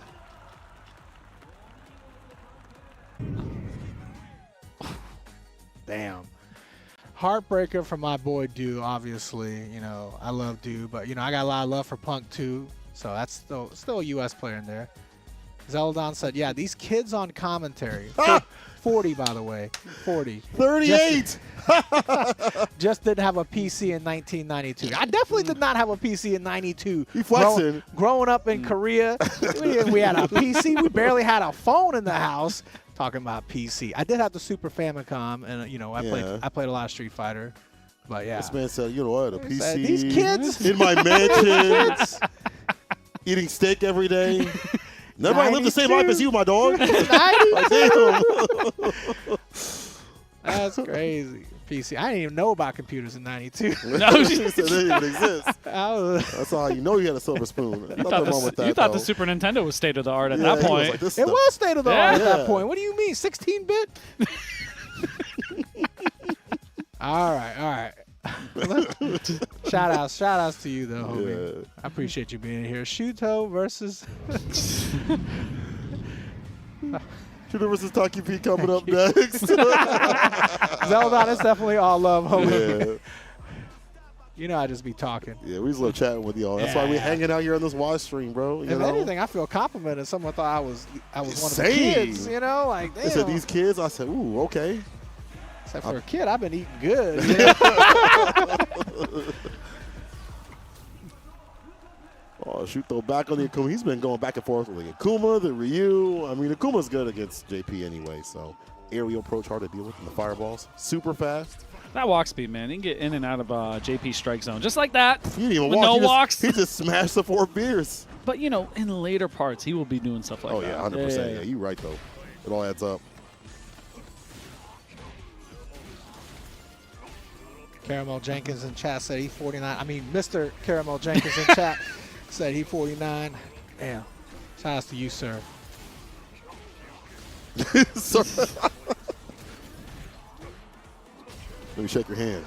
Damn. Heartbreaker for my boy Dew, obviously. You know, I love Dew, but, you know, I got a lot of love for Punk too. So that's still a U.S. player in there. Zeldon said, yeah, these kids on commentary. 40, by the way. 40. 38. Just didn't have a PC in 1992. I definitely did not have a PC in 92. You flexing. Growing up in Korea, we had a PC. We barely had a phone in the house. Talking about PC. I did have the Super Famicom, and, you know, I played a lot of Street Fighter. But, yeah. This man said, you know what, a PC. These kids. In my mansion. Eating steak every day. Nobody lived the same life as you, my dog. 92. Like, damn. That's crazy. PC. I didn't even know about computers in 92. No, They didn't even exist. It That's how you know you had a silver spoon. You Nothing thought, wrong with that, you thought though. the Super Nintendo was state of the art at Yeah, that he was point. like, this stuff. was state of the art at Yeah. that point. What do you mean? 16-bit? All right. Shout outs to you though, homie. Yeah. I appreciate you being here. Shuto versus Shooter versus Taki P coming up next. Zeldon. It's definitely all love, homie. Yeah. You know I just be talking. Yeah, we just love chatting with y'all. That's why we hanging out here on this watch stream, bro. You If know? anything, I feel complimented. Someone thought I was one of the Same. kids. You know, like damn. They said these kids. I said, ooh, okay. Except for a kid, I've been eating good. Oh, shoot, though, back on the Akuma. He's been going back and forth with the Akuma, the Ryu. I mean, Akuma's good against JP anyway, so aerial approach hard to deal with, and the fireballs super fast. That walk speed, man. He can get in and out of JP strike zone just like that. He didn't even With walk. no he walks. He just smashed the 4 beers. But, you know, in later parts, he will be doing stuff like Oh, that. yeah, 100%. Yeah, you're right, though. It all adds up. Caramel Jenkins in chat said he 49. I mean, Mr. Caramel Jenkins in chat said he 49. Damn. Shout outs to you, sir. So- Let me shake your hand.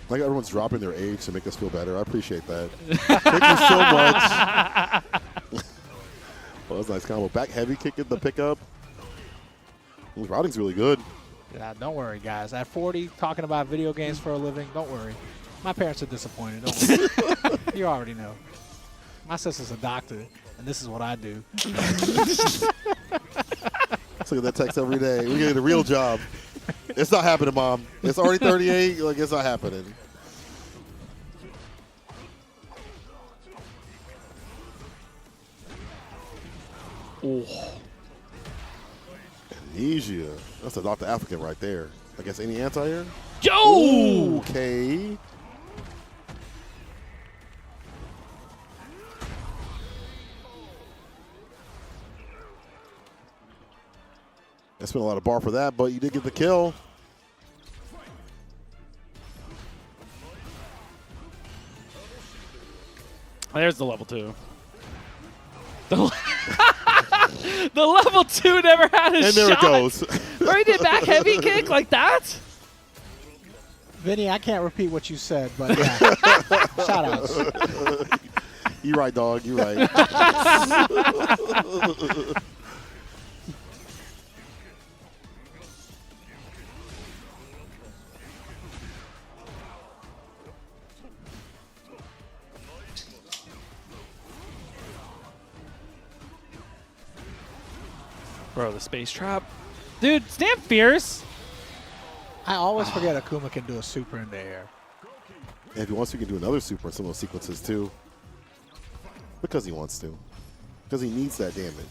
Like everyone's dropping their age to make us feel better. I appreciate that. Thank you so much. Well, that's a nice combo. Back heavy kick at the pickup. His routing's really good. Yeah, don't worry, guys. At 40, talking about video games for a living, don't worry. My parents are disappointed. Don't worry. You already know. My sister's a doctor, and this is what I do. Let's look at that text every day. We're getting a real job. It's not happening, Mom. It's already 38. Like, it's not happening. Oh. Amnesia. That's a Dr. African right there. I guess any anti-air? Yo! Okay. I spent a lot of bar for that, but you did get the kill. There's the level 2. The level 2 never had a And shot. there it goes. Where he did back heavy kick like that? Vinny, I can't repeat what you said, but yeah. Shout outs. You right, dog. You right. Bro, the space trap. Dude, stand fierce. I always forget Akuma can do a super in the air. And if he wants to, he can do another super in some of those sequences too. Because he wants to. Because he needs that damage.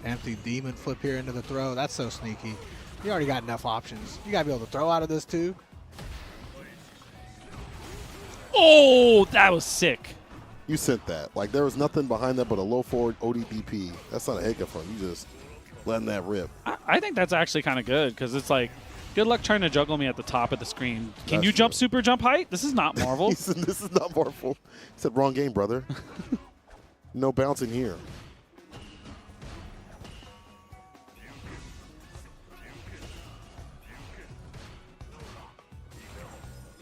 Empty demon flip here into the throw. That's so sneaky. You already got enough options. You got to be able to throw out of this too. Oh, that was sick. You sent that. Like, there was nothing behind that but a low forward ODDP. That's not a hiccup from you just letting that rip. I think that's actually kind of good because it's like, good luck trying to juggle me at the top of the screen. Can That's you jump true. super jump height? This is not Marvel. He said, this is not Marvel. He said, wrong game, brother. No bouncing here.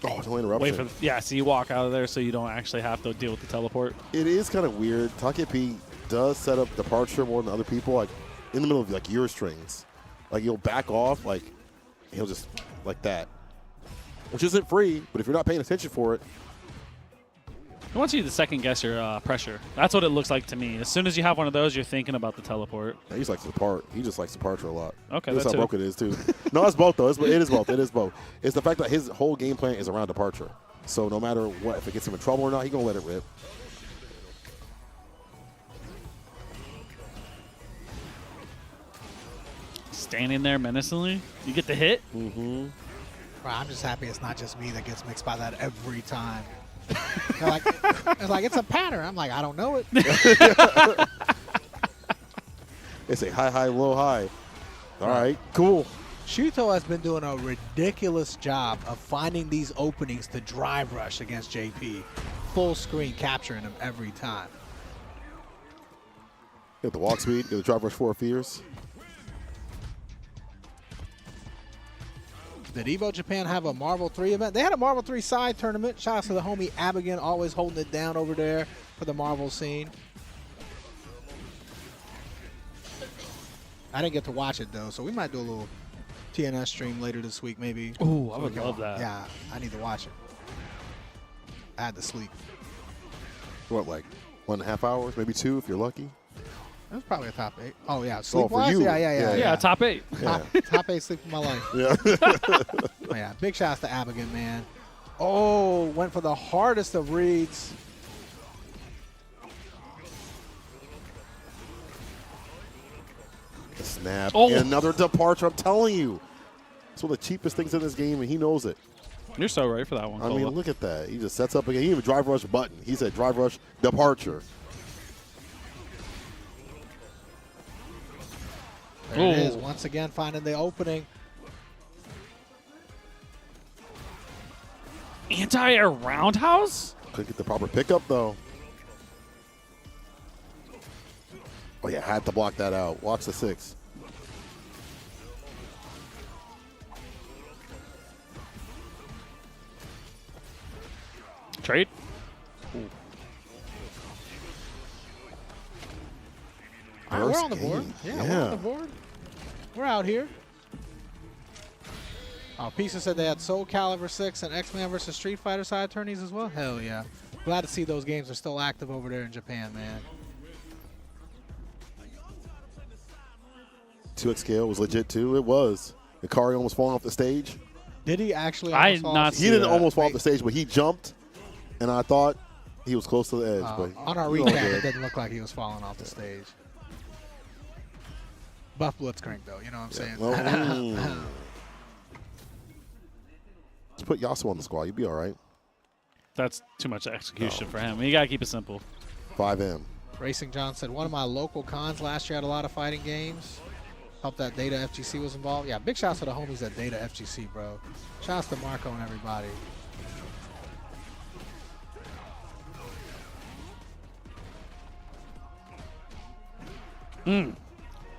Oh, no interruption. Wait for yeah. So you walk out of there so you don't actually have to deal with the teleport. It is kind of weird. Takepi does set up departure more than other people. Like in the middle of like your strings, like you'll back off, like he'll just like that, which isn't free. But if you're not paying attention for it, He wants you to second guess your pressure. That's what it looks like to me. As soon as you have one of those, you're thinking about the teleport. he just likes to depart. He just likes departure a lot. Okay, that's that how too. broke it is too. No, it's both though. It is both. It is both. It's the fact that his whole game plan is around departure. So no matter what, if it gets him in trouble or not, he's gonna let it rip. Standing there menacingly. You get the hit. Mm-hmm. Bro, I'm just happy it's not just me that gets mixed by that every time. They're like, it's a pattern. I'm like, I don't know it. It's a high, high, low, high. All right, cool. Shuto has been doing a ridiculous job of finding these openings to drive rush against JP. Full screen capturing him every time. Get the walk speed. Get the drive rush 4 fears. Did Evo Japan have a Marvel 3 event? They had a Marvel 3 side tournament. Shout out to the homie Abigail, always holding it down over there for the Marvel scene. I didn't get to watch it though, so we might do a little TNS stream later this week, maybe. Ooh, I would love that. Yeah, I need to watch it. I had to sleep. What, like 1.5 hours, maybe 2 if you're lucky? It was probably a top 8. Oh yeah, sleep for you. Yeah. Yeah, top 8. Top 8 sleep of my life. Yeah. Oh, yeah, big shouts to Abigail, man. Oh, went for the hardest of reads. Snap. Oh. And another departure. I'm telling you. It's one of the cheapest things in this game, and he knows it. You're so right for that one. I mean, Colo. look at that. He just sets up again. He even drive rush button. He said drive rush departure. There it is, Ooh. once again finding the opening. Anti-air roundhouse? Couldn't get the proper pickup, though. Oh, yeah, had to block that out. Watch the 6. Trade? All right, we're First on the board. game. Yeah, we're on the board. We're out here. Oh, Pisa said they had Soul Calibur 6 and X-Men vs. Street Fighter side tourneys as well. Hell yeah. Glad to see those games are still active over there in Japan, man. 2X scale was legit, too. It was. Ikari almost falling off the stage. Did he actually I almost did fall not off? see He didn't that. almost fall off the stage, but he jumped, and I thought he was close to the edge. But On our he was recap, good. it didn't look like he was falling off the stage. Buff Blitzcrank, though, you know what I'm saying? Well, Just put Yasuo on the squad. You'll be all right. That's too much execution for him. You got to keep it simple. 5M. Racing John said, one of my local cons last year had a lot of fighting games. Helped that Data FGC was involved. Yeah, big shouts to the homies at Data FGC, bro. Shouts to Marco and everybody.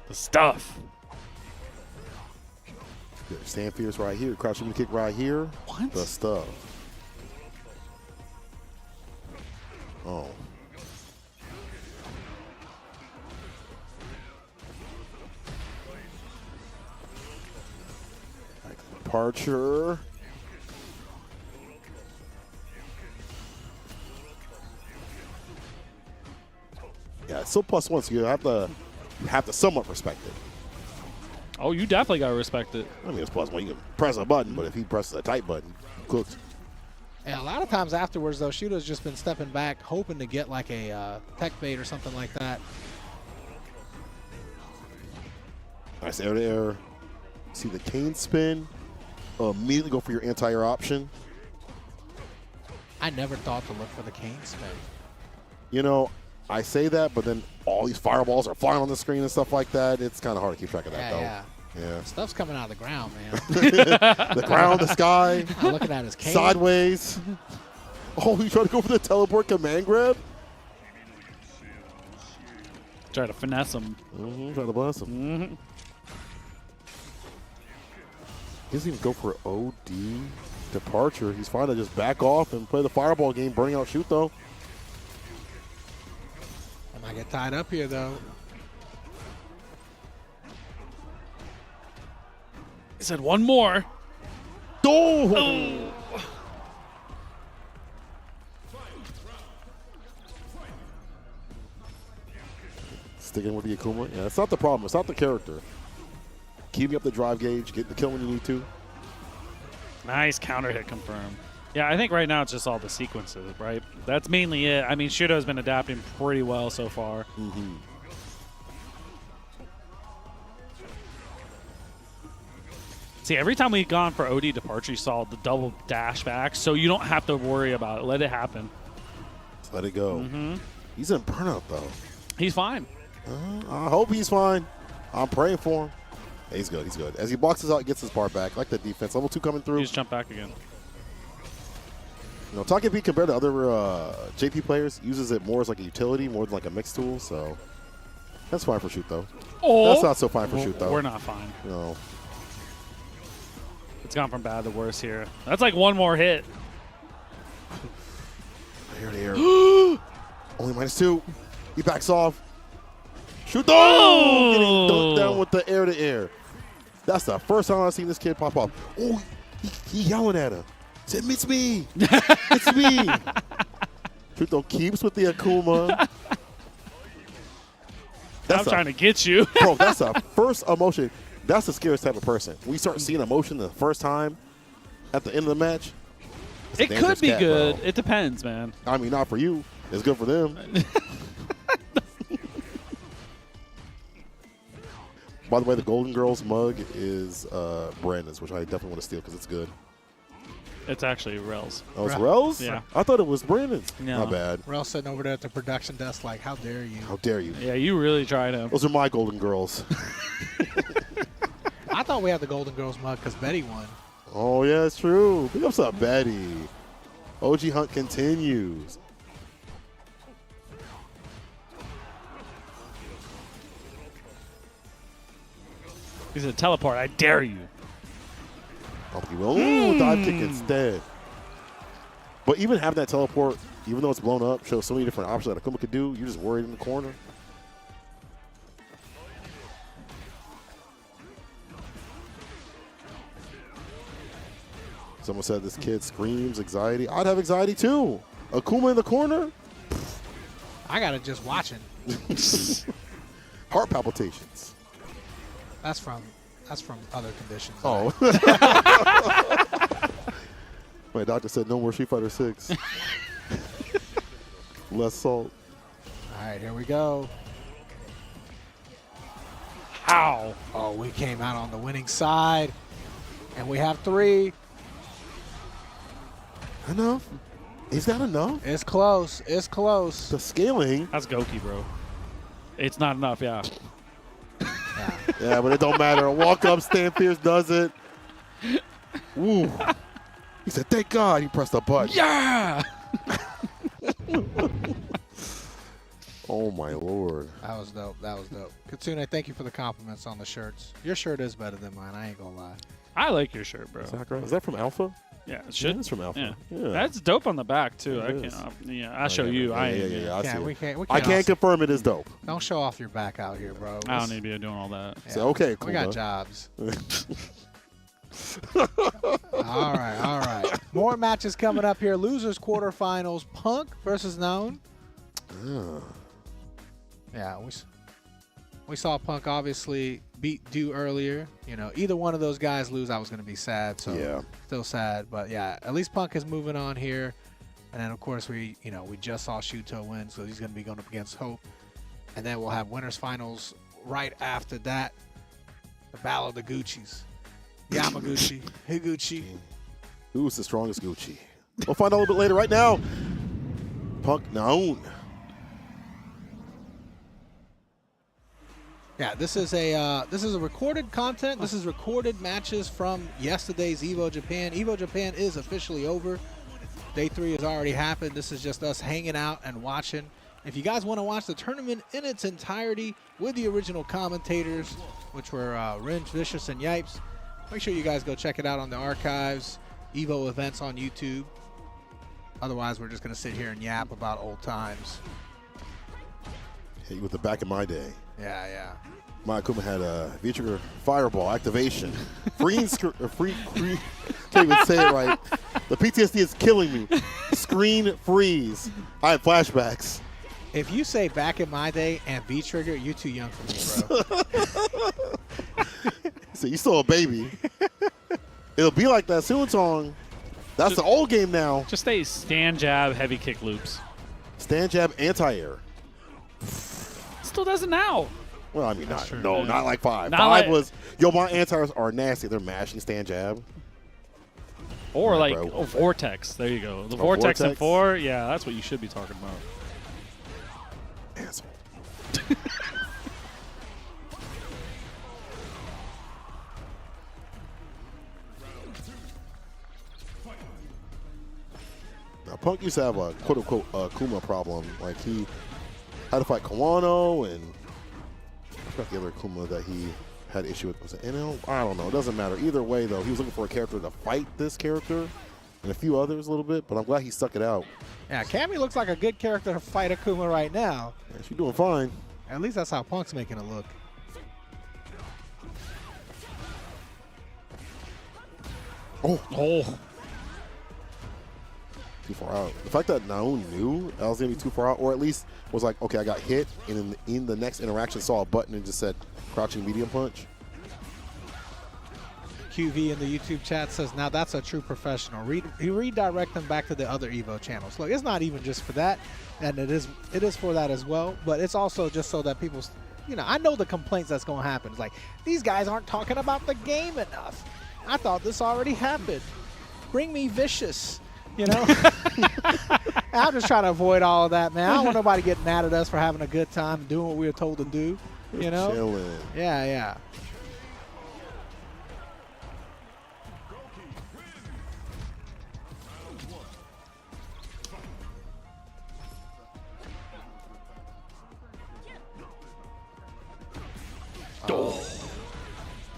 The stuff. Stand fierce right here. Crouch shooting kick right here. What? The stuff. Oh. Departure. Yeah, it's still +1, so you have to somewhat respect it. Oh, you definitely got to respect it. I mean, it's +1. You can press a button, but if he presses a tight button, cooked. And a lot of times afterwards, though, Shuto's just been stepping back, hoping to get like a tech bait or something like that. Nice air to air. See the cane spin. Immediately go for your anti-air option. I never thought to look for the cane spin. You know, I say that, but then all these fireballs are flying on the screen and stuff like that. It's kind of hard to keep track of that, though. Yeah. Stuff's coming out of the ground, man. The ground, the sky. I'm looking at his cane. Sideways. Oh, you trying to go for the teleport command grab? Try to finesse him. Trying to blast him. He doesn't even go for OD departure. He's fine to just back off and play the fireball game, burning out shoot, though. I might get tied up here, though. He said one more. Oh! Sticking with the Akuma. Yeah, it's not the problem. It's not the character. Keeping up the drive gauge, getting the kill when you need to. Nice counter hit confirmed. Yeah, I think right now it's just all the sequences, right? That's mainly it. I mean, Shuto's been adapting pretty well so far. See, every time we've gone for OD departure, you saw the double dash back, so you don't have to worry about it. Let it happen. Just let it go. He's in burnout, though. He's fine. I hope he's fine. I'm praying for him. Yeah, he's good. He's good. As he boxes out, gets his part back. I like the defense. Level 2 coming through. He just jump back again. You know, Takebi compared to other JP players uses it more as like a utility, more than like a mix tool. So that's fine for shoot, though. Oh, that's not so fine for shoot, though. We're not fine. No. It's gone from bad to worse here. That's like one more hit. Here to air. Only -2. He backs off. Shoot, though! Getting dunked down with the air to air. That's the first time I've seen this kid pop off. Oh, he yelling at him. He said, "It's me. It's me." Shuto keeps with the Akuma. I'm trying to get you. Bro, that's a first emotion. That's the scariest type of person. We start seeing emotion the first time at the end of the match. It could be good. Bro. It depends, man. I mean, not for you. It's good for them. By the way, the Golden Girls mug is Brandon's, which I definitely want to steal because it's good. It's actually Rel's. Oh, it's Rel's? Yeah. I thought it was Brandon's. No. My bad. Rel's sitting over there at the production desk like, how dare you? How dare you? Yeah, you really tried him. Those are my Golden Girls. I thought we had the Golden Girls mug because Betty won. Oh, yeah, it's true. Big ups up, Betty. OG Hunt continues. He's a teleport. I dare you. Oh, he will. Ooh, dive kick instead. But even having that teleport, even though it's blown up, shows so many different options that Akuma could do. You're just worried in the corner. Someone said this kid screams anxiety. I'd have anxiety too. Akuma in the corner. I got it just watching. Heart palpitations. That's from other conditions. Oh. My doctor said no more Street Fighter 6. Less salt. All right, here we go. How? Oh, we came out on the winning side, and we have 3. Enough? Is that enough? It's close. It's close. The scaling. That's Goki, bro. It's not enough, yeah. Yeah, but it don't matter. Walk up, stand fierce does it. Woo. He said, thank God he pressed the button. Yeah! Oh, my Lord. That was dope. That was dope. Katsune, thank you for the compliments on the shirts. Your shirt is better than mine. I ain't going to lie. I like your shirt, bro. Is that from Alpha? Yeah, it should. Yeah, it's from Alpha. Yeah. That's dope on the back, too. It I'll show you. Yeah, I see We it. can't I can't confirm it is dope. Don't show off your back out here, bro. I don't need to be doing all that. Yeah, So, okay, cool. We got jobs. All right. More matches coming up here. Losers quarterfinals. Punk versus Known. Yeah, we saw Punk obviously beat Dew earlier. You know, either one of those guys lose, I was going to be sad. So Yeah. still sad, but yeah, at least Punk is moving on here. And then of course we just saw Shuto win, so he's going to be going up against Hope. And then we'll have winners finals right after that. The battle of the Gucci's. Yamaguchi, Higuchi. Who's the strongest Gucci? We'll find out a little bit later. Right now, Punk Naun. Yeah, this is a recorded content. This is recorded matches from yesterday's Evo Japan. Evo Japan is officially over. Day 3 has already happened. This is just us hanging out and watching. If you guys want to watch the tournament in its entirety with the original commentators, which were Ringe, Vicious, and Yipes, make sure you guys go check it out on the archives, Evo events on YouTube. Otherwise, we're just going to sit here and yap about old times. Hit you with the back of my day. Yeah, yeah. My Akuma had a V-Trigger Fireball activation. Can't even say it right. The PTSD is killing me. Screen freeze. I had flashbacks. If you say back in my day and V-Trigger, you're too young for me, bro. So you still a baby. It'll be like that soon, Tong. That's the old game now. Just a stand jab, heavy kick loops. Stand jab, anti-air. Still does it now. Well, I mean, true. not like 5. Not 5 like- was, yo, my anti-airs are nasty. They're mashing stand jab. Or Yeah, like bro. a vortex. There you go. The vortex in vortex? 4. Yeah, that's what you should be talking about. Asshole. Now, Punk used to have a quote-unquote Kuma problem. Like, he had to fight Kawano, and I forgot the other Kuma that he had issue with. Was it NL? I don't know. It doesn't matter. Either way, though, he was looking for a character to fight this character and a few others a little bit, but I'm glad he stuck it out. Yeah, Cammy looks like a good character to fight Akuma right now. Yeah, she's doing fine. At least that's how Punk's making it look. Oh. Too far out. The fact that Naun knew I was going to be too far out, or at least was like, okay, I got hit, and in the next interaction saw a button and just said crouching medium punch. QV in the YouTube chat says, now that's a true professional. You redirect them back to the other Evo channels. Look, it's not even just for that, and it is for that as well, but it's also just so that people, I know the complaints that's going to happen. It's like, these guys aren't talking about the game enough. I thought this already happened. Bring me Vicious, I'm just trying to avoid all of that, man. I don't want nobody getting mad at us for having a good time and doing what we were told to do, Chilling. Yeah.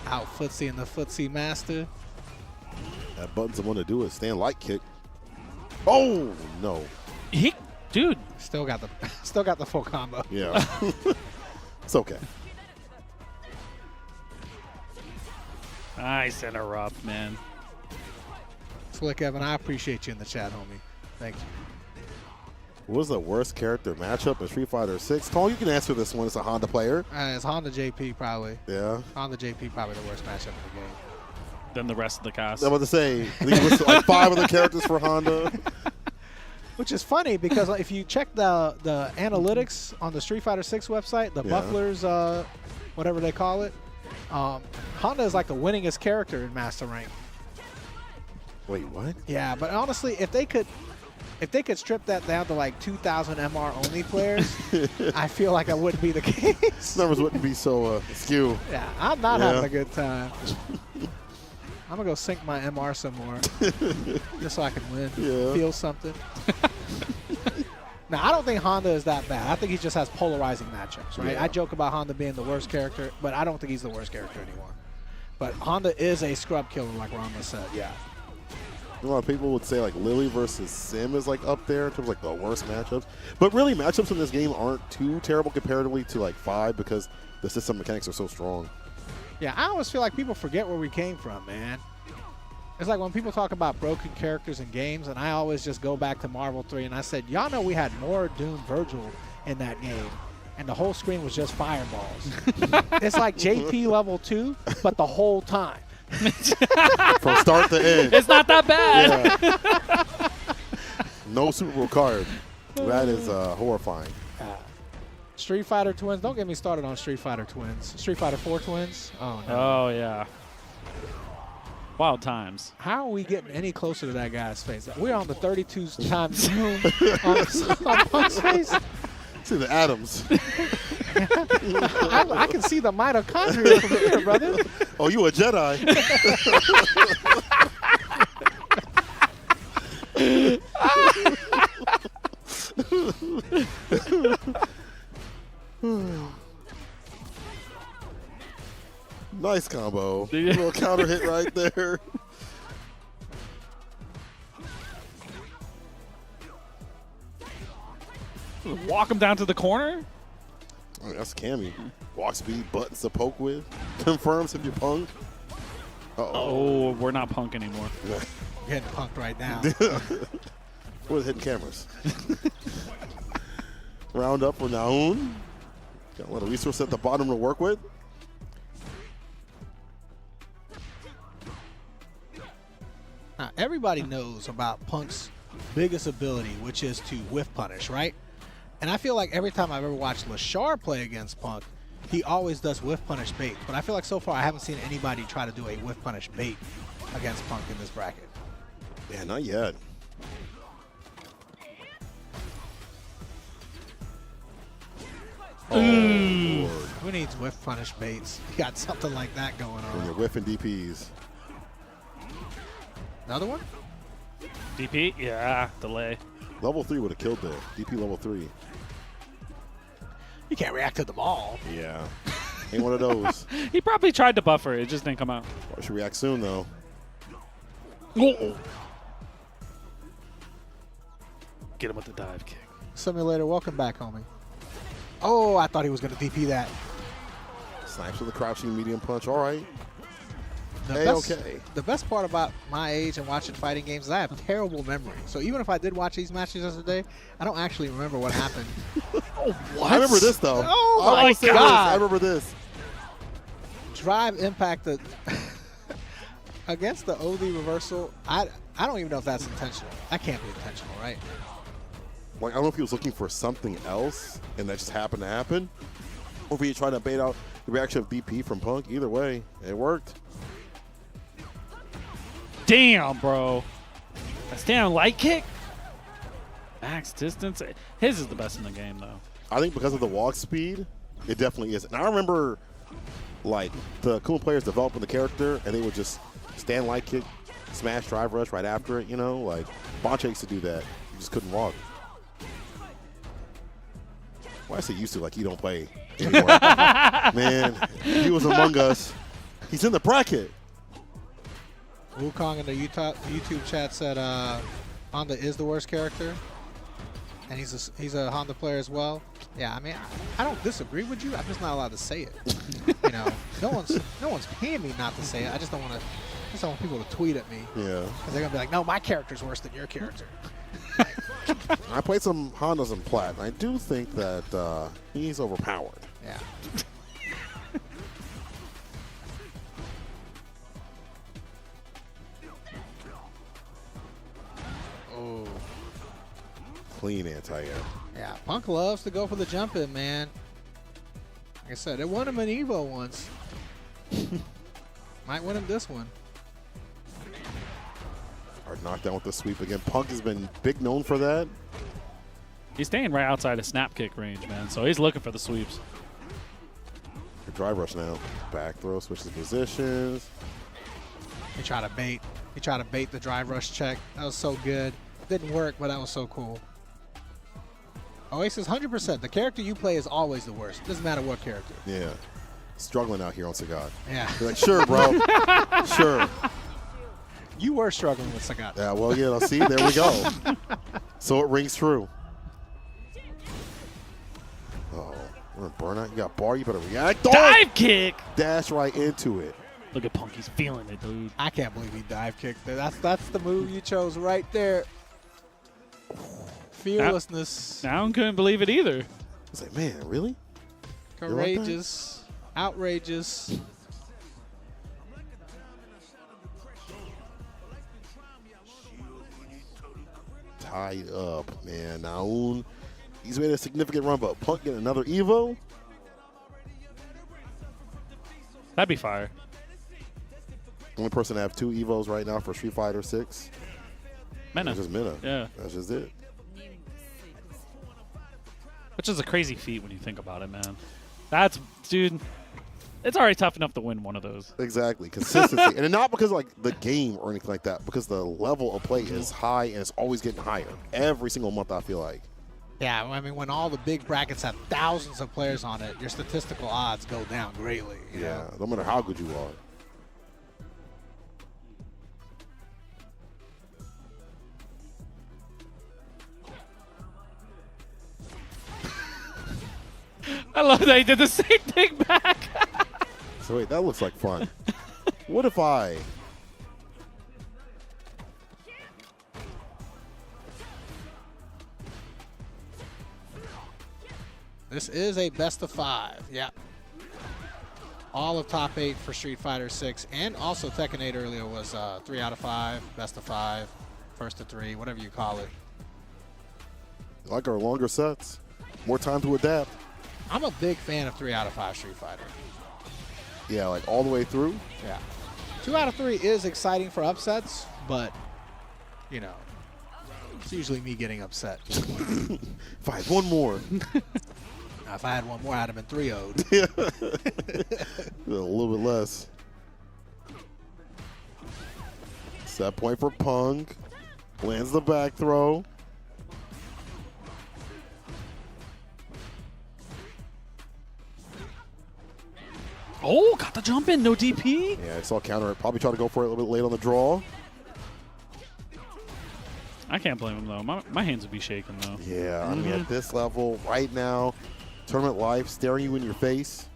Out footsie and the footsie master. That button's the one to do it. Stand light kick. Oh no. Dude. Still got the full combo. Yeah. It's okay. Nice interrupt, man. Slick Evan, I appreciate you in the chat, homie. Thank you. What was the worst character matchup in Street Fighter 6? Tong, you can answer this one. It's a Honda player. It's Honda JP probably. Yeah. Honda JP probably the worst matchup in the game. Than the rest of the cast. I was about to say, I think it was like 5 other characters for Honda. Which is funny because if you check the analytics on the Street Fighter 6 website, the bufflers, whatever they call it, Honda is like the winningest character in Master Rank. Wait, what? Yeah, but honestly, if they could strip that down to like 2,000 MR only players, I feel like that wouldn't be the case. Numbers wouldn't be so askew. Yeah, I'm not having a good time. I'm going to go sink my MR some more just so I can win. Yeah. Feel something. Now, I don't think Honda is that bad. I think he just has polarizing matchups, right? Yeah. I joke about Honda being the worst character, but I don't think he's the worst character anymore. But Honda is a scrub killer, like Rama said, yeah. A lot of people would say like Lily versus Sim is like up there in terms of like the worst matchups. But really, matchups in this game aren't too terrible comparatively to like 5 because the system mechanics are so strong. Yeah, I always feel like people forget where we came from, man. It's like when people talk about broken characters in games, and I always just go back to Marvel 3, and I said, y'all know we had more Doom Virgil in that game. and the whole screen was just fireballs. It's like JP level 2, but the whole time. From start to end. It's not that bad. Yeah. No Super Bowl card. That is horrifying. Street Fighter Twins. Don't get me started on Street Fighter Twins. Street Fighter 4 Twins. Oh, no. Oh, yeah. Wild times. How are we getting any closer to that guy's face? We're on the 32 times zoom on Punk's face. See the atoms. I can see the mitochondria from here, brother. Oh, you a Jedi. Nice combo. Little counter hit right there. Walk him down to the corner? Oh, that's Cammy. Walk speed, buttons to poke with. Confirms if you're Punk. Oh, we're not Punk anymore. We're getting punked right now. We're hitting cameras. Round up for Naun. Got a little resource at the bottom to work with. Now, everybody knows about Punk's biggest ability, which is to whiff punish, right? And I feel like every time I've ever watched Lashar play against Punk, he always does whiff punish bait. But I feel like so far I haven't seen anybody try to do a whiff punish bait against Punk in this bracket. Yeah, not yet. Oh, Lord. Who needs whiff punish baits? You got something like that going When on. you're whiffing DPs. Another one? DP? Yeah, delay. Level 3 would have killed there. DP level 3. You can't react to them all. Yeah. Ain't one of those. He probably tried to buffer. It just didn't come out. Probably should react soon, though. Get him with the dive kick. Simulator, welcome back, homie. Oh, I thought he was going to DP that. Snipes with a crouching medium punch. All right. The best part about my age and watching fighting games is I have terrible memory. So even if I did watch these matches yesterday, I don't actually remember what happened. Oh, what? I remember this, though. Oh, I my will say this. God. I remember this. Drive impacted against the OD reversal. I don't even know if that's intentional. That can't be intentional, right? Like, I don't know if he was looking for something else, and that just happened to happen, or if he tried to bait out the reaction of DP from Punk. Either way, it worked. Damn, bro. That's damn light kick. Max distance. His is the best in the game, though. I think because of the walk speed, it definitely is. And I remember, like, the cool players developing the character, and they would just stand light kick, smash drive rush right after it, you know? Like, Bonche used to do that. You just couldn't walk. Why I say used to, like he don't play anymore. Man, he was among us. He's in the bracket. Wukong in the YouTube chat said Honda is the worst character, and he's a Honda player as well. Yeah, I mean, I don't disagree with you. I'm just not allowed to say it. You know, no one's paying me not to say it. I just don't want people to tweet at me. Yeah. Because they're gonna be like, no, my character's worse than your character. I played some Hondas and Plat, and I do think that he's overpowered. Yeah. Oh. Clean anti-air. Yeah, Punk loves to go for the jump in, man. Like I said, it won him an Evo once. Might win him this one. Hard knockdown with the sweep again. Punk has been big known for that. He's staying right outside of snap kick range, man. So he's looking for the sweeps. Good drive rush now. Back throw, switches positions. He tried to bait. He tried to bait the drive rush check. That was so good. Didn't work, but that was so cool. Oasis 100%. The character you play is always the worst. Doesn't matter what character. Yeah. Struggling out here on Sagat. Yeah. You're like, sure, bro. Sure. You were struggling with Sagat. Yeah, well, yeah, see, there we go. So it rings true. Oh, we're in burnout. You got bar, you better react. Dive kick! Dash right into it. Look at Punk, he's feeling it, dude. I can't believe he dive kicked there. That's the move you chose right there. Fearlessness. Now I couldn't believe it either. was like, man, really? Courageous. Outrageous. Tied up, man. Naun, he's made a significant run, but Punk getting another Evo. That'd be fire. Only person to have 2 Evos right now for Street Fighter 6. Mena. It's just Mena. Yeah. That's just it. Which is a crazy feat when you think about it, man. That's, dude, it's already tough enough to win one of those. Exactly. Consistency. And not because like the game or anything like that, because the level of play is high and it's always getting higher. Every single month, I feel like. Yeah, I mean, when all the big brackets have thousands of players on it, your statistical odds go down greatly. You know? No matter how good you are. I love that he did the same thing back. So wait, that looks like fun. What if I... This is a best of 5. Yeah. All of top 8 for Street Fighter 6, and also Tekken 8 earlier was 3 out of 5, best of 5, first of 3, whatever you call it. Like our longer sets. More time to adapt. I'm a big fan of 3 out of 5 Street Fighter. Yeah, like all the way through. Yeah. 2 out of 3 is exciting for upsets, but, you know, it's usually me getting upset. If I had one more. Now, if I had one more, I'd have been 3-0'd. A little bit less. Set point for Punk. Lands the back throw. Oh, got the jump in, no DP. Yeah, I saw counter it. Probably try to go for it a little bit late on the draw. I can't blame him, though. My hands would be shaking, though. Yeah, I mean, at this level, right now, tournament life staring you in your face.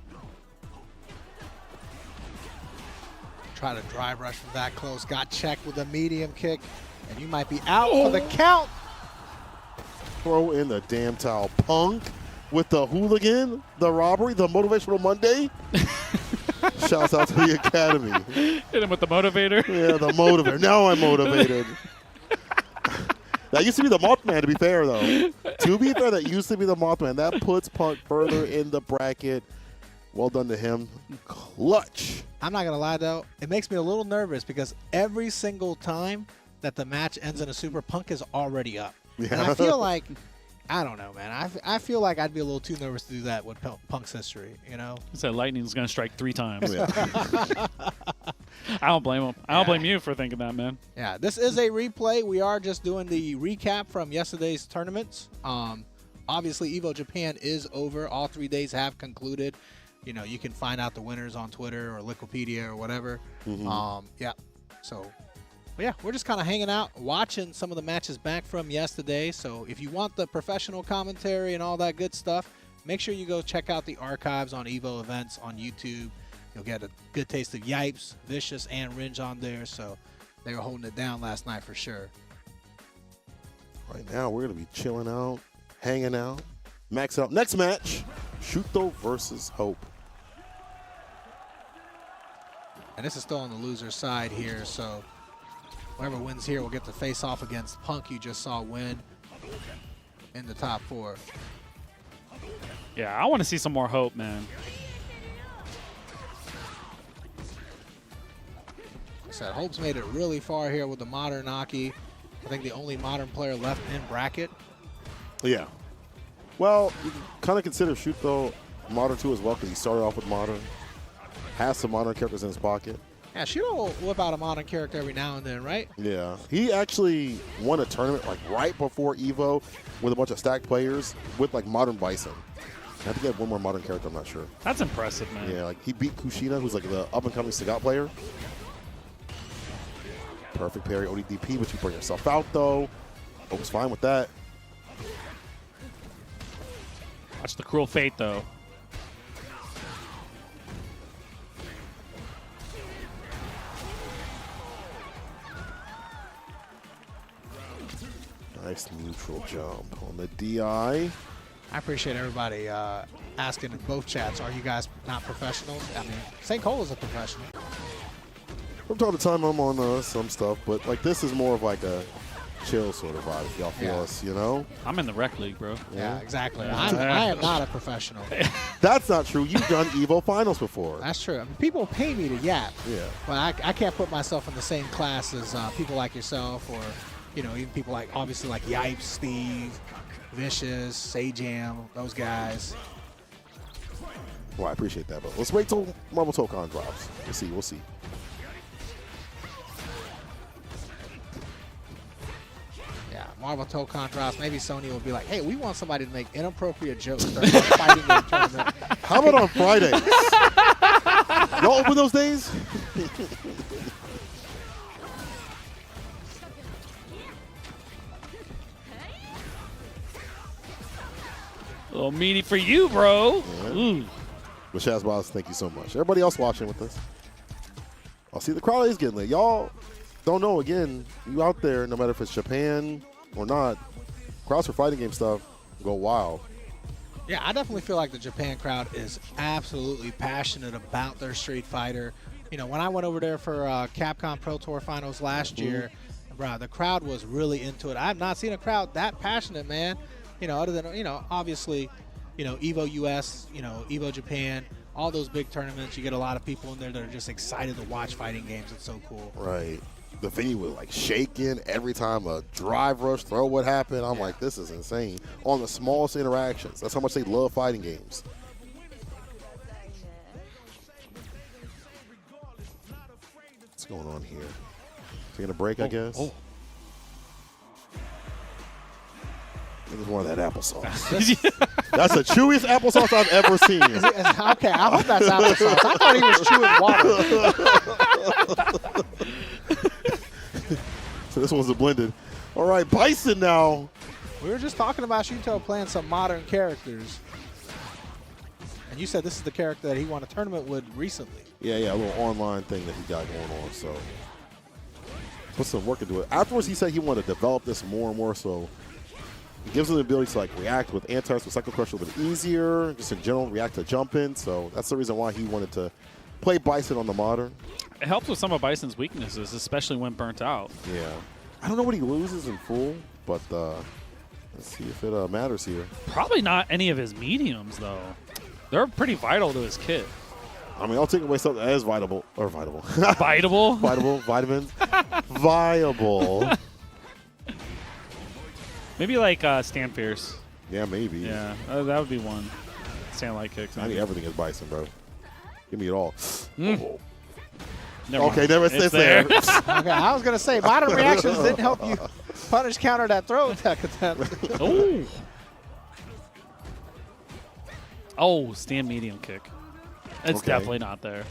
Try to drive rush from that close. Got checked with a medium kick, and you might be out for the count. Throw in the damn towel. Punk with the hooligan, the robbery, the motivational Monday. Shouts out to the Academy. Hit him with the motivator. Yeah, the motivator. Now I'm motivated. That used to be the Mothman, to be fair, though. To be fair, that used to be the Mothman. That puts Punk further in the bracket. Well done to him. Clutch. I'm not going to lie, though. It makes me a little nervous because every single time that the match ends in a super, Punk is already up. Yeah. And I feel like, I don't know, man. I feel like I'd be a little too nervous to do that with Punk's history, you know? He said lightning's going to strike 3 times. Yeah. I don't blame him. I don't blame you for thinking that, man. Yeah, this is a replay. We are just doing the recap from yesterday's tournaments. Obviously, Evo Japan is over. All 3 days have concluded. You know, you can find out the winners on Twitter or Wikipedia or whatever. Yeah, so... But yeah, we're just kind of hanging out, watching some of the matches back from yesterday. So if you want the professional commentary and all that good stuff, make sure you go check out the archives on Evo events on YouTube. You'll get a good taste of Yipes, Vicious, and Ringe on there. So they were holding it down last night for sure. Right now, we're going to be chilling out, hanging out, maxing out. Next match, Shuto versus Hope. And this is still on the loser side here, so whoever wins here will get to face off against Punk, you just saw win in the top 4. Yeah, I want to see some more Hope, man. Like I said, Hope's made it really far here with the Modern Aki. I think the only Modern player left in bracket. Yeah. Well, you can kind of consider Shuto Modern 2 as well because he started off with Modern. Has some Modern characters in his pocket. Yeah, Shuto will whip out a Modern character every now and then, right? Yeah. He actually won a tournament like right before Evo with a bunch of stacked players with like Modern Bison. I think he had one more Modern character, I'm not sure. That's impressive, man. Yeah, like he beat Kushina, who's like the up-and-coming Sagat player. Perfect parry, ODDP, but you bring yourself out, though. Hope's fine with that. Watch the cruel fate, though. Nice neutral jump on the DI. I appreciate everybody asking in both chats, are you guys not professionals? I mean, St. Cole is a professional. From time to time, I'm on some stuff, but like this is more of like a chill sort of vibe. If y'all feel us, you know? I'm in the rec league, bro. Yeah, exactly. Yeah. I am not a professional. That's not true. You've done Evo finals before. That's true. I mean, people pay me to yap. Yeah. But I can't put myself in the same class as people like yourself or, you know, even people like, obviously, like Yipes, Steve, Vicious, Sajam, those guys. Well, I appreciate that, but let's wait till Marvel Tokon drops. We'll see. Yeah, Marvel Tokon drops. Maybe Sony will be like, hey, we want somebody to make inappropriate jokes during the fighting game tournament. How about on Fridays? Y'all open those days? A little meaty for you, bro. Yeah. Ooh. But Shazbaz, thank you so much. Everybody else watching with us. I'll see the crowd is getting lit. Y'all don't know, again, you out there, no matter if it's Japan or not, crowds for fighting game stuff go wild. Yeah, I definitely feel like the Japan crowd is absolutely passionate about their Street Fighter. You know, when I went over there for Capcom Pro Tour Finals last year, bro, the crowd was really into it. I have not seen a crowd that passionate, man. You know, other than, you know, obviously, you know, Evo US, you know, Evo Japan, all those big tournaments, you get a lot of people in there that are just excited to watch fighting games. It's so cool. Right. The venue was like shaking every time a drive rush throw would happen. I'm like, this is insane. On the smallest interactions. That's how much they love fighting games. What's going on here? Taking a break, I guess. Oh. I just wanted that applesauce. That's the chewiest applesauce I've ever seen. Okay, I hope that's applesauce. I thought he was chewing water. So this one's a blended. All right, Bison now. We were just talking about Shuto playing some modern characters. And you said this is the character that he won a tournament with recently. Yeah, a little online thing that he got going on. So put some work into it. Afterwards, he said he wanted to develop this more and more. So it gives him the ability to like react with anti-airs with Cycle Crush a little bit easier. Just in general, react to jump in. So that's the reason why he wanted to play Bison on the modern. It helps with some of Bison's weaknesses, especially when burnt out. Yeah. I don't know what he loses in full, but let's see if it matters here. Probably not any of his mediums, though. They're pretty vital to his kit. I mean, I'll take away something that is vitable. Vitable? Vitable, vitamins. Viable. Maybe like Stan Fierce. Yeah, maybe. Yeah, that would be one. Stan light kicks. I need everything is Bison, bro. Give me it all. Oh. Never Okay, mind. never It's sits there. Okay, I was going to say, modern reactions didn't help you punish counter that throw attack attempt. Oh. Oh, stand medium kick. It's Okay. definitely not there.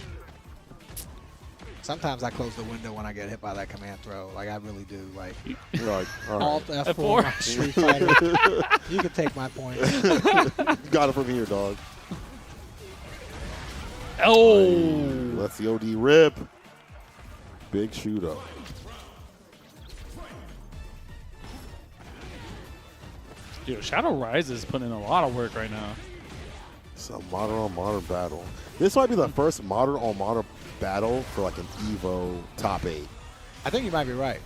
Sometimes I close the window when I get hit by that command throw. Like, I really do. Like, Right. All right. Alt F4, F4. Street Fighter. You can take my point. You got it from here, dog. Oh. Let's the OD rip. Big shoot up. Dude, Shadow Rise is putting in a lot of work right now. It's a modern on modern battle. This might be the first modern on modern battle for like an Evo top 8. I think you might be right.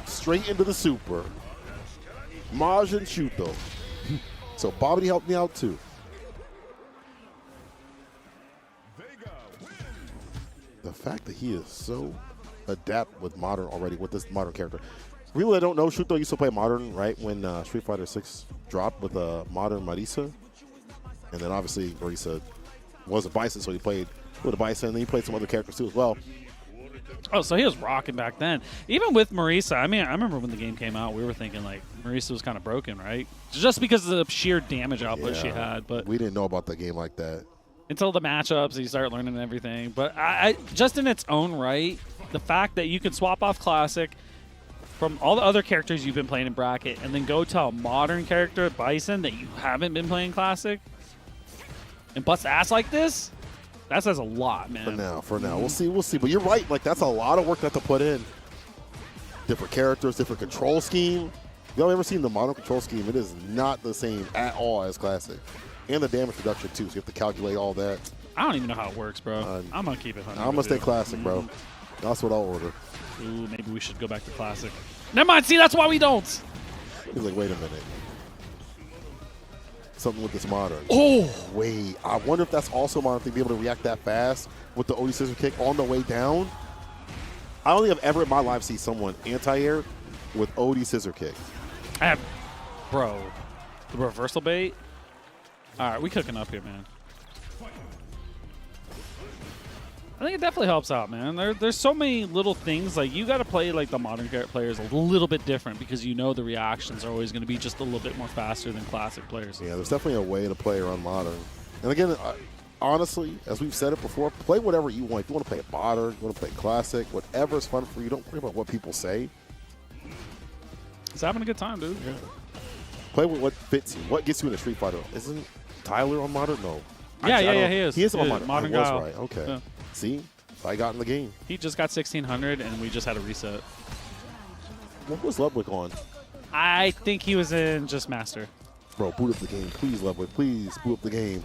Straight into the super. Majin Shuto. So Bobbity helped me out too. The fact that he is so adept with modern already, with this modern character. Really, I don't know. Shuto used to play modern, right, when Street Fighter 6 dropped with a modern Marisa. And then obviously Marisa was a Bison, so he played with a Bison. And then he played some other characters too as well. Oh, so he was rocking back then. Even with Marisa, I mean, I remember when the game came out, we were thinking, like, Marisa was kind of broken, right? Just because of the sheer damage output she had. But we didn't know about the game like that. Until the matchups, you start learning everything. But I just in its own right, the fact that you can swap off Classic, from all the other characters you've been playing in bracket, and then go to a modern character, Bison, that you haven't been playing classic, and bust ass like this, that says a lot, man. For now, we'll see. But you're right. Like, that's a lot of work to have to put in. Different characters, different control scheme. Y'all ever seen the modern control scheme? It is not the same at all as classic. And the damage reduction, too, so you have to calculate all that. I don't even know how it works, bro. I'm going to keep it 100. I'm going to stay classic, bro. That's what I'll order. Ooh, maybe we should go back to classic. Never mind. See, that's why we don't. He's like, wait a minute. Something with this modern. Oh! Wait. I wonder if that's also modern to be able to react that fast with the OD scissor kick on the way down. I don't think I've ever in my life seen someone anti-air with OD scissor kick. Bro, the reversal bait. All right, we cooking up here, man. I think it definitely helps out, man. There's so many little things. Like, you got to play like the modern players a little bit different because you know the reactions are always going to be just a little bit more faster than classic players. Yeah, there's definitely a way to play around modern. And again, honestly, as we've said it before, play whatever you want. If you want to play modern, you want to play classic, whatever's fun for you. Don't worry about what people say. He's having a good time, dude. Yeah. Play with what fits you. What gets you in a Street Fighter? Isn't Tyler on modern? No. Yeah, he is. He is on modern. Modern I was guy. right. Okay. Yeah. See? I got in the game. He just got 1600, and we just had a reset. What was Ludwig on? I think he was in just Master. Bro, boot up the game. Please, Ludwig. Please boot up the game.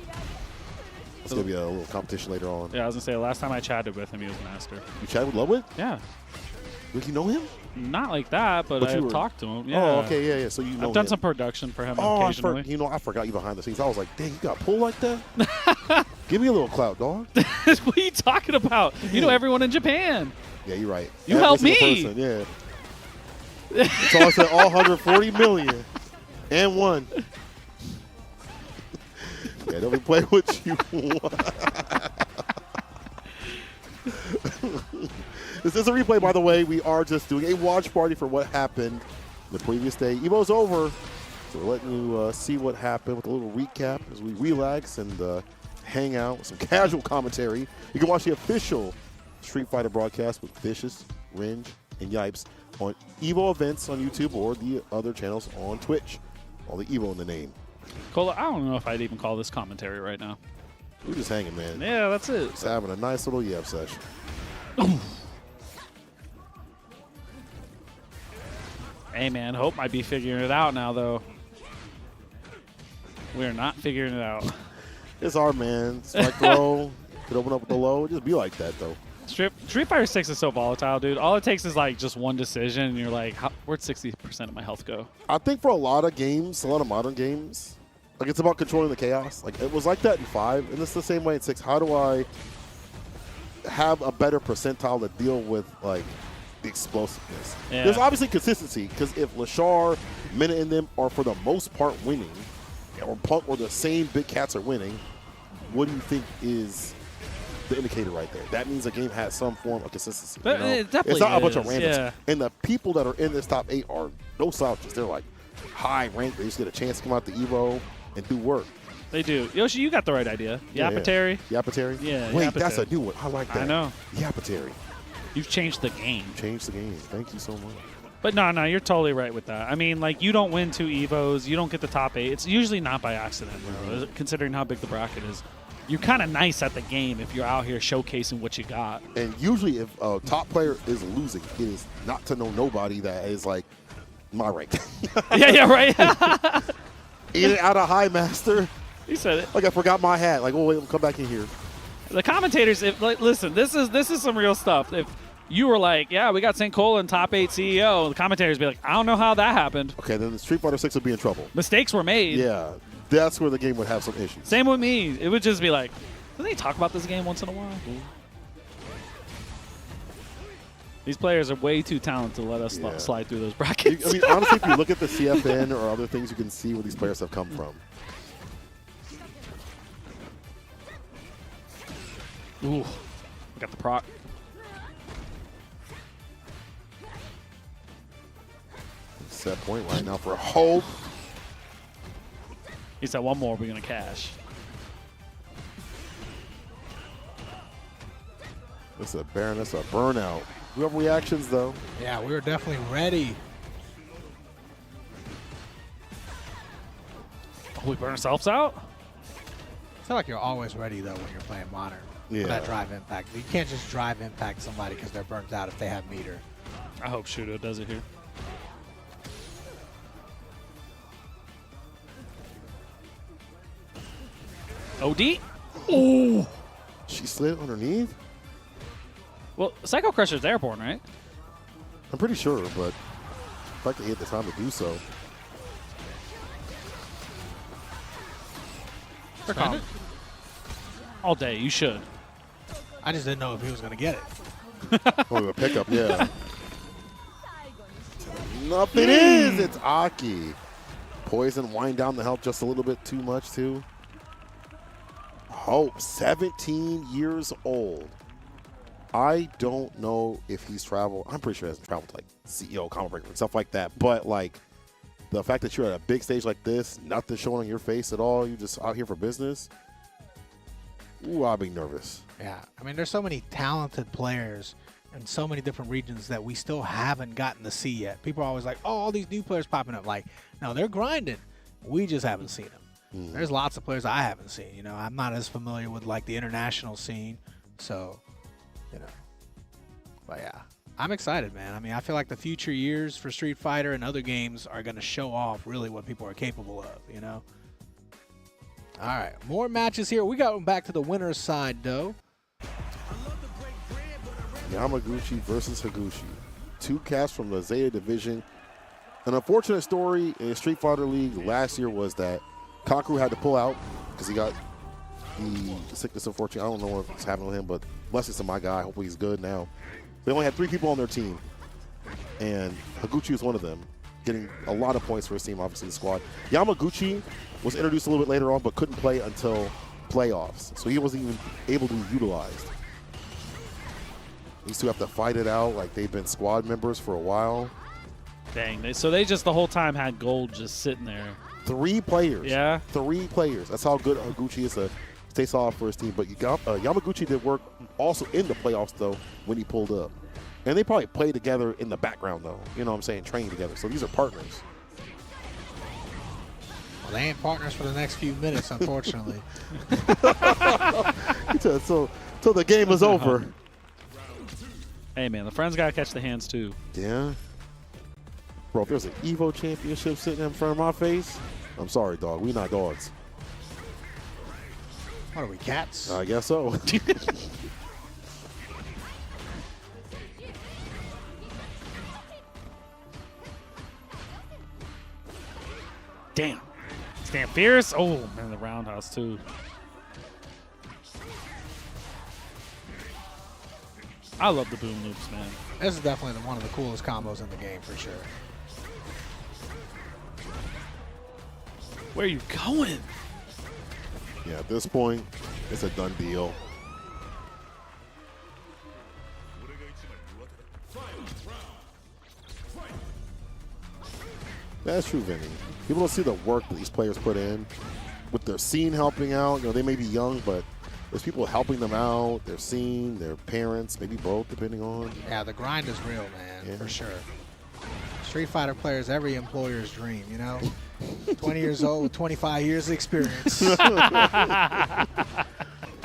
It's going to be a little competition later on. Yeah, I was going to say, the last time I chatted with him, he was Master. You chatted with Ludwig? Yeah. Did you know him? Not like that, but I've talked to him. Yeah. Oh, okay, yeah. So you know I've done him. some production for him Oh, occasionally. I forgot you behind the scenes. I was like, dang, you got pulled like that? Give me a little clout, dog. What are you talking about? You know everyone in Japan. Yeah, you're right. You helped me. Person, yeah. So I said all 140 million and one. Yeah, don't be playing what you want. This is a replay, by the way. We are just doing a watch party for what happened the previous day. Evo's over, so we're letting you see what happened with a little recap as we relax and hang out with some casual commentary. You can watch the official Street Fighter broadcast with Vicious, Ringe, and Yipes on Evo events on YouTube or the other channels on Twitch. All the Evo in the name. Cola, I don't know if I'd even call this commentary right now. We're just hanging, man. Yeah, that's it. Just having a nice little Yep session. Hey, man, Hope might be figuring it out now, though. We're not figuring it out. It's hard, man. Strike low. Could open up with the low. Just be like that, though. Street Fighter 6 is so volatile, dude. All it takes is, like, just one decision, and you're like, where'd 60% of my health go? I think for a lot of games, a lot of modern games, like, it's about controlling the chaos. Like, it was like that in 5, and it's the same way in 6. How do I have a better percentile to deal with, like, the explosiveness? Yeah. There's obviously consistency, because if Lashar, Minna, and them are for the most part winning, or Punk or the same big cats are winning, what do you think is the indicator right there? That means the game has some form of consistency. But you know? it definitely it's not a bunch of is, randoms. yeah. And the people that are in this top 8 are no slouches. They're like high ranked. They just get a chance to come out to Evo and do work. They do. Yoshi, you got the right idea. Yapateri. Yapateri? Yeah, Wait, Yapateri. that's a new one. I like that. I know. Yapateri. You've changed the game. Changed the game. Thank you so much. But no, you're totally right with that. I mean, like, you don't win 2 Evos. You don't get the top 8. It's usually not by accident, bro, considering how big the bracket is. You're kind of nice at the game if you're out here showcasing what you got. And usually if a top player is losing, it is not to know nobody that is like my rank. Yeah, right. In and out of high master. You said it. Like I forgot my hat. Like, oh wait, come back in here. The commentators, listen, this is some real stuff. If you were like, yeah, we got St. Cole and top 8 CEO, the commentators would be like, I don't know how that happened. Okay, then the Street Fighter 6 would be in trouble. Mistakes were made. Yeah, that's where the game would have some issues. Same with me. It would just be like, do they talk about this game once in a while? These players are way too talented to let us slide through those brackets. I mean, honestly, if you look at the CFN or other things, you can see where these players have come from. Ooh, got the proc. Set point right now for Hope. He said one more, we're going to cash. This is a Baroness, a burnout. We have reactions, though. Yeah, we were definitely ready. Oh, we burn ourselves out? I feel like you're always ready, though, when you're playing Modern. Yeah. For that drive impact. You can't just drive impact somebody because they're burnt out if they have meter. I hope Shudo does it here. OD? Oh! She slid underneath? Well, Psycho Crusher's airborne, right? I'm pretty sure, but if I could hit the time to do so. Spend it? All day, you should. I just didn't know if he was going to get it. Oh, the pickup, yeah. Up it is! It's Aki. Poison wind down the health just a little bit too much, too. Hope, 17 years old. I don't know if he's traveled. I'm pretty sure he hasn't traveled to, like, CEO, Combo Breaker, and stuff like that. But, like, the fact that you're at a big stage like this, nothing showing on your face at all, you're just out here for business. Ooh, I'll be nervous. Yeah. I mean, there's so many talented players in so many different regions that we still haven't gotten to see yet. People are always like, oh, all these new players popping up. Like, no, they're grinding. We just haven't seen them. There's lots of players I haven't seen. You know, I'm not as familiar with, like, the international scene. So, you know. But, yeah. I'm excited, man. I mean, I feel like the future years for Street Fighter and other games are going to show off really what people are capable of, you know? All right. More matches here. We got back to the winner's side, though. Yamaguchi versus Higuchi. Two casts from the Zeta division. An unfortunate story in Street Fighter League last year was that Kakeru had to pull out because he got the sickness, unfortunately. I don't know what's happening with him, but blessings to my guy. Hopefully he's good now. They only had 3 people on their team, and Higuchi was one of them, getting a lot of points for his team, obviously the squad. Yamaguchi was introduced a little bit later on, but couldn't play until playoffs, so he wasn't even able to be utilized. These two have to fight it out like they've been squad members for a while. Dang. So they just the whole time had gold just sitting there. 3 players. Yeah. 3 players. That's how good Higuchi is to stay solid for his team. But Yamaguchi did work also in the playoffs, though, when he pulled up. And they probably play together in the background, though. You know what I'm saying? Train together. So these are partners. Well, they ain't partners for the next few minutes, unfortunately. So the game is over. Hey, man, the friends got to catch the hands, too. Yeah. Bro, if there's an EVO championship sitting in front of my face, I'm sorry, dog. We not dogs. What are we, cats? I guess so. Damn. Stand fierce. Oh, man, the roundhouse, too. I love the boom loops, man. This is definitely one of the coolest combos in the game, for sure. Where are you going? Yeah, at this point, it's a done deal. That's true, Vinny. People don't see the work that these players put in with their scene helping out. You know, they may be young, but there's people helping them out, their scene, their parents, maybe both, depending on. Yeah, the grind is real, man, Yeah. for sure. Street Fighter players, every employer's dream, you know? 20 years old with 25 years of experience. Where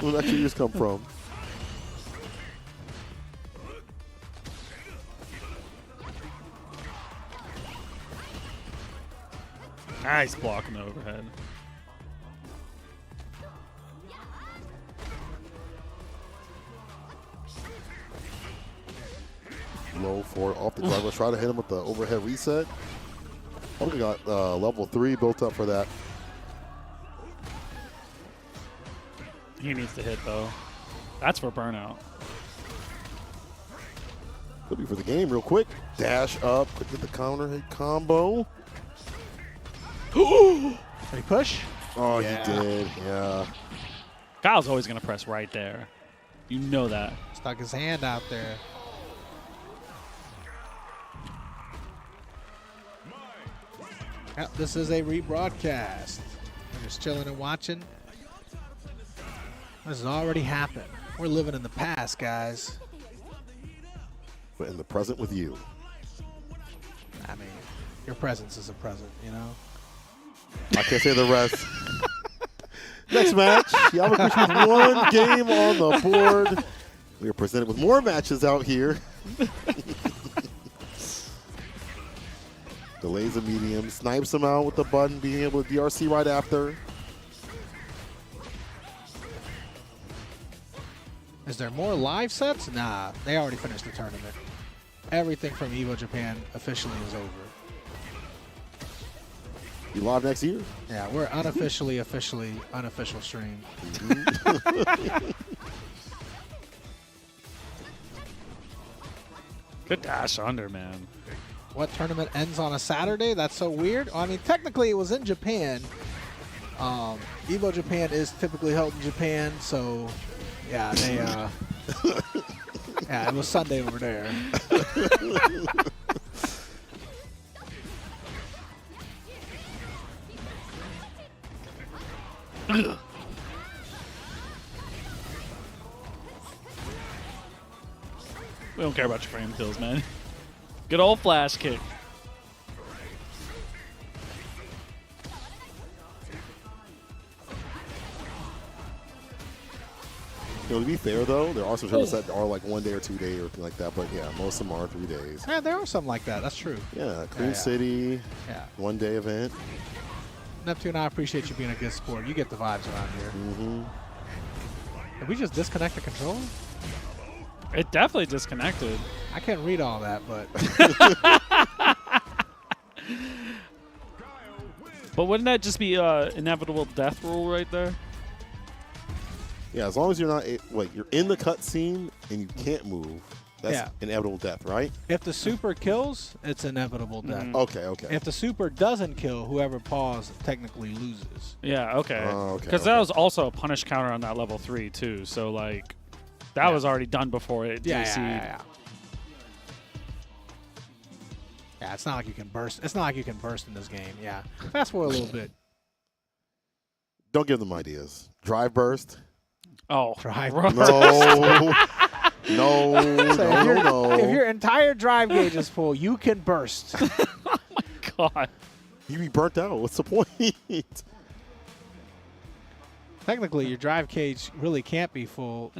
that years come from? Nice blocking the overhead. Low for off the driver. Try to hit him with the overhead reset. I think we got level 3 built up for that. He needs to hit, though. That's for burnout. Could be for the game real quick. Dash up, quick get the counter hit combo. Did he push? Oh, Yeah. he did, yeah. Kyle's always going to press right there. You know that. Stuck his hand out there. Yep, this is a rebroadcast. I'm just chilling and watching. This has already happened. We're living in the past, guys. but in the present with you. I mean, your presence is a present, you know? I can't say the rest. Next match, Yamaguchi with 1 game on the board. We are presented with more matches out here. Delays a medium, snipes him out with the button, being able to DRC right after. Is there more live sets? Nah, they already finished the tournament. Everything from Evo Japan officially is over. You live next year? Yeah, we're unofficially, unofficial stream. Good dash under, man. What tournament ends on a Saturday? That's so weird. I mean, technically it was in Japan. Evo Japan is typically held in Japan, so yeah, they yeah, it was Sunday over there. We don't care about your frame kills, man. Good old flash kick. You know, to be fair though, there are some tournaments that are like 1 day or 2 day or anything like that. But yeah, most of them are 3 days. Yeah, there are some like that. That's true. Yeah, Queen Yeah. City, Yeah. 1 day event. Neptune, I appreciate you being a good sport. You get the vibes around here. Mm-hmm. Did we just disconnect the controller? It definitely disconnected. I can't read all that, but But wouldn't that just be inevitable death rule right there? Yeah, as long as you're not like you're in the cutscene and you can't move, that's Yeah. inevitable death, right? if the super kills, it's inevitable death. Okay, okay. If the super doesn't kill, whoever paused technically loses. Yeah, okay. Oh, okay, Because okay. that was also a punish counter on that level 3 too. So like, that was already done before it DC'd. Yeah, it's not like you can burst. It's not like you can burst in this game. Yeah. Fast forward a little bit. Don't give them ideas. Drive burst. Oh, Drive bro. No. No, So no. if your entire drive gauge is full, you can burst. God. You be burnt out. What's the point? Technically, your drive gauge really can't be full.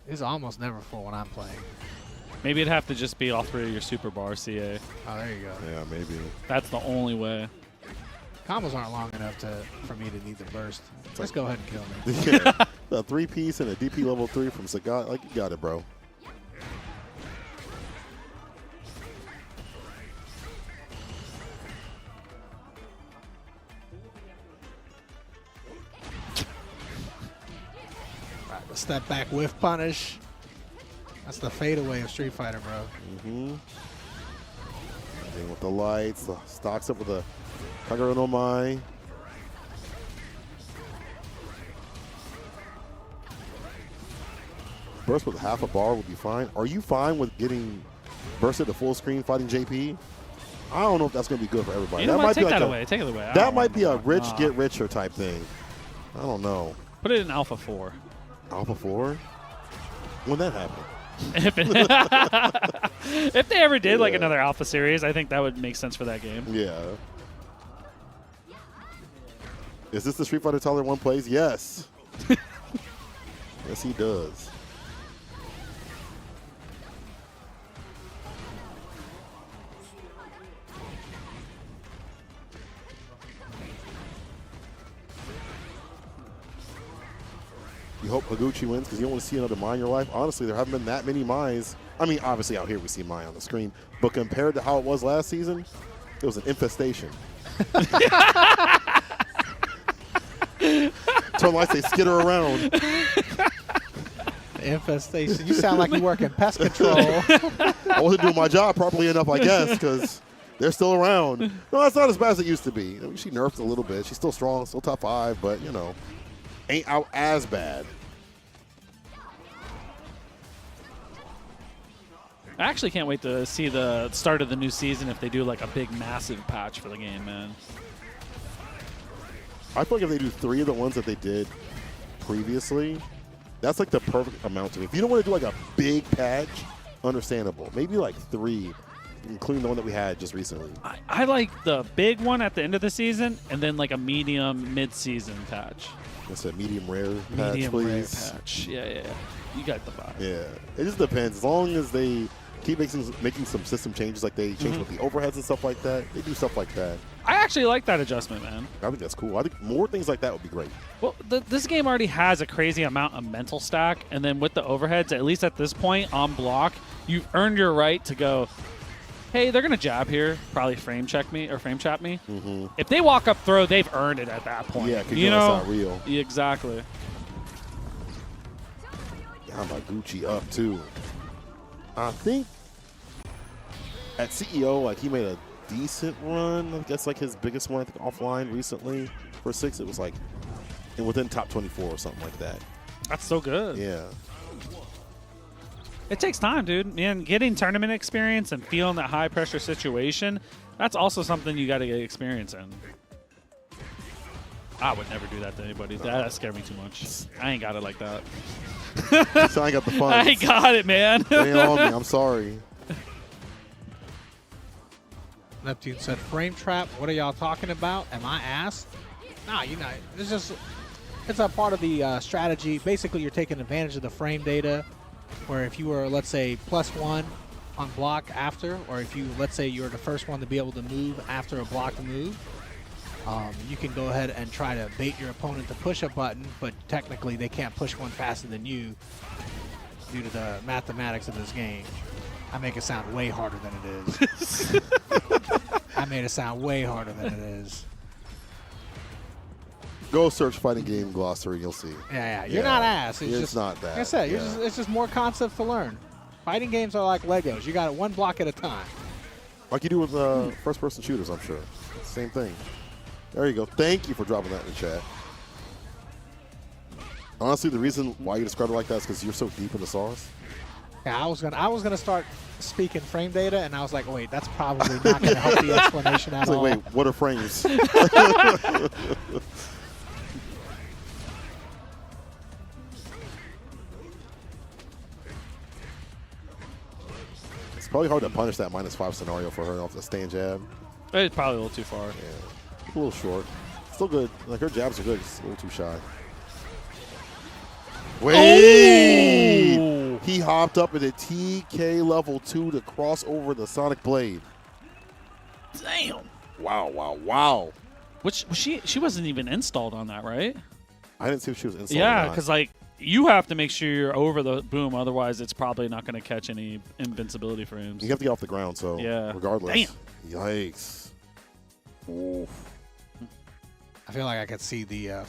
It's almost never full when I'm playing. Maybe it'd have to just be all 3 of your super bars, CA. Oh, there you go. Yeah, maybe. That's the only way. Combos aren't long enough for me to need the burst. Let's go ahead and kill me. Yeah. A 3-piece and a DP level 3 from Sagat. Like, you got it, bro. Right, the step back whiff punish. That's the fadeaway of Street Fighter, bro. Mm-hmm. And with the lights, the stocks up with a Kagero no Mai. Burst with half a bar would be fine. Are you fine with getting bursted to full screen fighting JP? I don't know if that's going to be good for everybody. You know that what? might Take be like that a, away. Take it away. I That don't might want be a more. rich Nah. get richer type thing. I don't know. Put it in Alpha 4. Alpha 4? When that happened? If they ever did like Yeah. another Alpha series, I think that would make sense for that game. Yeah. Is this the Street Fighter Tyler 1 plays? Yes. Yes, he does. You hope Higuchi wins because you don't want to see another Mai in your life. Honestly, there haven't been that many Mais. I mean, obviously out here we see Mai on the screen, but compared to how it was last season, it was an infestation. Turn lights, they skitter around. Infestation. You sound like you work in pest control. I wasn't doing my job properly enough, I guess, because they're still around. No, it's not as bad as it used to be. I mean, she nerfed a little bit. She's still strong, still top 5, but, you know, ain't out as bad. I actually can't wait to see the start of the new season if they do like a big, massive patch for the game, man. I feel like if they do 3 of the ones that they did previously, that's like the perfect amount to me. If you don't want to do like a big patch, understandable. Maybe like 3, including the one that we had just recently. I like the big one at the end of the season, and then like a medium mid-season patch. That's a medium rare patch, Medium please. rare patch. Yeah. You got the vibe. Yeah, it just depends. As long as they keep making some system changes, like they change with the overheads and stuff like that, they do stuff like that. I actually like that adjustment, man. I think that's cool. I think more things like that would be great. Well, this game already has a crazy amount of mental stack, and then with the overheads, at least at this point on block, you've earned your right to go, hey, they're going to jab here, probably frame check me or frame trap me. If they walk up throw, they've earned it at that point. Yeah, because you know that's not real. Yeah, exactly. Yamaguchi up too. I think at CEO, like he made a decent run. I guess like his biggest one, I think offline recently for 6. It was like within top 24 or something like that. That's so good. Yeah. It takes time, dude. Man, getting tournament experience and feeling that high pressure situation, that's also something you got to get experience in. I would never do that to anybody. That scared me too much. I ain't got it like that. So I ain't got the fun. I ain't got it, man. It ain't on me. I'm sorry. Neptune said, frame trap, what are y'all talking about? Am I ass? Nah, you know, it's a part of the strategy. Basically, you're taking advantage of the frame data, where if you were, let's say, +1 on block after, or if you, let's say, you're the first one to be able to move after a blocked move, you can go ahead and try to bait your opponent to push a button, but technically they can't push one faster than you due to the mathematics of this game. I make it sound way harder than it is. I made it sound way harder than it is. Go search fighting game glossary, you'll see. Yeah. You're not ass. It's just not that. Like I said, Yeah. it's just more concepts to learn. Fighting games are like Legos. You got it one block at a time. Like you do with first-person shooters, I'm sure. Same thing. There you go. Thank you for dropping that in the chat. Honestly, the reason why you describe it like that is because you're so deep in the sauce. Yeah, I was gonna start speaking frame data, and I was like, wait, that's probably not gonna help the explanation at It's all. like, wait, what are frames? It's probably hard to punish that -5 scenario for her off the stand jab. It's probably a little too far. Yeah, a little short. Still good. Like her jabs are good. It's a little too shy. Wait! Oh! He hopped up at a TK level 2 to cross over the Sonic Blade. Damn. Wow. Which she wasn't even installed on that, right? I didn't see if she was installed. Yeah, because like you have to make sure you're over the boom, otherwise it's probably not going to catch any invincibility frames. You have to get off the ground, so yeah. regardless. Damn. Yikes. Oof. I feel like I could see the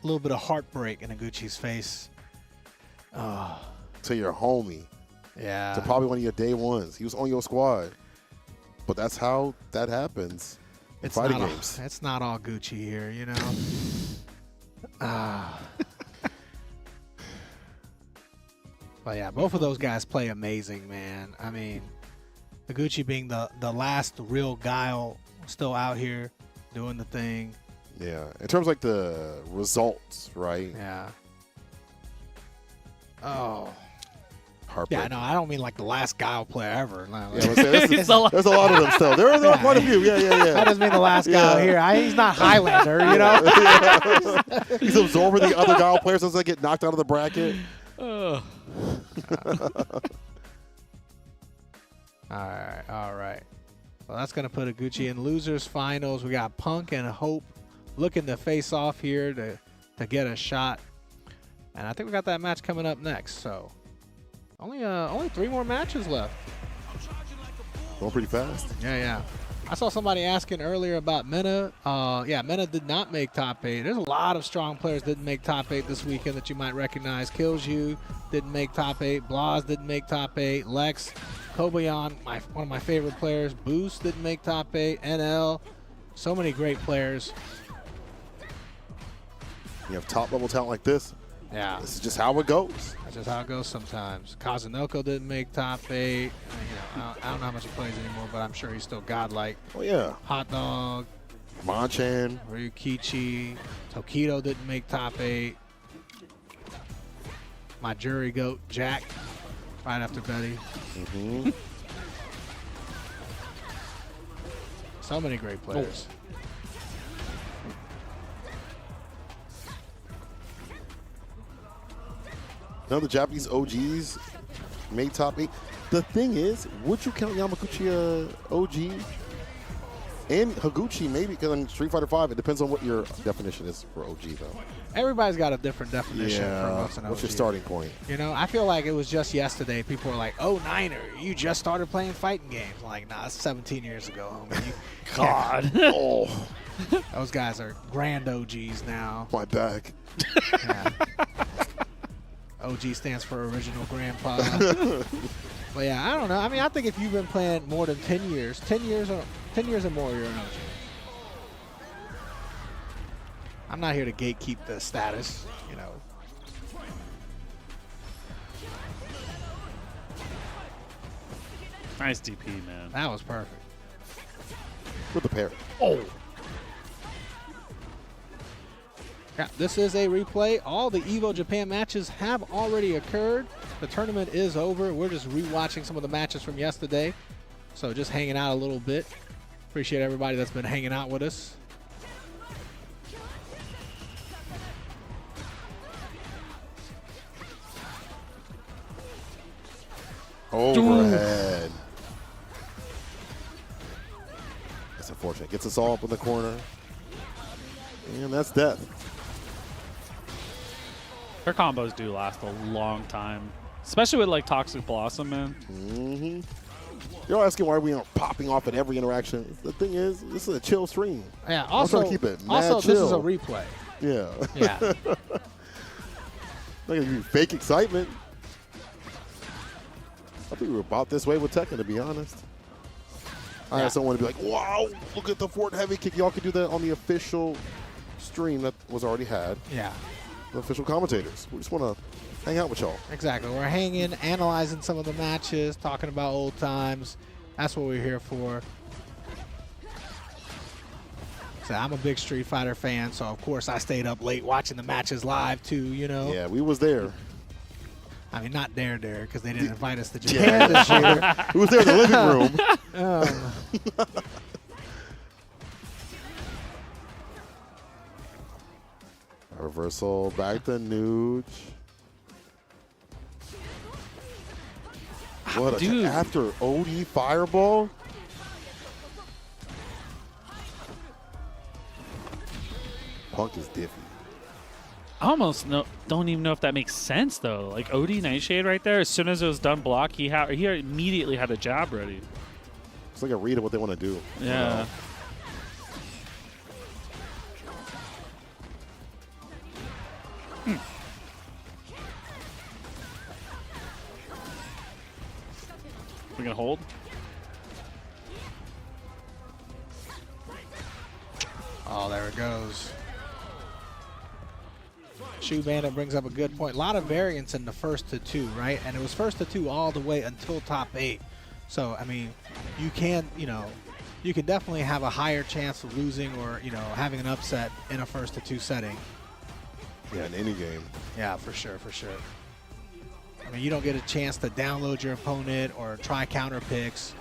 little bit of heartbreak in Iguchi's face. Oh, To your homie. yeah. To probably one of your day ones. He was on your squad. But that's how that happens in fighting games. It's not all Gucci here, you know. But yeah, both of those guys play amazing, man. I mean, Iguchi being the last real guile still out here doing the thing. Yeah. In terms of like the results, right? Yeah. Oh. Heartbreak. Yeah, no, I don't mean like the last guile player ever. No, Yeah, there's a lot of them still. There are quite a few. Yeah. that doesn't mean the last guile here. He's not Highlander, you know? He's absorbing the other guile players as they get knocked out of the bracket. Ugh. All right. So that's going to put Iguchi in losers finals. We got Punk and Hope looking to face off here to get a shot. And I think we got that match coming up next. So only 3 more matches left. Going pretty fast. Yeah. I saw somebody asking earlier about Mena. Yeah, Mena did not make top 8. There's a lot of strong players that didn't make top 8 this weekend that you might recognize. Killju didn't make top 8. Blaz didn't make top 8. Lex, Kobayan, one of my favorite players. Boost didn't make top 8. NL, so many great players. You have top level talent like this. Yeah. This is just how it goes. That's just how it goes sometimes. Kazunoko didn't make top 8. You know, I don't know how much he plays anymore, but I'm sure he's still godlike. Oh, yeah. Hot Dog, Manchan. Ryukichi, Tokido didn't make top 8. My jury goat, Jack, right after Betty. Mm-hmm. So many great players. None of the Japanese OGs made top 8. The thing is, would you count Yamaguchi OG? And Higuchi maybe, because in Street Fighter 5, it depends on what your definition is for OG, though. Everybody's got a different definition for Yeah. what's an OG. What's your starting point? You know, I feel like it was just yesterday. People were like, "Oh, Niner, you just started playing fighting games." I'm like, nah, that's 17 years ago, homie. You God. Oh, those guys are grand OGs now. my back. Yeah. OG stands for original grandpa. But yeah, I don't know. I mean, I think if you've been playing more than 10 years, 10 years or more, you're an OG. I'm not here to gatekeep the status, you know. Nice DP, man. That was perfect. With the parry. Oh. Yeah, this is a replay. All the EVO Japan matches have already occurred. The tournament is over. We're just rewatching some of the matches from yesterday. So just hanging out a little bit. Appreciate everybody that's been hanging out with us. Overhead. That's unfortunate. Gets us all up in the corner. And that's death. Their combos do last a long time. Especially with like Toxic Blossom, man. Mm-hmm. You're asking why we aren't popping off at every interaction. The thing is, this is a chill stream. Yeah, I'm also, trying to keep it mad also this is a chill. replay. Yeah. Yeah. Not gonna give you fake excitement. I think we were about this way with Tekken, to be honest. I had someone to be like, wow, look at the Fort Heavy kick. Y'all could do that on the official stream that was already had. Yeah. The official commentators. We just want to hang out with y'all. Exactly. We're hanging, analyzing some of the matches, talking about old times. That's what we're here for. So I'm a big Street Fighter fan, so of course I stayed up late watching the matches live too, you know. Yeah, we was there. I mean, not there, because they didn't invite us to Japan this year. We was there in the living room. Reversal back to Nuge. What a Dude. after OD fireball. Punk is diffy. I almost don't even know if that makes sense though. Like OD Nightshade right there. As soon as it was done block, he immediately had a jab ready. It's like a read of what they want to do. Yeah. We gonna hold? Oh, there it goes. Shoe Bandit brings up a good point. A lot of variance in the first to two, right? And it was first to two all the way until top 8. So, I mean, you can, you can definitely have a higher chance of losing or, having an upset in a first to two setting. Yeah, in any game. Yeah, for sure, for sure. I mean, you don't get a chance to download your opponent or try counter picks.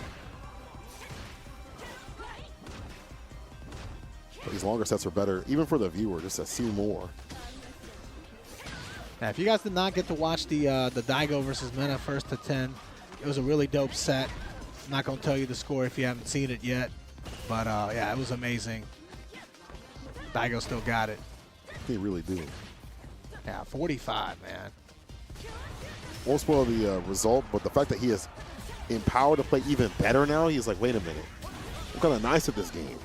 But these longer sets are better, even for the viewer, just to see more. Now, if you guys did not get to watch the Daigo versus Mena first to 10, it was a really dope set. I'm not going to tell you the score if you haven't seen it yet. But, yeah, it was amazing. Daigo still got it. They really do. Yeah, 45, man. Won't spoil the result, but the fact that he is empowered to play even better now, he's like, wait a minute. I'm kind of nice at this game.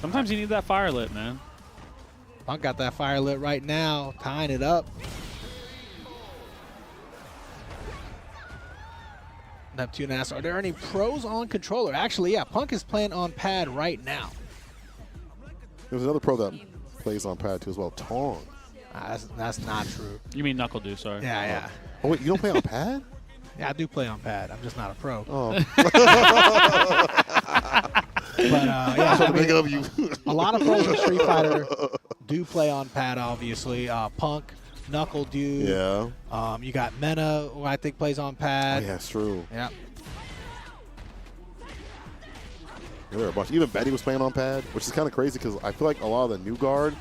Sometimes you need that fire lit, man. Punk got that fire lit right now, tying it up. Neptune asks, are there any pros on controller? Actually, yeah, Punk is playing on pad right now. There's another pro that plays on pad too as well, Tong. That's not true. You mean Knuckle Do, sorry. Yeah, yeah. Oh, wait, you don't play on pad? Yeah, I do play on pad. I'm just not a pro. Oh. But, yeah, I'm trying to make up you. a lot of pros in Street Fighter do play on pad, obviously. Punk, Knuckle Dude. Yeah. You got Mena, who I think plays on Oh, pad. yeah, it's true. Yeah. Yeah, there are a bunch. Even Betty was playing on pad, which is kind of crazy because I feel like a lot of the new guard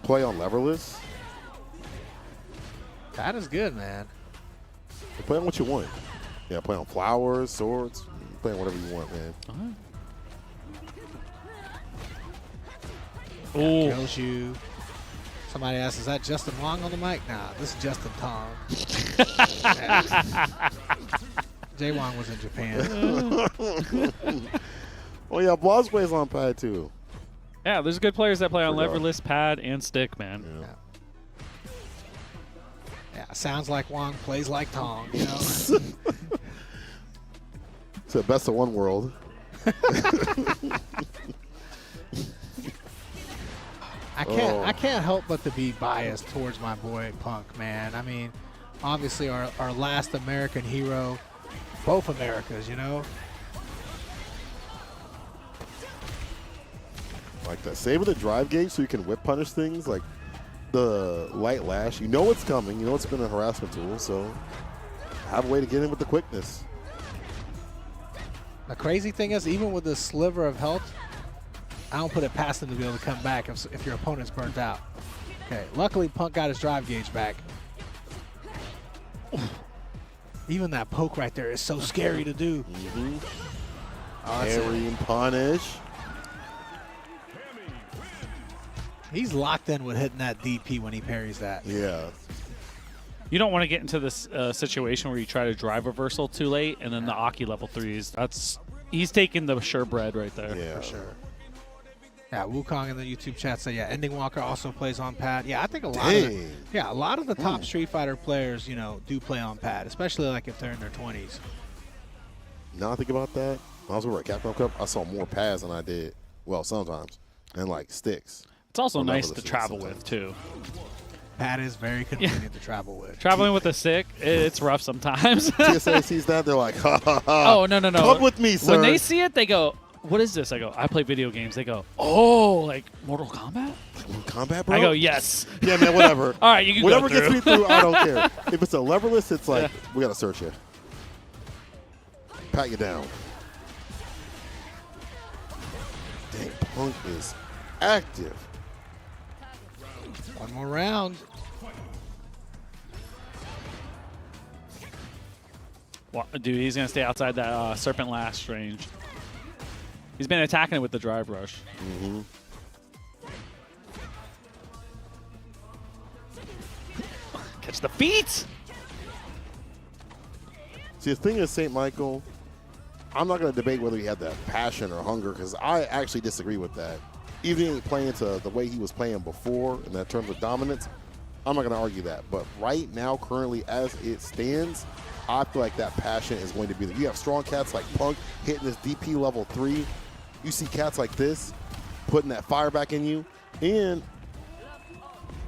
play on leverless. That is good, man. You play on what you want. Yeah, play on flowers, swords. You play on whatever you want, man. Oh, Kills you. Somebody asks, is that Justin Wong on the mic? Nah, this is Justin Tong. Jay Wong was in Japan. Oh, yeah, Blaz plays on pad, too. yeah. There's good players that play on Forgot. leverless, pad, and stick, man. Yeah. Yeah, sounds like Wong, plays like Tong, you know? It's the best of one world. I can't help but to be biased towards my boy Punk, man. I mean, obviously our last American hero, both Americas, you know? Like that. Save the drive gauge so you can whip punish things like the light lash. You know it's coming. You know it's been a harassment tool, so have a way to get in with the quickness. The crazy thing is, even with this sliver of health, I don't put it past him to be able to come back if your opponent's burnt out. Okay, luckily Punk got his drive gauge back. Even that poke right there is so scary to do. Mm-hmm. Oh, that's it. Parry and punish. He's locked in with hitting that DP when he parries that. Yeah. You don't want to get into this situation where you try to drive reversal too late, and then the Aki level 3s. He's taking the sure bread right there. Yeah. For sure. Yeah, Wukong in the YouTube chat said, yeah, Ending Walker also plays on pad. Yeah, I think a lot of the top Street Fighter players, you know, do play on pad, especially like if they're in their 20s. Now I think about that, when I was over at Capcom Cup, I saw more pads than I did, well, sometimes, and like sticks. It's also Or nice leverless to travel sometimes. with, too. Pad is very convenient to travel with. Traveling with a stick, it's rough sometimes. TSA sees that, they're like, ha ha ha. Oh, no. Come with me, sir. When they see it, they go, what is this? I go, I play video games. They go, oh, like Mortal Kombat? Combat, bro? I go, yes. Yeah, man, whatever. All right, you can Whatever go through. gets me through, I don't care. If it's a leverless, it's like, we got to search you. Pat you down. Dang, Punk is active. One more round. Well, dude, he's going to stay outside that Serpent Lash range. He's been attacking it with the drive rush. Mm-hmm. Catch the feet! See, the thing is, St. Michael, I'm not going to debate whether he had that passion or hunger, because I actually disagree with that. Even if he playing to the way he was playing before, in that terms of dominance, I'm not going to argue that. But right now, currently, as it stands, I feel like that passion is going to be there. You have strong cats like Punk hitting this DP level 3. You see cats like this putting that fire back in you. And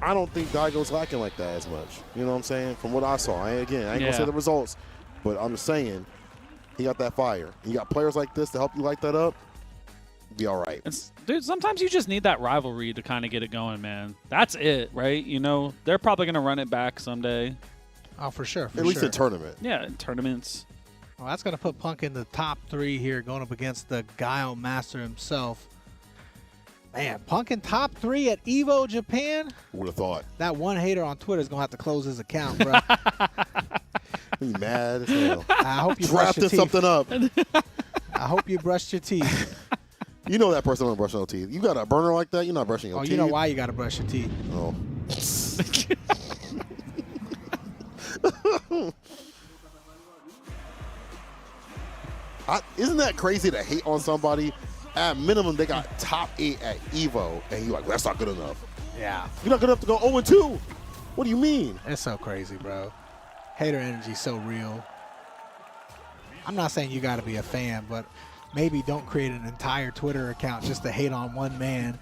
I don't think Daigo's lacking like that as much. You know what I'm saying? From what I saw. I ain't going to say the results, but I'm just saying he got that fire. And you got players like this to help you light that up, be all right. Dude, sometimes you just need that rivalry to kind of get it going, man. That's it, right? You know, they're probably going to run it back someday. Oh, for sure. At least in tournament. Yeah, in tournaments. Well, that's going to put Punk in the top 3 here, going up against the Guile Master himself. Man, Punk in top 3 at EVO Japan? Who would have thought? That one hater on Twitter is going to have to close his account, bro. He's mad as hell. I hope you brushed your Drafting teeth. something up. I hope you brushed your teeth. You know that person don't brush no teeth. You got a burner like that, you're not brushing your teeth. You know why you got to brush your teeth. Oh. Isn't that crazy to hate on somebody? At minimum, they got top 8 at EVO, and you're like, that's not good enough. Yeah. You're not good enough to go 0-2. What do you mean? It's so crazy, bro. Hater energy so real. I'm not saying you got to be a fan, but maybe don't create an entire Twitter account just to hate on one man.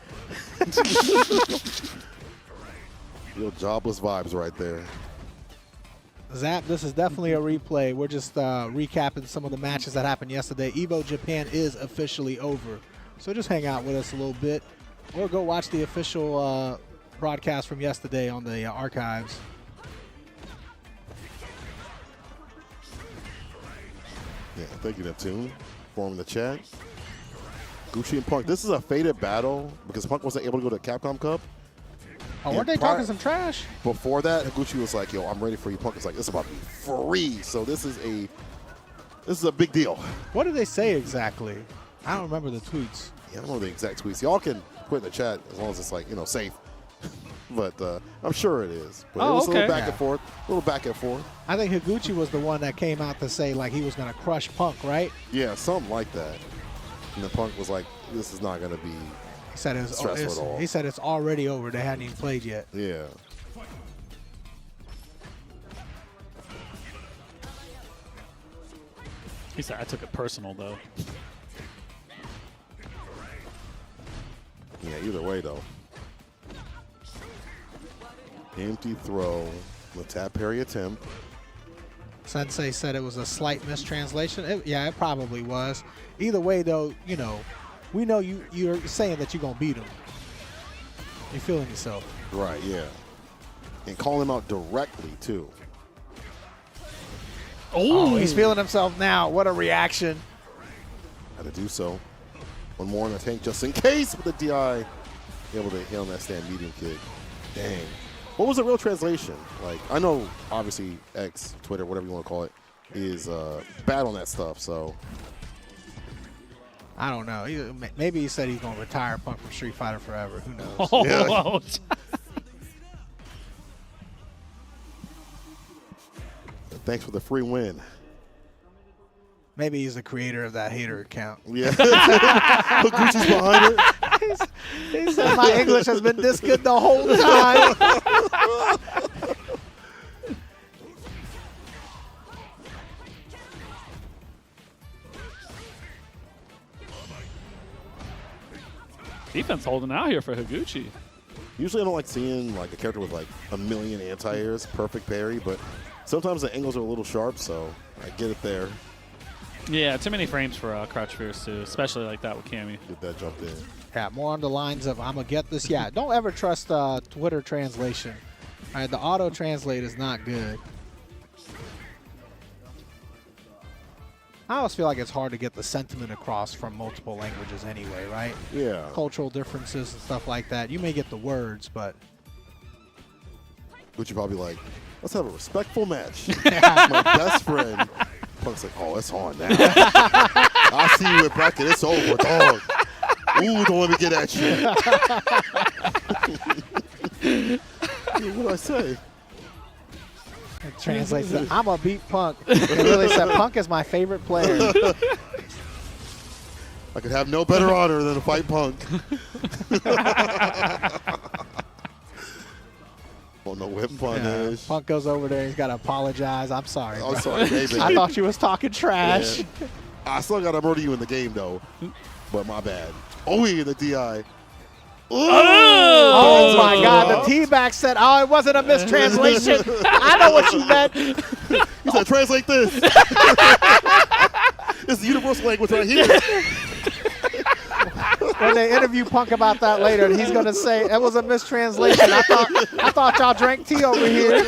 Real jobless vibes right there. Zap, this is definitely a replay. We're just recapping some of the matches that happened yesterday. EVO Japan is officially over. So just hang out with us a little bit. Or go watch the official broadcast from yesterday on the archives. Yeah, thank you, Neptune, for in the chat. Gucci and Punk. This is a fated battle because Punk wasn't able to go to Capcom Cup. Oh, weren't they talking some trash? Before that, Gucci was like, "Yo, I'm ready for you." Punk is like, "This is about to be free." So this is a big deal. What did they say exactly? I don't remember the tweets. Yeah, I don't know the exact tweets. Y'all can put in the chat as long as it's like, safe. But I'm sure it is. But it was a little back and forth. A little back and forth. I think Higuchi was the one that came out to say like he was going to crush Punk, right? Yeah, something like that. And then Punk was like, "This is not going to be He said stressful at all." He said it's already over. They hadn't even played yet. Yeah. He said, I took it personal, though. Yeah, either way, though. Empty throw. The tap parry attempt. Sensei said it was a slight mistranslation. It probably was. Either way, though, we know you're saying that you're going to beat him. You're feeling yourself. Right, yeah. And call him out directly, too. Oh, he's feeling himself now. What a reaction. Had to do so. One more in the tank just in case with the DI. Able to hit on that stand medium kick. Dang. What was the real translation? Like, I know, obviously, X, Twitter, whatever you want to call it, is bad on that stuff, so. I don't know. Maybe he said he's going to retire Punk from Street Fighter forever. Who knows? Oh, Yeah. Thanks for the free win. Maybe he's the creator of that hater account. Yeah. Gucci's behind it. He said my English has been this good the whole time. Defense holding out here for Higuchi. Usually I don't like seeing like a character with like a million anti-airs, perfect parry, but sometimes the angles are a little sharp, so I get it there. Yeah, too many frames for Crouch Fierce, too, especially like that with Cammy. Get that jumped in. Yeah, more on the lines of I'm going to get this. Yeah, don't ever trust Twitter translation. All right, the auto-translate is not good. I always feel like it's hard to get the sentiment across from multiple languages anyway, right? Yeah. Cultural differences and stuff like that. You may get the words, but... Gucci probably like, let's have a respectful match. My best friend. Punk's like, oh, it's on now. I see you in bracket. It's over, dog. Ooh, don't let me get at you. What did I say? It translates to, I'm a beat Punk. It really said, Punk is my favorite player. I could have no better honor than to fight Punk. Oh, no whip punish. Yeah, Punk goes over there. He's got to apologize. I'm sorry. I'm bro. sorry, baby. I thought you was talking trash. Yeah. I still got to murder you in the game, though. But my bad. Oh, he in the DI. Oh, my God. The T-back said, oh, it wasn't a mistranslation. I know what you meant. He said, translate this. It's the universal language right here. When they interview Punk about that later, he's going to say, it was a mistranslation. I thought y'all drank tea over here.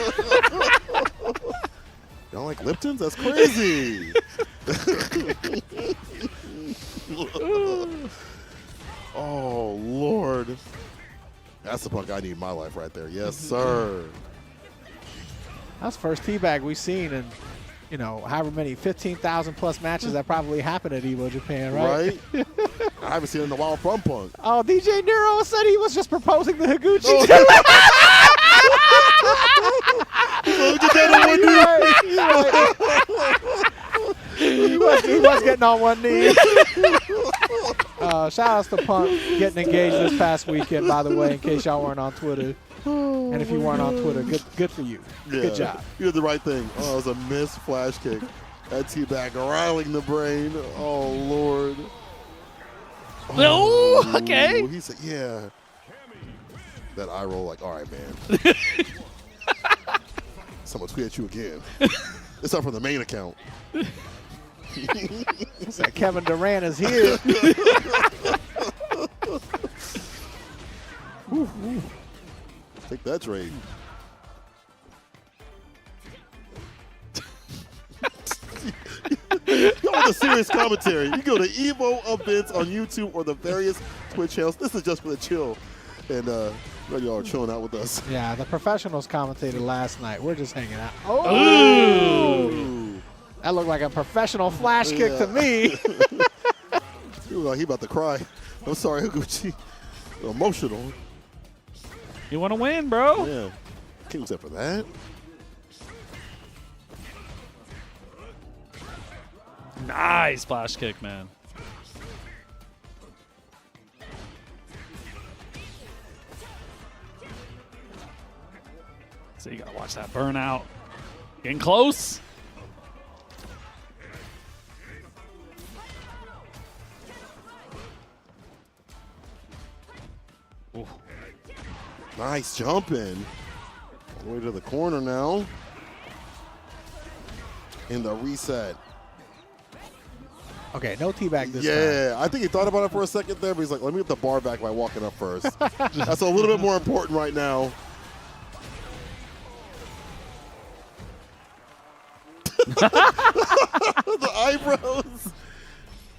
Y'all like Lipton's? That's crazy. Oh, Lord. That's the Punk I need in my life right there. Yes, sir. That's the first teabag we've seen in, however many, 15,000 plus matches that probably happened at Evo Japan, right? Right? I haven't seen it in a while from Punk. Oh, DJ Nero said he was just proposing to Higuchi. He was getting on one knee. Shout outs to Punk getting engaged this past weekend, by the way, in case y'all weren't on Twitter. And if you weren't on Twitter, good for you. Yeah, good job. You did the right thing. Oh, it was a missed flash kick. That teabag rattling the brain. Oh, Lord. Oh, okay. He said, yeah. That eye roll, like, all right, man. Someone tweet at you again. It's not from the main account. That Kevin Durant is here. that trade. You want the serious commentary? You go to Evo events on YouTube or the various Twitch channels. This is just for the chill, and y'all are chilling out with us. Yeah, the professionals commentated last night. We're just hanging out. Oh! Ooh. That looked like a professional flash kick to me. He looked like he about to cry. I'm sorry, Higuchi. Emotional. You want to win, bro? Yeah. Can't use that for that. Nice flash kick, man. So you gotta watch that burnout. Getting close. Ooh. Nice jumping. All the way to the corner now. In the reset. Okay, no teabag this time. Yeah, I think he thought about it for a second there, but he's like, let me get the bar back by walking up first. That's a little bit more important right now. The eyebrows.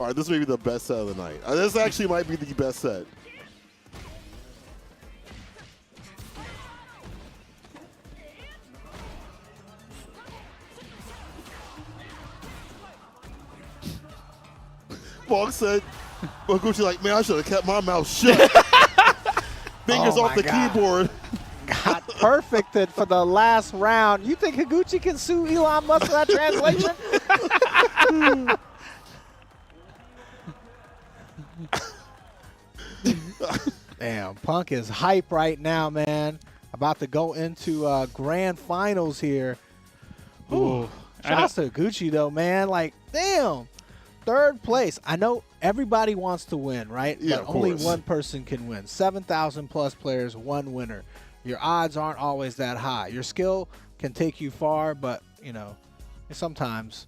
All right, this may be the best set of the night. This actually might be the best set. Mark said, Gucci like, man, I should have kept my mouth shut. Fingers Oh off my the God. keyboard. Got perfected for the last round. You think Higuchi can sue Elon Musk for that translation? Damn, Punk is hype right now, man. About to go into grand finals here. Ooh. Shouts to Higuchi, though, man. Like, damn. Third place. I know everybody wants to win, right? Yeah, but of only course. one person can win. 7,000 plus players, one winner. Your odds aren't always that high. Your skill can take you far, but you know, sometimes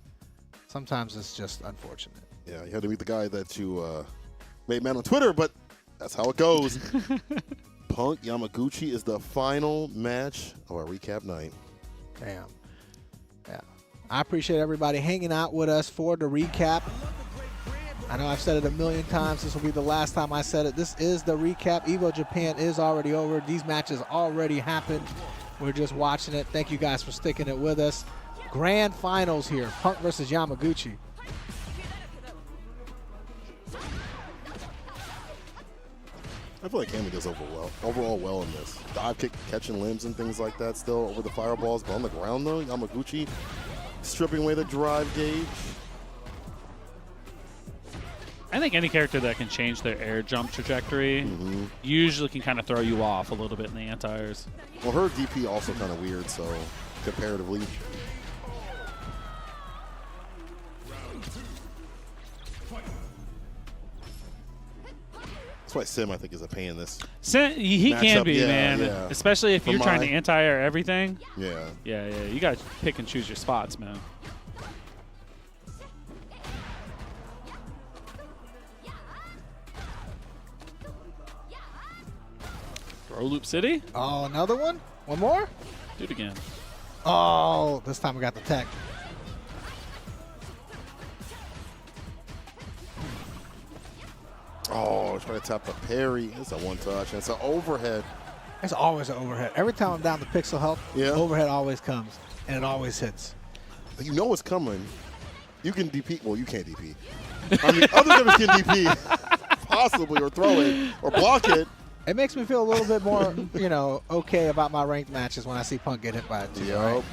it's just unfortunate. Yeah, you had to meet the guy that you made man on Twitter, but that's how it goes. Punk Yamaguchi is the final match of our recap night. Damn. Yeah. I appreciate everybody hanging out with us for the recap. I know I've said it a million times. This will be the last time I said it. This is the recap. Evo Japan is already over. These matches already happened. We're just watching it. Thank you guys for sticking it with us. Grand finals here. Punk versus Yamaguchi. I feel like Hammy does overall well in this. Dive kick, catching limbs and things like that still over the fireballs. But on the ground, though, Yamaguchi stripping away the drive gauge. I think any character that can change their air jump trajectory usually can kind of throw you off a little bit in the anti-airs. Well, her DP also kind of weird, so comparatively. That's why Sim, I think, is a pain in this. He can Matchup, be, yeah, man. yeah. Especially if For you're trying to my- anti-air everything. Yeah. Yeah. You got to pick and choose your spots, man. Throw Loop City? Oh, another one? One more? Do it again. Oh, this time we got the tech. Oh, trying to tap the parry. It's a one-touch. It's an overhead. It's always an overhead. Every time I'm down to pixel health, Yeah. overhead always comes, and it always hits. You know it's coming. You can DP. Well, you can't DP. I mean, other gamers can DP, possibly, or throw it, or block it. It makes me feel a little bit more, okay about my ranked matches when I see Punk get hit by it too. Yep.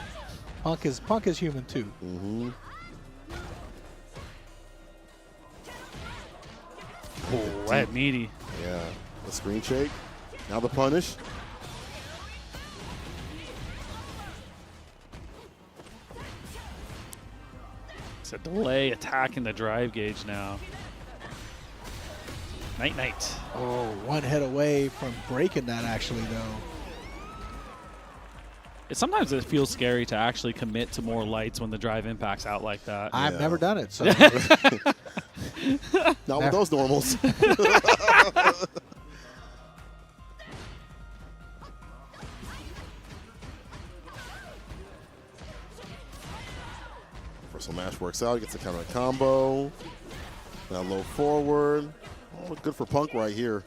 Right? Punk is human too. Mm-hmm. Oh, that meaty. Yeah. The screen shake. Now the punish. It's a delay attacking the drive gauge now. Night. Oh, one hit away from breaking that actually though. Sometimes it feels scary to actually commit to more lights when the drive impacts out like that. I've Yeah. never done it, so Not with those normals. So Mash works out, gets a counter combo. Now low forward. Oh, good for Punk right here.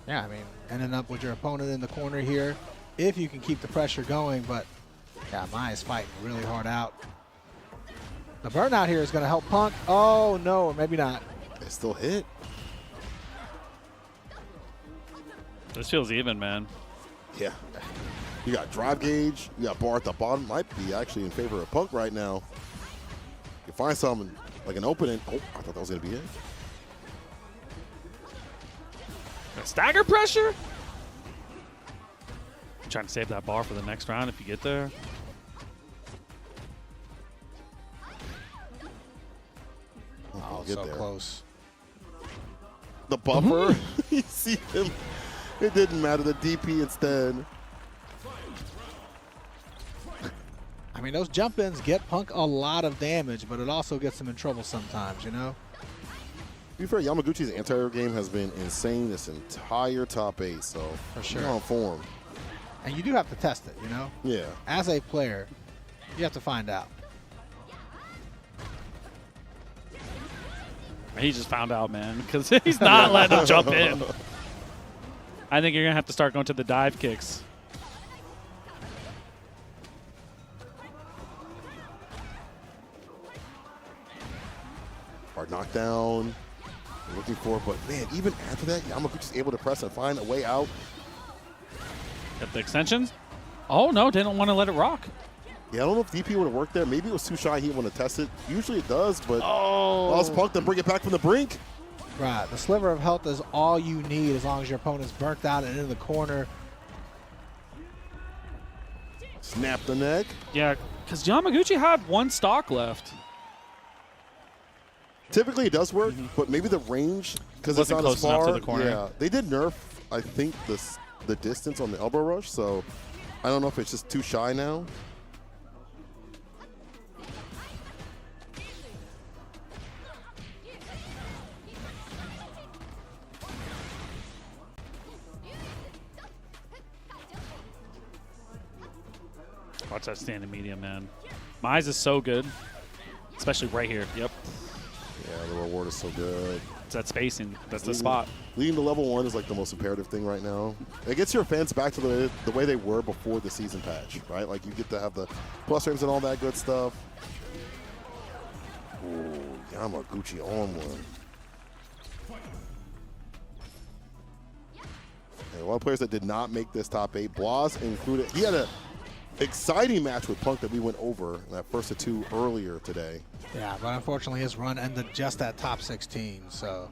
Yeah, I mean, ending up with your opponent in the corner here, if you can keep the pressure going, but yeah, Maya's fighting really hard out. The burnout here is going to help Punk. Oh, no, or maybe not. They still hit. This feels even, man. Yeah. You got drive gauge. You got bar at the bottom. Might be actually in favor of Punk right now. You find something like an opening. Oh, I thought that was going to be it. Stagger pressure? I'm trying to save that bar for the next round if you get there. Oh, Get so there. close. The buffer. You see him. It didn't matter. The DP instead. I mean, those jump-ins get Punk a lot of damage, but it also gets him in trouble sometimes, you know? To be fair, Yamaguchi's anti-air game has been insane this entire top 8, so For sure. he's on form. And you do have to test it, you know? Yeah. As a player, you have to find out. He just found out, man, because he's not letting him jump in. I think you're going to have to start going to the dive kicks. Hard knockdown. Looking for it, but man, even after that, Yamaguchi's able to press and find a way out. Got the extensions. Oh, no, didn't want to let it rock. Yeah, I don't know if DP would have worked there. Maybe it was too shy. He didn't want to test it. Usually it does, but Oh. Punk then bring it back from the brink. Right. The sliver of health is all you need as long as your opponent's burnt out and in the corner. Snap the neck. Yeah, because Yamaguchi had one stock left. Typically it does work, but maybe the range, because it's Wasn't not as close enough far. to the corner. Yeah, they did nerf, I think, the distance on the elbow rush, so I don't know if it's just too shy now. Watch that standing medium, man. Mize is so good, especially right here. Yep, Yeah, the reward is so good. it's that spacing. That's the spot. Leading to level 1 is like the most imperative thing right now. It gets your fans back to the way they were before the season patch, right? Like you get to have the plus frames and all that good stuff. Ooh, Yamaguchi on one. And a lot of players that did not make this top 8, Blas included. He had a exciting match with Punk that we went over in that first of 2 earlier today. Yeah, but unfortunately his run ended just at top 16, so.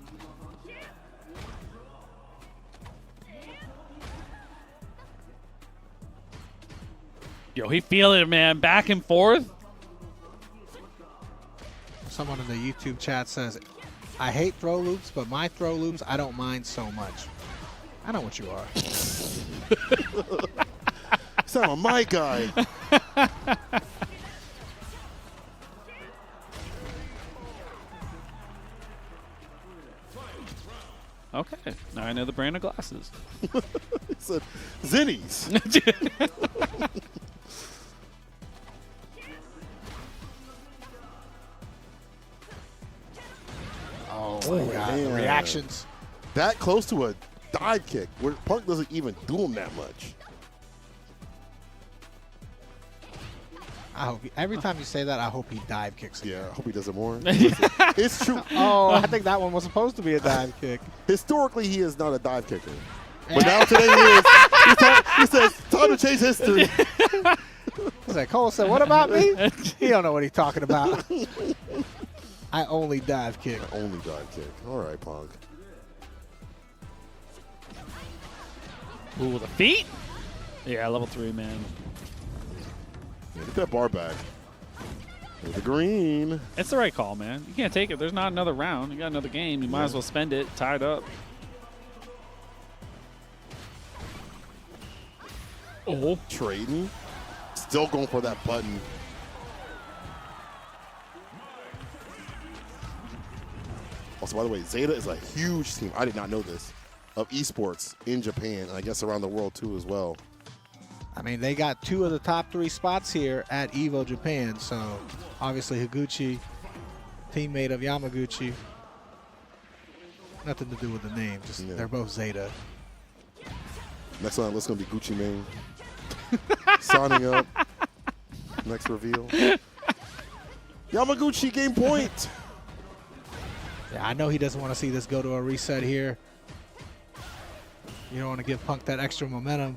Yo, he feeling it, man. Back and forth. Someone in the YouTube chat says, I hate throw loops, but my throw loops I don't mind so much. I know what you are. Sound my guy. Okay, now I know the brand of glasses. He said, Zinnies. Oh my God, the man. reactions. That close to a dive kick where Punk doesn't even do him that much. I hope every time you say that, I hope he dive kicks again. Yeah, I hope he does it more. It's true. Oh, I think that one was supposed to be a dive kick. Historically, he is not a dive kicker. But now today he is. He says, time to change history. He's like, Cole said, what about me? He don't know what he's talking about. I only dive kick. Only dive kick. All right, Punk. Ooh, the feet? Yeah, level 3, man. Yeah, get that bar back. With the green. It's the right call, man. You can't take it. There's not another round. You got another game. You might as well spend it. Tied up. Oh. Trading. Still going for that button. Also, by the way, Zeta is a huge team. I did not know this. Of esports in Japan, and I guess around the world too as well. I mean, they got 2 of the top 3 spots here at EVO Japan. So obviously Higuchi, teammate of Yamaguchi. Nothing to do with the name, just they're both Zeta. Next on the list is going to be Gucci Mane. Signing up. Next reveal. Yamaguchi game point. Yeah, I know he doesn't want to see this go to a reset here. You don't want to give Punk that extra momentum.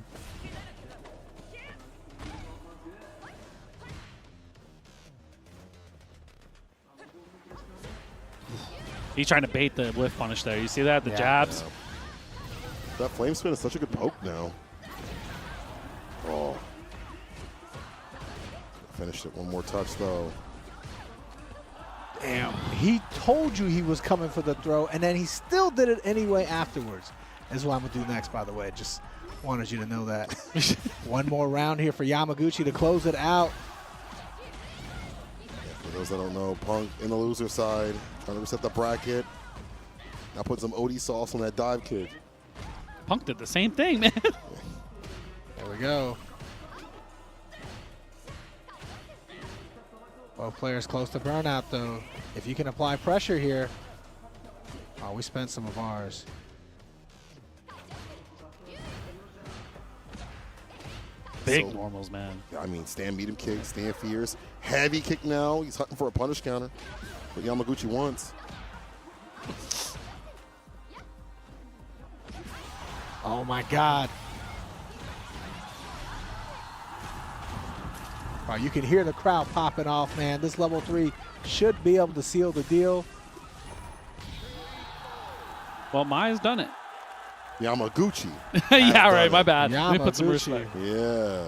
He's trying to bait the whiff punish there. You see that? The jabs. Yeah. That flame spin is such a good poke now. Oh. Finished it. One more touch, though. Damn. He told you he was coming for the throw, and then he still did it anyway afterwards. That's what I'm going to do next, by the way. Just wanted you to know that. One more round here for Yamaguchi to close it out. For those that don't know, Punk in the loser side, trying to reset the bracket. Now put some OD sauce on that dive kick. Punk did the same thing, man. There we go. Both players close to burnout, though. If you can apply pressure here. Oh, we spent some of ours. Big normals, man. I mean, stand medium kick, stand fierce. Heavy kick now. He's hunting for a punish counter. What Yamaguchi wants. Oh, my God. Wow, you can hear the crowd popping off, man. This level 3 should be able to seal the deal. Well, Maya's done it. Yamaguchi. Yeah, right. My it. bad. Let me put some Yamaguchi. respect. Yeah.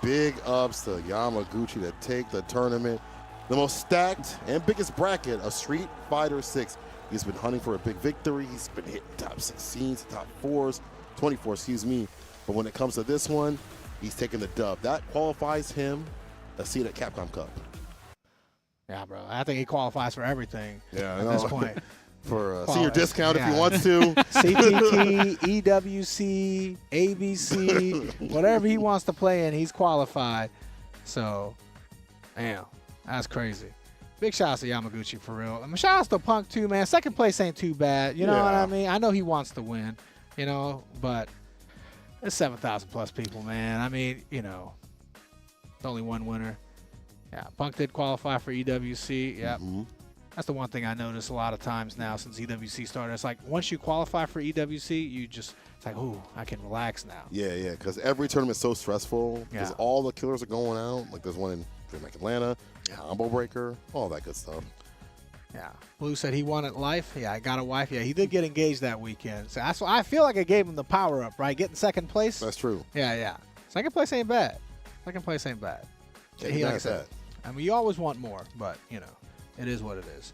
Big ups to Yamaguchi to take the tournament. The most stacked and biggest bracket of Street Fighter 6. He's been hunting for a big victory. He's been hitting top 16s, top 4s, 24, excuse me. But when it comes to this one, he's taking the dub. That qualifies him a seat at Capcom Cup. Yeah, bro. I think he qualifies for everything Yeah, at this point. For a senior discount if he Yeah. wants to. CPT, EWC, ABC, whatever he wants to play in, he's qualified. So, damn, that's crazy. Big shout out to Yamaguchi for real. I mean, shout out to Punk too, man. Second place ain't too bad. You know what I mean? I know he wants to win, you know, but there's 7,000 plus people, man. I mean, you know, it's only one winner. Yeah, Punk did qualify for EWC. Yep. Mm-hmm. That's the one thing I notice a lot of times now since EWC started. It's like once you qualify for EWC, you just, it's like, ooh, I can relax now. Yeah, because every tournament's so stressful. Because all the killers are going out. Like there's one in DreamHack Atlanta, Combo Breaker, all that good stuff. Yeah. Blue said he wanted life. Yeah, I got a wife. Yeah, he did get engaged that weekend. So that's why I feel like I gave him the power up, right? Getting second place. That's true. Yeah. Second place ain't bad. Like I said, I mean, you always want more, but, you know, it is what it is.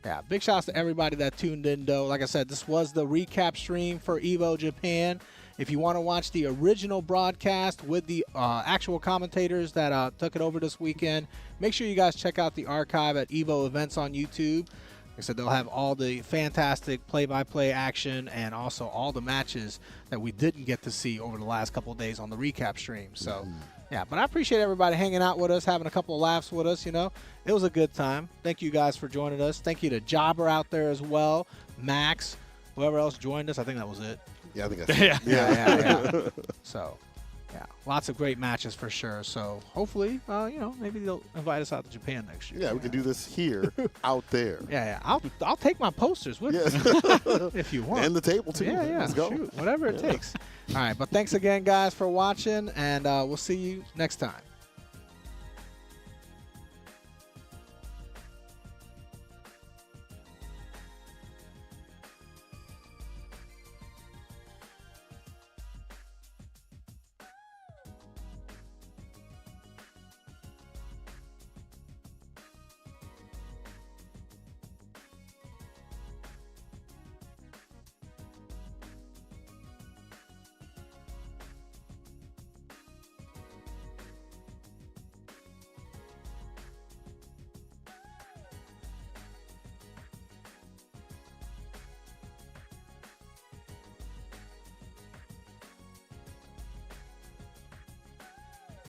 Yeah, big shouts to everybody that tuned in, though. Like I said, this was the recap stream for EVO Japan. If you want to watch the original broadcast with the actual commentators that took it over this weekend, make sure you guys check out the archive at EVO Events on YouTube. Like I said, they'll have all the fantastic play-by-play action and also all the matches that we didn't get to see over the last couple of days on the recap stream. So, yeah, but I appreciate everybody hanging out with us, having a couple of laughs with us, you know. It was a good time. Thank you guys for joining us. Thank you to Jobber out there as well, Max, whoever else joined us. I think that was it. Yeah, I think that's it. Yeah. So, yeah, lots of great matches for sure. So, hopefully, you know, maybe they'll invite us out to Japan next year. Yeah, we can do this here, out there. Yeah. I'll take my posters with me if you want. And the table, too. Yeah. Let's go. Shoot, whatever it takes. All right, but thanks again, guys, for watching, and we'll see you next time.